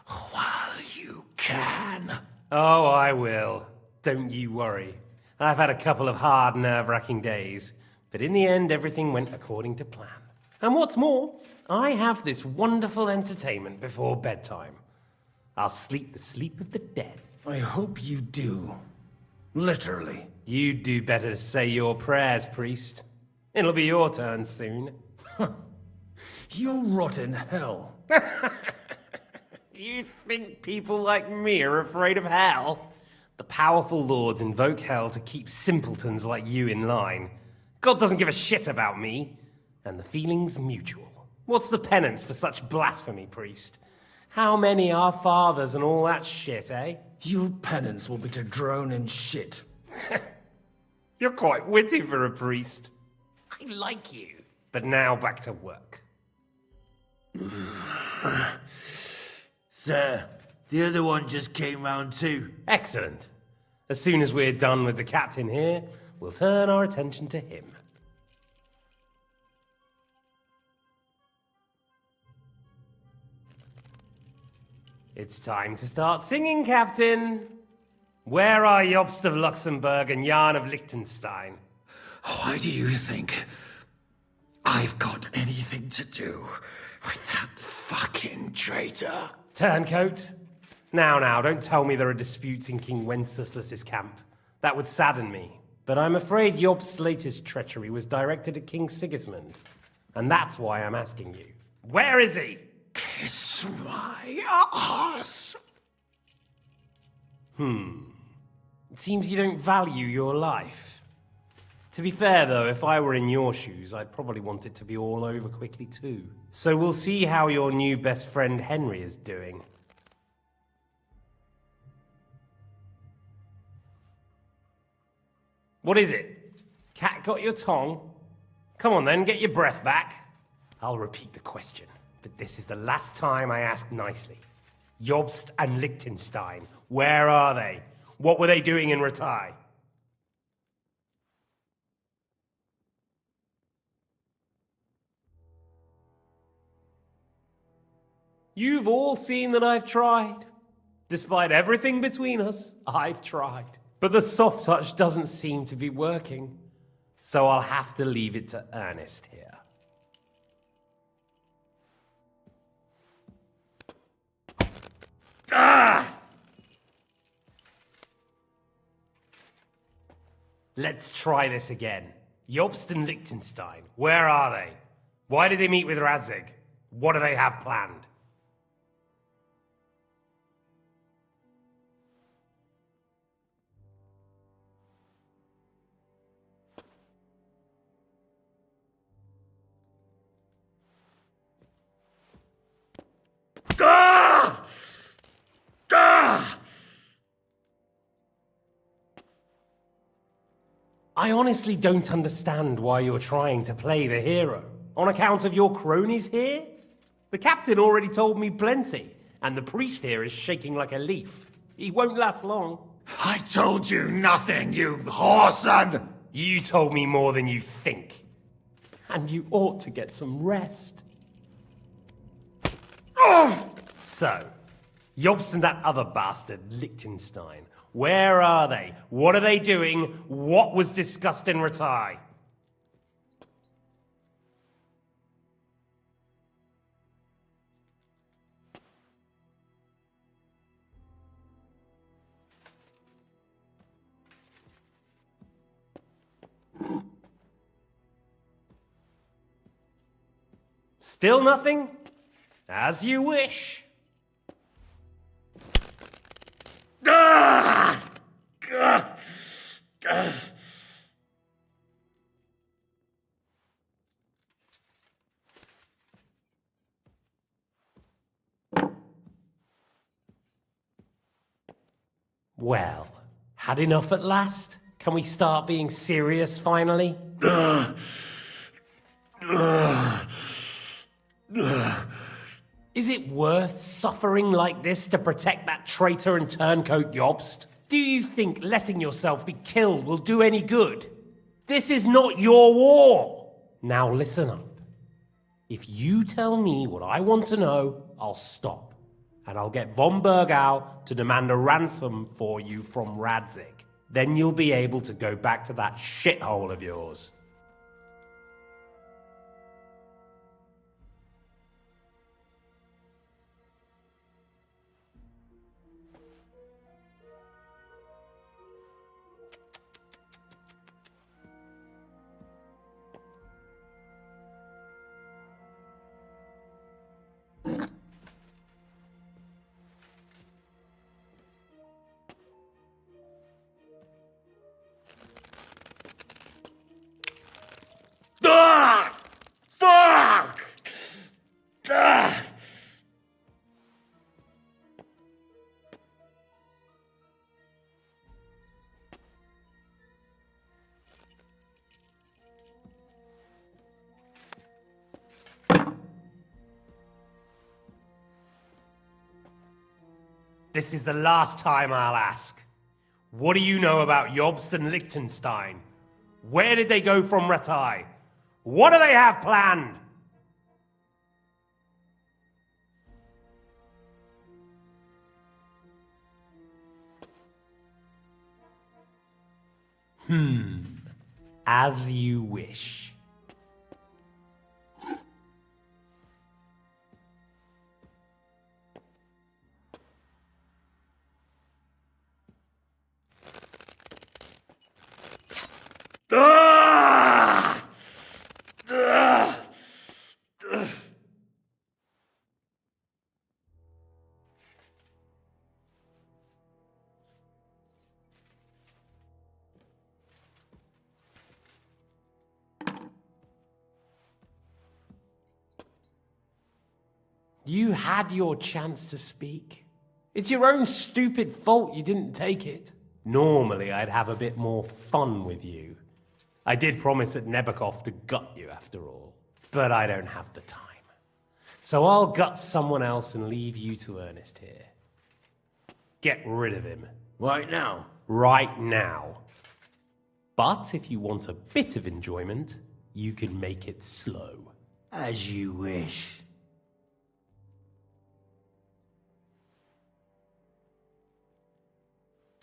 while you can. Oh, I will. Don't you worry. I've had a couple of hard, nerve-wracking days, but in the end, everything went according to plan. And what's more, I have this wonderful entertainment before bedtime. I'll sleep the sleep of the dead. I hope you do. Literally. You'd do better to say your prayers, priest. It'll be your turn soon. You'll rot in hell. Do you think people like me are afraid of hell? The powerful lords invoke hell to keep simpletons like you in line. God doesn't give a shit about me. And the feeling's mutual. What's the penance for such blasphemy, priest? How many are fathers and all that shit, eh? Your penance will be to drown in shit. You're quite witty for a priest. I like you. But now back to work. Sir, the other one just came round too. Excellent. As soon as we're done with the captain here, we'll turn our attention to him. It's time to start singing, Captain. Where are Jobst of Luxembourg and Jan of Liechtenstein? Why do you think I've got anything to do with that fucking traitor? Turncoat. Now, don't tell me there are disputes in King Wenceslas's camp. That would sadden me. But I'm afraid Jobst's latest treachery was directed at King Sigismund. And that's why I'm asking you. Where is he? Kiss my ass. It seems you don't value your life. To be fair, though, if I were in your shoes, I'd probably want it to be all over quickly, too. So we'll see how your new best friend Henry is doing. What is it? Cat got your tongue? Come on then, get your breath back. I'll repeat the question, but this is the last time I ask nicely. Jobst and Liechtenstein, where are they? What were they doing in Ratai? You've all seen that I've tried. Despite everything between us, I've tried. But the soft touch doesn't seem to be working. So I'll have to leave it to Ernest here. Let's try this again. Jobst and Liechtenstein, where are they? Why did they meet with Radzig? What do they have planned? I honestly don't understand why you're trying to play the hero. On account of your cronies here? The captain already told me plenty, and the priest here is shaking like a leaf. He won't last long. I told you nothing, you whoreson! You told me more than you think. And you ought to get some rest. So, Jobst and that other bastard, Liechtenstein, where are they? What are they doing? What was discussed in Ratai? Still nothing? As you wish. Ah! Ah! Ah! Well, had enough at last? Can we start being serious finally? Is it worth suffering like this to protect that traitor and turncoat Jobst? Do you think letting yourself be killed will do any good? This is not your war! Now listen up. If you tell me what I want to know, I'll stop. And I'll get von Bergau to demand a ransom for you from Radzig. Then you'll be able to go back to that shithole of yours. Ah! Fuck! Ah! This is the last time I'll ask. What do you know about Jobst and Liechtenstein? Where did they go from Ratai? What do they have planned? As you wish. Ah! Ah! Ah! You had your chance to speak. It's your own stupid fault you didn't take it. Normally, I'd have a bit more fun with you. I did promise at Nebakov to gut you after all, but I don't have the time. So I'll gut someone else and leave you to Ernest here. Get rid of him. Right now? Right now. But if you want a bit of enjoyment, you can make it slow. As you wish.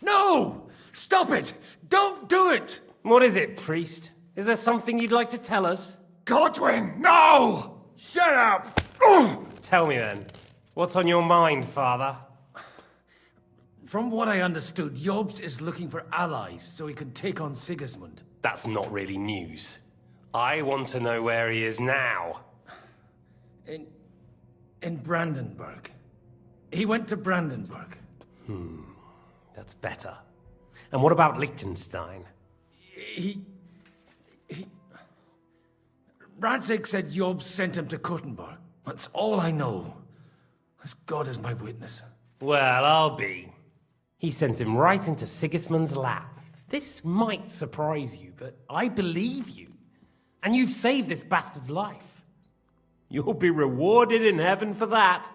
No! Stop it! Don't do it! What is it, priest? Is there something you'd like to tell us? Godwin, no! Shut up! Tell me then. What's on your mind, father? From what I understood, Jobst is looking for allies so he can take on Sigismund. That's not really news. I want to know where he is now. In Brandenburg. He went to Brandenburg. That's better. And what about Liechtenstein? Radzig said Jobst sent him to Kuttenberg. That's all I know. As God is my witness. Well, I'll be. He sent him right into Sigismund's lap. This might surprise you, but I believe you. And you've saved this bastard's life. You'll be rewarded in heaven for that.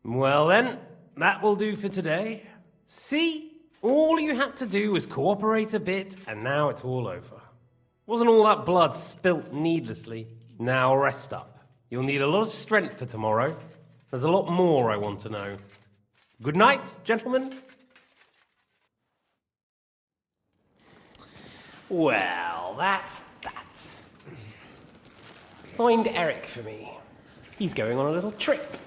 Well then, that will do for today. See? All you had to do was cooperate a bit, and now it's all over. Wasn't all that blood spilt needlessly? Now rest up. You'll need a lot of strength for tomorrow. There's a lot more I want to know. Good night, gentlemen. Well, that's that. Find Eric for me. He's going on a little trip.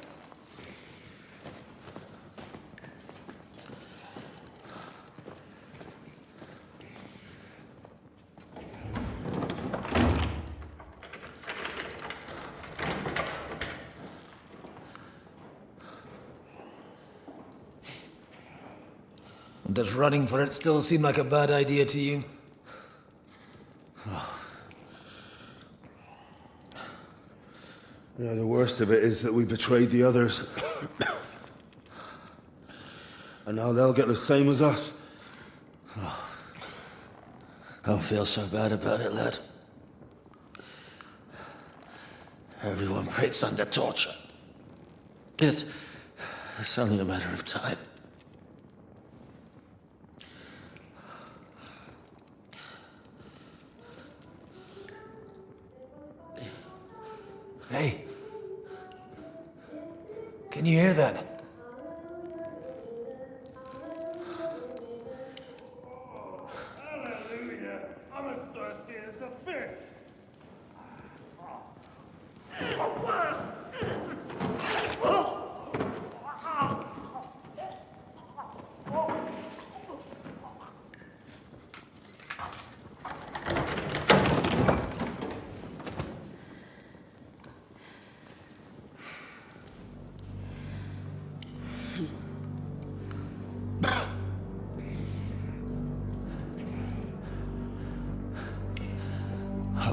Does running for it still seem like a bad idea to you? The worst of it is that we betrayed the others. And now they'll get the same as us. Don't feel so bad about it, lad. Everyone breaks under torture. It's only a matter of time. Hey. Can you hear that? I'm as thirsty as a fish.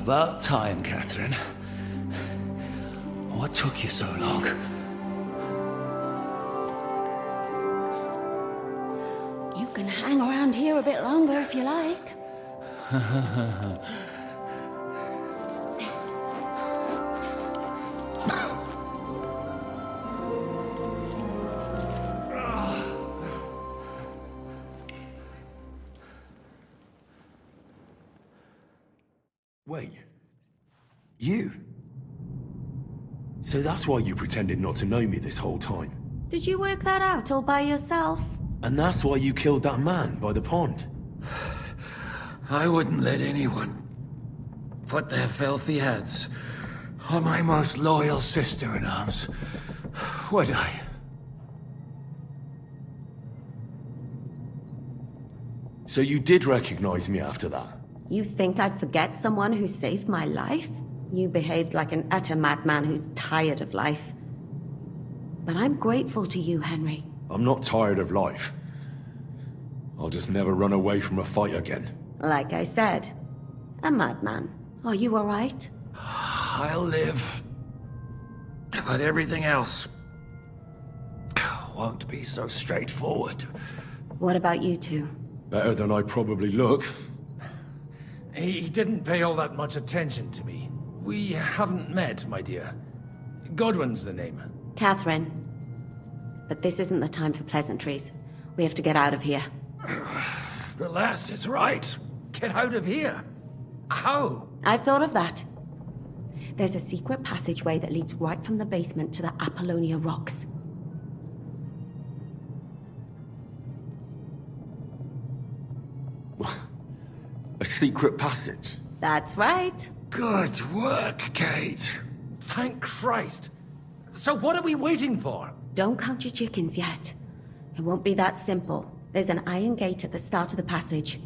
About time, Catherine. What took you so long? You can hang around here a bit longer if you like. Wait. You? So that's why you pretended not to know me this whole time? Did you work that out all by yourself? And that's why you killed that man by the pond? I wouldn't let anyone put their filthy heads on my most loyal sister-in-arms, would I? So you did recognize me after that? You think I'd forget someone who saved my life? You behaved like an utter madman who's tired of life. But I'm grateful to you, Henry. I'm not tired of life. I'll just never run away from a fight again. Like I said, a madman. Are you all right? I'll live. But everything else won't be so straightforward. What about you two? Better than I probably look. He didn't pay all that much attention to me. We haven't met, my dear. Godwin's the name. Catherine. But this isn't the time for pleasantries. We have to get out of here. The lass is right. Get out of here. How? I've thought of that. There's a secret passageway that leads right from the basement to the Apollonia Rocks. A secret passage? That's right. Good work, Kate. Thank Christ. So what are we waiting for? Don't count your chickens yet. It won't be that simple. There's an iron gate at the start of the passage.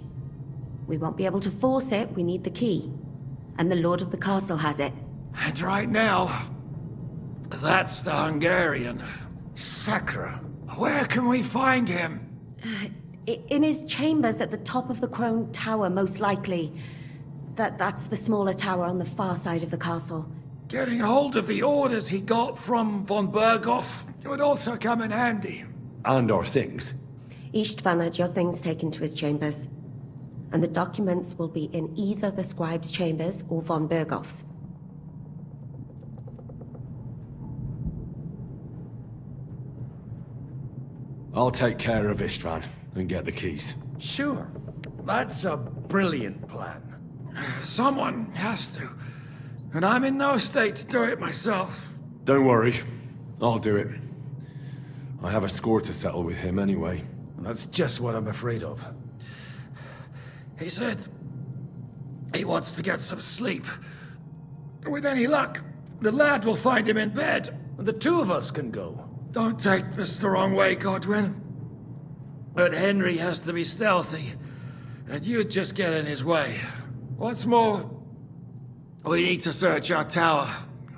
We won't be able to force it, we need the key. And the Lord of the Castle has it. And right now, that's the Hungarian. Sacra. Where can we find him? In his chambers at the top of the Crone Tower, most likely. That's the smaller tower on the far side of the castle. Getting hold of the orders he got from von Berghoff would also come in handy. And our things. Istvan had your things taken to his chambers. And the documents will be in either the scribe's chambers or von Berghoff's. I'll take care of Istvan and get the keys. Sure. That's a brilliant plan. Someone has to. And I'm in no state to do it myself. Don't worry. I'll do it. I have a score to settle with him anyway. That's just what I'm afraid of. He said he wants to get some sleep. With any luck, the lad will find him in bed. The two of us can go. Don't take this the wrong way, Godwin. But Henry has to be stealthy, and you'd just get in his way. What's more, we need to search our tower,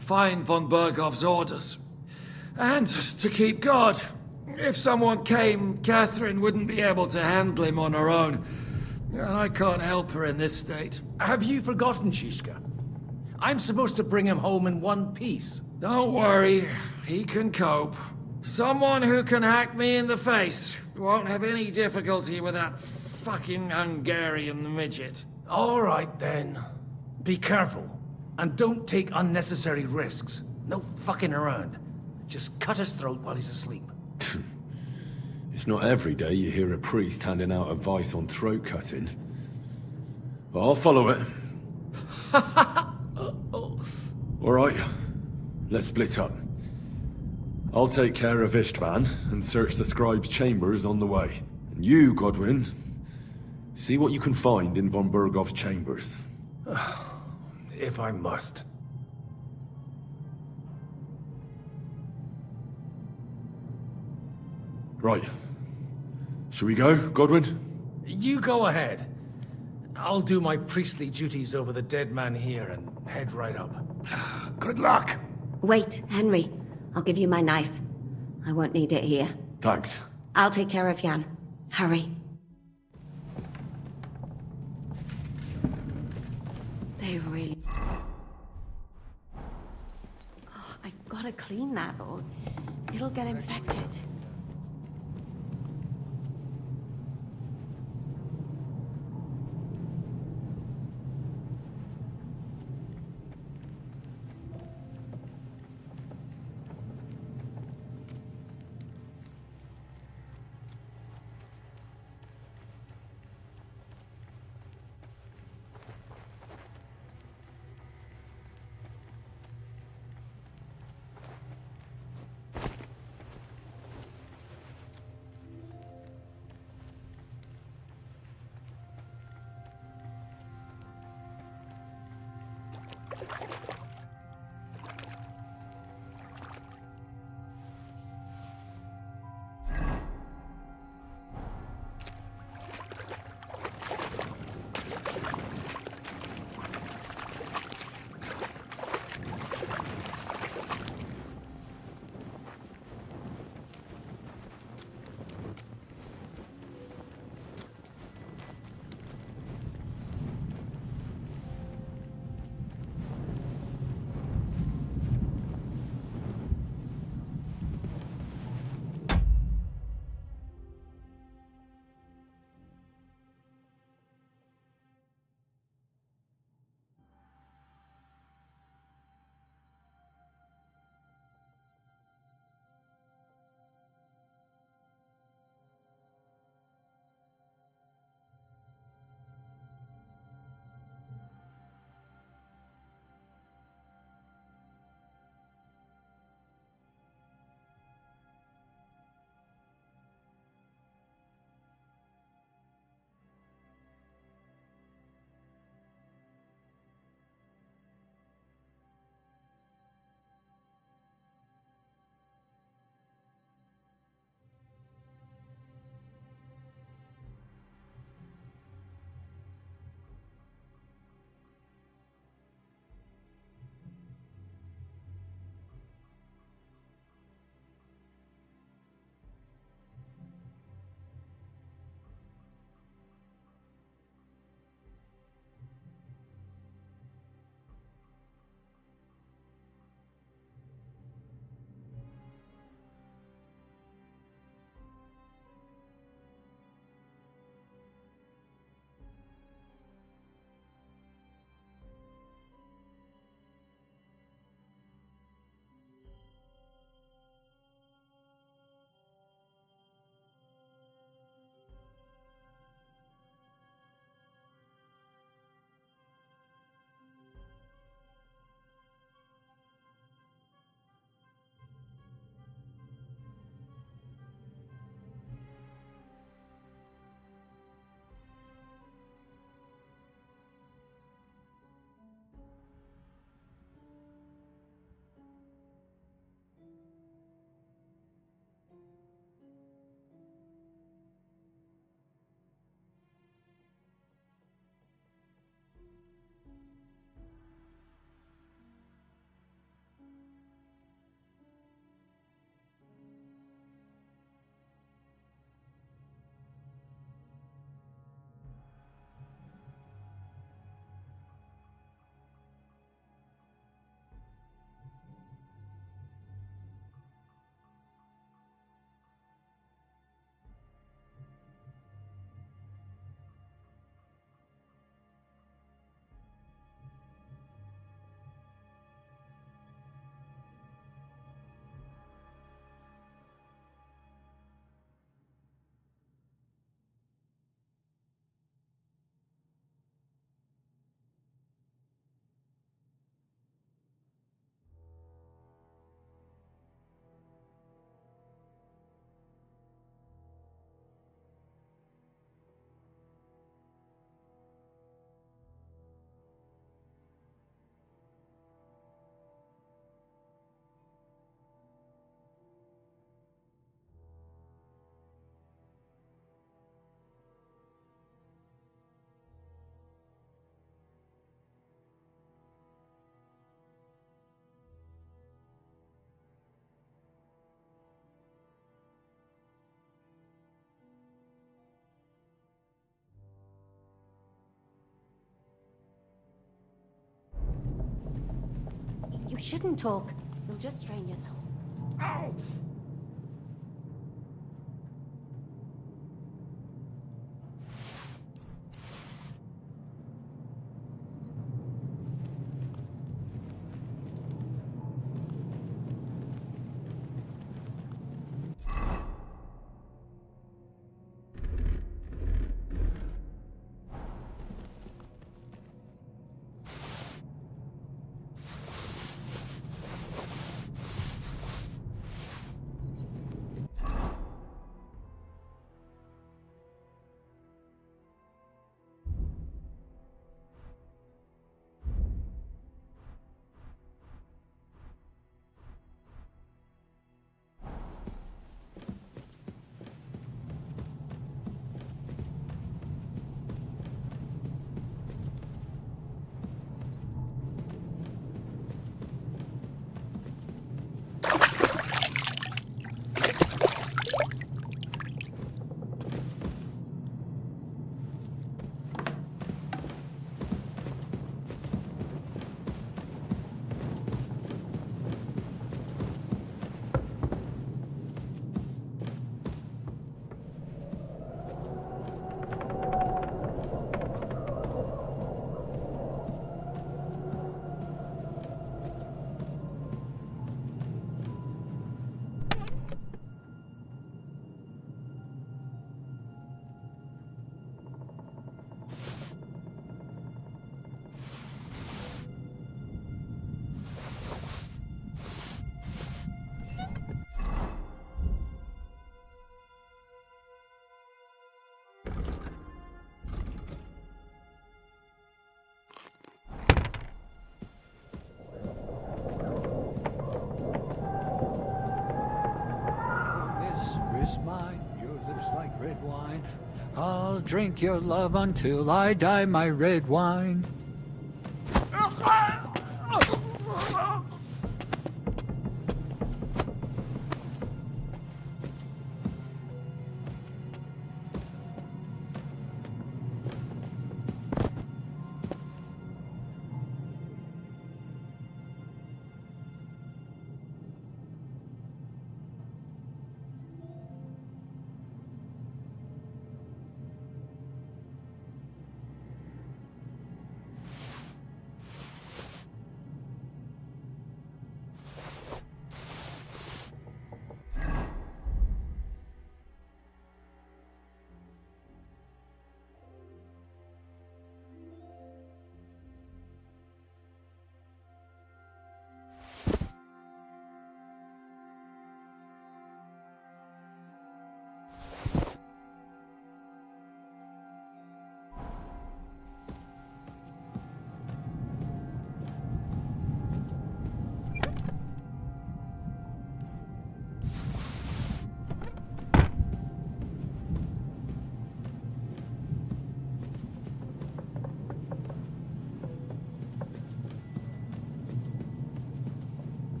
find von Berghoff's orders. And to keep guard, If someone came, Catherine wouldn't be able to handle him on her own. And I can't help her in this state. Have you forgotten, Shishka? I'm supposed to bring him home in one piece. Don't worry, he can cope. Someone who can hack me in the face won't have any difficulty with that fucking Hungarian midget. All right, then. Be careful. And don't take unnecessary risks. No fucking around. Just cut his throat while he's asleep. It's not every day you hear a priest handing out advice on throat cutting. But I'll follow it. All right, let's split up. I'll take care of Istvan and search the scribe's chambers on the way. And you, Godwin, see what you can find in von Bergov's chambers. If I must. Right. Shall we go, Godwin? You go ahead. I'll do my priestly duties over the dead man here and head right up. Good luck! Wait, Henry. I'll give you my knife. I won't need it here. Thanks. I'll take care of Jan. Hurry. They really... Oh, I've got to clean that or it'll get infected. You shouldn't talk. You'll just strain yourself. Ow! Red wine. I'll drink your love until I die, my red wine.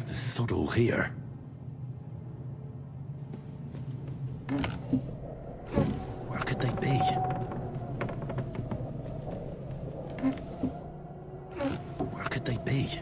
The sod all here. Where could they be? Where could they be?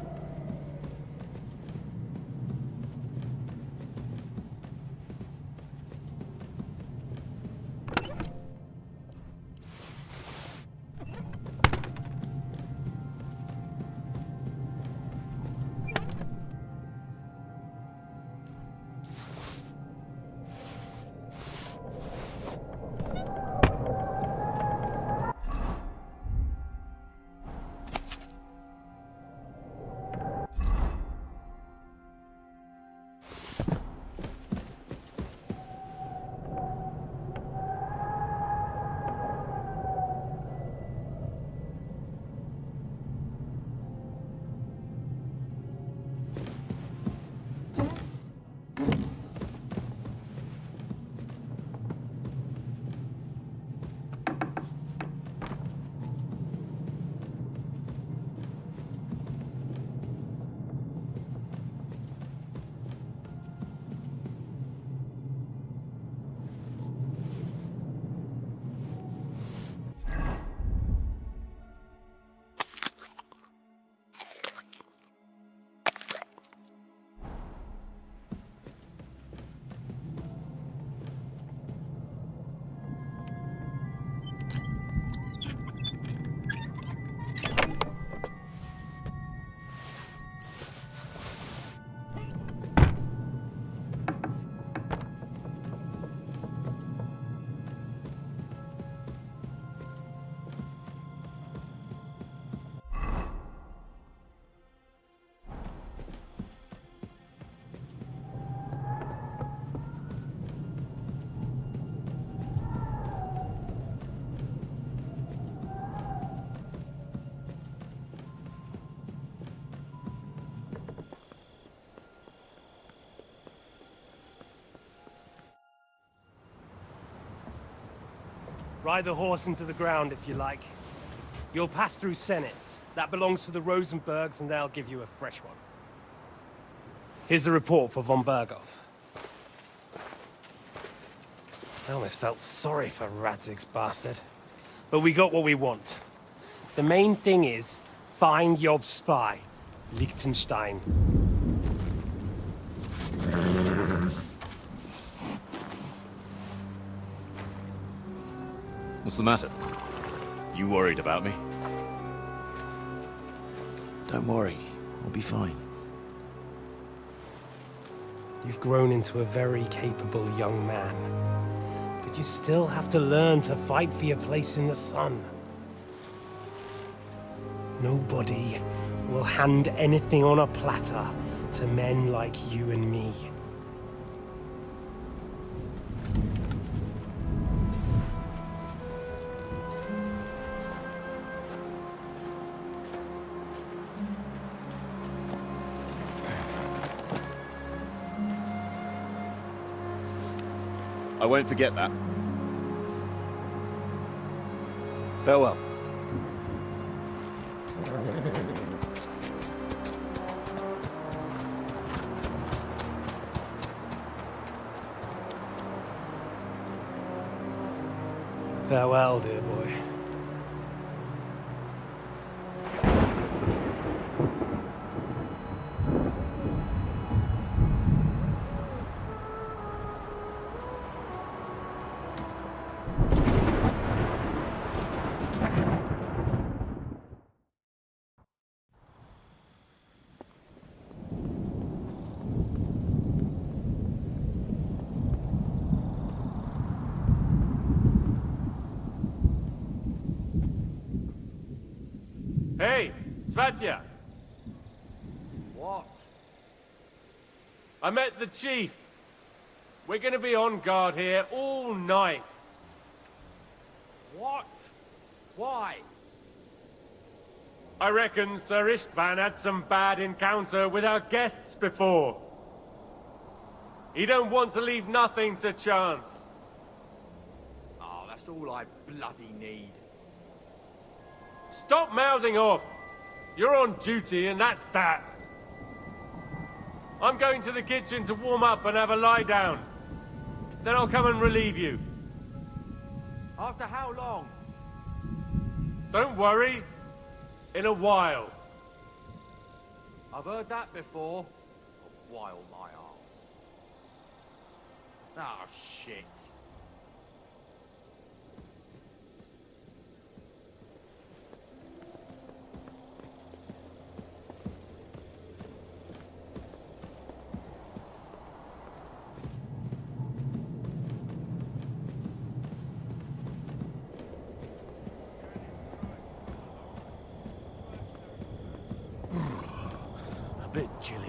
Ride the horse into the ground if you like. You'll pass through Senates. That belongs to the Rosenbergs, and they'll give you a fresh one. Here's a report for von Berghoff. I almost felt sorry for Radzig's bastard. But we got what we want. The main thing is, find Job's spy, Liechtenstein. What's the matter? You worried about me? Don't worry, I'll be fine. You've grown into a very capable young man. But you still have to learn to fight for your place in the sun. Nobody will hand anything on a platter to men like you and me. I won't forget that. Farewell. Farewell, dear boy. Hey, Svatya! What? I met the chief. We're gonna be on guard here all night. What? Why? I reckon Sir Istvan had some bad encounter with our guests before. He don't want to leave nothing to chance. all I bloody need. Stop mouthing off! You're on duty, and that's that. I'm going to the kitchen to warm up and have a lie down. Then I'll come and relieve you. After how long? Don't worry. In a while. I've heard that before. A while, my arse. Ah, shit. A bit chilly.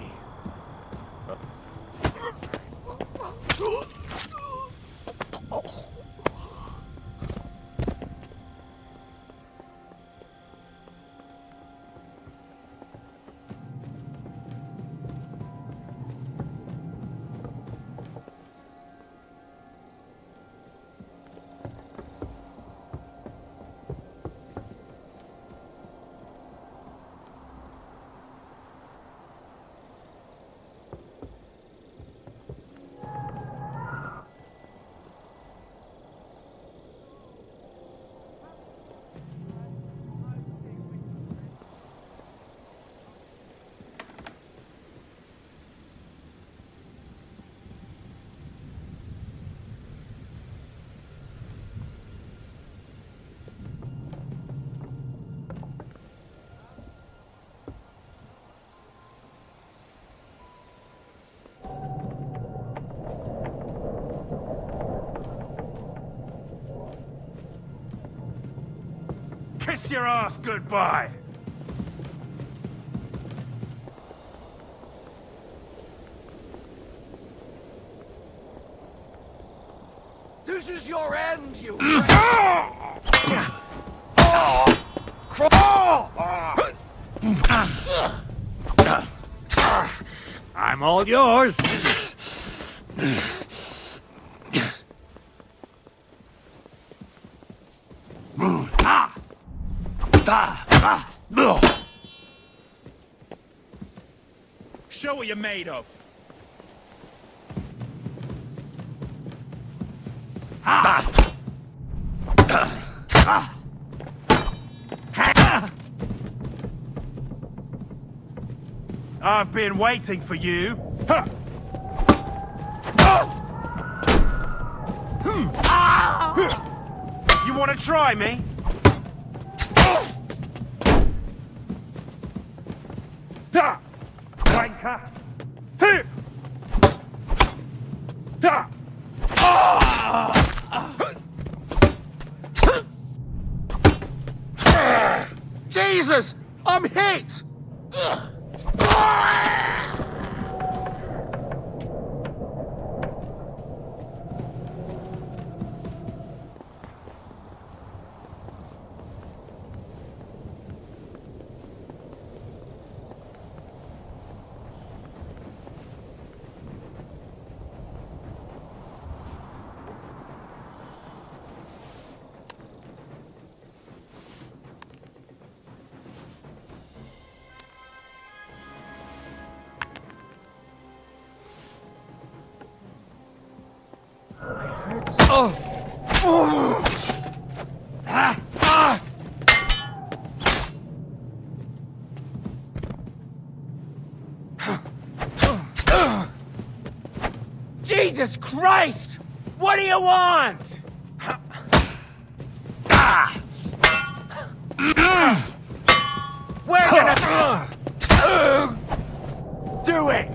Kiss your ass goodbye! This is your end, you... I'm all yours. Show what you're made of. I've been waiting for you. You want to try me? Wanker. Jesus! I'm hit! Jesus Christ! What do you want? We're gonna... Do it!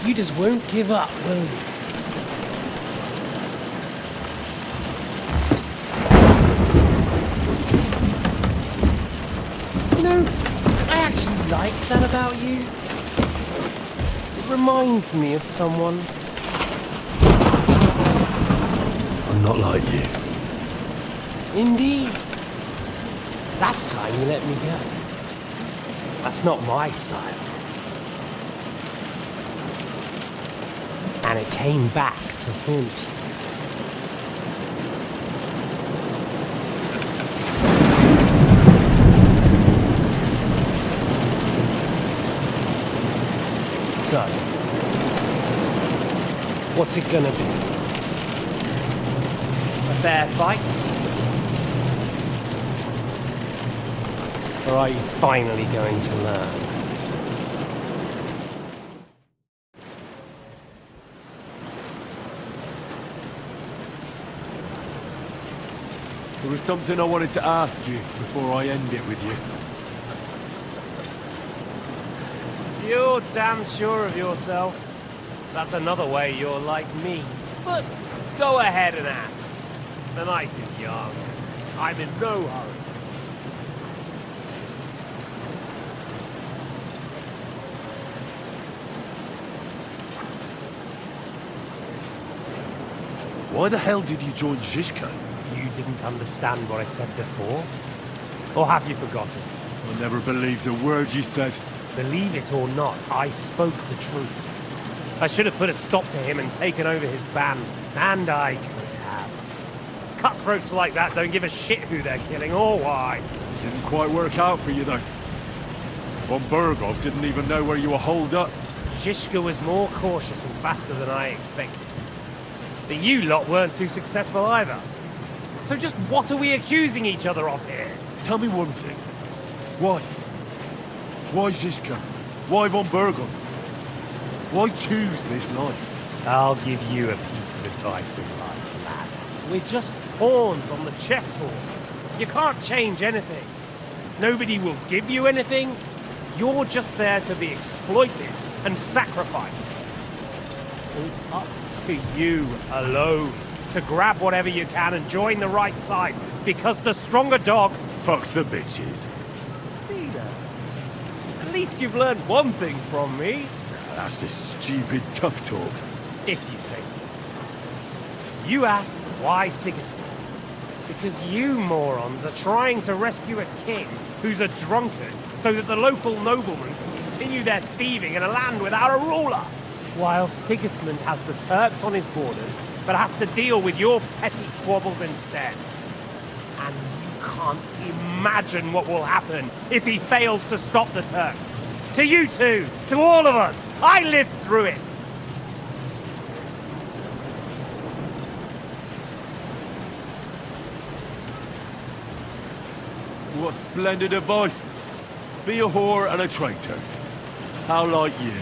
You just won't give up, will you? You know, I actually like that about you. It reminds me of someone. I'm not like you. Indeed. Last time you let me go. That's not my style. And it came back to haunt you. So, what's it gonna be? A fair fight? Or are you finally going to learn? There was something I wanted to ask you before I end it with you. You're damn sure of yourself. That's another way you're like me. But go ahead and ask. The night is young. I'm in no hurry. Why the hell did you join Zizka? You didn't understand what I said before? Or have you forgotten? I never believed a word you said. Believe it or not, I spoke the truth. I should have put a stop to him and taken over his band. And I could have. Cutthroats like that don't give a shit who they're killing or why. Didn't quite work out for you, though. Von Burgov didn't even know where you were holed up. Zizka was more cautious and faster than I expected. But you lot weren't too successful either. So just what are we accusing each other of here? Tell me one thing. Why? Why Zizka? Why Von Burgov? Why choose this life? I'll give you a piece of advice in life, lad. We're just pawns on the chessboard. You can't change anything. Nobody will give you anything. You're just there to be exploited and sacrificed. So it's up to you alone to grab whatever you can and join the right side, because the stronger dog fucks the bitches. See now. At least you've learned one thing from me. That's just stupid tough talk. If you say so. You asked why Sigismund? Because you morons are trying to rescue a king who's a drunkard so that the local noblemen can continue their thieving in a land without a ruler. While Sigismund has the Turks on his borders, but has to deal with your petty squabbles instead. And you can't imagine what will happen if he fails to stop the Turks. To you two, to all of us, I lived through it. What splendid advice. Be a whore and a traitor. How like you.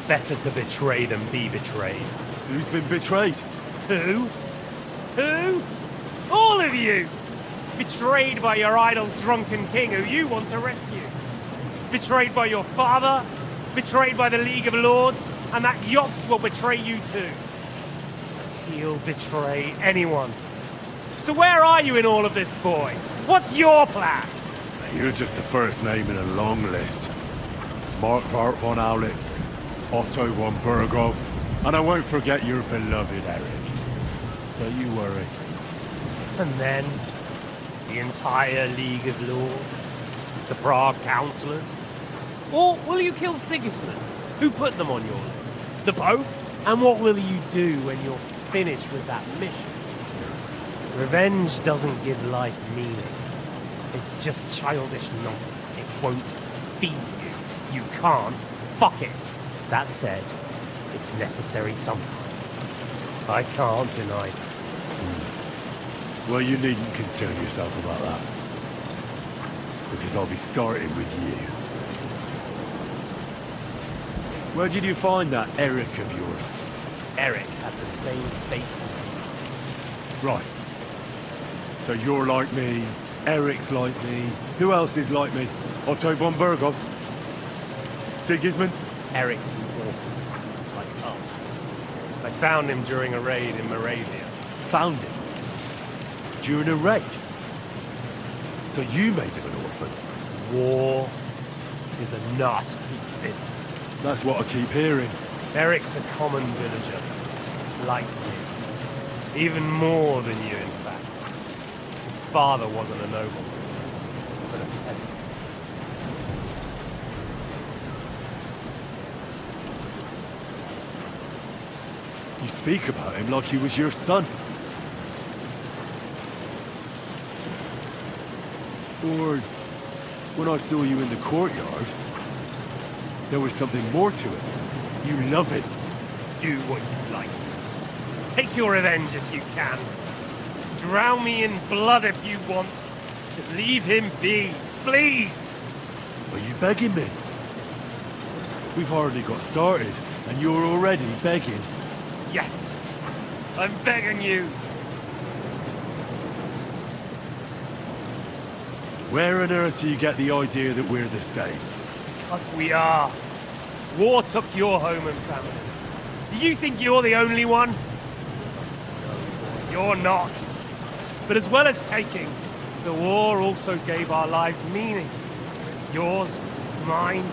Better to betray than be betrayed. Who's been betrayed? Who? Who? All of you! Betrayed by your idle drunken king who you want to rescue. Betrayed by your father. Betrayed by the League of Lords. And that Yops will betray you too. He'll betray anyone. So where are you in all of this, boy? What's your plan? You're just the first name in a long list. Mark Vart von Aulitz, Otto von Burgov, and I won't forget your beloved Eric. Don't you worry. And then, the entire League of Lords? The Prague Councillors? Or will you kill Sigismund? Who put them on your list? The Pope? And what will you do when you're finished with that mission? Revenge doesn't give life meaning. It's just childish nonsense. It won't feed you. You can't fuck it. That said, it's necessary sometimes. I can't deny that. Well, you needn't concern yourself about that. Because I'll be starting with you. Where did you find that Eric of yours? Eric had the same fate as you. Right. So you're like me, Eric's like me. Who else is like me? Otto von Burgov? Sigismund? Eric's an orphan, like us. found him during a raid in Moravia. Found him? During a raid? So you made him an orphan? War is a nasty business. That's what I keep hearing. Eric's a common villager, like you. Even more than you, in fact. His father wasn't a nobleman, but a peasant. You speak about him like he was your son. Or when I saw you in the courtyard, there was something more to it. You love it. Do what you like. Take your revenge if you can. Drown me in blood if you want. But leave him be, please! Are you begging me? We've hardly got started, and you're already begging. Yes, I'm begging you. Where on earth do you get the idea that we're the same? Because we are. War took your home and family. Do you think you're the only one? No, you're not. But as well as taking, the war also gave our lives meaning. Yours, mine,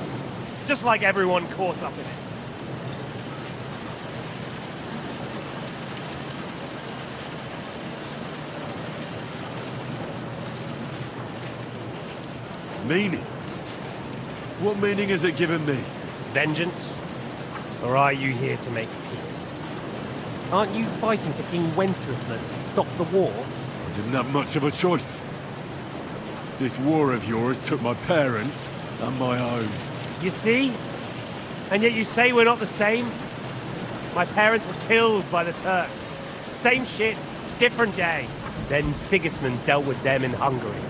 just like everyone caught up in it. Meaning? What meaning has it given me? Vengeance? Or are you here to make peace? Aren't you fighting for King Wenceslas to stop the war? I didn't have much of a choice. This war of yours took my parents and my home. You see? And yet you say we're not the same? My parents were killed by the Turks. Same shit, different day. Then Sigismund dealt with them in Hungary.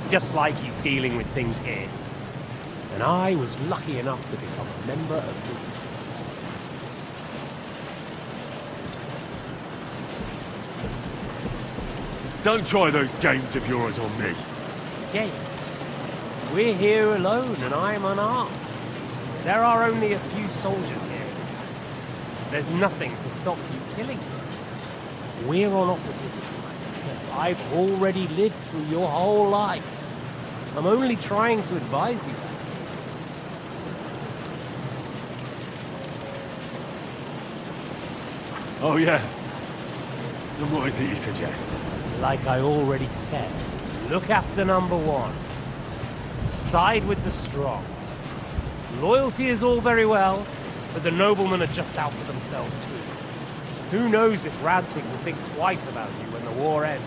Just like he's dealing with things here. And I was lucky enough to become a member of this court. Don't try those games of yours on me. Games? We're here alone and I'm unarmed. There are only a few soldiers here. There's nothing to stop you killing them. We're on opposite sides. I've already lived through your whole life. I'm only trying to advise you. Oh yeah? And what is it you suggest? Like I already said, look after number one. Side with the strong. Loyalty is all very well, but the noblemen are just out for themselves too. Who knows if Radzig will think twice about you when the war ends.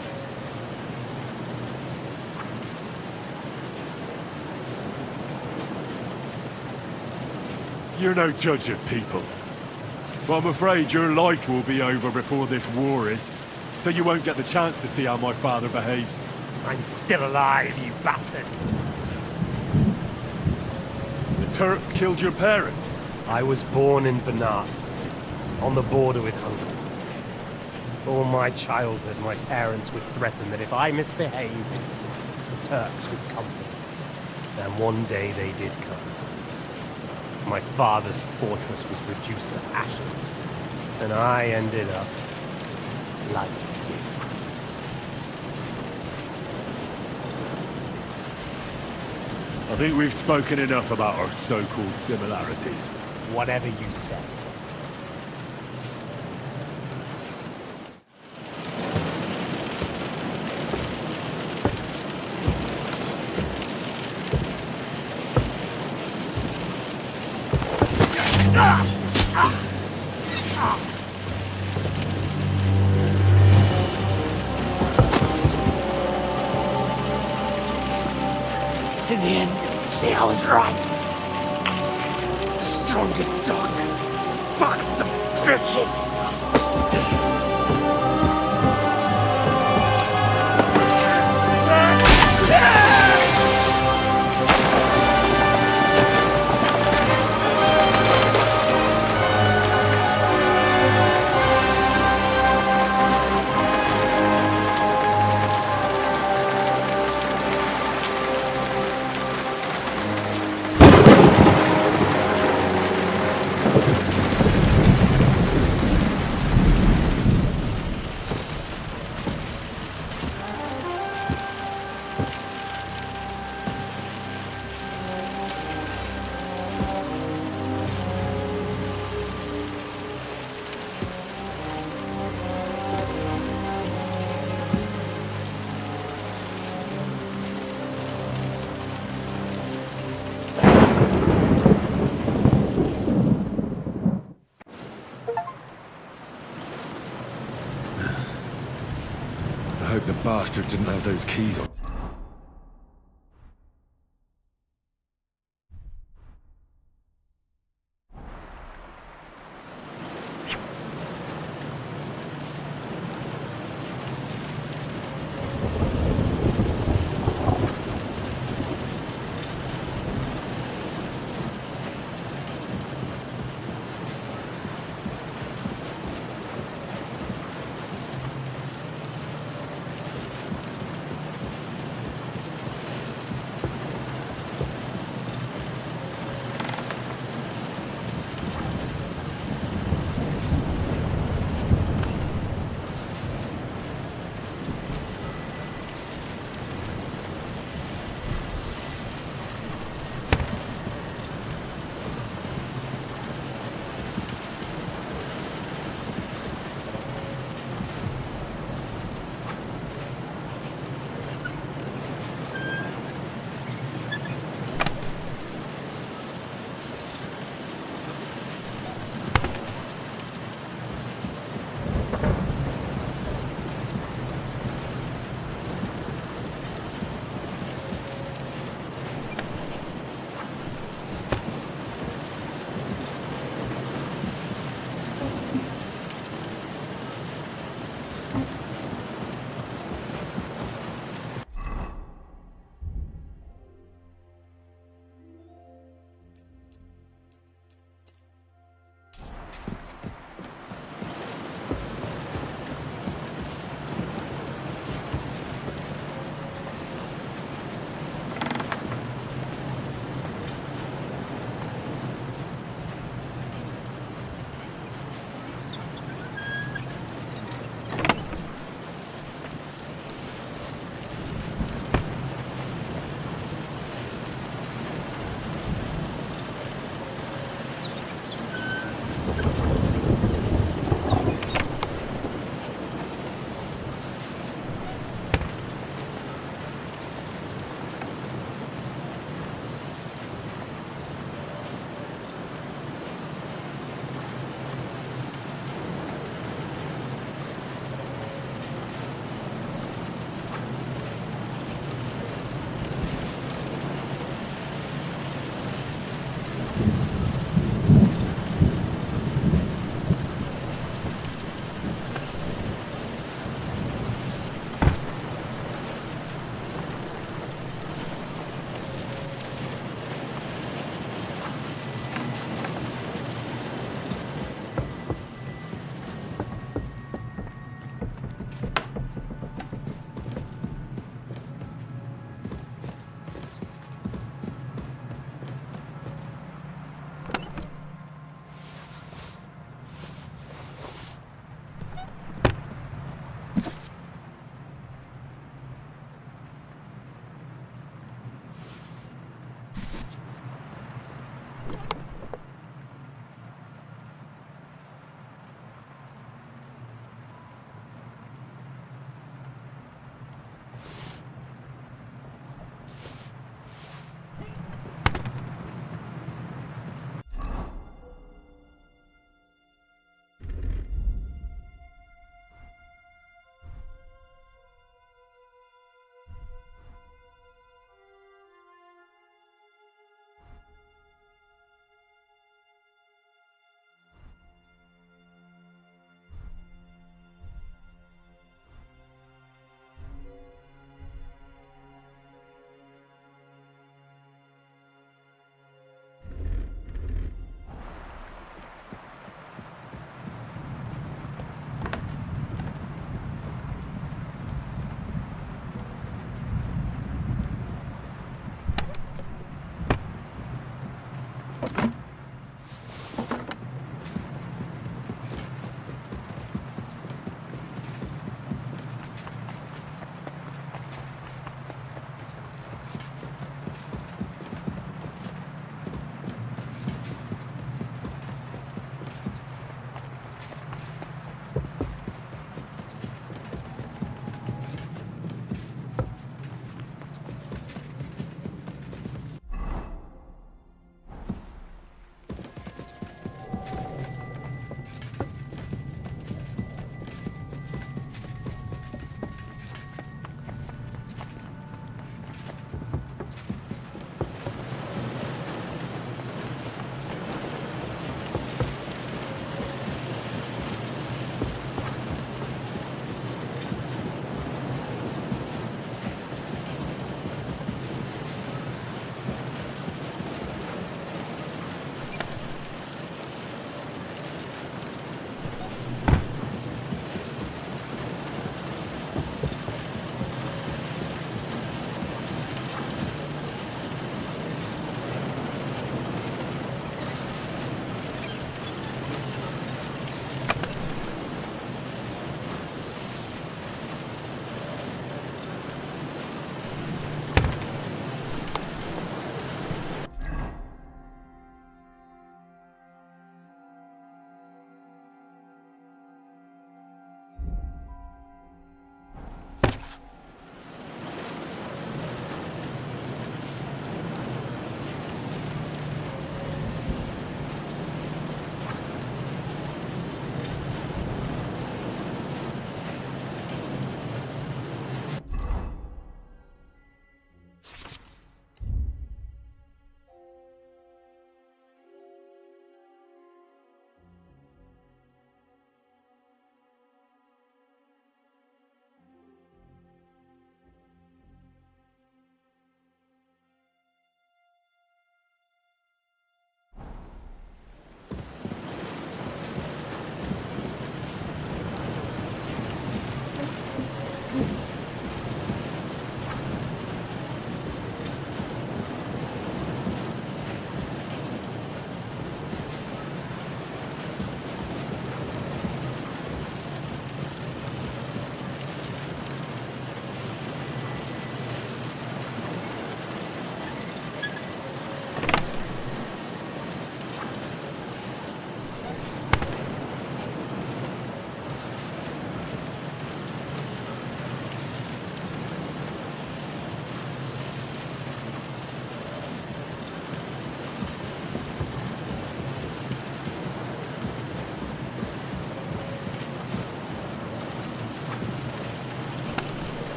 You're no judge of people. But I'm afraid your life will be over before this war is, so you won't get the chance to see how my father behaves. I'm still alive, you bastard! The Turks killed your parents? I was born in Banat, on the border with Hungary. All my childhood, my parents would threaten that if I misbehaved, the Turks would come for me. And one day they did come. My father's fortress was reduced to ashes, and I ended up like you. I think we've spoken enough about our so-called similarities. Whatever you say. In the end, see, I was right. The stronger dog fucks the bitches. hope the bastard didn't have those keys on.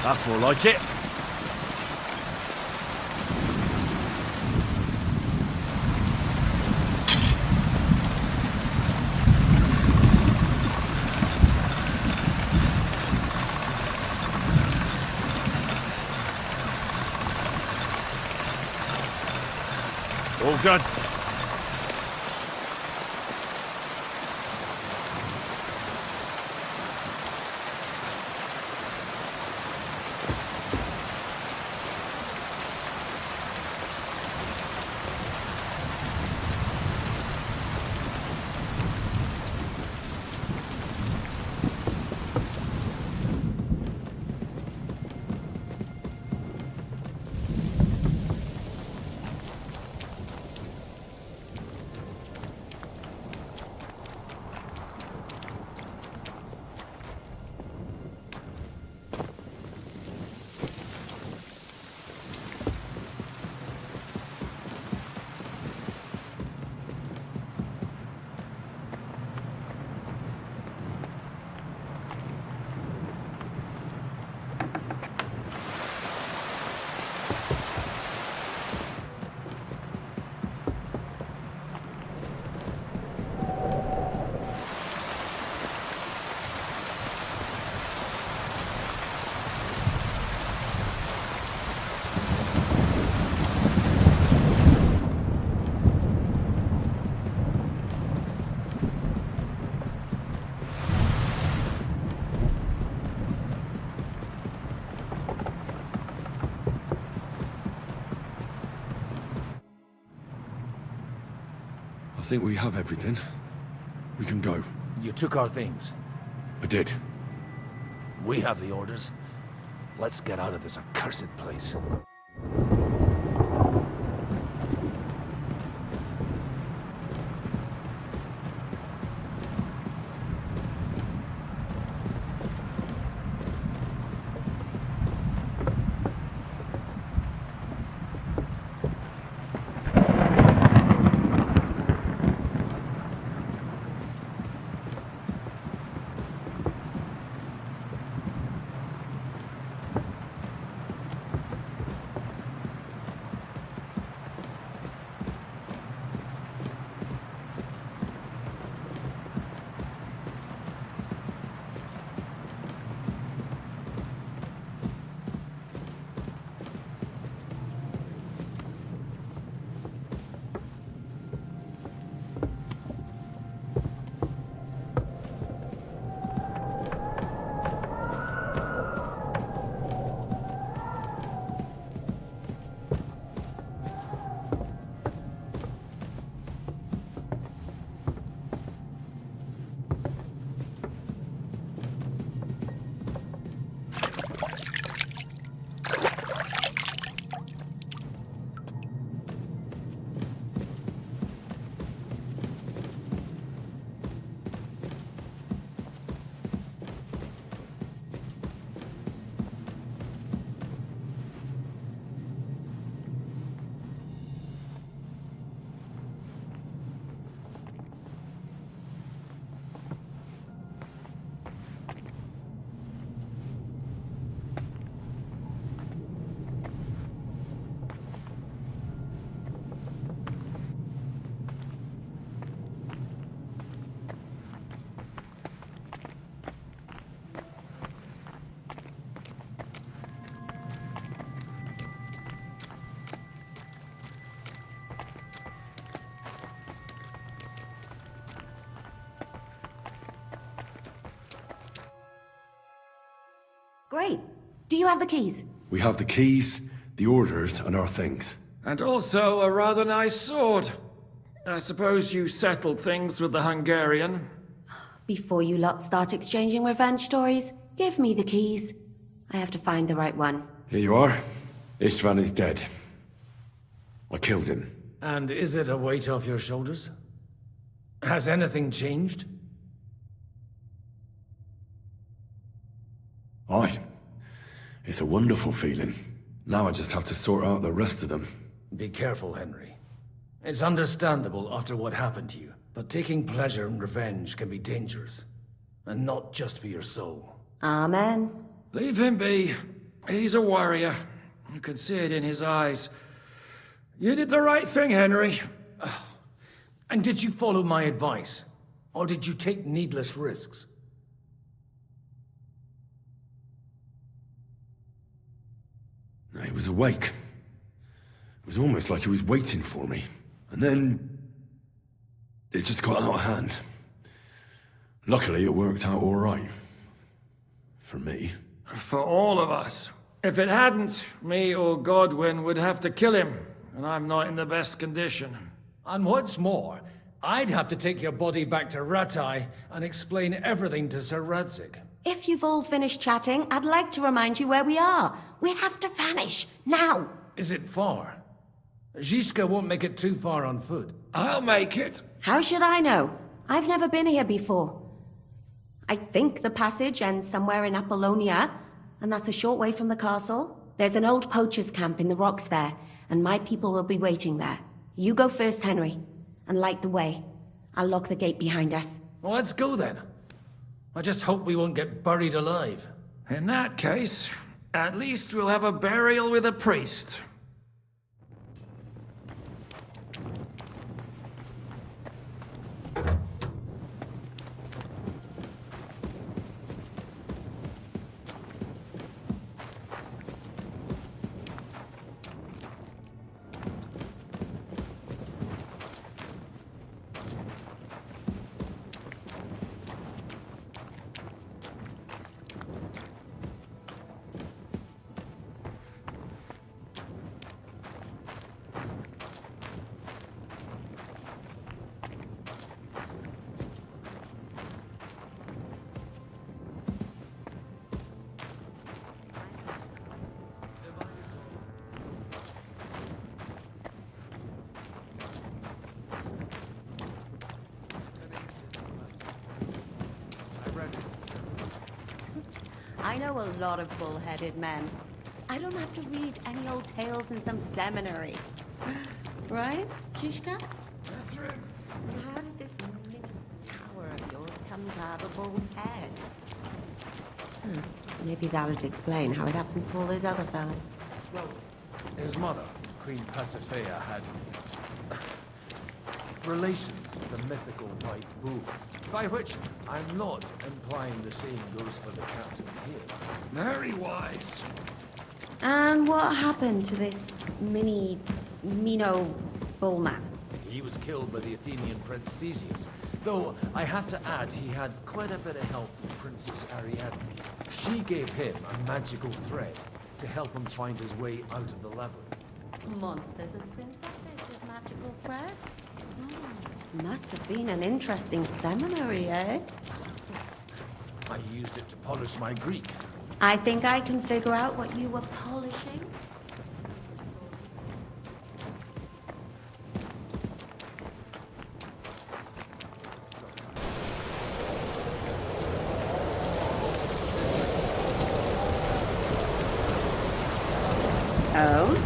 That's more like it. All done. I think we have everything. We can go. You took our things. I did. We have the orders. Let's get out of this accursed place. Great. Do you have the keys? We have the keys, the orders, and our things. And also a rather nice sword. I suppose you settled things with the Hungarian. Before you lot start exchanging revenge stories, give me the keys. I have to find the right one. Here you are. Istvan is dead. I killed him. And is it a weight off your shoulders? Has anything changed? Aye. It's a wonderful feeling. Now I just have to sort out the rest of them. Be careful, Henry. It's understandable after what happened to you, but taking pleasure in revenge can be dangerous. And not just for your soul. Amen. Leave him be. He's a warrior. You can see it in his eyes. You did the right thing, Henry. And did you follow my advice? Or did you take needless risks? He was awake. It was almost like he was waiting for me. And then... it just got out of hand. Luckily, it worked out all right. For me. For all of us. If it hadn't, me or Godwin would have to kill him, and I'm not in the best condition. And what's more, I'd have to take your body back to Rattay and explain everything to Sir Radzig. If you've all finished chatting, I'd like to remind you where we are. We have to vanish, now! Is it far? Zizka won't make it too far on foot. I'll make it. How should I know? I've never been here before. I think the passage ends somewhere in Apollonia, and that's a short way from the castle. There's an old poacher's camp in the rocks there, and my people will be waiting there. You go first, Henry, and light the way. I'll lock the gate behind us. Well, let's go then. I just hope we won't get buried alive. In that case, at least we'll have a burial with a priest. I know a lot of bull-headed men. I don't have to read any old tales in some seminary. Right, Zizka? Catherine! How did this mini tower of yours come to have a bull's head? Maybe that would explain how it happens to all those other fellas. Well, his mother, Queen Pasiphae, had relations with the mythical white bull. By which, I'm not implying the same goes for the captain here. Very wise. And what happened to this Mino bullman? He was killed by the Athenian Prince Theseus, though I have to add he had quite a bit of help from Princess Ariadne. She gave him a magical thread to help him find his way out of the labyrinth. Monsters and princesses with magical thread? Must have been an interesting seminary, eh? I used it to polish my Greek. I think I can figure out what you were polishing. Oh?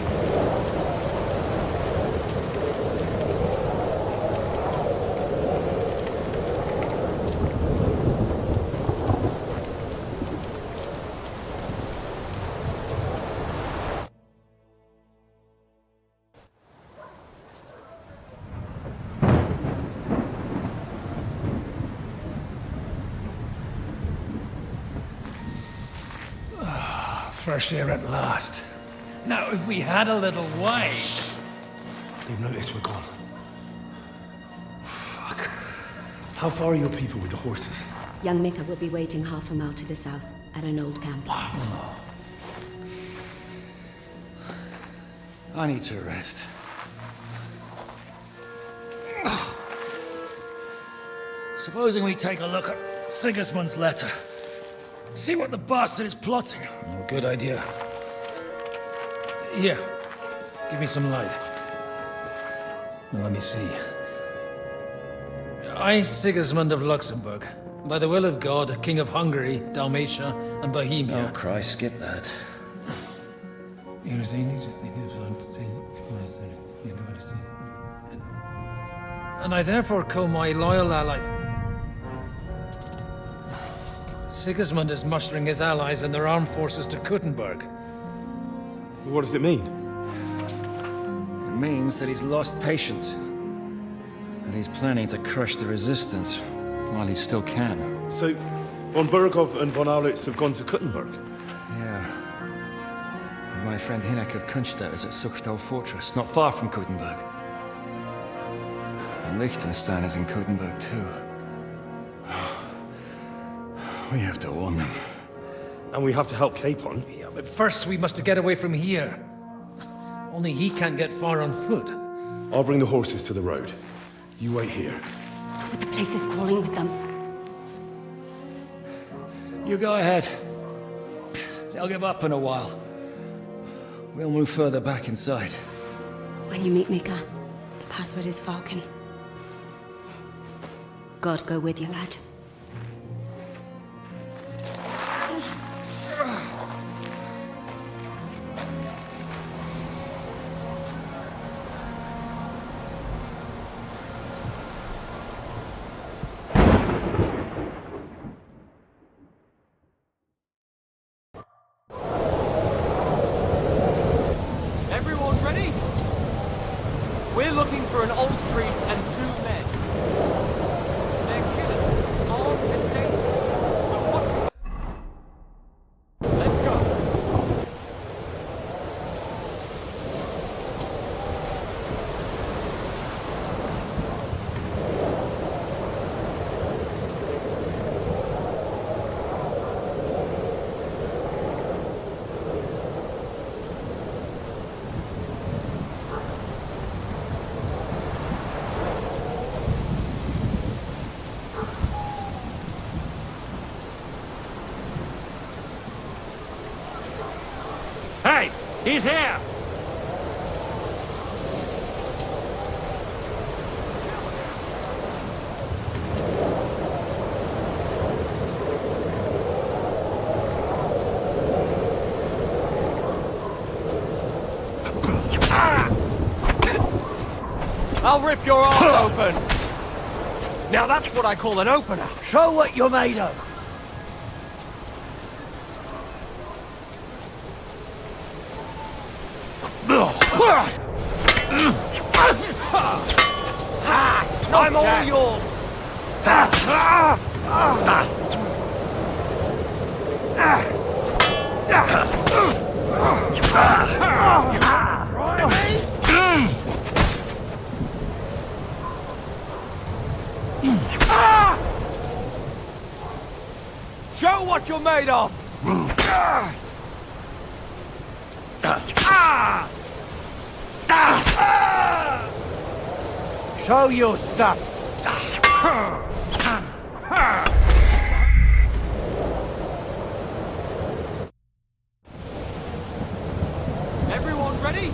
Fresh air at last. Now, if we had a little wine... They've noticed we're gone. Fuck. How far are your people with the horses? Young Mika will be waiting half a mile to the south, at an old camp. I need to rest. Supposing we take a look at Sigismund's letter. See what the bastard is plotting. Oh, good idea. Here, give me some light. Now, let me see. I, Sigismund of Luxembourg, by the will of God, King of Hungary, Dalmatia, and Bohemia. Oh, Christ, skip that. And I therefore call my loyal ally... Sigismund is mustering his allies and their armed forces to Kuttenberg. What does it mean? It means that he's lost patience. And he's planning to crush the resistance while he still can. So, von Burgov and von Aulitz have gone to Kuttenberg? Yeah. And my friend Hinek of Kunstadt is at Suchtal Fortress, not far from Kuttenberg. And Liechtenstein is in Kuttenberg too. We have to warn them. And we have to help Capon? Yeah, but first we must get away from here. Only he can't get far on foot. I'll bring the horses to the road. You wait here. But the place is crawling with them. You go ahead. They'll give up in a while. We'll move further back inside. When you meet Mika, the password is Falcon. God go with you, lad. Everyone ready? We're looking for an old priest and 2 men. They're killers, armed and dangerous. So what? Let's go. Hey, he's here! I'll rip your arse open! Now that's what I call an opener! Show what you're made of! I'm all yours! Show what you're made of! Show your stuff! Everyone ready?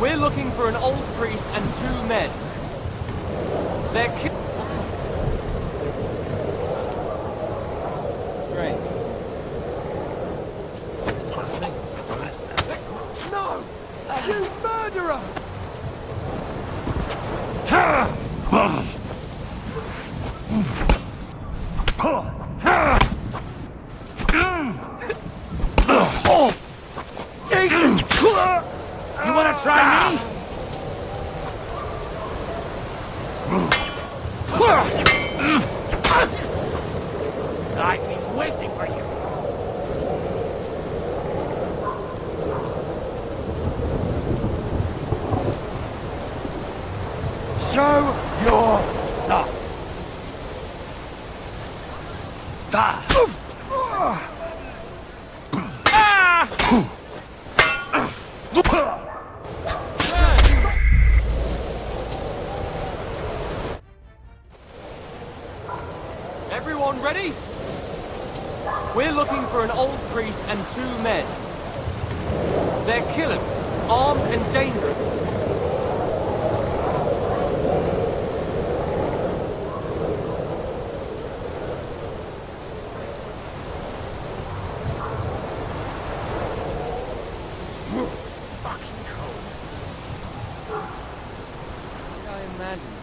We're looking for an old priest and 2 men. They're Great. No! You murderer! Jesus! You wanna try me? I've been waiting for you. Show your stuff. Everyone ready? We're looking for an old priest and 2 men. They're killers, armed and dangerous. Fucking cold. I imagine.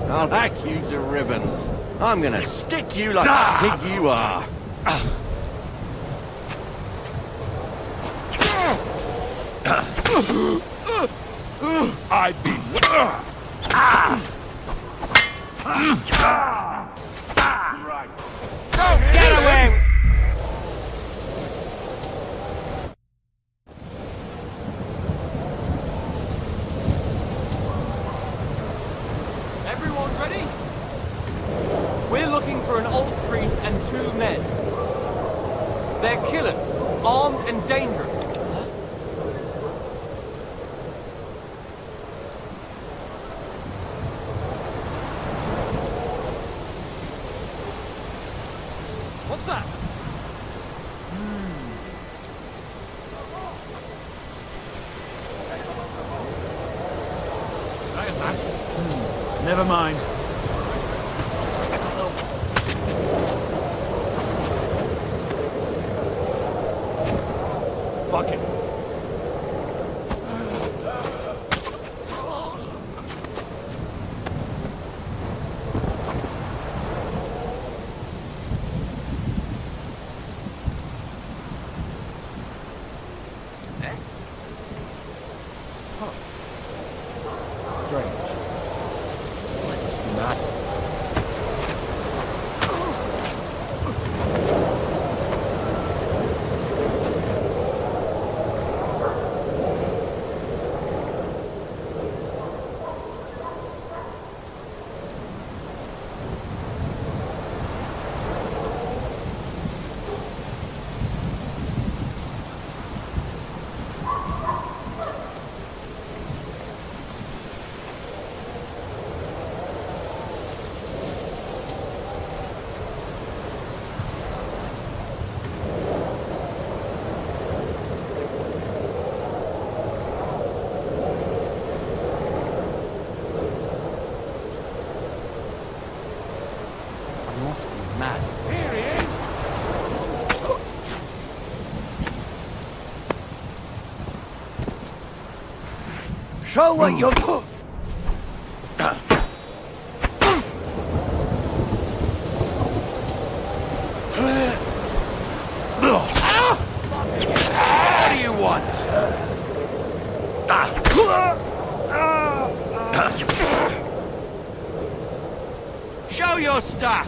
I'll hack you to ribbons. I'm gonna stick you like the pig you are. I've been... Get away! Everyone ready? We're looking for an old priest and 2 men. They're killers, armed and dangerous. What's that? Never mind. Fuck it. Must be mad. Here he is! Show what you're... What do you want? Show your stuff!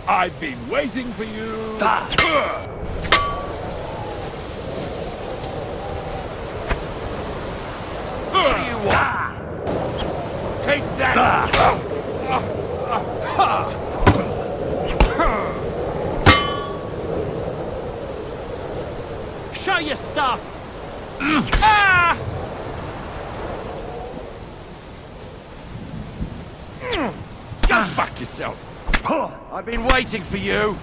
I've been waiting for you. What do you want? Take that! Show your stuff! Go fuck yourself! I've been waiting for you!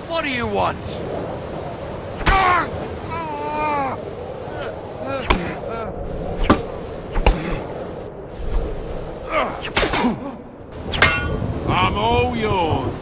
What do you want? I'm all yours.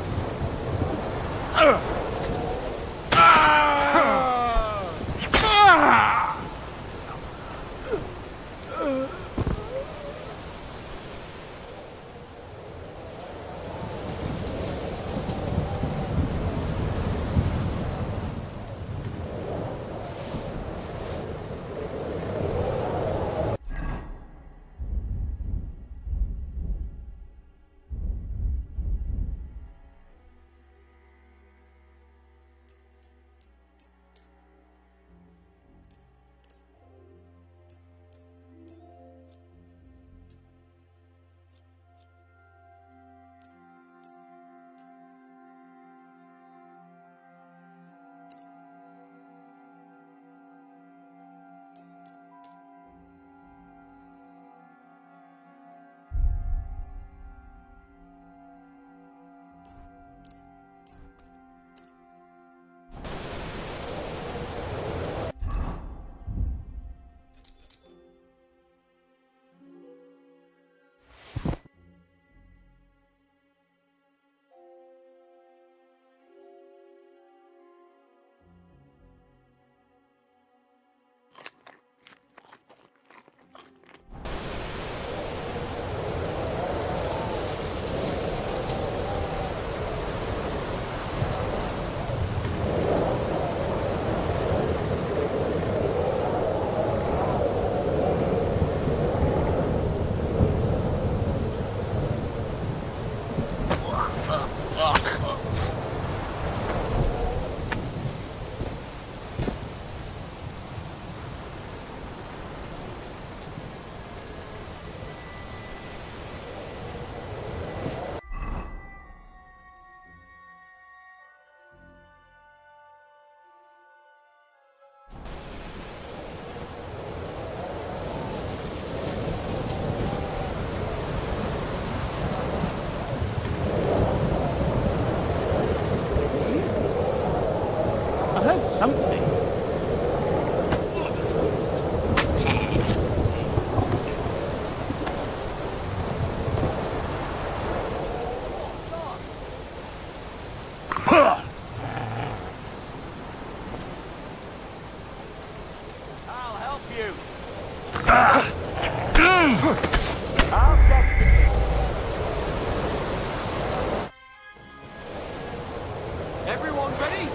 Everyone ready?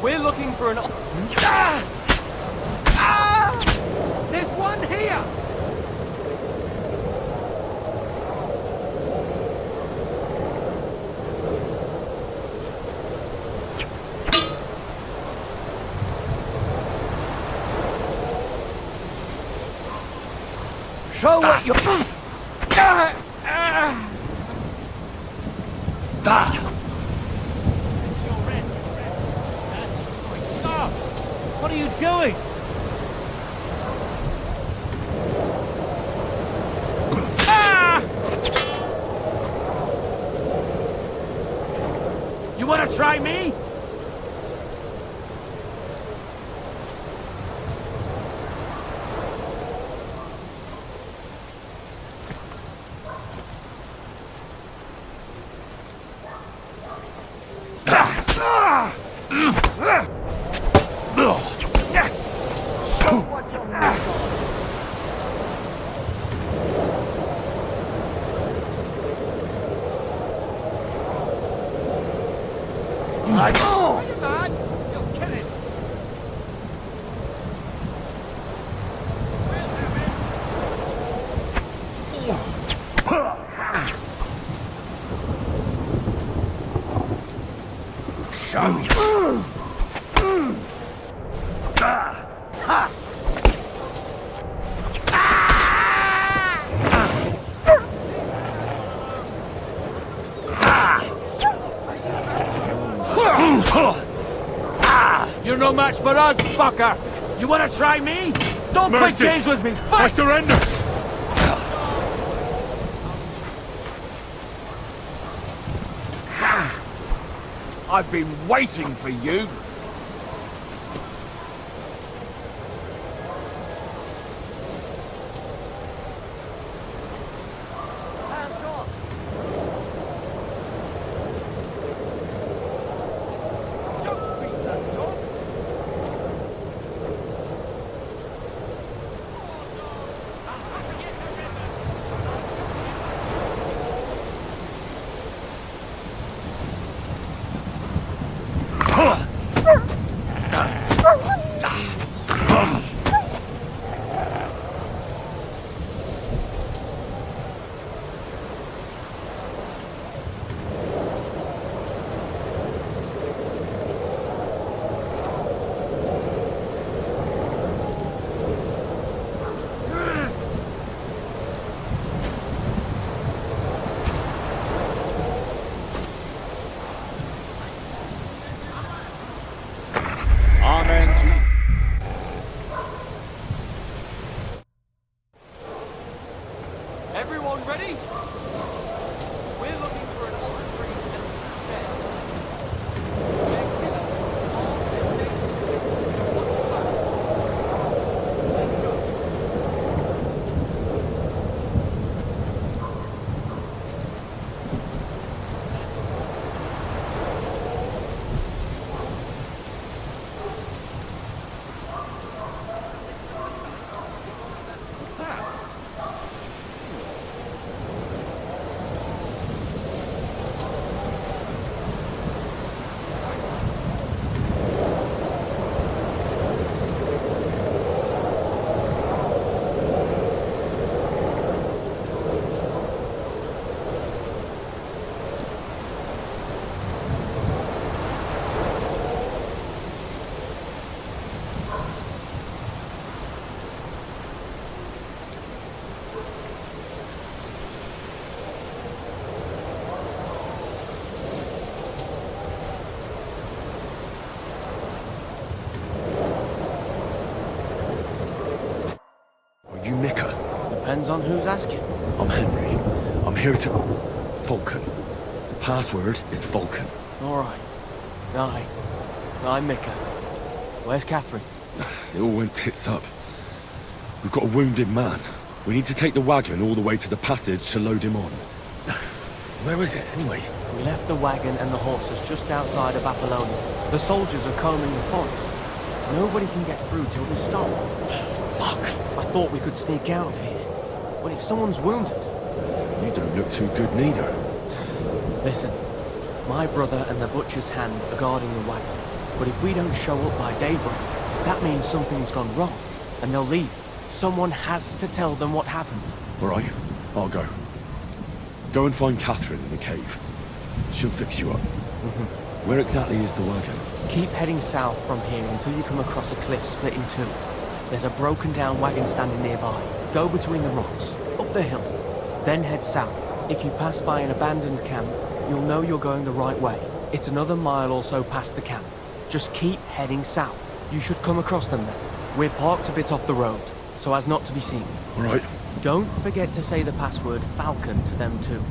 We're looking for an... There's one here! Show what you... Stop! What are you doing? You wanna try me? You're no match for us, fucker! You wanna try me? Don't play Mercy. games with me! I Fight! surrender! I've been waiting for you. Everyone ready? We're looking for an old priest and two men. They're killers, armed and dangerous. What's the plan? Let's go. You Mika? Depends on who's asking. I'm Henry. I'm here to... Vulcan. Password is Vulcan. All right. Aye. I'm Mika. Where's Catherine? It all went tits up. We've got a wounded man. We need to take the wagon all the way to the passage to load him on. Where is it, anyway? We left the wagon and the horses just outside of Apollonia. The soldiers are combing the forest. Nobody can get through till we stop. Fuck! I thought we could sneak out of here. What if someone's wounded? You don't look too good neither. Listen, my brother and the butcher's hand are guarding the wagon. But if we don't show up by daybreak, that means something's gone wrong, and they'll leave. Someone has to tell them what happened. All right, I'll go. Go and find Catherine in the cave. She'll fix you up. Where exactly is the wagon? Keep heading south from here until you come across a cliff split in two. There's a broken down wagon standing nearby. Go between the rocks, up the hill, then head south. If you pass by an abandoned camp, you'll know you're going the right way. It's another mile or so past the camp. Just keep heading south. You should come across them then. We're parked a bit off the road, so as not to be seen. All right. Don't forget to say the password Falcon to them too,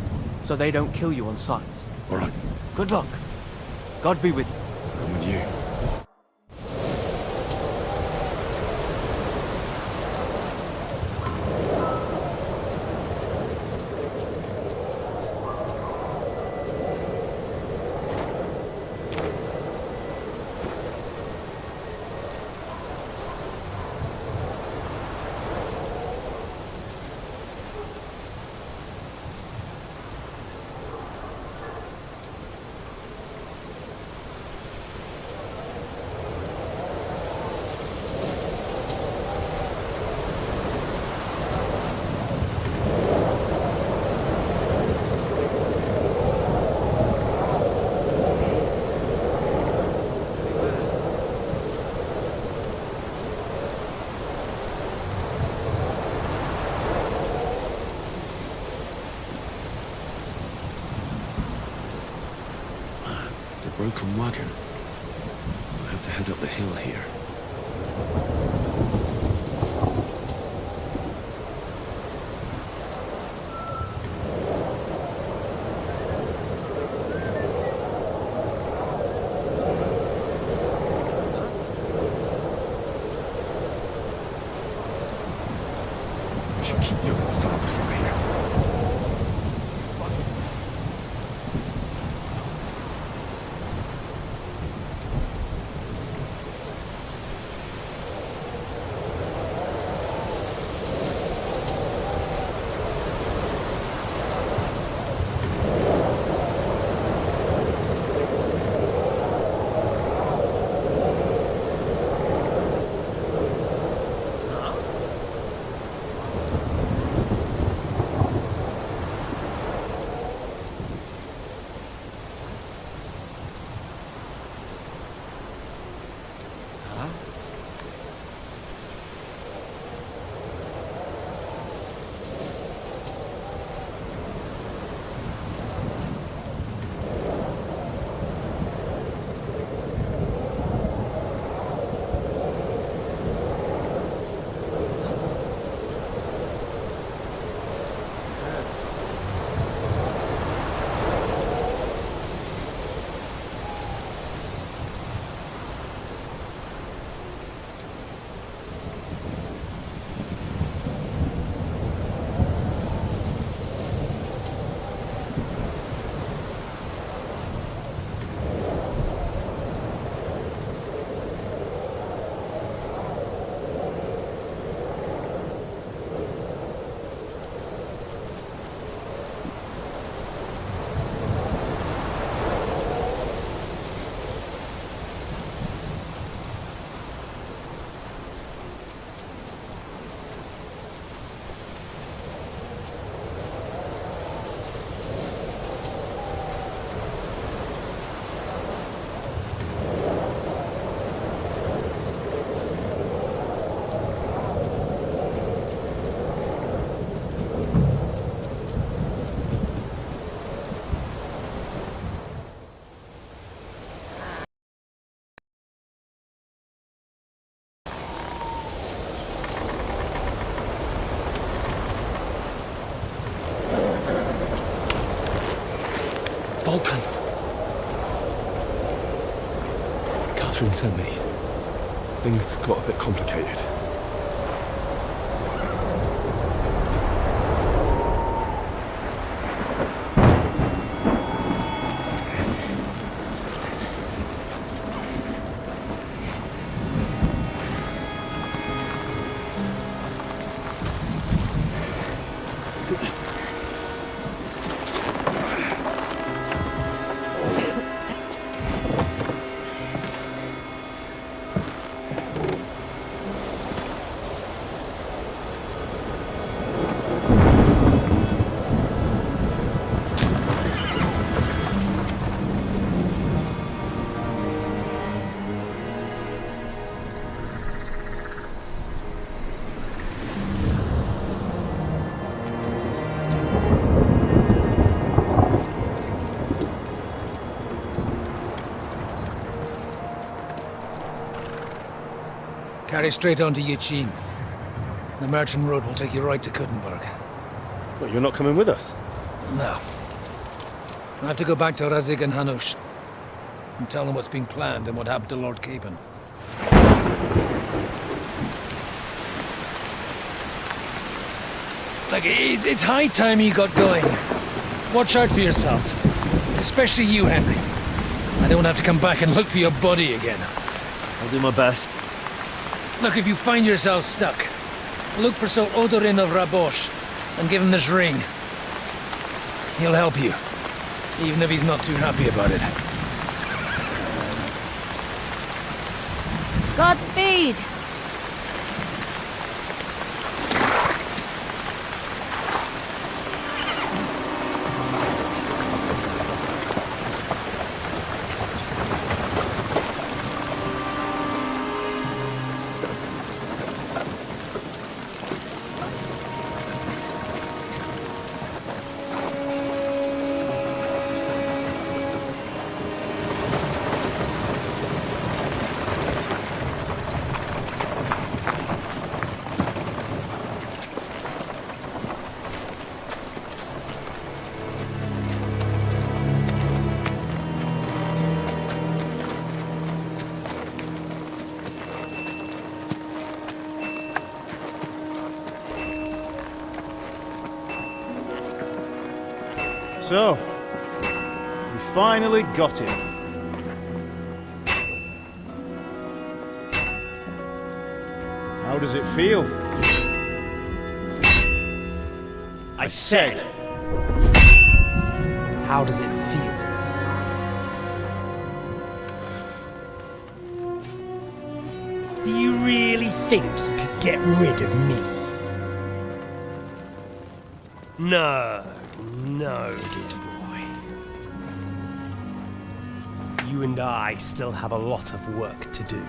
so they don't kill you on sight. All right. Good luck. God be with you. I'm with you. Broken wagon. I have to head up the hill here. We should keep going south from here. Vulcan! Catherine sent me. Things got a bit complicated. Carry straight on to Yuchin. The merchant road will take you right to Kuttenberg. But you're not coming with us? No. I have to go back to Razik and Hanush and tell them what's been planned and what happened to Lord Capon. Look, it's high time you got going. Watch out for yourselves. Especially you, Henry. I don't have to come back and look for your body again. I'll do my best. Look, if you find yourself stuck, look for Sir Odorin of Rabosh and give him this ring. He'll help you, even if he's not too happy about it. Godspeed! So, we finally got him. How does it feel? I said, how does it feel? Do you really think you could get rid of me? No, dear boy. You and I still have a lot of work to do.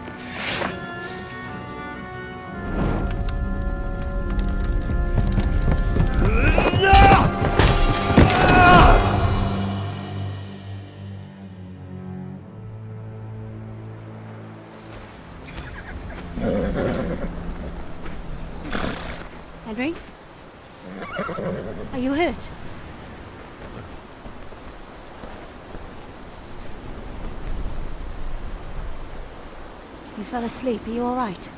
Henry? Are you hurt? You fell asleep. Are you all right?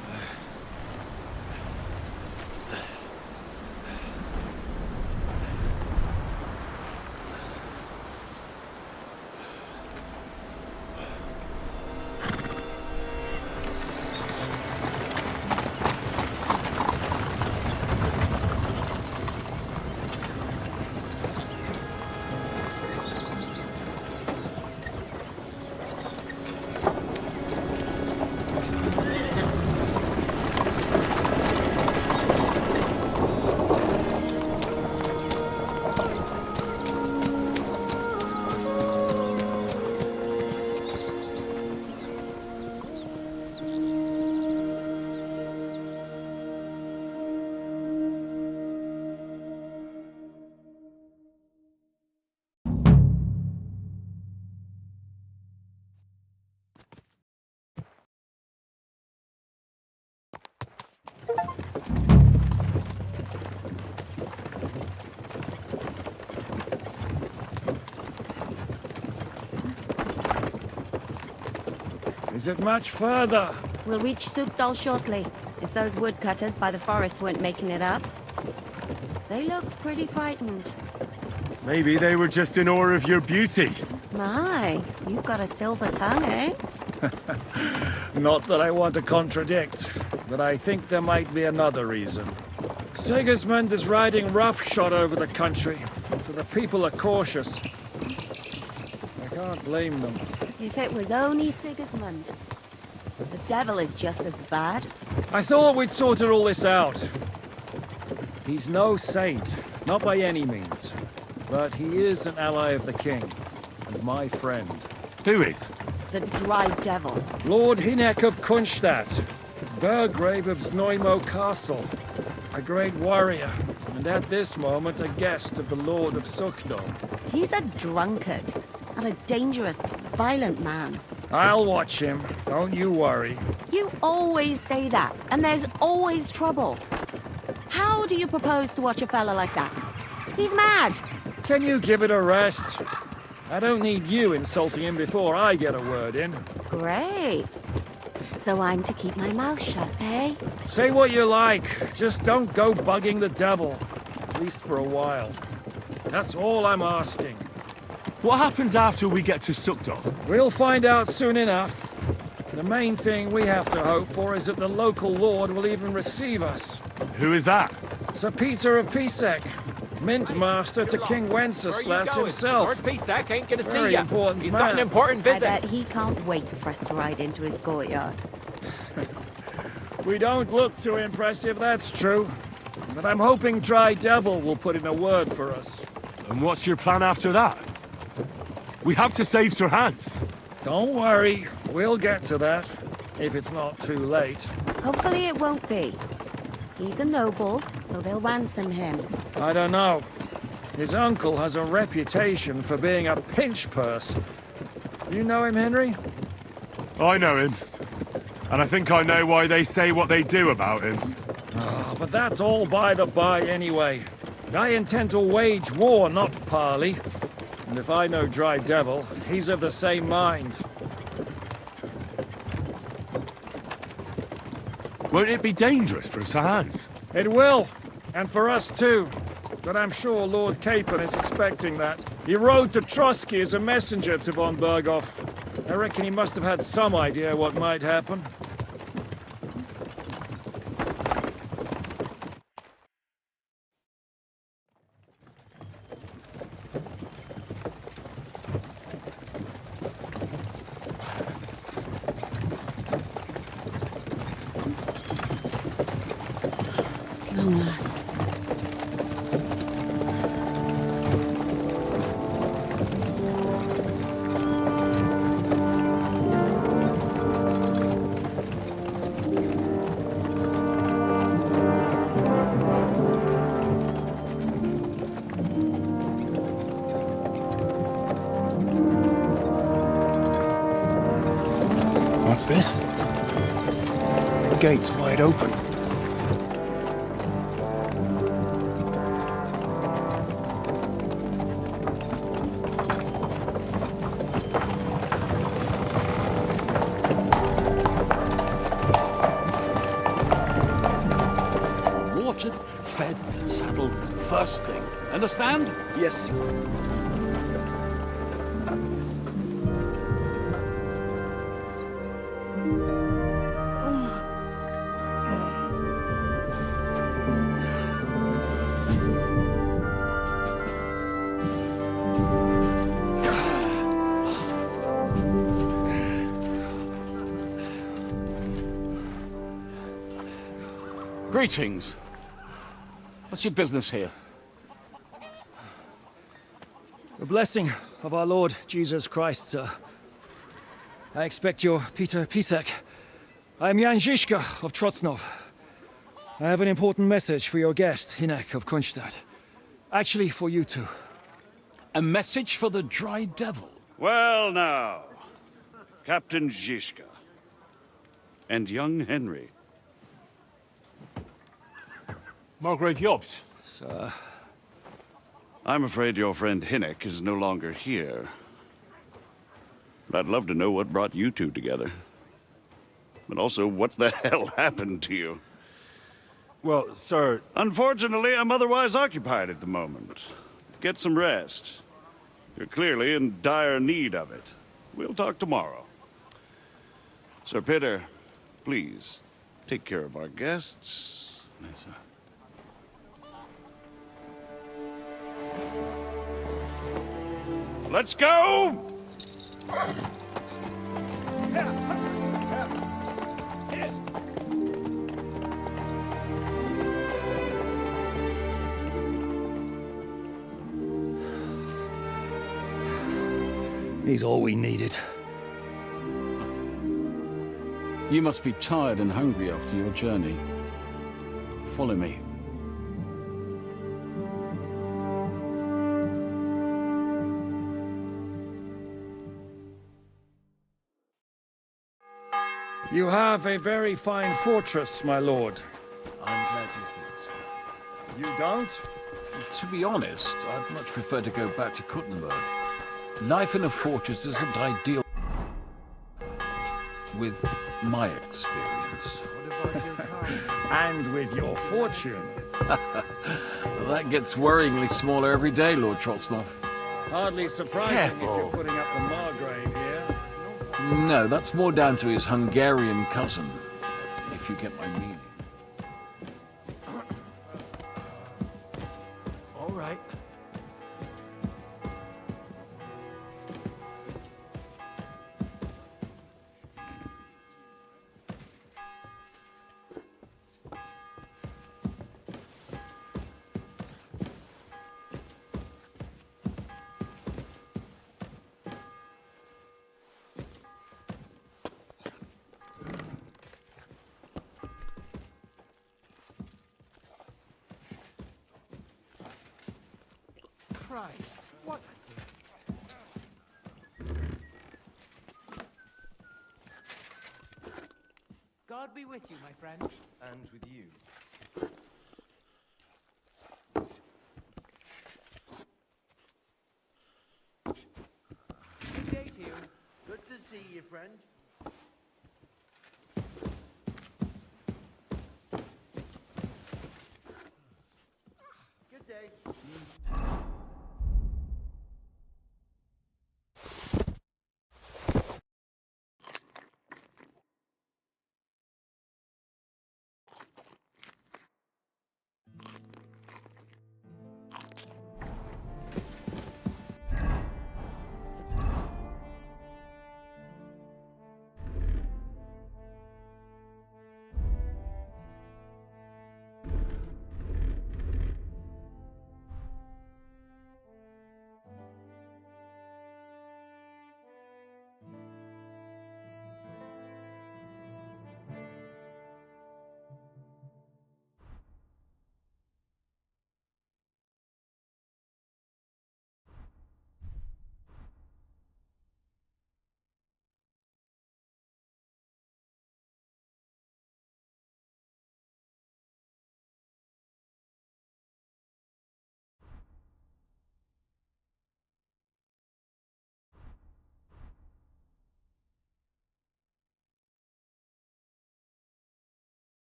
Is it much further? We'll reach Sukdal shortly, if those woodcutters by the forest weren't making it up. They look pretty frightened. Maybe they were just in awe of your beauty. My, you've got a silver tongue, eh? Not that I want to contradict, but I think there might be another reason. Sigismund is riding roughshod over the country, so the people are cautious. I can't blame them. If it was only Sigismund. The devil is just as bad. I thought we'd sorted all this out. He's no saint, not by any means. But he is an ally of the king, and my friend. Who is? The dry devil. Lord Hinek of Kunstadt, Burgrave of Znojmo Castle, a great warrior, and at this moment a guest of the Lord of Sukdal. He's a drunkard, and a dangerous, violent man. I'll watch him. Don't you worry. You always say that, and there's always trouble. How do you propose to watch a fella like that? He's mad. Can you give it a rest? I don't need you insulting him before I get a word in. Great. So I'm to keep my mouth shut, eh? Say what you like. Just don't go bugging the devil. At least for a while. That's all I'm asking. What happens after we get to Suckdog? We'll find out soon enough. The main thing we have to hope for is that the local lord will even receive us. Who is that? Sir Peter of Pisek, Mint Master to King Wenceslas himself. Lord Pisek ain't gonna Very see ya. important He's man. got an important I visit. bet he can't wait for us to ride into his courtyard. We don't look too impressive, that's true. But I'm hoping Dry Devil will put in a word for us. And what's your plan after that? We have to save Sir Hans. Don't worry, we'll get to that, if it's not too late. Hopefully it won't be. He's a noble, so they'll ransom him. I don't know. His uncle has a reputation for being a pinch purse. You know him, Henry? I know him. And I think I know why they say what they do about him. Oh, but that's all by the by anyway. I intend to wage war, not parley. And if I know Dry Devil, he's of the same mind. Won't it be dangerous for Sir Hans? It will, and for us too. But I'm sure Lord Capon is expecting that. He rode to Trotsky as a messenger to von Berghoff. I reckon he must have had some idea what might happen. Long last. What's this? The gate's wide open. Watered, fed, saddled, first thing. Understand? Yes, sir. Greetings. What's your business here? The blessing of our Lord Jesus Christ, sir. I expect you're Peter Pisek. I am Jan Žižka of Trocnov. I have an important message for your guest, Hinek of Kunstadt. Actually, for you two. A message for the Dry Devil? Well now, Captain Žižka and young Henry. Margrave Jobst. Sir. I'm afraid your friend Hinek is no longer here. But I'd love to know what brought you two together. But also, what the hell happened to you? Well, sir... Unfortunately, I'm otherwise occupied at the moment. Get some rest. You're clearly in dire need of it. We'll talk tomorrow. Sir Peter, please, take care of our guests. Yes, sir. Let's go! He's all we needed. You must be tired and hungry after your journey. Follow me. You have a very fine fortress, my lord. I'm glad you think so. You don't? To be honest, I'd much prefer to go back to Kuttenberg. Life in a fortress isn't ideal with my experience. And with your fortune. That gets worryingly smaller every day, Lord Trotsnov. Hardly surprising Careful. if you're putting up the Margrave here. No, that's more down to his Hungarian cousin, if you get my meaning. All right. Christ, what? God be with you, my friend. And with you. Good day to you. Good to see you, friend. Good day.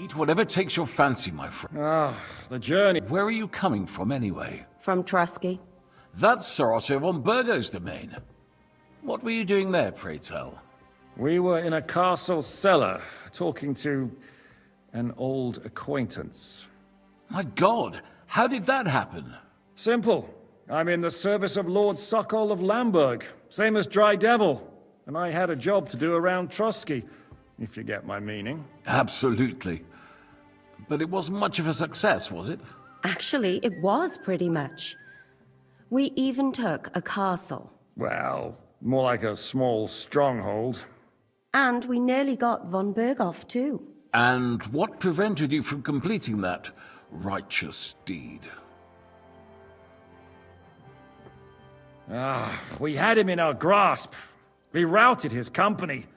Eat whatever takes your fancy, my friend. Ah, the journey. Where are you coming from, anyway? From Trusky. That's Sir Otto von Burgo's domain. What were you doing there, pray tell? We were in a castle cellar, talking to an old acquaintance. My God, how did that happen? Simple. I'm in the service of Lord Suckle of Lamberg, same as Dry Devil, and I had a job to do around Trusky, if you get my meaning. Absolutely. But it wasn't much of a success, was it? Actually, it was pretty much. We even took a castle. Well, more like a small stronghold. And we nearly got von Berghoff, too. And what prevented you from completing that righteous deed? We had him in our grasp. We routed his company.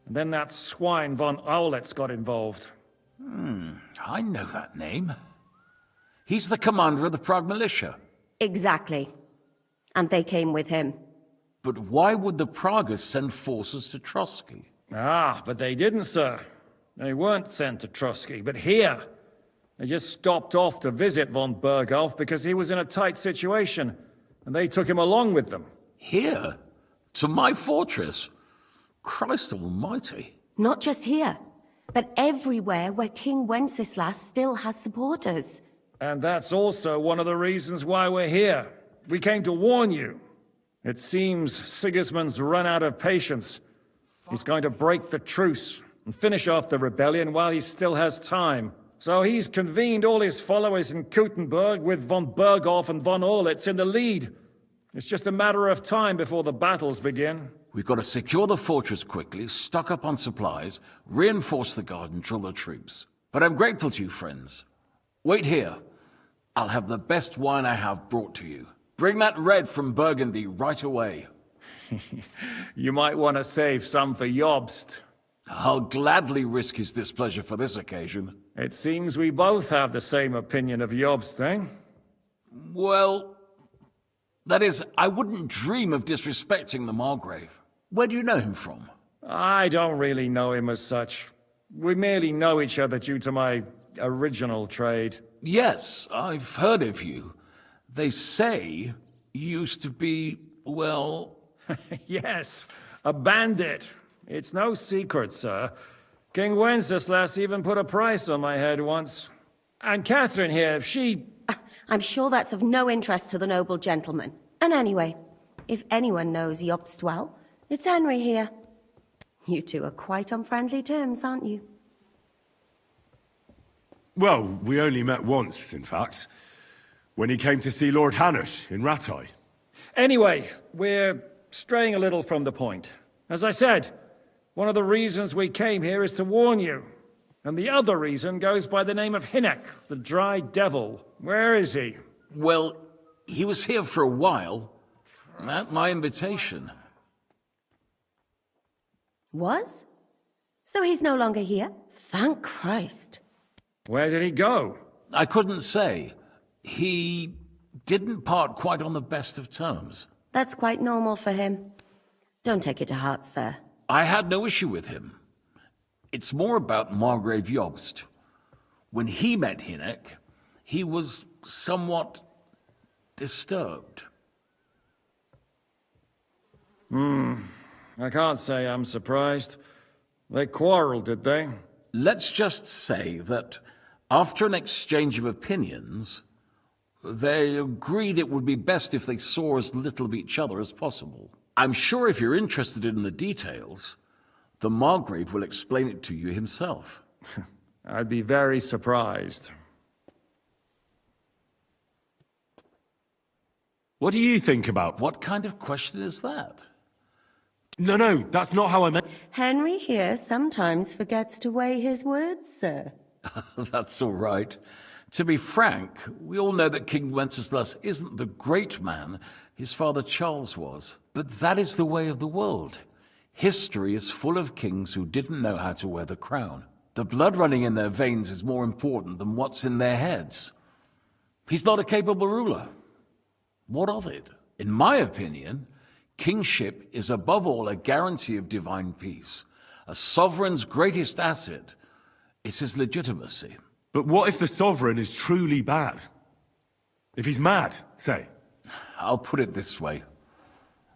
And then that swine von Owletz got involved. I know that name. He's the commander of the Prague militia. Exactly. And they came with him. But why would the Praguers send forces to Trusky? But they didn't, sir. They weren't sent to Trusky, but here. They just stopped off to visit von Berghoff because he was in a tight situation, and they took him along with them. Here? To my fortress? Christ almighty. Not just here, but everywhere where King Wenceslas still has supporters. And that's also one of the reasons why we're here. We came to warn you. It seems Sigismund's run out of patience. He's going to break the truce and finish off the rebellion while he still has time. So he's convened all his followers in Kuttenberg with von Berghoff and von Orlitz in the lead. It's just a matter of time before the battles begin. We've got to secure the fortress quickly, stock up on supplies, reinforce the guard and drill the troops. But I'm grateful to you, friends. Wait here. I'll have the best wine I have brought to you. Bring that red from Burgundy right away. You might want to save some for Jobst. I'll gladly risk his displeasure for this occasion. It seems we both have the same opinion of Jobst, eh? Well, that is, I wouldn't dream of disrespecting the Margrave. Where do you know him from? I don't really know him as such. We merely know each other due to my original trade. Yes, I've heard of you. They say you used to be, well... Yes, a bandit. It's no secret, sir. King Wenceslas even put a price on my head once. And Catherine here, she... I'm sure that's of no interest to the noble gentleman. And anyway, if anyone knows Jobst well, it's Henry here. You two are quite on friendly terms, aren't you? Well, we only met once, in fact. When he came to see Lord Hanush in Rattay. Anyway, we're straying a little from the point. As I said, one of the reasons we came here is to warn you. And the other reason goes by the name of Hinek, the Dry Devil. Where is he? Well, he was here for a while. At my invitation. Was? So he's no longer here? Thank Christ. Where did he go? I couldn't say. He didn't part quite on the best of terms. That's quite normal for him. Don't take it to heart, sir. I had no issue with him. It's more about Margrave Jobst. When he met Hinek, he was somewhat disturbed. I can't say I'm surprised. They quarreled, did they? Let's just say that after an exchange of opinions, they agreed it would be best if they saw as little of each other as possible. I'm sure if you're interested in the details, the Margrave will explain it to you himself. I'd be very surprised. What do you think about... What kind of question is that? No, that's not how I meant... Henry here sometimes forgets to weigh his words, sir. That's all right. To be frank, we all know that King Wenceslas isn't the great man his father Charles was. But that is the way of the world. History is full of kings who didn't know how to wear the crown. The blood running in their veins is more important than what's in their heads. He's not a capable ruler. What of it? In my opinion, kingship is above all a guarantee of divine peace. A sovereign's greatest asset It's his legitimacy. But what if the Sovereign is truly bad? If he's mad, say? I'll put it this way.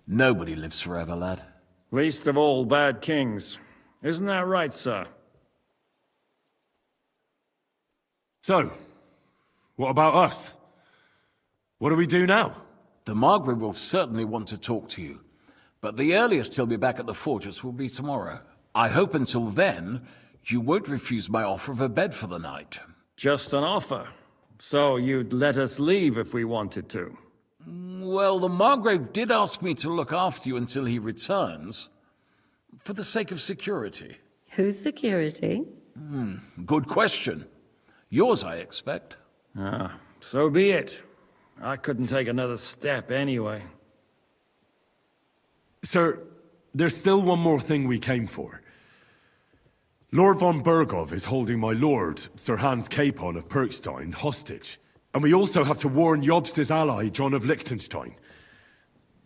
Nobody lives forever, lad. Least of all bad kings. Isn't that right, sir? So, what about us? What do we do now? The Margrave will certainly want to talk to you, but the earliest he'll be back at the fortress will be tomorrow. I hope until then, you won't refuse my offer of a bed for the night. Just an offer. So you'd let us leave if we wanted to? Well, the Margrave did ask me to look after you until he returns, for the sake of security. Whose security? Good question. Yours, I expect. Ah, so be it. I couldn't take another step anyway. Sir, there's still one more thing we came for. Lord von Bergov is holding my lord, Sir Hans Capon of Perkstein, hostage. And we also have to warn Jobst's ally, John of Liechtenstein.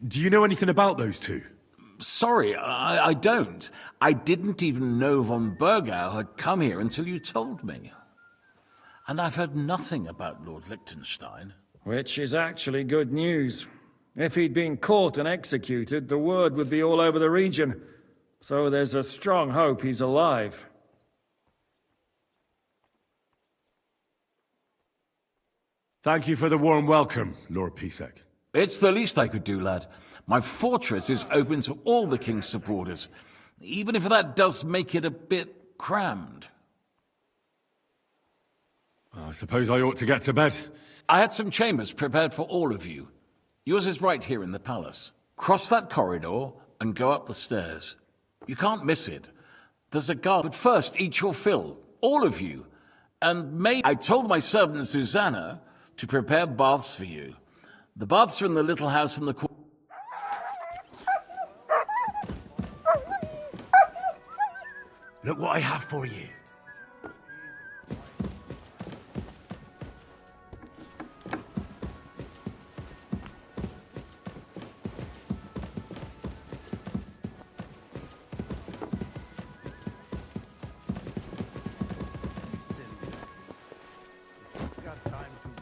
Do you know anything about those two? Sorry, I don't. I didn't even know von Bergau had come here until you told me. And I've heard nothing about Lord Liechtenstein. Which is actually good news. If he'd been caught and executed, the word would be all over the region. So there's a strong hope he's alive. Thank you for the warm welcome, Lord Pisek. It's the least I could do, lad. My fortress is open to all the king's supporters, even if that does make it a bit crammed. I suppose I ought to get to bed. I had some chambers prepared for all of you. Yours is right here in the palace. Cross that corridor and go up the stairs. You can't miss it. There's a guard, but first eat your fill, all of you. And I told my servant Susanna to prepare baths for you. The baths are in the little house in the corner. Look what I have for you.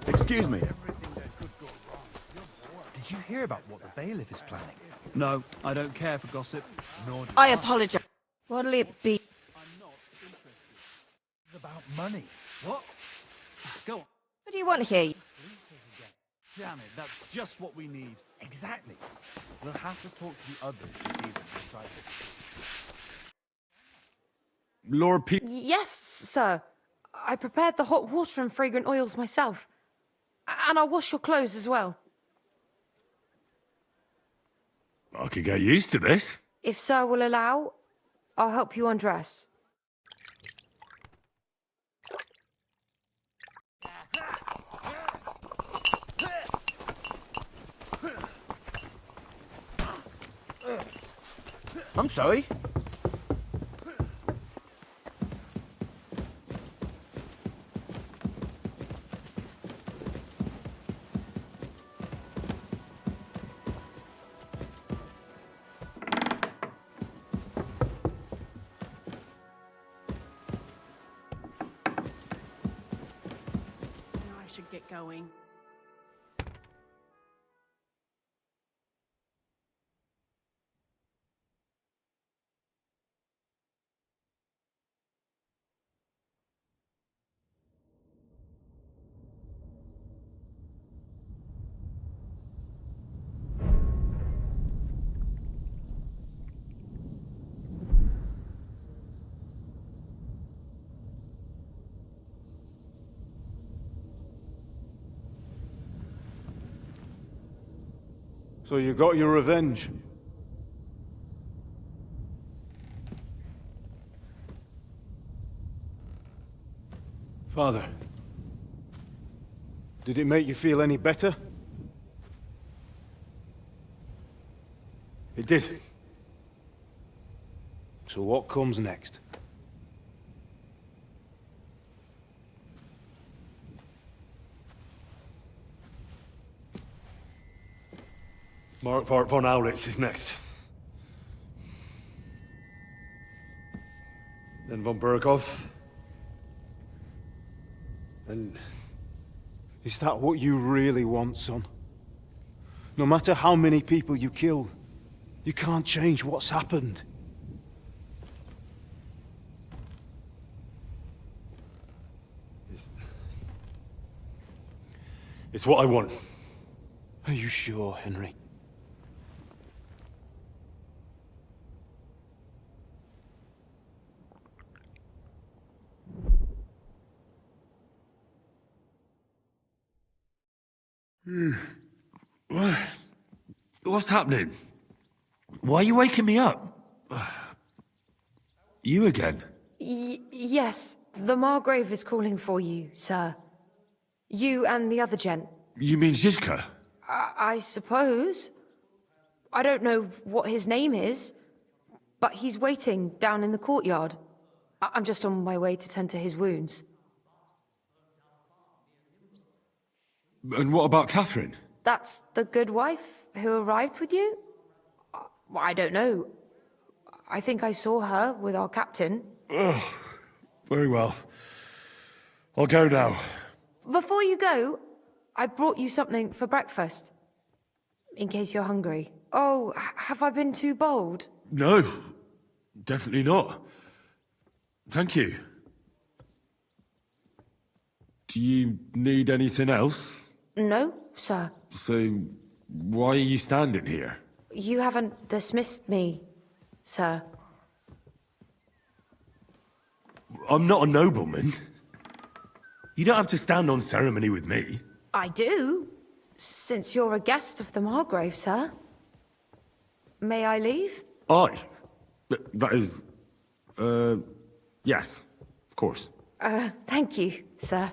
Excuse me. Did you hear about what the bailiff is planning? No, I don't care for gossip. Nor do I apologize. What'll it be? It's about money. What? Go on. What do you want here? Damn it, that's just what we need. Exactly. We'll have to talk to the others to see them decide it. Lord P... Yes, sir. I prepared the hot water and fragrant oils myself. And I'll wash your clothes as well. I could get used to this. If sir will allow, I'll help you undress. I'm sorry. I should get going. So you got your revenge? Father, did it make you feel any better? It did. So what comes next? Mark von Aulitz is next. Then von Bergov. And is that what you really want, son? No matter how many people you kill, you can't change what's happened. It's what I want. Are you sure, Henry? What's happening? Why are you waking me up? You again? Yes, the Margrave is calling for you, sir. You and the other gent. You mean Zizka? I suppose. I don't know what his name is, but he's waiting down in the courtyard. I'm just on my way to tend to his wounds. And what about Catherine? That's the good wife who arrived with you? I don't know. I think I saw her with our captain. Oh, very well. I'll go now. Before you go, I brought you something for breakfast. In case you're hungry. Oh, have I been too bold? No, definitely not. Thank you. Do you need anything else? No, sir. So, why are you standing here? You haven't dismissed me, sir. I'm not a nobleman. You don't have to stand on ceremony with me. I do, since you're a guest of the Margrave, sir. May I leave? That is... yes, of course. Thank you, sir.